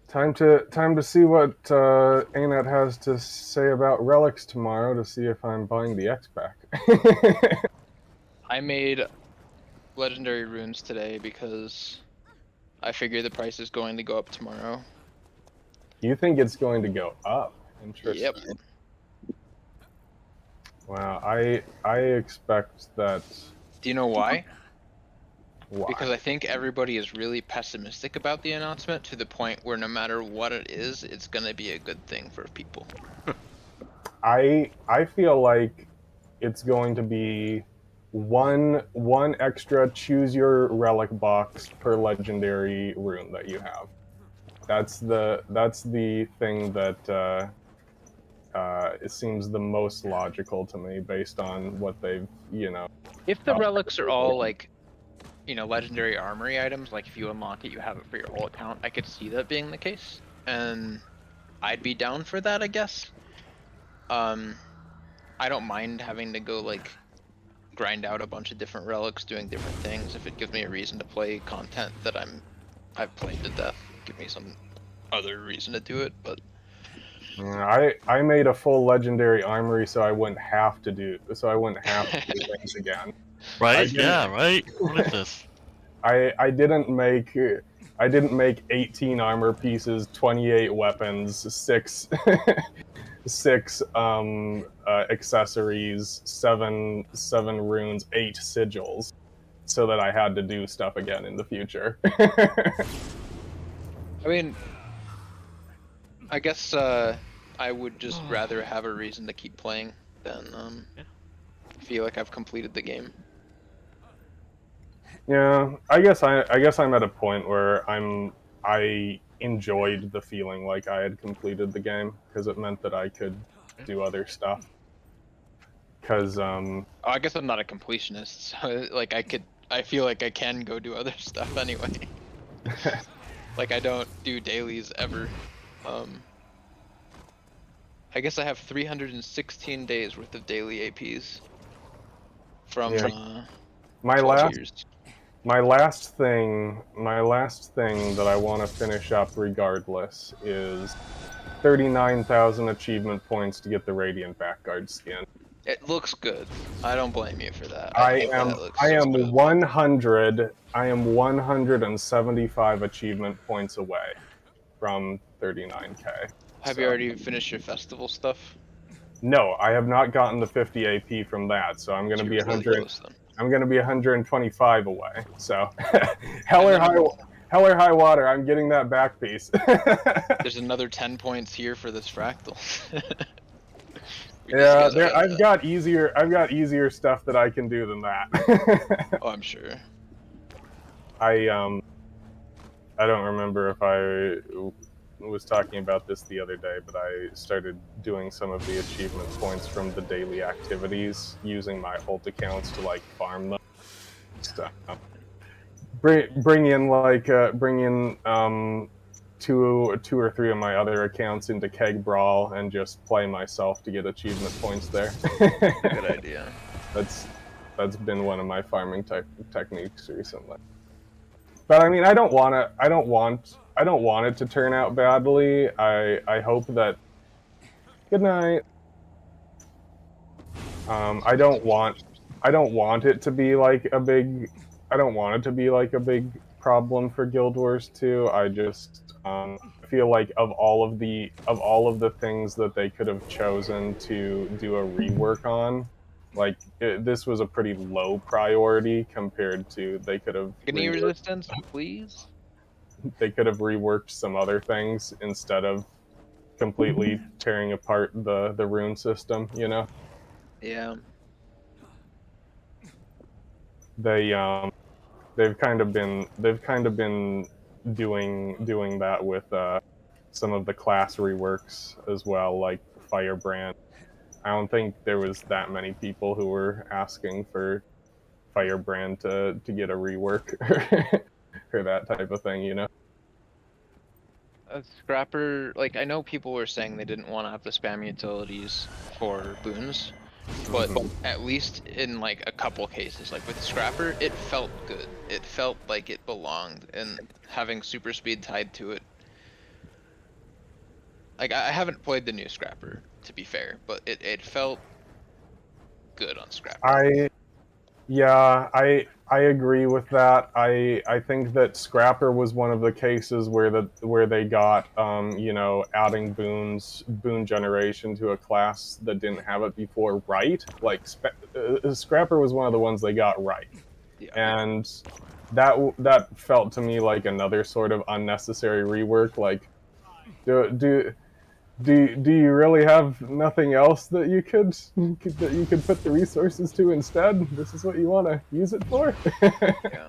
S10: time to see what Anet has to say about relics tomorrow, to see if I'm buying the X pack.
S13: I made legendary runes today because I figure the price is going to go up tomorrow.
S10: You think it's going to go up? Interesting.
S13: Yep.
S10: Wow, I expect that.
S13: Do you know why?
S10: Why?
S13: Because I think everybody is really pessimistic about the announcement to the point where no matter what it is, it's gonna be a good thing for people.
S10: I feel like it's going to be one extra choose your relic box per legendary rune that you have. That's the thing that it seems the most logical to me based on what they've
S13: If the relics are all like, legendary armory items, like if you unlock it, you have it for your whole account, I could see that being the case, and I'd be down for that, I guess. I don't mind having to go like grind out a bunch of different relics doing different things if it gives me a reason to play content that I've played to death. Give me some other reason to do it, but
S10: I made a full legendary armory so I wouldn't have to do things again.
S14: Right? Yeah, right? What is this?
S10: I didn't make 18 armor pieces, 28 weapons, 6 6 accessories, 7 runes, 8 sigils, so that I had to do stuff again in the future.
S13: I mean, I guess I would just rather have a reason to keep playing than feel like I've completed the game.
S10: Yeah, I guess I'm at a point where I enjoyed the feeling like I had completed the game because it meant that I could do other stuff. Because
S13: Oh, I guess I'm not a completionist, so like I feel like I can go do other stuff anyway. Like I don't do dailies ever. I guess I have 316 days worth of daily APs from
S10: my
S13: 12
S10: last
S13: years.
S10: my last thing that I want to finish up regardless is 39,000 achievement points to get the Radiant Backguard skin.
S13: It looks good. I don't blame you for that.
S10: I am 175 achievement points away from 39k.
S13: Have you already finished your festival stuff?
S10: No, I have not gotten the 50 AP from that, so I'm going to be 100. Really close, I'm going to be 125 away. So, hell or high water, I'm getting that back piece.
S13: There's another 10 points here for this fractal.
S10: Yeah, I've got easier stuff that I can do than that.
S13: Oh, I'm sure.
S10: I don't remember if I was talking about this the other day, but I started doing some of the achievement points from the daily activities using my ult accounts to like farm them. So, bring in two or three of my other accounts into Keg Brawl and just play myself to get achievement points there.
S13: Good idea.
S10: That's been one of my farming techniques recently. But I mean, I don't want it to turn out badly. I hope that. Good night. I don't want it to be like a big. I don't want it to be like a big problem for Guild Wars 2. I just feel like of all of the things that they could have chosen to do a rework on, like this was a pretty low priority compared to they could have.
S13: Any resistance, please?
S10: They could have reworked some other things instead of completely tearing apart the rune system. You know.
S13: Yeah.
S10: They've kind of been doing that with some of the class reworks as well, like Firebrand. I don't think there was that many people who were asking for Firebrand to get a rework or that type of thing, you know.
S13: Scrapper, like I know people were saying they didn't want to have the spam utilities for boons, but at least in like a couple cases, like with Scrapper, it felt good. It felt like it belonged, and having super speed tied to it. Like I haven't played the new Scrapper, to be fair, but it felt good on Scrapper.
S10: I agree with that. I think that Scrapper was one of the cases where they got adding boon generation to a class that didn't have it before right. Like Scrapper was one of the ones they got right.
S13: Yeah.
S10: And that felt to me like another sort of unnecessary rework. Like, do you really have nothing else that you could put the resources to instead? This is what you want to use it for?
S13: Yeah.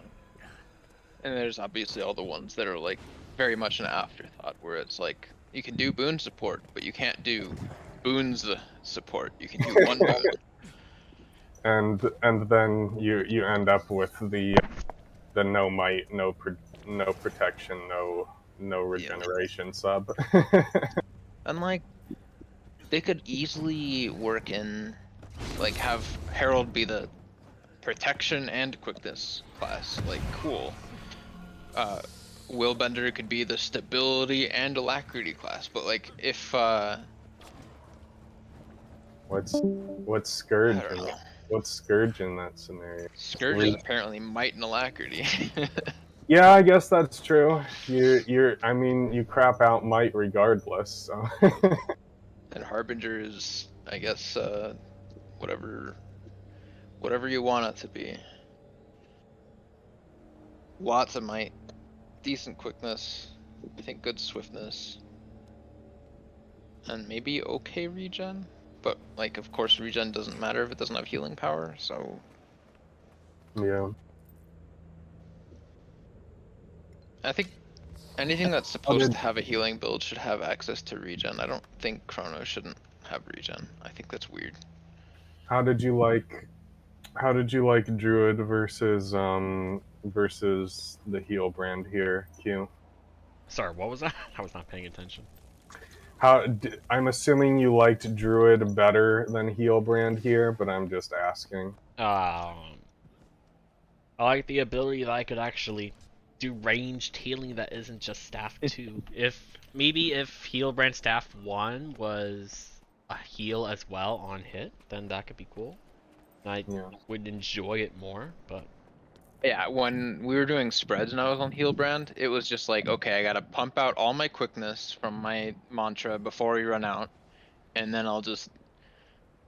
S13: And there's obviously all the ones that are like very much an afterthought, where it's like you can do boon support, but you can't do boons support. You can do one boon.
S10: And then you end up with the no might, no protection, no regeneration sub.
S13: And like, they could easily work in, like, have Herald be the protection and quickness class. Like, cool. Willbender could be the stability and alacrity class. But like, if
S10: what's Scourge? What's Scourge in that scenario?
S13: Scourge is apparently might and alacrity.
S10: Yeah, I guess that's true. I mean, you crap out might regardless. So.
S13: And Harbinger is, I guess, whatever you want it to be. Lots of might, decent quickness, I think good swiftness, and maybe okay regen. But like, of course, regen doesn't matter if it doesn't have healing power. So.
S10: Yeah.
S13: I think anything that's supposed to have a healing build should have access to regen. I don't think Chrono shouldn't have regen. I think that's weird.
S10: How did you like Druid versus the heal brand here, Q?
S2: Sorry, what was that? I was not paying attention.
S10: I'm assuming you liked Druid better than heal brand here, but I'm just asking.
S2: I like the ability that I could actually do ranged healing that isn't just staff 2. If Healbrand staff 1 was a heal as well on hit, then that could be cool. I would enjoy it more, but
S13: yeah, when we were doing spreads and I was on Healbrand, it was just like, okay, I gotta pump out all my quickness from my mantra before we run out, and then I'll just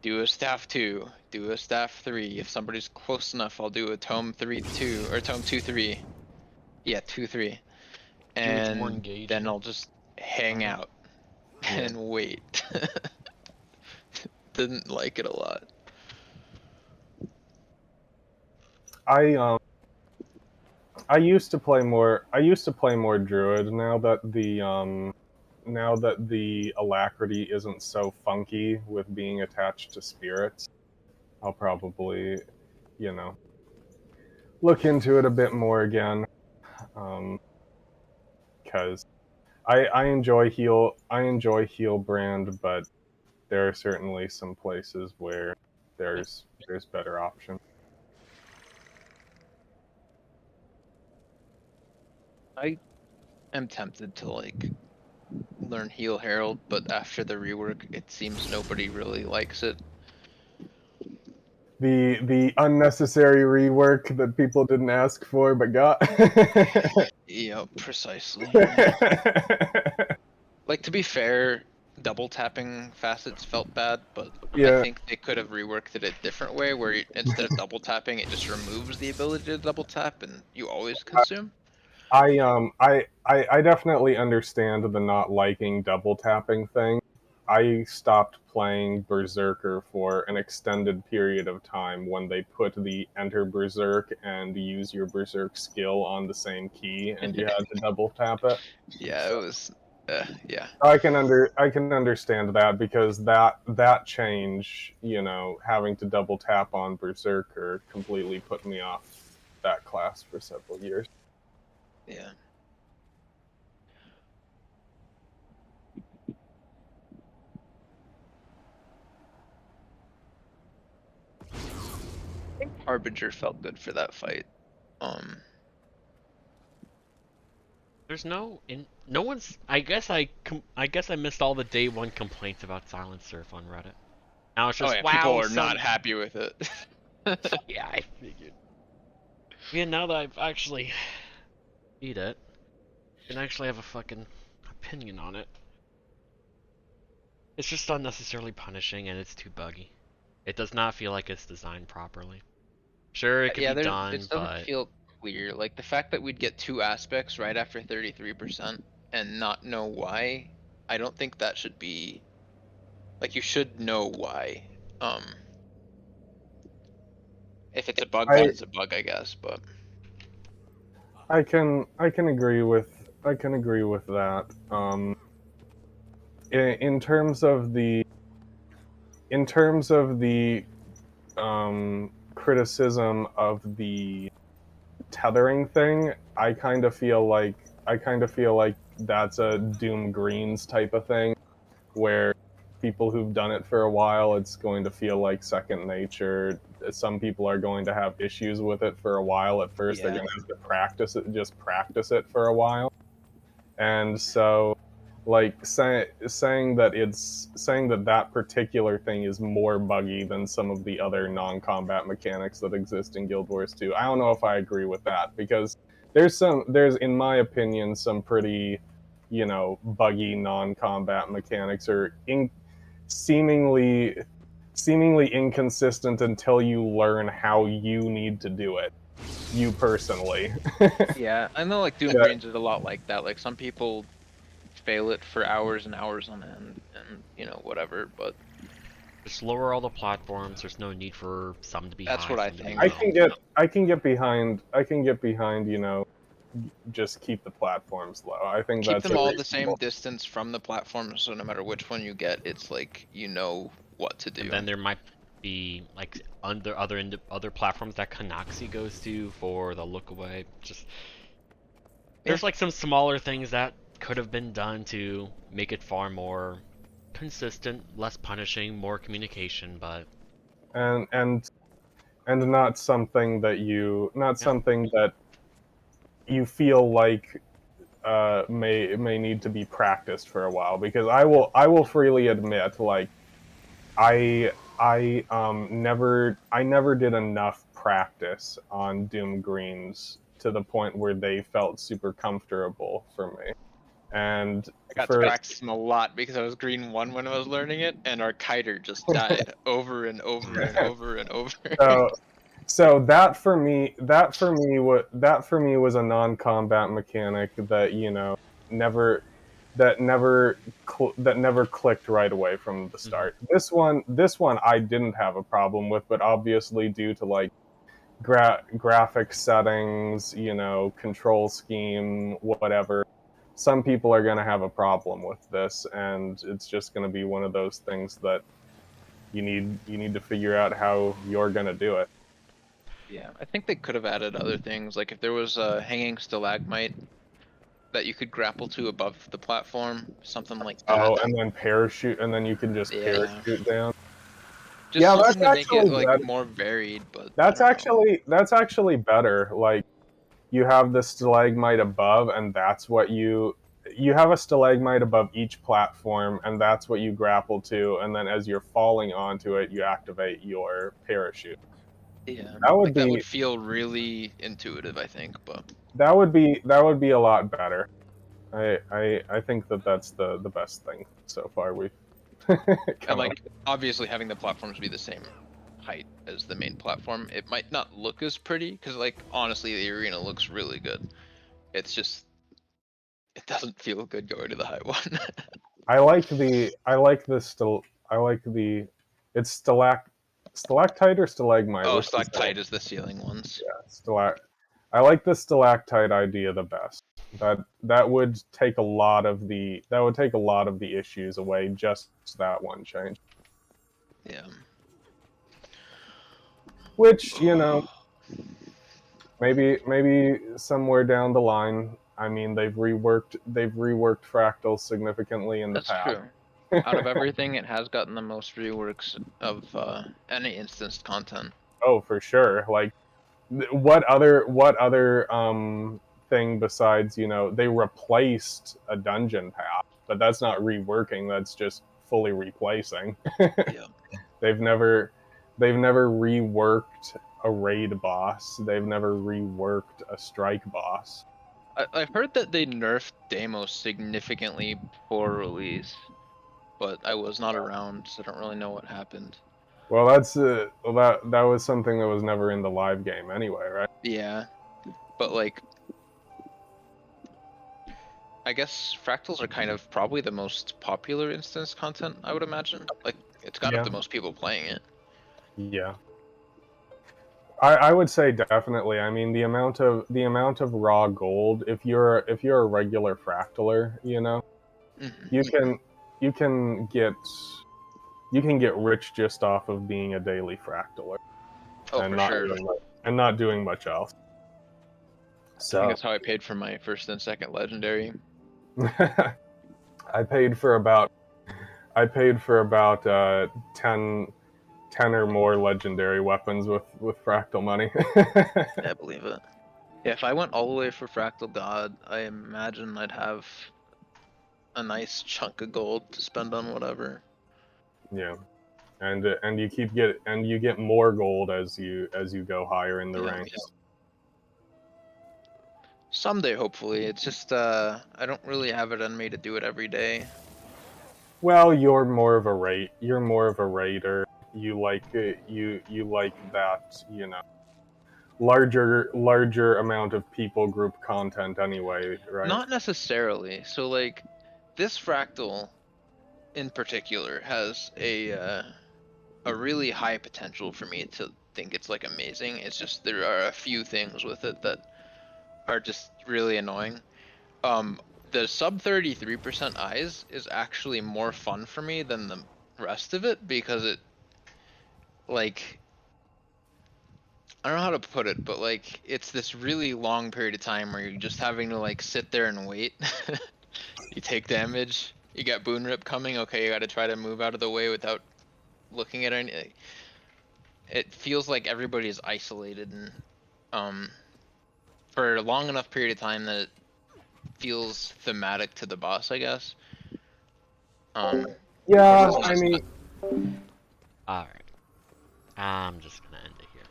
S13: do a staff 2, do a staff 3. If somebody's close enough, I'll do a tome 3-2 or tome 2-3. Yeah, 2-3, and then I'll just hang out and wait. Didn't like it a lot.
S10: I used to play more Druid. Now that the alacrity isn't so funky with being attached to spirits, I'll probably, look into it a bit more again. Because I enjoy heal brand, but there are certainly some places where there's better options.
S13: I am tempted to like learn Heal Herald, but after the rework, it seems nobody really likes it.
S10: The unnecessary rework that people didn't ask for but got.
S13: Yep, precisely. Like, to be fair, double tapping facets felt bad, but I think they could have reworked it a different way, where instead of double tapping, it just removes the ability to double tap, and you always consume.
S10: I definitely understand the not liking double tapping thing. I stopped playing Berserker for an extended period of time when they put the enter Berserk and use your Berserk skill on the same key, and you had to double tap it.
S13: Yeah, it was. Yeah.
S10: I can understand that, because that change, having to double tap on Berserker completely put me off that class for several years.
S13: Yeah. I think Harbinger felt good for that fight.
S2: There's no one's. I guess I missed all the day one complaints about Silent Surf on Reddit. Now it's just wow.
S13: People are not happy with it.
S2: Yeah, I figured. Yeah, now that I've actually beat it, I can actually have a fucking opinion on it. It's just unnecessarily punishing, and it's too buggy. It does not feel like it's designed properly. Sure, it could be done,
S13: it doesn't feel clear. Like the fact that we'd get 2 aspects right after 33% and not know why, I don't think that should be like you should know why. If it's a bug, then it's a bug, I guess. But
S10: I can agree with that. In terms of the criticism of the tethering thing, I kind of feel like that's a Doom Greens type of thing, where people who've done it for a while, it's going to feel like second nature. Some people are going to have issues with it for a while. At first, they're going to have to practice it for a while, and so like saying that particular thing is more buggy than some of the other non-combat mechanics that exist in Guild Wars 2. I don't know if I agree with that, because there's in my opinion some pretty, buggy non-combat mechanics, or seemingly inconsistent until you learn how you need to do it, you personally.
S13: yeah, I know like Doom Greens is a lot like that. Like some people fail it for hours and hours on end, and whatever. But
S2: just lower all the platforms. There's no need for some to be
S13: that's
S2: high,
S13: what I
S2: some to be
S13: think.
S2: low.
S10: I can get behind. Just keep the platforms low. I think
S13: Keep
S10: that's
S13: them all the same distance from the platform, so no matter which one you get, it's like you know what to do.
S2: And then there might be like other platforms that Kanaxi goes to for the look away. Just there's like some smaller things that could have been done to make it far more consistent, less punishing, more communication, but
S10: and not something that you feel like may need to be practiced for a while, because I will freely admit, like I never did enough practice on Doom Greens to the point where they felt super comfortable for me. And
S13: I got to practice them a lot because I was green 1 when I was learning it, and our kiter just died over and over and over and over.
S10: So that for me was a non-combat mechanic that never clicked right away from the start. This one I didn't have a problem with, but obviously due to like graphic settings, control scheme, whatever, some people are going to have a problem with this, and it's just going to be one of those things that you need to figure out how you're going to do it.
S13: Yeah, I think they could have added other things, like if there was a hanging stalagmite that you could grapple to above the platform, something like that.
S10: Oh, and then parachute, and then you can just parachute down.
S13: Just
S10: yeah,
S13: something
S10: that's
S13: to make it like
S10: better.
S13: more varied, but
S10: That's actually better. Like, you have the stalagmite above, and that's what you have a stalagmite above each platform, and that's what you grapple to, and then as you're falling onto it, you activate your parachute.
S13: Yeah,
S10: that would
S13: that would feel really intuitive, I think, but
S10: that would be a lot better. I think that's the best thing so far we've
S13: and like obviously having the platforms be the same height as the main platform, it might not look as pretty, because like honestly the arena looks really good. It's just it doesn't feel good going to the high one.
S10: I like the it's stalactite or stalagmite?
S13: Oh, stalactite is the ceiling ones.
S10: Yeah, I like the stalactite idea the best. That would take a lot of the issues away, just that one change.
S13: Yeah.
S10: Which, maybe somewhere down the line. I mean, they've reworked fractals significantly in the past.
S13: That's true. Out of everything, it has gotten the most reworks of any instanced content.
S10: Oh, for sure. Like, what other thing besides, they replaced a dungeon path, but that's not reworking. That's just fully replacing.
S13: Yeah.
S10: They've never reworked a raid boss. They've never reworked a strike boss.
S13: I've heard that they nerfed Deimos significantly before release, but I was not around, so I don't really know what happened.
S10: Well, that was something that was never in the live game anyway, right?
S13: Yeah. But like, I guess fractals are kind of probably the most popular instance content, I would imagine. Like, it's got
S10: Yeah.
S13: the most people playing it.
S10: Yeah. I would say definitely. I mean, the amount of raw gold. If you're a regular fractaler, you know, you can get rich just off of being a daily fractaler,
S13: Oh,
S10: and
S13: for
S10: not
S13: sure.
S10: not doing much else.
S13: I think
S10: So
S13: that's how I paid for my first and second legendary.
S10: I paid for about 10 or more legendary weapons with fractal money.
S13: Yeah, I believe it. Yeah, if I went all the way for Fractal God, I imagine I'd have a nice chunk of gold to spend on whatever.
S10: Yeah, and you get more gold as you go higher in the ranks.
S13: Someday, hopefully. It's just I don't really have it in me to do it every day.
S10: Well, you're more of a raider. You like you like that, you know, larger amount of people group content anyway, right?
S13: Not necessarily. So like, this fractal in particular has a really high potential for me to think it's like amazing. It's just there are a few things with it that are just really annoying. The sub 33% eyes is actually more fun for me than the rest of it because it, like, I don't know how to put it, but like, it's this really long period of time where you're just having to like sit there and wait. You take damage, you got Boon Rip coming, okay, you gotta try to move out of the way without looking at any. It feels like everybody is isolated and for a long enough period of time that it feels thematic to the boss, I guess.
S10: Yeah, I mean,
S2: Alright. I'm just gonna end it here.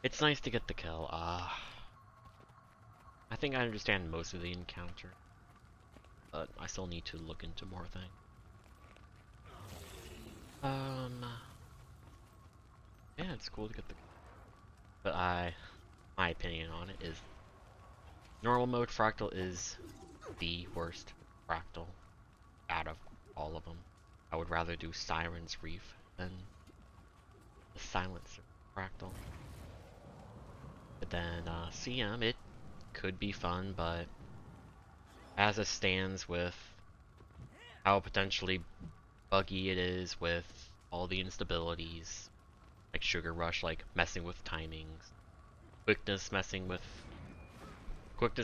S2: It's nice to get the kill. I think I understand most of the encounter, but I still need to look into more things. Yeah, it's cool to get the kill. But my opinion on it is normal mode fractal is the worst fractal out of all of them. I would rather do Siren's Reef than the Silencer fractal. But then CM, it could be fun, but as it stands with how potentially buggy it is with all the instabilities, like Sugar Rush, like messing with timings, quickness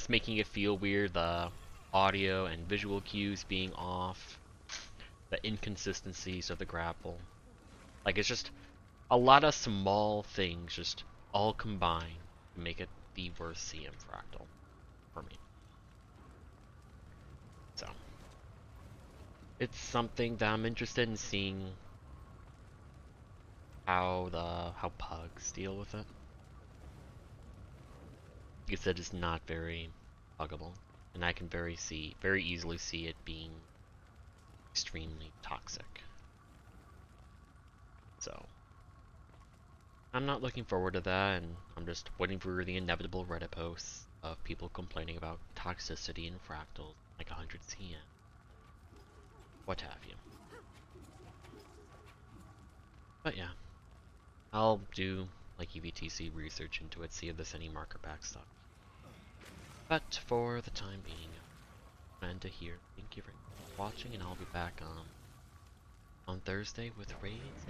S2: making it feel weird, the audio and visual cues being off, the inconsistencies of the grapple. Like, it's just a lot of small things just all combined to make it the worst CM fractal for me. So it's something that I'm interested in seeing how pugs deal with it. Like I said, it's not very huggable, and I can very easily see it being extremely toxic. So I'm not looking forward to that, and I'm just waiting for the inevitable Reddit posts of people complaining about toxicity in fractals, like 100 CM, what have you. But yeah, I'll do like EVTC research into it, see if there's any marker back stuff. But for the time being, I'm gonna end it here. Thank you for watching, and I'll be back on Thursday with raids